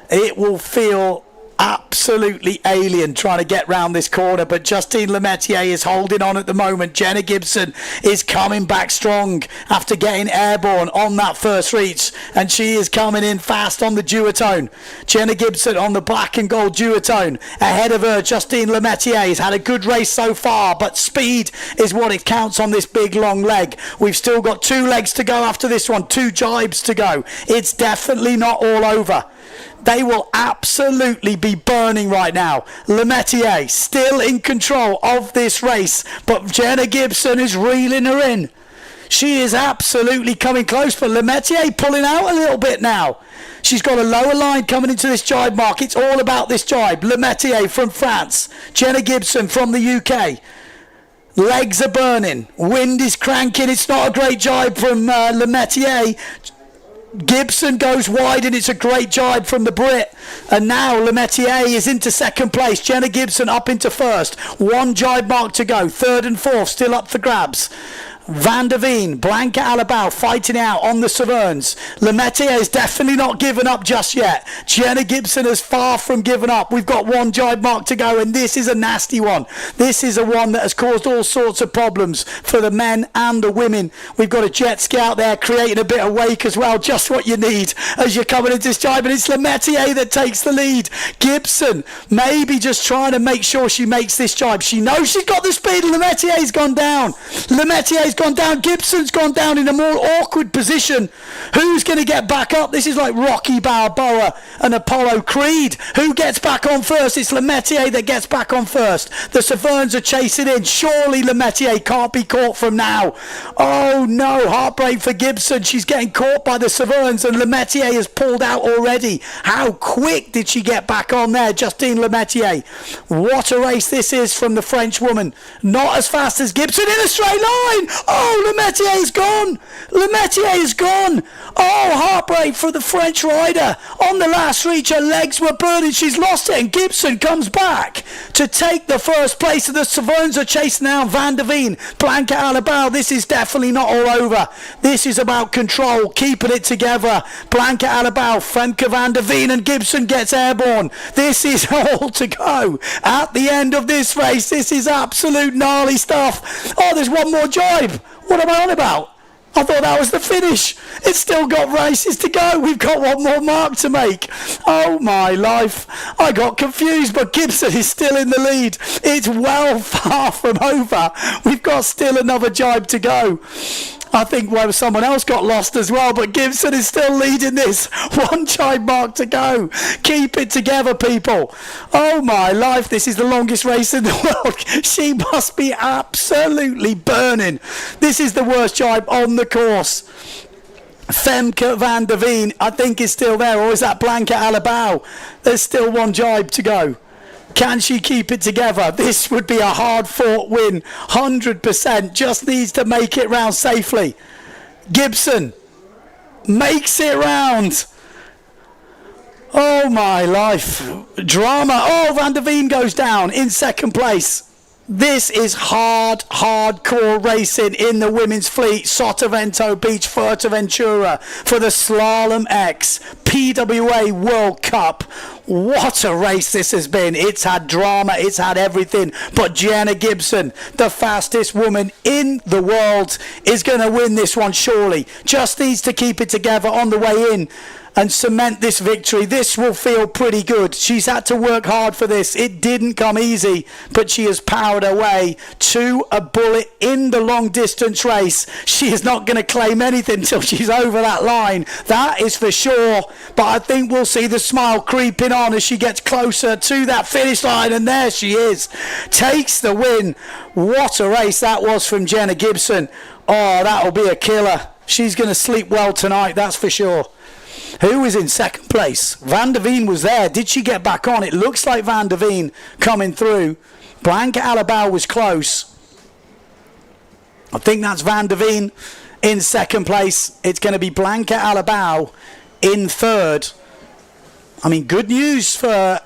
It will feel absolutely alien trying to get round this corner, but Justine Lemaitre is holding on at the moment. Jenna Gibson is coming back strong after getting airborne on that first reach, and she is coming in fast on the duotone. Jenna Gibson on the black and gold duotone. Ahead of her, Justine Lemaitre has had a good race so far, but speed is what it counts on this big long leg. We've still got 2 legs to go after this one, 2 jibes to go. It's definitely not all over. They will absolutely be burning right now. Lemaitre still in control of this race, but Jenna Gibson is reeling her in. She is absolutely coming close, but Lemaitre pulling out a little bit now. She's got a lower line coming into this jibe mark. It's all about this jibe. Lemaitre from France, Jenna Gibson from the UK. Legs are burning. Wind is cranking. It's not a great jibe from Lemaitre. Gibson goes wide, and it's a great jibe from the Brit. And now Lemaitre is into second place. Jenna Gibson up into first. 1 jibe mark to go. 3rd and 4th still up for grabs. Van der Veen, Blanca Alabau fighting out on the Saverns. Lemaitre is definitely not given up just yet. Jenna Gibson is far from given up. We've got 1 jibe mark to go, and this is a nasty one. This is a one that has caused all sorts of problems for the men and the women. We've got a jet ski out there creating a bit of wake as well, just what you need as you're coming into this jibe, and it's Lemaitre that takes the lead. Gibson maybe just trying to make sure she makes this jibe. She knows she's got the speed, and Lemaitre's gone down. Lemaitre gone down. Gibson's gone down in a more awkward position. Who's going to get back up? This is like Rocky Balboa and Apollo Creed. Who gets back on first? It's Lemaitre that gets back on first. The Saverns are chasing in. Surely Lemaitre can't be caught from now. Oh no, heartbreak for Gibson. She's getting caught by the Saverns, and Lemaitre has pulled out already. How quick did she get back on there, Justine Lemaitre? What a race this is from the French woman. Not as fast as Gibson in a straight line. Oh, Lemaitre is gone. Lemaitre is gone. Oh, heartbreak for the French rider. On the last reach, her legs were burning. She's lost it, and Gibson comes back to take the first place. The Saverns are chasing down Van der Veen, Blanca Alabau. This is definitely not all over. This is about control, keeping it together. Blanca Alabau, Femke Van der Veen, and Gibson gets airborne. This is all to go at the end of this race. This is absolute gnarly stuff. Oh, there's 1 more jibe. What am I on about? I thought that was the finish. It's still got races to go. We've got 1 more mark to make. Oh my life. I got confused, but Gibson is still in the lead. It's well far from over. We've got still another jibe to go. I think someone else got lost as well, but Gibson is still leading this. 1 jibe mark to go. Keep it together, people. Oh my life, this is the longest race in the world. She must be absolutely burning. This is the worst jibe on the course. Femke Van der Veen, I think, is still there, or is that Blanca Alabau? There's still 1 jibe to go. Can she keep it together? This would be a hard-fought win. 100%. Just needs to make it round safely. Gibson makes it round. Oh, my life. Drama. Oh, Van der Veen goes down in second place. This is hardcore racing in the women's fleet. Sotavento Beach Fuerteventura for the Slalom-X PWA World Cup. What a race this has been. It's had drama, it's had everything. But Jenna Gibson, the fastest woman in the world, is going to win this one surely. Just needs to keep it together on the way in and cement this victory. This will feel pretty good. She's had to work hard for this. It didn't come easy, but she has powered her way to a bullet in the long distance race. She is not going to claim anything till she's over that line. That is for sure. But I think we'll see the smile creeping on as she gets closer to that finish line, and there she is. Takes the win. What a race that was from Jenna Gibson. Oh, that'll be a killer. She's going to sleep well tonight, that's for sure. Who was in second place? Van der Veen was there. Did she get back on? It looks like Van der Veen coming through. Blanca Alabau was close. I think that's Van der Veen in second place. It's going to be Blanca Alabau in third. I mean, good news for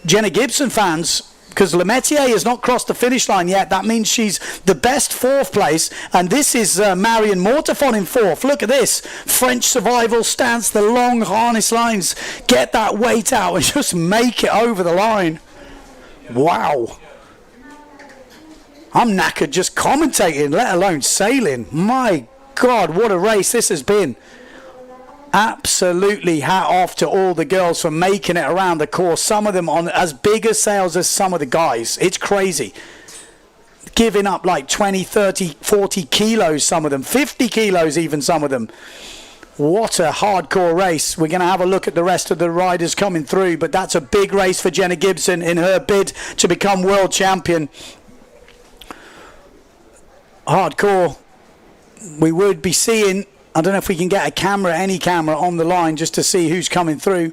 Jenna Gibson fans, because Lemaitre has not crossed the finish line yet. That means she's the best fourth place. And this is Marion Mortefon in fourth. Look at this. French survival stance, the long harness lines. Get that weight out and just make it over the line. Wow. I'm knackered just commentating, let alone sailing. My God, what a race this has been. Absolutely hat off to all the girls for making it around the course. Some of them on as big a sails as some of the guys. It's crazy. Giving up like 20, 30, 40 kilos, some of them. 50 kilos even, some of them. What a hardcore race. We're going to have a look at the rest of the riders coming through, but that's a big race for Jenna Gibson in her bid to become world champion. Hardcore. We would be seeing, I don't know if we can get a camera, any camera on the line just to see who's coming through.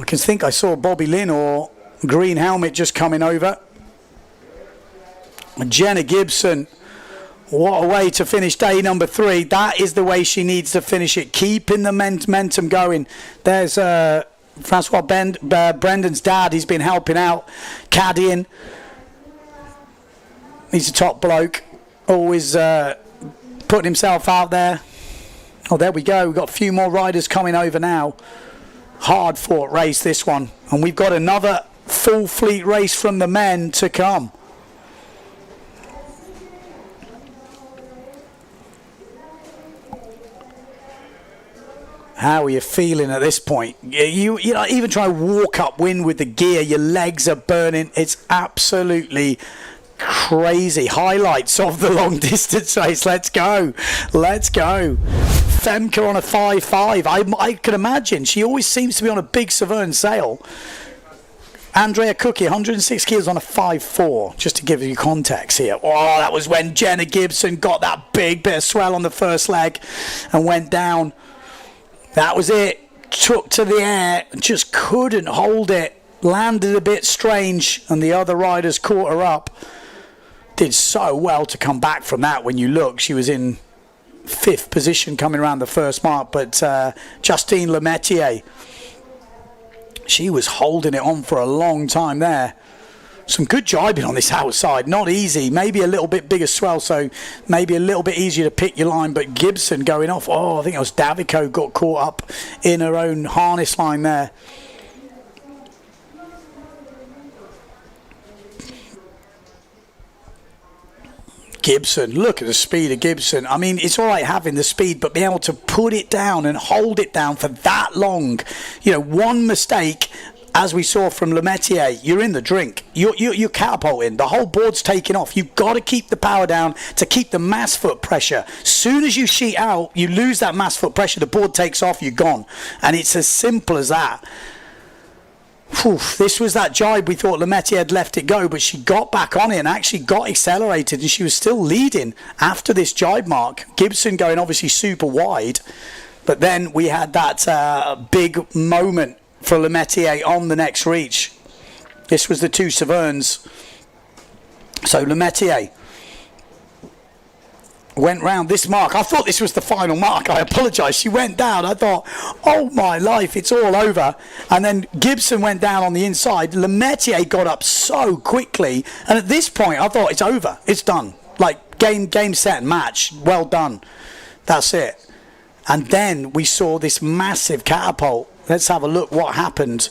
I can think I saw Bobby Lynn or Green Helmet just coming over. Jenna Gibson, what a way to finish day number 3. That is the way she needs to finish it, keeping the momentum going. There's Francois Brendan's dad. He's been helping out, caddying. He's a top bloke, always putting himself out there. Oh, there we go. We've got a few more riders coming over now. Hard fought race, this one. And we've got another full fleet race from the men to come. How are you feeling at this point? You know, even try to walk upwind with the gear, your legs are burning. It's absolutely crazy. Highlights of the long distance race. Let's go. Let's go. Femke on a 5.5. I can imagine. She always seems to be on a big Severn sail. Andrea Cookie, 106 kilos on a 5.4. Just to give you context here. Oh, that was when Jenna Gibson got that big bit of swell on the first leg and went down. That was it. Took to the air. Just couldn't hold it. Landed a bit strange, and the other riders caught her up. Did so well to come back from that. When you look, she was in 5th position coming around the first mark. But Justine Lemaitre, she was holding it on for a long time there. Some good jibing on this outside. Not easy. Maybe a little bit bigger swell, so maybe a little bit easier to pick your line. But Gibson going off. Oh, I think it was Davico got caught up in her own harness line there. Gibson, look at the speed of Gibson. I mean, it's all right having the speed, but being able to put it down and hold it down for that long. You know, one mistake, as we saw from Lemaitre, you're in the drink. You're catapulting. The whole board's taking off. You've got to keep the power down to keep the mass foot pressure. Soon as you sheet out, you lose that mass foot pressure. The board takes off, you're gone. And it's as simple as that. Whew, this was that jibe we thought Lemaitre had left it go, but she got back on it and actually got accelerated, and she was still leading after this jibe mark. Gibson going obviously super wide, but then we had that big moment for Lemaitre on the next reach. This was the 2 Severns. So Lemaitre went round this mark. I thought this was the final mark. I apologise. She went down. I thought, oh my life, it's all over. And then Gibson went down on the inside. Lemaitre got up so quickly. And at this point, I thought, it's over. It's done. Like, game, set, match. Well done. That's it. And then we saw this massive catapult. Let's have a look what happened.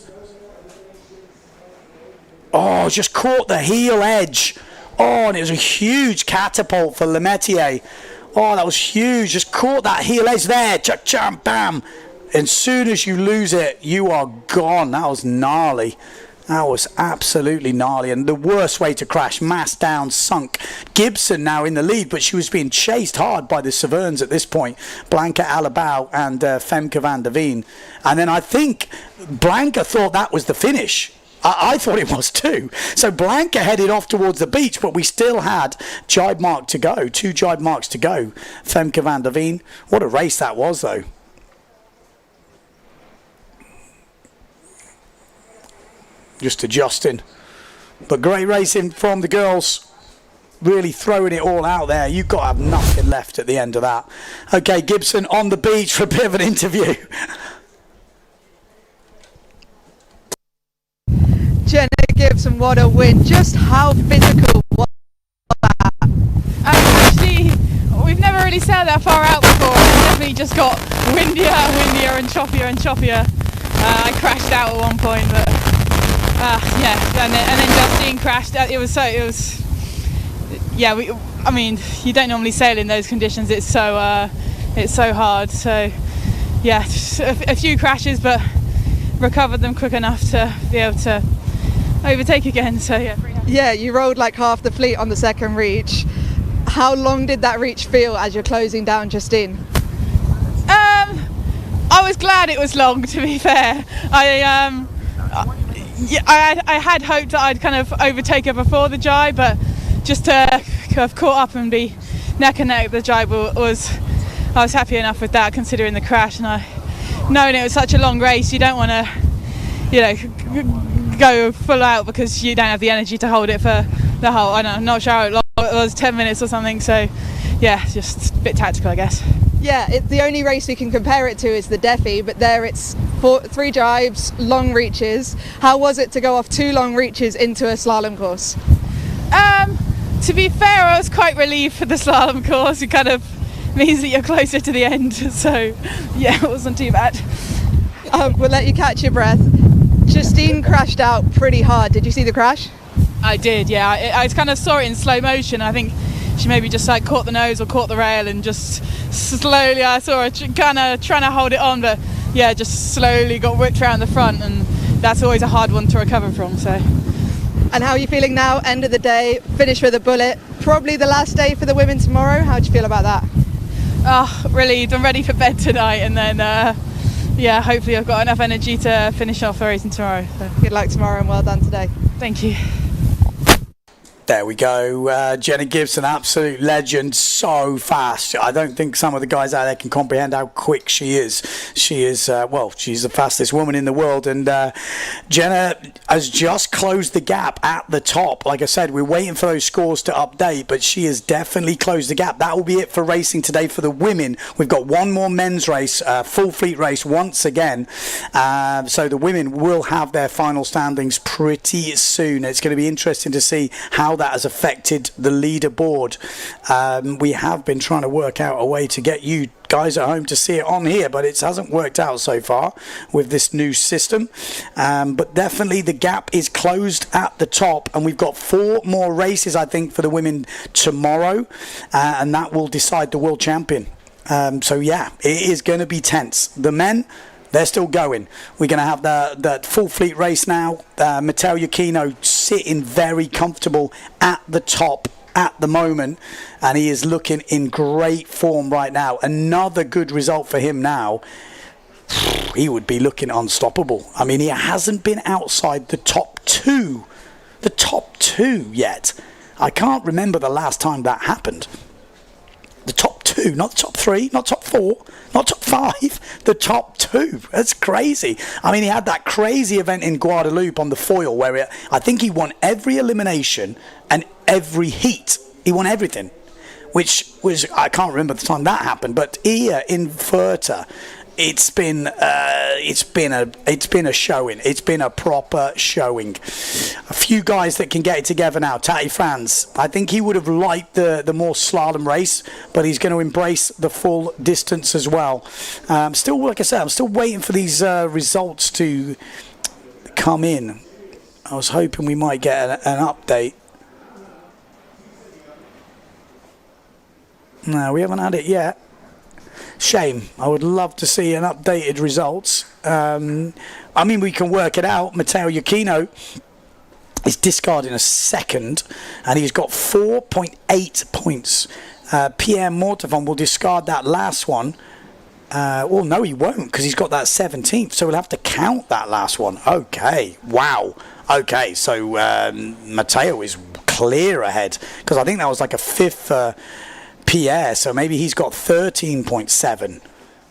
Oh, just caught the heel edge. Oh, and it was a huge catapult for Lemaitre. Oh, that was huge. Just caught that heel edge there. Cha-cham, bam. And soon as you lose it, you are gone. That was gnarly. That was absolutely gnarly. And the worst way to crash. Mass down, sunk. Gibson now in the lead, but she was being chased hard by the Severns at this point. Blanca Alabau and Femke van der Veen. And then I think Blanca thought that was the finish. I thought it was too. So Blanca headed off towards the beach, but we still had jibe mark to go. 2 jibe marks to go. Femke van der Veen. What a race that was, though. just adjusting. But great racing from the girls. Really throwing it all out there. You've got to have nothing left at the end of that. Okay, Gibson on the beach for a bit of an interview. Jenna Gibson, what a win. Just how physical was that? Actually, we've never really sailed that far out before. It definitely just got windier and choppier. I crashed out at one point, but yeah, and then Justine crashed. It was yeah. I mean, you don't normally sail in those conditions. It's so hard. So yeah, just a few crashes, but recovered them quick enough to be able to overtake again. So yeah. Yeah, you rode like half the fleet on the second reach. How long did that reach feel as you're closing down, Justine? I was glad it was long, to be fair. I had hoped that I'd kind of overtake her before the jibe, but just to have caught up and be neck and neck with the jibe I was happy enough with that, considering the crash. And knowing it was such a long race, you don't want to, go full out because you don't have the energy to hold it for the whole. I'm not sure how long it was, 10 minutes or something. So yeah, just a bit tactical, I guess. Yeah, the only race we can compare it to is the Defi, but there it's 3 jibes, long reaches. How was it to go off 2 long reaches into a slalom course? To be fair, I was quite relieved for the slalom course. It kind of means that you're closer to the end, so yeah, it wasn't too bad. We'll let you catch your breath. Justine crashed out pretty hard. Did you see the crash? I did, yeah. I kind of saw it in slow motion. I think she maybe just like caught the nose or caught the rail and just slowly, I saw her kind of trying to hold it on, but yeah, just slowly got whipped around the front, and that's always a hard one to recover from. So. And how are you feeling now? End of the day, finish with a bullet. Probably the last day for the women tomorrow. How do you feel about that? Oh, relieved. I'm ready for bed tonight, and then yeah, hopefully I've got enough energy to finish off the racing tomorrow. So. Good luck tomorrow and well done today. Thank you. There we go. Jenna Gibson, absolute legend, so fast. I don't think some of the guys out there can comprehend how quick she is. She is, well, she's the fastest woman in the world. And Jenna has just closed the gap at the top. Like I said, we're waiting for those scores to update, but she has definitely closed the gap. That will be it for racing today for the women. We've got one more men's race, full fleet race once again. So the women will have their final standings pretty soon. It's going to be interesting to see how that has affected the leaderboard. We have been trying to work out a way to get you guys at home to see it on here, but it hasn't worked out so far with this new system. But definitely the gap is closed at the top, and we've got 4 more races, I think, for the women tomorrow, and that will decide the world champion. So yeah, it is going to be tense. The men, they're still going. We're going to have the full fleet race now. Matteo Iachino sitting very comfortable at the top at the moment, and he is looking in great form right now. Another good result for him now. He would be looking unstoppable. I mean, he hasn't been outside the top 2 yet. I can't remember the last time that happened. The top 2, not the top 3, not top 4, not top 5, the top 2. That's crazy. I mean, he had that crazy event in Guadeloupe on the foil where I think he won every elimination and every heat. He won everything, which was, I can't remember the time that happened, but here in Fuerteventura, it's been a showing. It's been a proper showing. A few guys that can get it together now. Tati Franz, I think he would have liked the more slalom race, but he's going to embrace the full distance as well. Still, like I said, I'm still waiting for these results to come in. I was hoping we might get an update. No, we haven't had it yet. Shame. I would love to see an updated results. I mean, we can work it out. Matteo Iachino is discarding a second, and he's got 4.8 points. Pierre Mortavon will discard that last one. Well, no, he won't, because he's got that 17th, so we'll have to count that last one. Okay, wow. Okay, so Matteo is clear ahead, because I think that was like a 5th Pierre, so maybe he's got 13.7.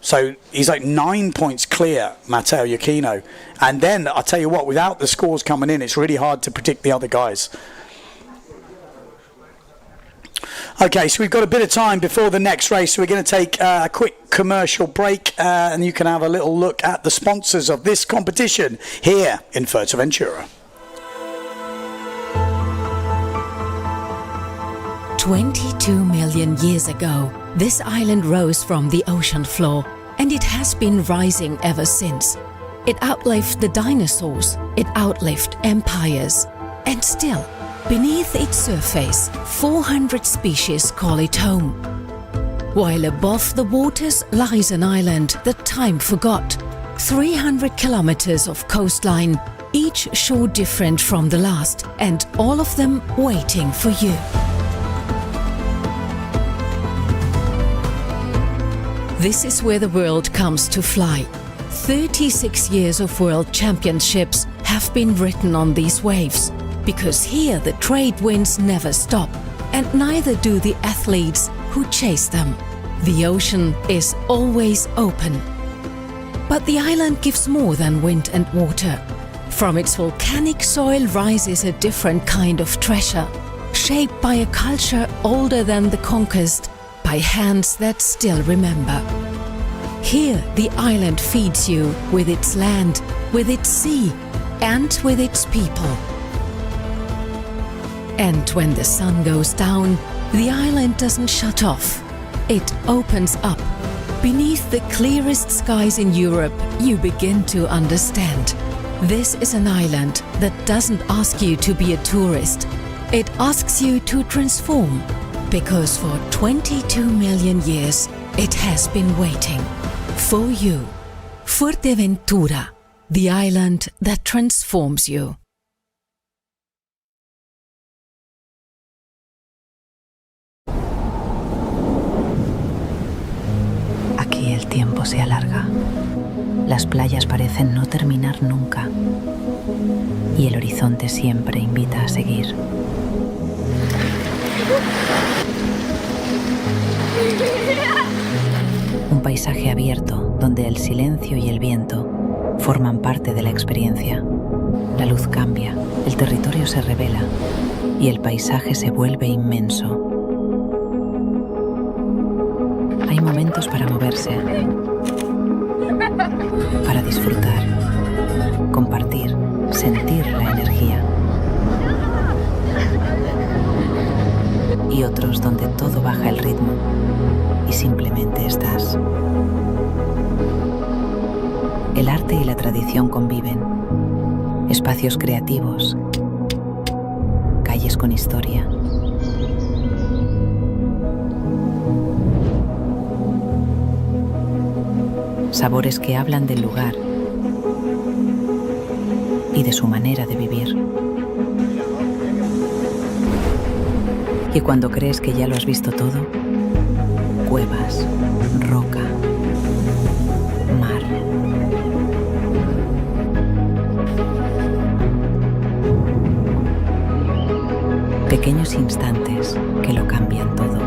So he's like 9 points clear, Matteo Iachino. And then, I'll tell you what, without the scores coming in, it's really hard to predict the other guys. Okay, so we've got a bit of time before the next race, so we're going to take a quick commercial break, and you can have a little look at the sponsors of this competition here in Fuerteventura. 22 million years ago, this island rose from the ocean floor, and it has been rising ever since. It outlived the dinosaurs, it outlived empires, and still, beneath its surface, 400 species call it home. While above the waters lies an island that time forgot. 300 kilometers of coastline, each shore different from the last, and all of them waiting for you. This is where the world comes to fly. 36 years of world championships have been written on these waves, because here the trade winds never stop, and neither do the athletes who chase them. The ocean is always open. But the island gives more than wind and water. From its volcanic soil rises a different kind of treasure, shaped by a culture older than the conquest, by hands that still remember. Here the island feeds you with its land, with its sea, and with its people. And when the sun goes down, the island doesn't shut off. It opens up. Beneath the clearest skies in Europe, you begin to understand. This is an island that doesn't ask you to be a tourist. It asks you to transform. Because for 22 million years, it has been waiting for you. Fuerteventura, the island that transforms you. Aquí el tiempo se alarga. Las playas parecen no terminar nunca. Y el horizonte siempre invita a seguir. Un paisaje abierto donde el silencio y el viento forman parte de la experiencia. La luz cambia, el territorio se revela y el paisaje se vuelve inmenso. Hay momentos para moverse, para disfrutar, compartir, sentir la energía. Y otros donde todo baja el ritmo y simplemente estás. El arte y la tradición conviven. Espacios creativos, calles con historia. Sabores que hablan del lugar y de su manera de vivir. Y cuando crees que ya lo has visto todo, cuevas, roca, mar. Pequeños instantes que lo cambian todo.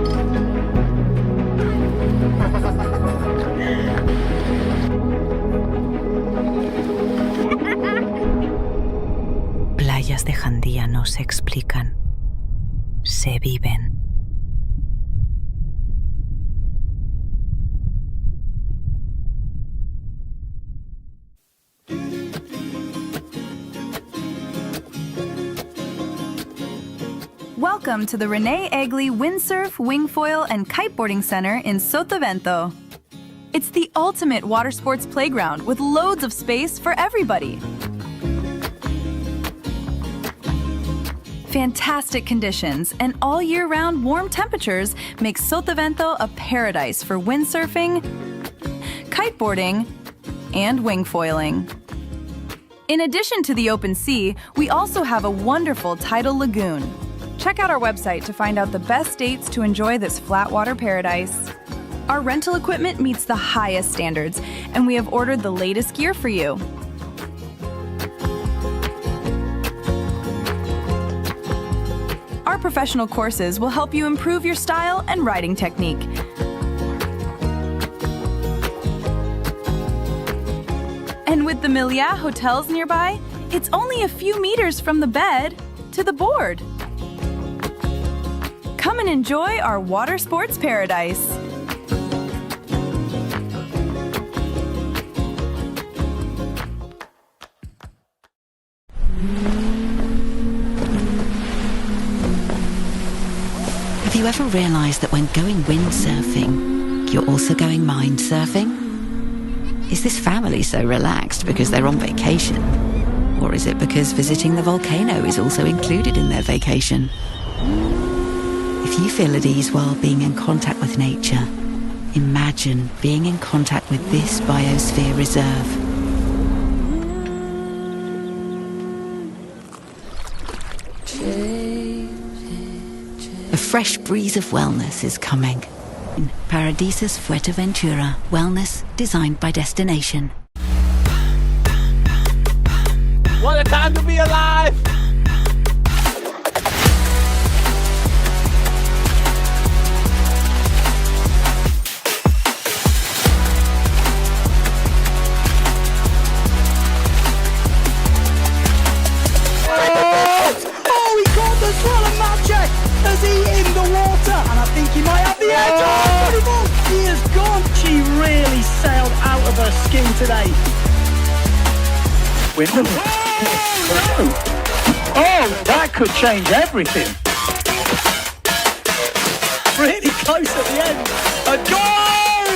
Playas de Jandía no se explican. Se viven. Welcome to the Rene, Egli Windsurf, Wingfoil, and Kiteboarding Center in Sotavento. It's the ultimate water sports playground with loads of space for everybody. Fantastic conditions and all year-round warm temperatures make Sotavento a paradise for windsurfing, kiteboarding, and wingfoiling. In addition to the open sea, we also have a wonderful tidal lagoon. Check out our website to find out the best dates to enjoy this flatwater paradise. Our rental equipment meets the highest standards, and we have ordered the latest gear for you. Our professional courses will help you improve your style and riding technique. And with the Milliat hotels nearby, it's only a few meters from the bed to the board. Come and enjoy our water sports paradise. Have you ever realised that when going windsurfing, you're also going mind surfing? Is this family so relaxed because they're on vacation? Or is it because visiting the volcano is also included in their vacation? If you feel at ease while being in contact with nature, imagine being in contact with this biosphere reserve. A fresh breeze of wellness is coming. Paradisus Fuerteventura, wellness designed by destination. What a time to be alive! Oh, he caught the Slalom magic as he in the water, and I think he might have the edge. Oh, beautiful! He has gone. She really sailed out of her skin today. Oh, no! Oh, that could change everything. Really close at the end. A goal!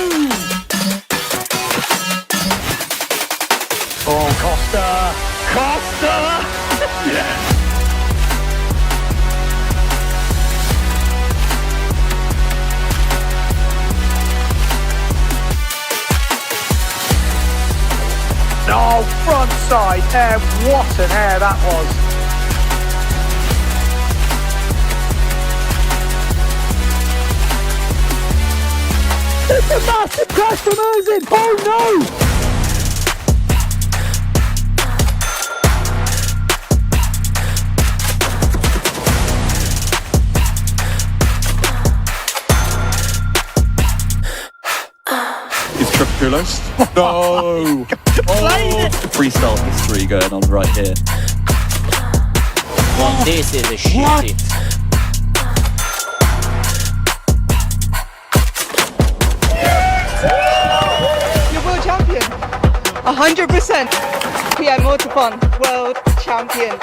Oh, Costa! Yeah. Oh, front side air, what an air that was. It's a massive crash from Ozin. Oh no! Close. No! Freestyle history going on right here. Well, this is a shit. You're world champion. 100%. PM Motorfun, world champion.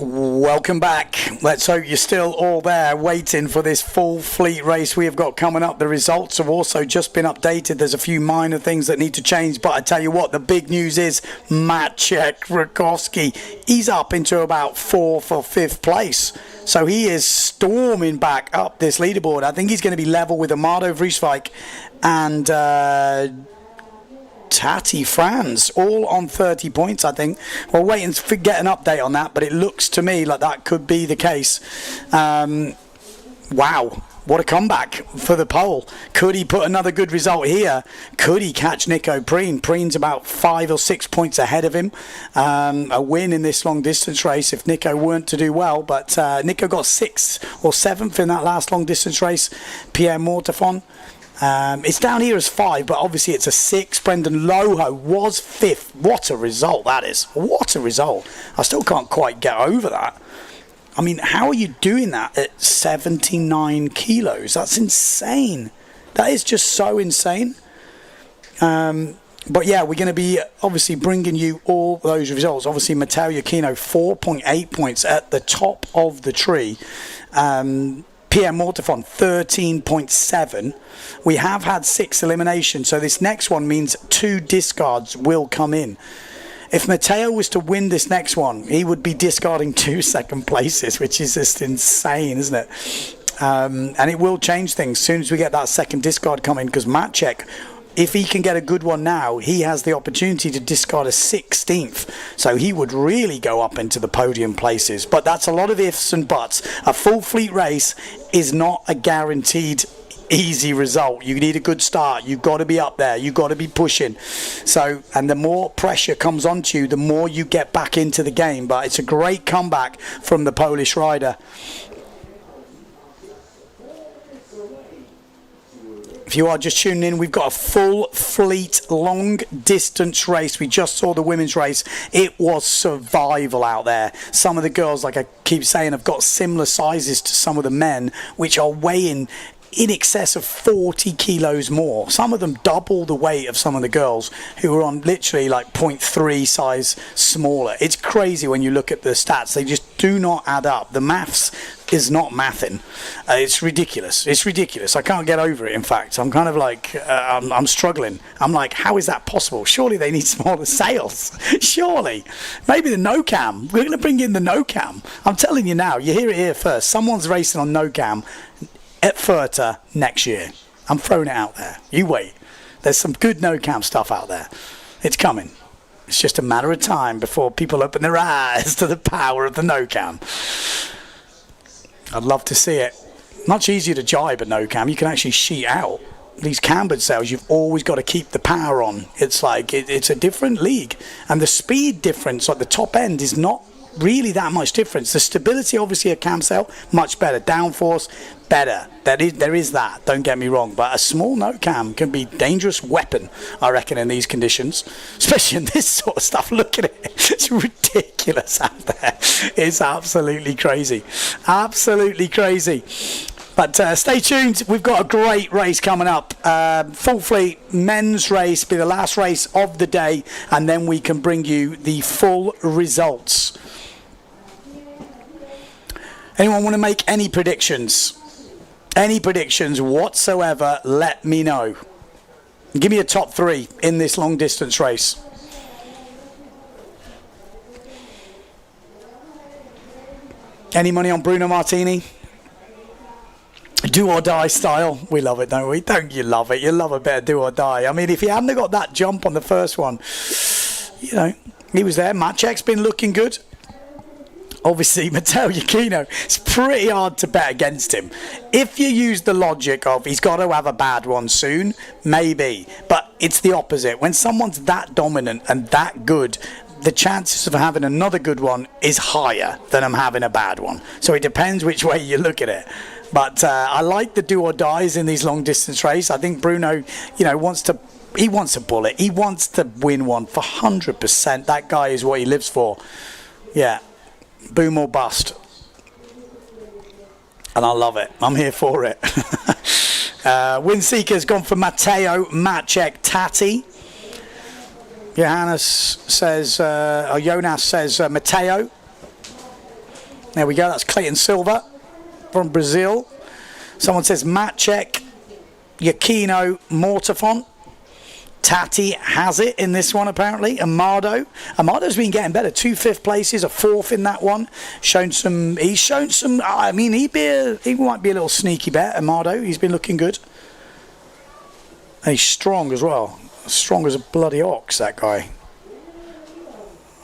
Welcome back. Let's hope you're still all there waiting for this full fleet race we have got coming up. The results have also just been updated. There's a few minor things that need to change, but I tell you what, the big news is Maciek Rakowski. He's up into about 4th or 5th place. So he is storming back up this leaderboard. I think he's going to be level with Amado Vrieswijk and Tati Franz, all on 30 points, I think. We'll wait and get an update on that, but it looks to me like that could be the case. Wow. What a comeback for the pole. Could he put another good result here? Could he catch Nico Preen? Preen's about 5 or 6 points ahead of him. A win in this long distance race if Nico weren't to do well. But Nico got 6th or 7th in that last long distance race. Pierre Mortefon. It's down here as 5, but obviously it's a 6. Brendan Loho was 5th. What a result that is. What a result. I still can't quite get over that. I mean, how are you doing that at 79 kilos? That's insane. That is just so insane. But yeah, we're going to be obviously bringing you all those results. Obviously, Matteo Iachino, 4.8 points at the top of the tree. Pierre Mortefon, 13.7. We have had 6 eliminations, so this next one means 2 discards will come in. If Matteo was to win this next one, he would be discarding 2 second places, which is just insane, isn't it? And it will change things as soon as we get that second discard coming, because Maciek, if he can get a good one now, he has the opportunity to discard a 16th. So he would really go up into the podium places. But that's a lot of ifs and buts. A full fleet race is not a guaranteed easy result. You need a good start. You've got to be up there. You've got to be pushing. So, and the more pressure comes onto you, the more you get back into the game. But it's a great comeback from the Polish rider. If you are just tuning in, we've got a full fleet long distance race. We just saw the women's race. It was survival out there. Some of the girls, like I keep saying, have got similar sizes to some of the men, which are weighing in excess of 40 kilos more. Some of them double the weight of some of the girls who are on literally like 0.3 size smaller. It's crazy when you look at the stats. They just do not add up. The maths is not mathing. It's ridiculous. It's ridiculous. I can't get over it, in fact. I'm kind of like, I'm struggling. I'm like, how is that possible? Surely they need smaller sails. Surely. Maybe the no-cam. We're going to bring in the no-cam. I'm telling you now, you hear it here first. Someone's racing on no-cam at Fuerta next year. I'm throwing it out there. You wait. There's some good no-cam stuff out there. It's coming. It's just a matter of time before people open their eyes to the power of the no-cam. I'd love to see it. Much easier to jibe a no-cam. You can actually sheet out. These cambered sails, you've always got to keep the power on. It's like, it's a different league. And the speed difference at the top end is not really that much difference. The stability, obviously, a cam sail, much better. Downforce, better. There is that, don't get me wrong. But a small no-cam can be a dangerous weapon, I reckon, in these conditions. Especially in this sort of stuff. Look at it. It's ridiculous out there. It's absolutely crazy. Absolutely crazy. But stay tuned. We've got a great race coming up. Full fleet men's race, be the last race of the day. And then we can bring you the full results. Anyone want to make any predictions? Any predictions whatsoever, let me know. Give me a top 3 in this long distance race. Any money on Bruno Martini? Do or die style. We love it, don't we? Don't you love it? You love a bit of do or die. I mean, if he hadn't got that jump on the first one, you know, he was there. Maciek's been looking good. Obviously, Matteo Iachino, it's pretty hard to bet against him. If you use the logic of he's got to have a bad one soon, maybe. But it's the opposite. When someone's that dominant and that good, the chances of having another good one is higher than I'm having a bad one. So it depends which way you look at it. But I like the do or dies in these long distance races. I think Bruno, you know, wants a bullet. He wants to win one for 100%. That guy is what he lives for. Yeah. Boom or bust. And I love it. I'm here for it. Windseeker's gone for Matteo, Maciek, Tati. Jonas says Matteo. There we go. That's Clayton Silva from Brazil. Someone says Maciek, Iachino, Mortefon. Tati has it in this one, apparently. Amado's been getting better. 2 5th places, a 4th in that one. He's shown some. I mean, he might be a little sneaky bet. Amado, he's been looking good. And he's strong as well. Strong as a bloody ox, that guy.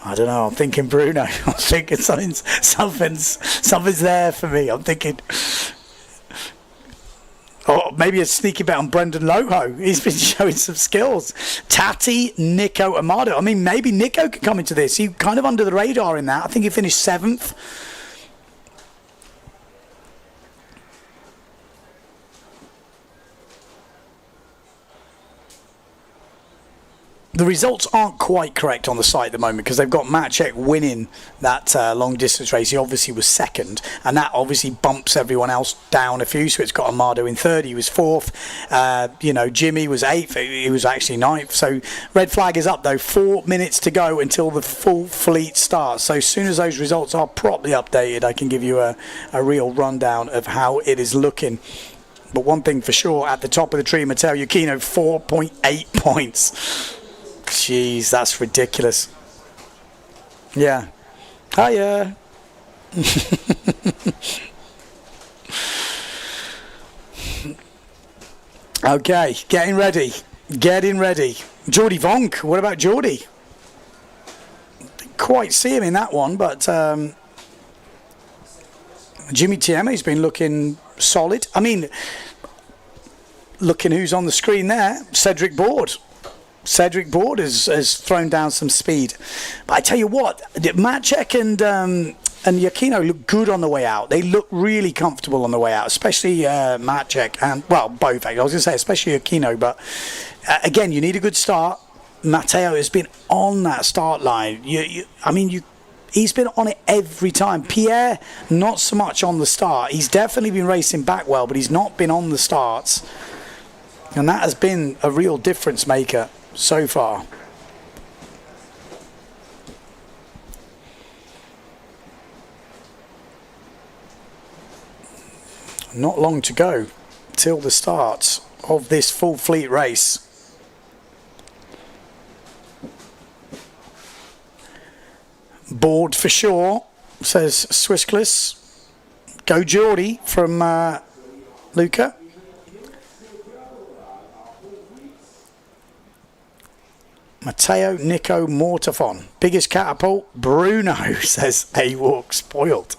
I don't know. I'm thinking Bruno. I'm thinking something's there for me. I'm thinking, oh, maybe a sneaky bet on Brendan Loho. He's been showing some skills. Tati, Nico, Amado. I mean, maybe Nico could come into this. He kind of under the radar in that. I think he finished 7th. The results aren't quite correct on the site at the moment because they've got Maciek winning that long distance race. He obviously was 2nd, and that obviously bumps everyone else down a few. So it's got Amado in 3rd. He was 4th. Jimmy was 8th. He was actually 9th. So red flag is up though. 4 minutes to go until the full fleet starts. So as soon as those results are properly updated, I can give you a real rundown of how it is looking. But one thing for sure, at the top of the tree, Matteo Iachino, 4.8 points. Jeez, that's ridiculous. Yeah. Hiya. Okay, getting ready. Jordy Vonk, what about Jordy? Didn't quite see him in that one, but Jimmy Tieme's been looking solid. I mean, looking who's on the screen there, Cedric Board has thrown down some speed. But I tell you what, Maciek and Iachino look good on the way out. They look really comfortable on the way out, especially Maciek and, well, both. I was going to say, especially Iachino. But again, you need a good start. Matteo has been on that start line. He's been on it every time. Pierre, not so much on the start. He's definitely been racing back well, but he's not been on the starts. And that has been a real difference maker so far. Not long to go till the start of this full fleet race. Board for sure, says Swiskless. Go Geordie from Luca. Matteo, Nico, Mortafon. Biggest catapult, Bruno, says A-Walk. Spoiled.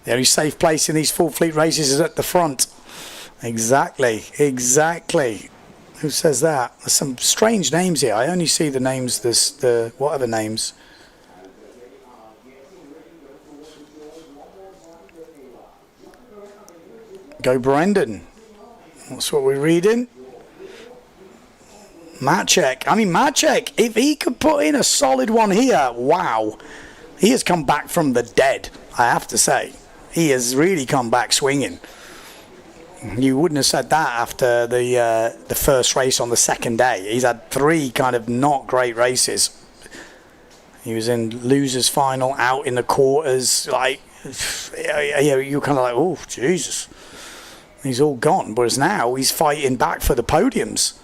The only safe place in these full fleet races is at the front. Exactly. Who says that? There's some strange names here. I only see the names, what are the names? Go Brendan. That's what we're reading. Maciek, if he could put in a solid one here, wow. He has come back from the dead, I have to say. He has really come back swinging. You wouldn't have said that after the first race on the second day. He's had 3 kind of not great races. He was in losers final, out in the quarters. Like, you're kind of like, oh, Jesus. He's all gone. Whereas now he's fighting back for the podiums.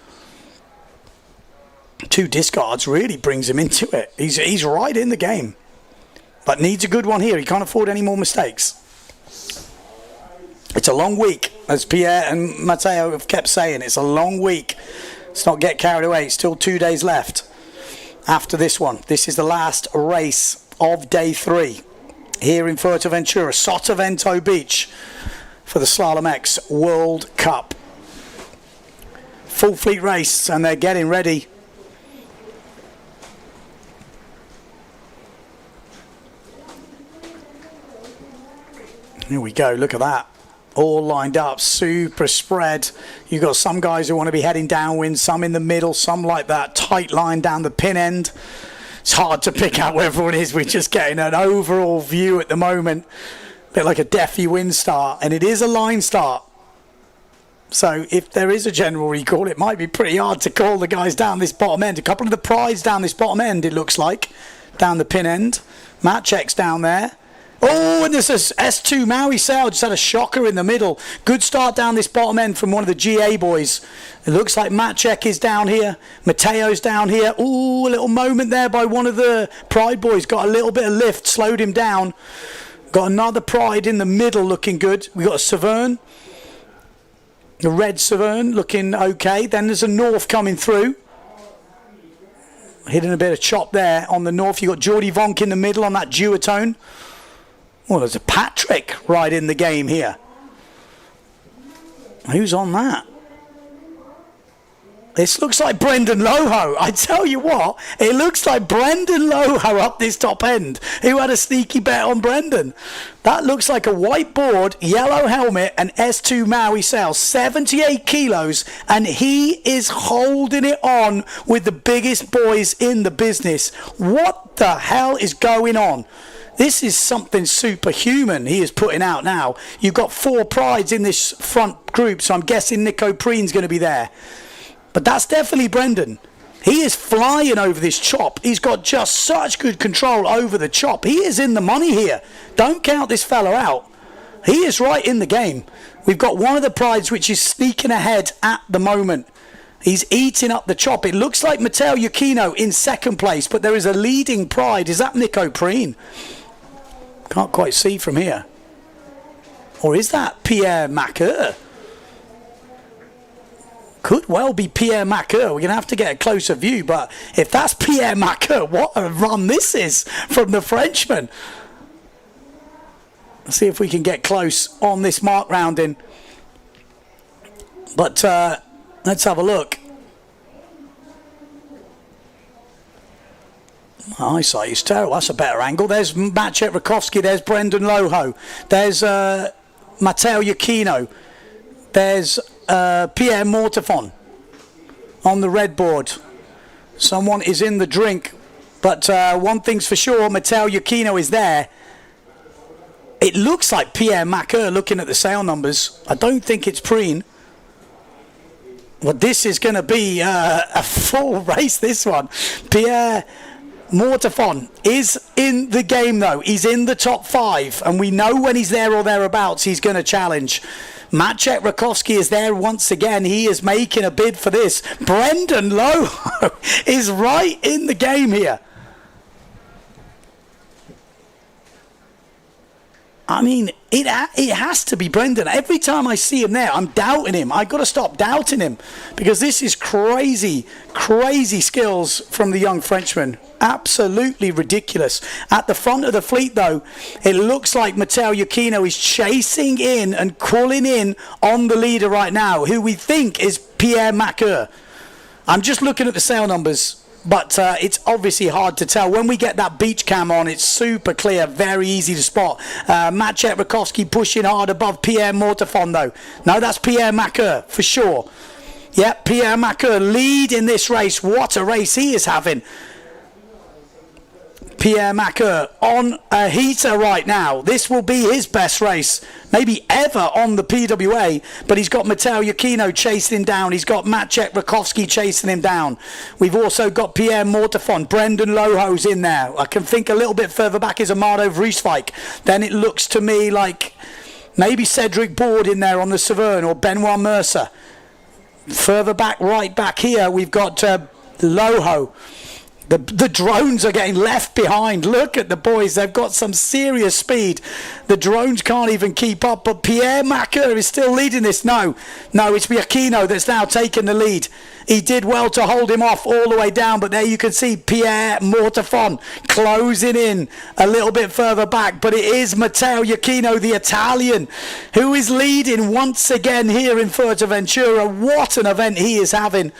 2 discards really brings him into it. He's right in the game. But needs a good one here. He can't afford any more mistakes. It's a long week, as Pierre and Matteo have kept saying. It's a long week. Let's not get carried away. It's still 2 days left after this one. This is the last race of day 3 here in Fuerteventura, Sotavento Beach, for the Slalom-X World Cup. Full fleet race, and they're getting ready. Here we go, look at that. All lined up, super spread. You've got some guys who want to be heading downwind, some in the middle, some like that tight line down the pin end. It's hard to pick out where everyone is. We're just getting an overall view at the moment. A bit like a Deafy wind start, and it is a line start. So if there is a general recall, it might be pretty hard to call the guys down this bottom end. A couple of the prides down this bottom end, it looks like, down the pin end. Maciek's down there. Oh, and there's this S2 Maui Sail just had a shocker in the middle. Good start down this bottom end from one of the GA boys. It looks like Maciek is down here. Matteo's down here. Oh, a little moment there by one of the Pride boys. Got a little bit of lift, slowed him down. Got another Pride in the middle looking good. We got a Severn. The red Severn looking okay. Then there's a North coming through. Hitting a bit of chop there on the North. You've got Geordie Vonk in the middle on that duotone. Well, there's a Patrick right in the game here. Who's on that? This looks like Brendan Loho. I tell you what, it looks like Brendan Loho up this top end, who had a sneaky bet on Brendan. That looks like a white board, yellow helmet, and S2 Maui sail, 78 kilos, and he is holding it on with the biggest boys in the business. What the hell is going on? This is something superhuman he is putting out now. You've got 4 prides in this front group, so I'm guessing Nico Preen's going to be there. But that's definitely Brendan. He is flying over this chop. He's got just such good control over the chop. He is in the money here. Don't count this fella out. He is right in the game. We've got one of the prides which is sneaking ahead at the moment. He's eating up the chop. It looks like Matteo Yukino in second place, but there is a leading pride. Is that Nico Preen? Can't quite see from here. Or is that Pierre Macker? Could well be Pierre Macker. We're going to have to get a closer view, but if that's Pierre Macker, what a run this is from the Frenchman. Let's see if we can get close on this mark rounding. But let's have a look. My eyesight is terrible. That's a better angle. There's Maciej Rakowski. There's Brendan Loho. There's Matteo Yukino. There's Pierre Mortefon on the red board. Someone is in the drink, but one thing's for sure, Matteo Yukino is there. It looks like Pierre Macker looking at the sale numbers. I don't think it's Preen. Well, this is going to be a full race, this one. Pierre Mortefon is in the game, though. He's in the top 5, and we know when he's there or thereabouts, he's going to challenge. Maciej Rakowski is there once again. He is making a bid for this. Brendan Loho is right in the game here. I mean, it has to be Brendan. Every time I see him there, I'm doubting him. I've got to stop doubting him because this is crazy, crazy skills from the young Frenchman. Absolutely ridiculous. At the front of the fleet, though, it looks like Matteo Yukino is chasing in and calling in on the leader right now, who we think is Pierre Macker. I'm just looking at the sale numbers. But it's obviously hard to tell. When we get that beach cam on, it's super clear, very easy to spot. Maciej Rakowski pushing hard above Pierre Mortefon, though. No, that's Pierre Macker, for sure. Yep, Pierre Macker lead in this race. What a race he is having. Pierre Macker on a heater right now. This will be his best race, maybe ever on the PWA, but he's got Matteo Yukino chasing him down. He's got Maciej Rakowski chasing him down. We've also got Pierre Mortefon. Brendan Loho's in there. I can think a little bit further back is Amado Vrieswijk. Then it looks to me like maybe Cedric Board in there on the Severn or Benoit Mercer. Further back, right back here, we've got Loho. The drones are getting left behind. Look at the boys. They've got some serious speed. The drones can't even keep up. But Pierre Macker is still leading this. No, it's Yukino that's now taken the lead. He did well to hold him off all the way down. But there you can see Pierre Mortefon closing in a little bit further back. But it is Matteo Yukino, the Italian, who is leading once again here in Fuerteventura. What an event he is having.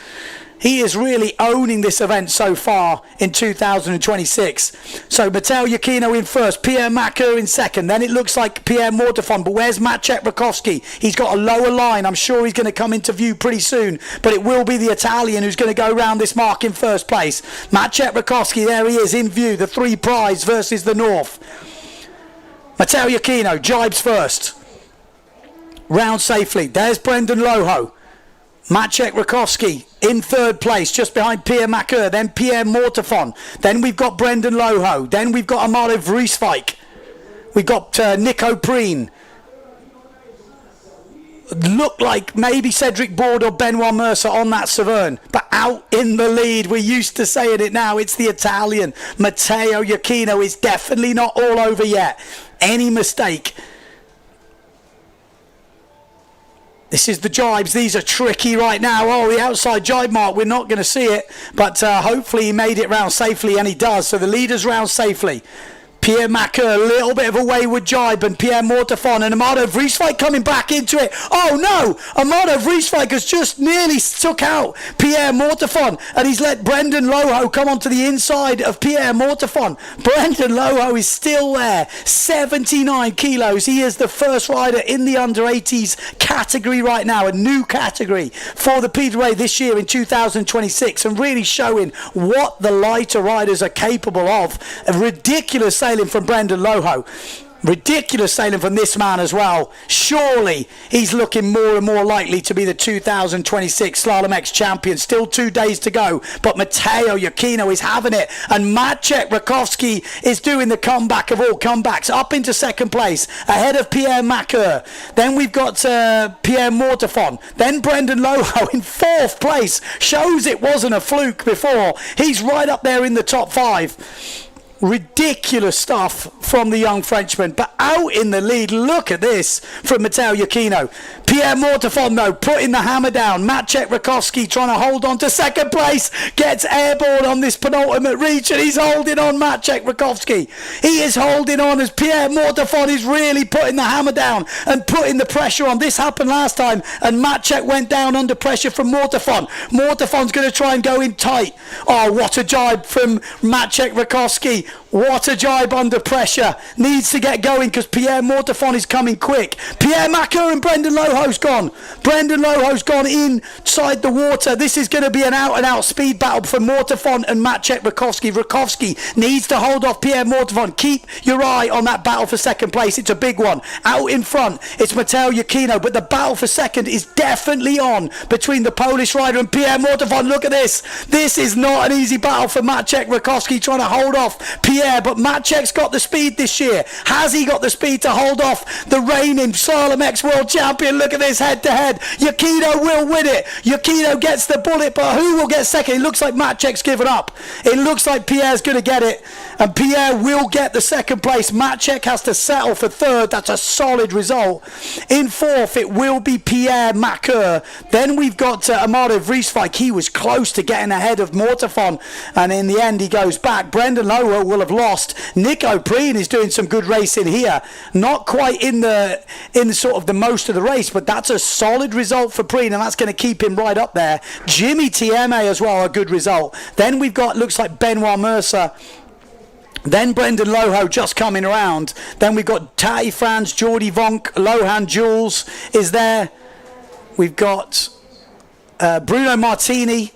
He is really owning this event so far in 2026. So Matteo Yukino in first, Pierre Macker in second. Then it looks like Pierre Mortefon. But where's Maciej Rakowski? He's got a lower line. I'm sure he's going to come into view pretty soon. But it will be the Italian who's going to go round this mark in first place. Maciej Rakowski, there he is in view. The 3 prize versus the North. Matteo Yukino, jibes first. Round safely. There's Brendan Loho. Maciej Rakowski in third place, just behind Pierre Macker, then Pierre Mortefon. Then we've got Brendan Loho. Then we've got Amado Vrieswijk. We've got Nico Preen. Look like maybe Cedric Board or Benoit Mercer on that Severn. But out in the lead, we're used to saying it now, it's the Italian. Matteo Yukino is definitely not all over yet. Any mistake, This is the jibes. These are tricky right now. Oh, the outside jibe mark. We're not going to see it. But hopefully he made it round safely, and he does. So the leader's round safely. Pierre Macker, a little bit of a wayward jibe, and Pierre Mortefon and Amado Vrieswijk coming back into it. Oh no! Amado Vrieswijk has just nearly took out Pierre Mortefon, and he's let Brendan Loho come onto the inside of Pierre Mortefon. Brendan Loho is still there, 79 kilos. He is the first rider in the under 80s category right now, a new category for the PWA this year in 2026, and really showing what the lighter riders are capable of. A ridiculous sailing from Brendan Loho. Ridiculous sailing from this man as well. Surely he's looking more and more likely to be the 2026 Slalom-X champion. Still 2 days to go, but Matteo Iachino is having it, and Maciej Rakowski is doing the comeback of all comebacks, up into second place ahead of Pierre Macker. Then we've got Pierre Mortefon, then Brendan Loho in fourth place. Shows it wasn't a fluke before. He's right up there in the top 5. Ridiculous stuff from the young Frenchman, but out in the lead, look at this from Matteo Iachino. Pierre Mortefon though putting the hammer down. Maciej Rakowski trying to hold on to second place, gets airborne on this penultimate reach, and he's holding on. Maciej Rakowski, he is holding on as Pierre Mortefon is really putting the hammer down and putting the pressure on. This happened last time, and Maciej went down under pressure from Mortefon. Mortefon's going to try and go in tight. Oh, what a jibe from Maciej Rakowski. What a jibe under pressure. Needs to get going because Pierre Mortefon is coming quick. Pierre Macker and Brendan Loho's gone. Brendan Loho's gone inside the water. This is going to be an out-and-out speed battle for Mortefon and Maciej Rakowski. Rakowski needs to hold off Pierre Mortefon. Keep your eye on that battle for second place. It's a big one. Out in front, it's Matteo Iachino, but the battle for second is definitely on between the Polish rider and Pierre Mortefon. Look at this. This is not an easy battle for Maciej Rakowski trying to hold off Pierre, but Maciej's got the speed this year. Has he got the speed to hold off the reigning Slalom-X world champion? Look at this head-to-head. Iachino will win it. Iachino gets the bullet, but who will get second? It looks like Maciej's given up. It looks like Pierre's going to get it, and Pierre will get the second place. Maciej has to settle for third. That's a solid result. In fourth, it will be Pierre Macker. Then we've got Amado Vrieswijk. He was close to getting ahead of Mortefon, and in the end, he goes back. Brendan Loho will have lost. Nico Preen is doing some good racing here. Not quite in the sort of the most of the race, but that's a solid result for Preen, and that's going to keep him right up there. Jimmy Tieme as well, a good result. Then we've got, looks like Benoit Mercer. Then Brendan Loho just coming around. Then we've got Tati Franz, Jordi Vonk, Lohan Jules is there. We've got Bruno Martini.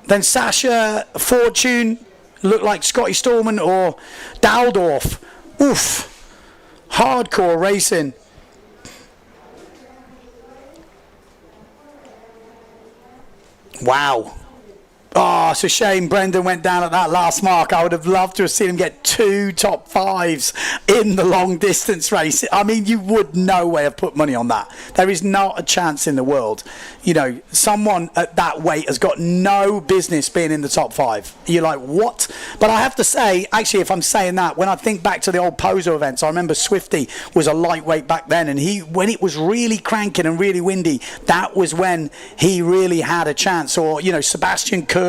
Then Sasha Fortune. Look like Scotty Storman or Daldorf. Oof. Hardcore racing. Wow. Oh, it's a shame Brendan went down at that last mark. I would have loved to have seen him get 2 top 5s in the long distance race. I mean, you would no way have put money on that. There is not a chance in the world. You know, someone at that weight has got no business being in the top 5. You're like, what? But I have to say, actually, if I'm saying that, when I think back to the old Pozo events, I remember Swifty was a lightweight back then, and when it was really cranking and really windy, that was when he really had a chance. Or, you know, Sebastian Kurl,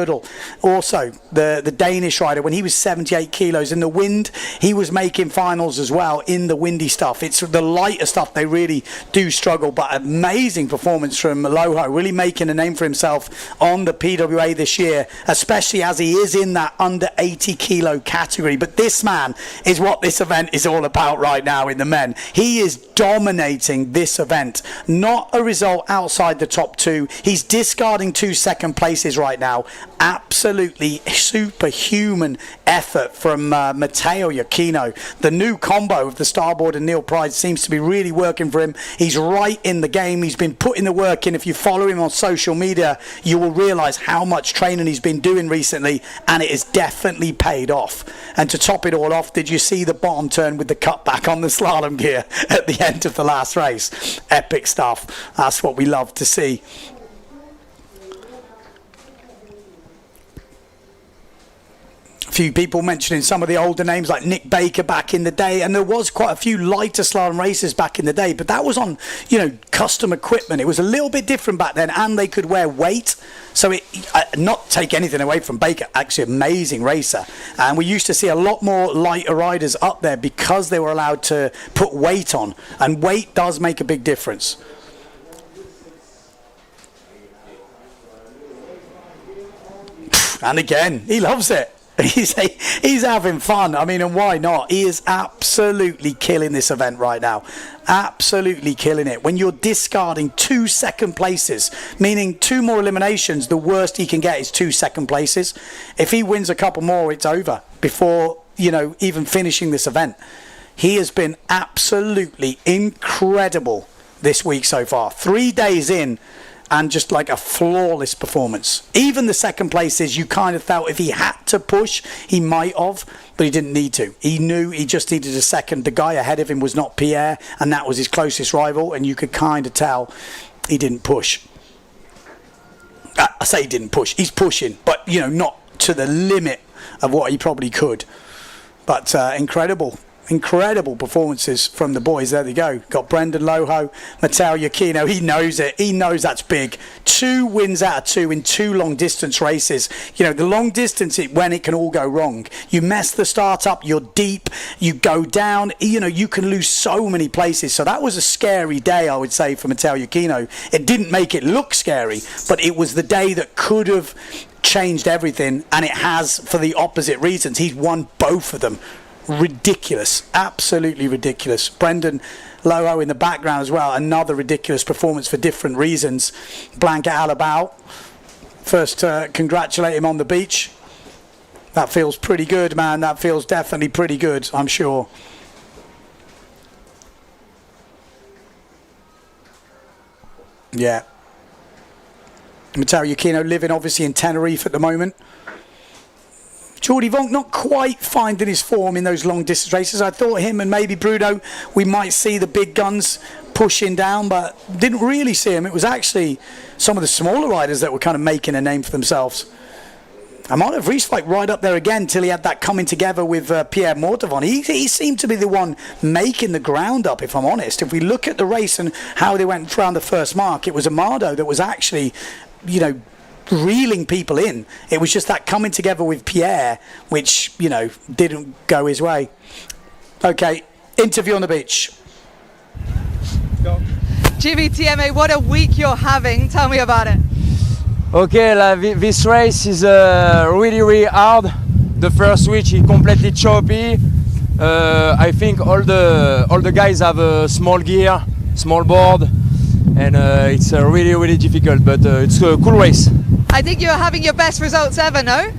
also the Danish rider, when he was 78 kilos in the wind, he was making finals as well in the windy stuff. It's the lighter stuff they really do struggle, but amazing performance from Loho, really making a name for himself on the PWA this year, especially as he is in that under 80 kilo category. But this man is what this event is all about right now in the men. He is dominating this event. Not a result outside the top 2. He's discarding 2 second places right now. Absolutely superhuman effort from Matteo Iachino. The new combo of the Starboard and Neil Pride seems to be really working for him. He's right in the game. He's been putting the work in. If you follow him on social media, you will realise how much training he's been doing recently, and it has definitely paid off. And to top it all off, did you see the bottom turn with the cutback on the slalom gear at the end of the last race? Epic stuff. That's what we love to see. few people mentioning some of the older names like Nick Baker back in the day, and there was quite a few lighter slalom racers back in the day, but that was on, you know, custom equipment. It was a little bit different back then, and they could wear weight. So it not take anything away from Baker, actually amazing racer, and we used to see a lot more lighter riders up there because they were allowed to put weight on, and weight does make a big difference. And again, he loves it. He's having fun. I mean, and why not? He is absolutely killing this event right now. Absolutely killing it. When you're discarding 2 second places, meaning 2 more eliminations, the worst he can get is 2 second places. If he wins a couple more, it's over before, you know, even finishing this event. He has been absolutely incredible this week so far. 3 days in, and just like a flawless performance. Even the second places, you kind of felt if he had to push, he might have, but he didn't need to. He knew he just needed a second. The guy ahead of him was not Pierre, and that was his closest rival, and you could kind of tell he didn't push. I say he didn't push. He's pushing, but, you know, not to the limit of what he probably could. But incredible performances from the boys. There they go. Got Brendan Loho, Matteo Iachino. He knows it. He knows that's big. 2 wins out of 2 in 2 long distance races. You know, the long distance, when it can all go wrong. You mess the start up, you're deep, you go down, you know, you can lose so many places. So that was a scary day, I would say, for Matteo Iachino. It didn't make it look scary, but it was the day that could have changed everything, and it has for the opposite reasons. He's won both of them. Ridiculous, absolutely ridiculous. Brendan Loho in the background as well, another ridiculous performance for different reasons. Blanca Alabao, first congratulate him on the beach. That feels pretty good, man. That feels definitely pretty good, I'm sure. Yeah. Matteo Iachino living obviously in Tenerife at the moment. Jordi Vonk not quite finding his form in those long distance races. I thought him and maybe Bruno, we might see the big guns pushing down, but didn't really see him. It was actually some of the smaller riders that were kind of making a name for themselves. Amano Vries like right up there again till he had that coming together with Pierre Mortavon. He seemed to be the one making the ground up, if I'm honest. If we look at the race and how they went around the first mark, it was Amado that was actually, you know, reeling people in. It was just that coming together with Pierre, which, you know, didn't go his way. Okay, interview on the beach. Go. GVTMA, what a week you're having. Tell me about it. Okay, this race is really hard. The first switch is completely choppy. I think all the guys have a small gear, small board, and it's really difficult, but it's a cool race. I think you're having your best results ever, no?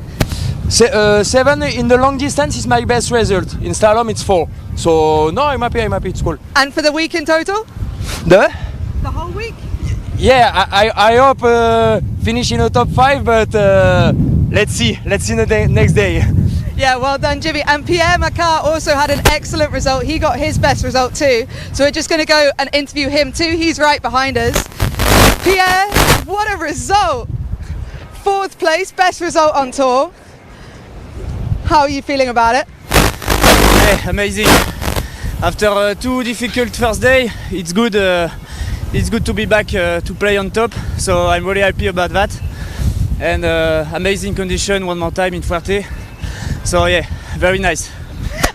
7 in the long distance is my best result. In slalom it's 4. So no, I'm happy, it's cool. And for the week in total? The whole week? Yeah, I hope finish in the top 5, but let's see the next day. Yeah, well done, Jimmy. And Pierre Macquart also had an excellent result. He got his best result too. So we're just going to go and interview him too. He's right behind us. Pierre, what a result! 4th place, best result on tour. How are you feeling about it? Yeah, amazing. After 2 difficult first day, it's good to be back to play on top. So I'm really happy about that. And amazing condition one more time in Fuerte. So yeah, very nice.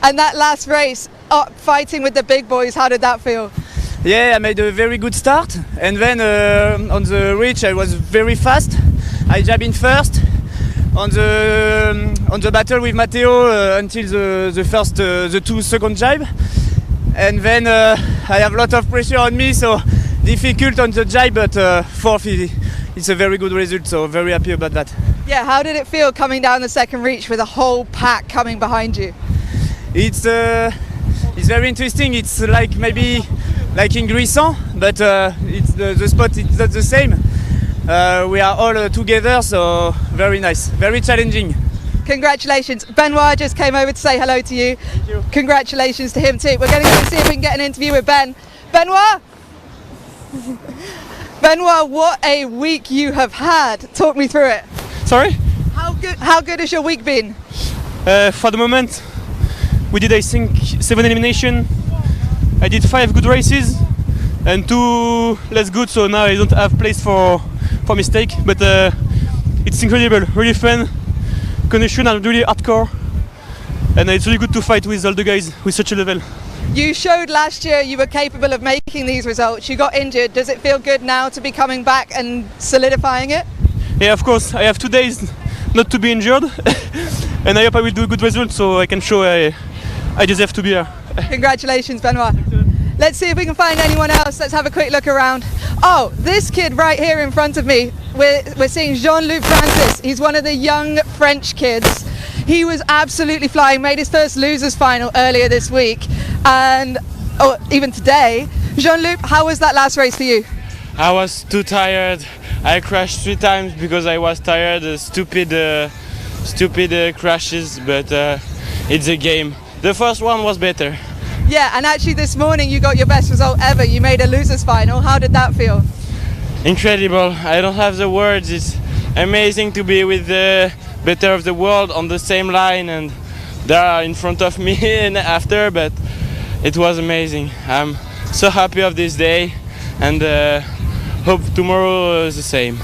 And that last race, fighting with the big boys, how did that feel? Yeah, I made a very good start, and then on the reach I was very fast. I jabbed in first on the battle with Matteo until the 2 second jab, and then I have a lot of pressure on me, so difficult on the jab, but 4th it's a very good result, so very happy about that. Yeah, how did it feel coming down the second reach with a whole pack coming behind you? It's very interesting. It's like maybe like in Grisson, but it's the spot is not the same. We are all together, so very nice, very challenging. Congratulations. Benoit just came over to say hello to you. Thank you. Congratulations to him too. We're going to go see if we can get an interview with Ben. Benoit! Benoit, what a week you have had. Talk me through it. Sorry? How good has your week been? For the moment, we did, I think, 7 elimination. I did 5 good races and 2 less good, so now I don't have place for mistake. But it's incredible, really fun. Conditions are really hardcore, and it's really good to fight with all the guys with such a level. You showed last year you were capable of making these results. You got injured. Does it feel good now to be coming back and solidifying it? Yeah, of course. I have 2 days not to be injured, and I hope I will do a good result so I can show I deserve to be here. Congratulations, Benoit. Let's see if we can find anyone else. Let's have a quick look around. Oh, this kid right here in front of me. We're seeing Jean-Luc Francis. He's one of the young French kids. He was absolutely flying, made his first losers final earlier this week, and even today. Jean-Luc, how was that last race for you? I was too tired. I crashed 3 times because I was tired. Stupid crashes, but it's a game. The first one was better. Yeah, and actually this morning you got your best result ever. You made a losers final. How did that feel? Incredible. I don't have the words. It's amazing to be with the better of the world on the same line, and they are in front of me and after, but it was amazing. I'm so happy of this day, and hope tomorrow is the same.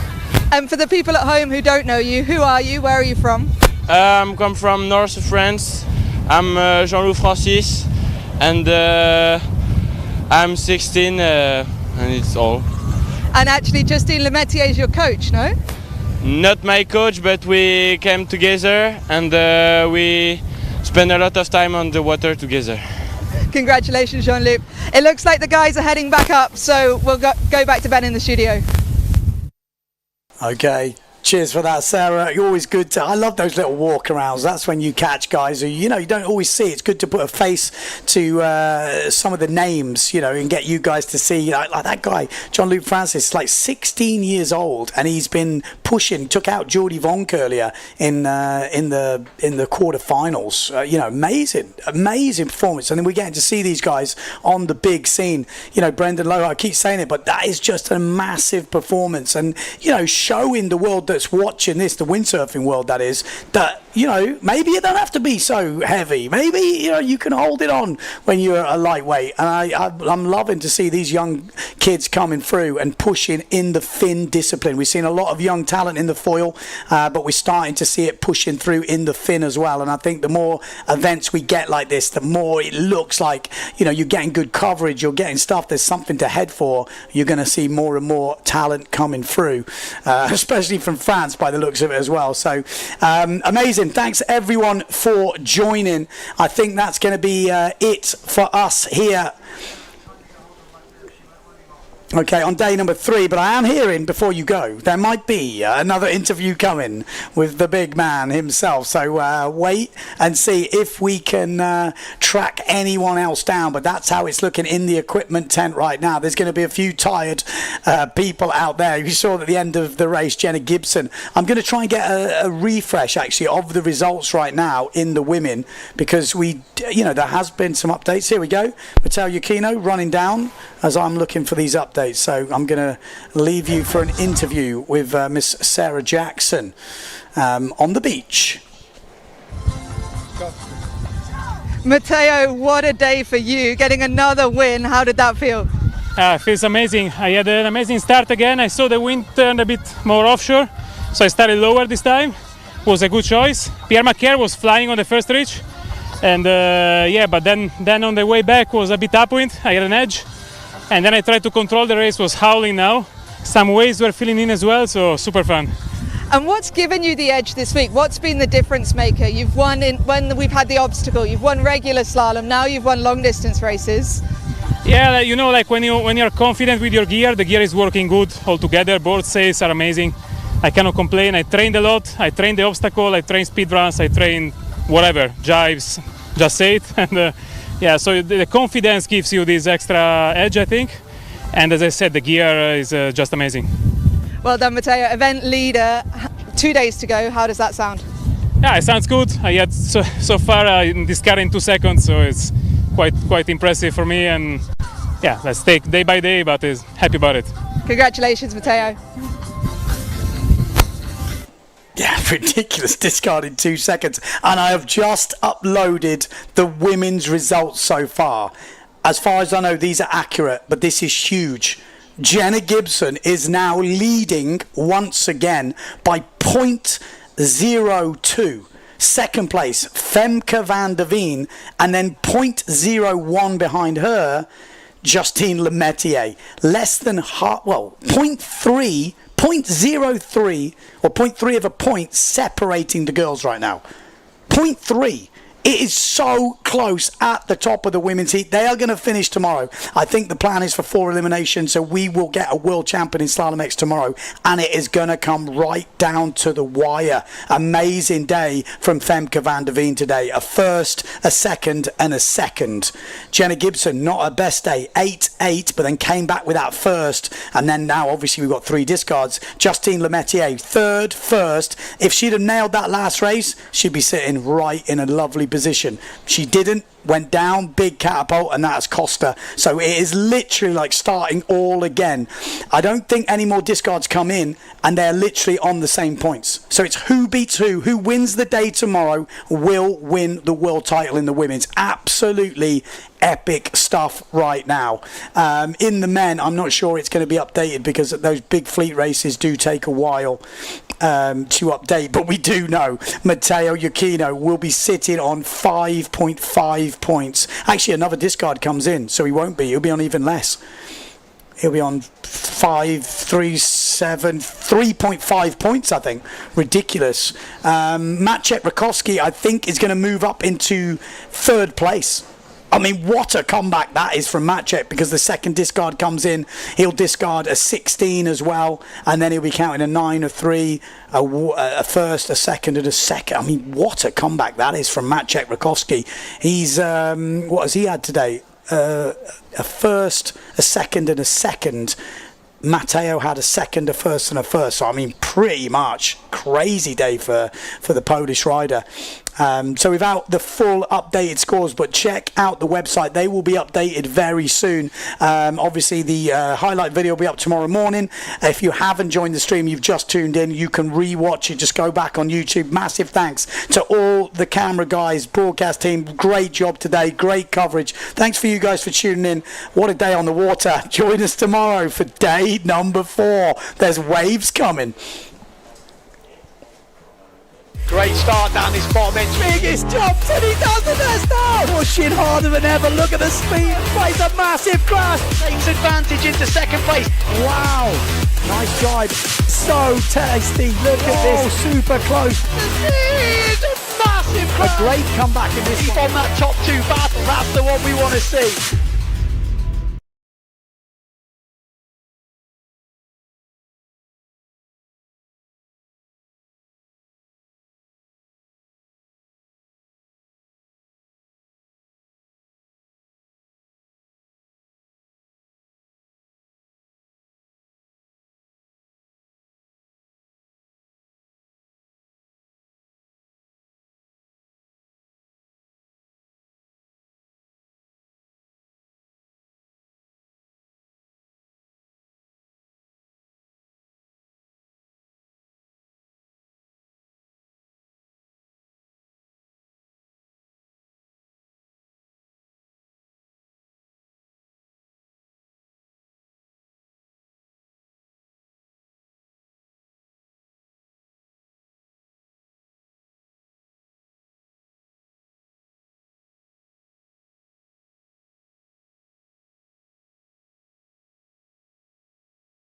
And for the people at home who don't know you, who are you? Where are you from? I come from north of France. I'm Jean-Luc Francis, and I'm 16, and it's all. And actually Justine Lemaitre is your coach, no? Not my coach, but we came together and we spent a lot of time on the water together. Congratulations, Jean-Luc. It looks like the guys are heading back up, so we'll go back to Ben in the studio. Okay. Cheers for that, Sarah. You're always good to. I love those little walk-arounds. That's when you catch guys who, you don't always see. It's good to put a face to some of the names, and get you guys to see. Like that guy, Jean-Luc Francis, like 16 years old, and he's been pushing. Took out Jordi Vonk earlier in the quarterfinals. Amazing performance. And then we're getting to see these guys on the big scene. Brendan Lowe. I keep saying it, but that is just a massive performance, and showing the world that's watching this, the windsurfing world that is, that maybe you don't have to be so heavy. Maybe you can hold it on when you're a lightweight. And I'm loving to see these young kids coming through and pushing in the fin discipline. We've seen a lot of young talent in the foil, but we're starting to see it pushing through in the fin as well. And I think the more events we get like this, the more it looks like you're getting good coverage, you're getting stuff. There's something to head for. You're going to see more and more talent coming through, especially from France by the looks of it as well. So amazing. Thanks everyone for joining. I think that's going to be it for us here. Okay, on day number 3, but I am hearing, before you go, there might be another interview coming with the big man himself. So wait and see if we can track anyone else down. But that's how it's looking in the equipment tent right now. There's going to be a few tired people out there. You saw at the end of the race, Jenna Gibson. I'm going to try and get a refresh, actually, of the results right now in the women, because there has been some updates. Here we go. Matteo Iuchino running down as I'm looking for these updates. So I'm going to leave you for an interview with Miss Sarah Jackson on the beach. Matteo, what a day for you, getting another win. How did that feel? It feels amazing. I had an amazing start again. I saw the wind turn a bit more offshore, so I started lower this time. It was a good choice. Pierre Macaire was flying on the first reach, and but then on the way back was a bit upwind. I had an edge. And then I tried to control the race, was howling now. Some waves were filling in as well, so super fun. And what's given you the edge this week? What's been the difference maker? You've won when we've had the obstacle, you've won regular slalom, now you've won long distance races. Yeah, like when you're confident with your gear, the gear is working good altogether. Board sails are amazing. I cannot complain. I trained a lot. I trained the obstacle, I trained speed runs, I trained whatever, jives, just say it. And so the confidence gives you this extra edge, I think. And as I said, the gear is just amazing. Well done, Matteo. Event leader, 2 days to go. How does that sound? Yeah, it sounds good. I had so far this car in 2 seconds, so it's quite impressive for me. And yeah, let's take day by day, but happy about it. Congratulations, Matteo. Yeah, ridiculous discard in 2 seconds. And I have just uploaded the women's results so far. As far as I know, these are accurate, but this is huge. Jenna Gibson is now leading once again by 0.02. Second place, Femke van der Veen, and then 0.01 behind her, Justine Lemaitre. Less than half, well, 0.03 or 0.3 of a point separating the girls right now. 0.3. It is so close at the top of the women's heat. They are going to finish tomorrow. I think the plan is for 4 eliminations, so we will get a world champion in Slalom-X tomorrow, and it is going to come right down to the wire. Amazing day from Femke van der Veen today. A first, a second, and a second. Jenna Gibson, not her best day. 8-8, but then came back with that first, and then now obviously we've got 3 discards. Justine Lemaitre, third, first. If she'd have nailed that last race, she'd be sitting right in a lovely position. She didn't, went down, big catapult, and that has cost her. So it is literally like starting all again. I don't think any more discards come in, and they're literally on the same points. So it's who beats who wins the day tomorrow will win the world title in the women's. Absolutely epic stuff right now. In the men, I'm not sure it's going to be updated because those big fleet races do take a while to update, but we do know Matteo Iuchino will be sitting on 5.5 points. Actually, another discard comes in, so he won't be. He'll be on even less. He'll be on 3.5 points, I think. Ridiculous. Maciej Rakowski, I think, is going to move up into 3rd place. I mean, what a comeback that is from Maciej, because the second discard comes in, he'll discard a 16 as well, and then he'll be counting a 9, a 3, a first, a second, and a second. I mean, what a comeback that is from Maciej Rakowski. He's, what has he had today? A first, a second, and a second. Matteo had a second, a first, and a first. So, I mean, pretty much crazy day for the Polish rider. So without the full updated scores, but check out the website. They will be updated very soon. Obviously, the highlight video will be up tomorrow morning. If you haven't joined the stream, you've just tuned in, you can re-watch it. Just go back on YouTube. Massive thanks to all the camera guys, broadcast team. Great job today. Great coverage. Thanks for you guys for tuning in. What a day on the water. Join us tomorrow for day number 4. There's waves coming. Great start down this bottom edge. Biggest jumps, and he does the best now. Pushing harder than ever. Look at the speed. Plays a massive crash. Takes advantage into 2nd place. Wow. Nice drive. So tasty. Look at this. Super close. It's a massive crash. A great comeback in this. Keep on that top 2 battle. That's the one we want to see.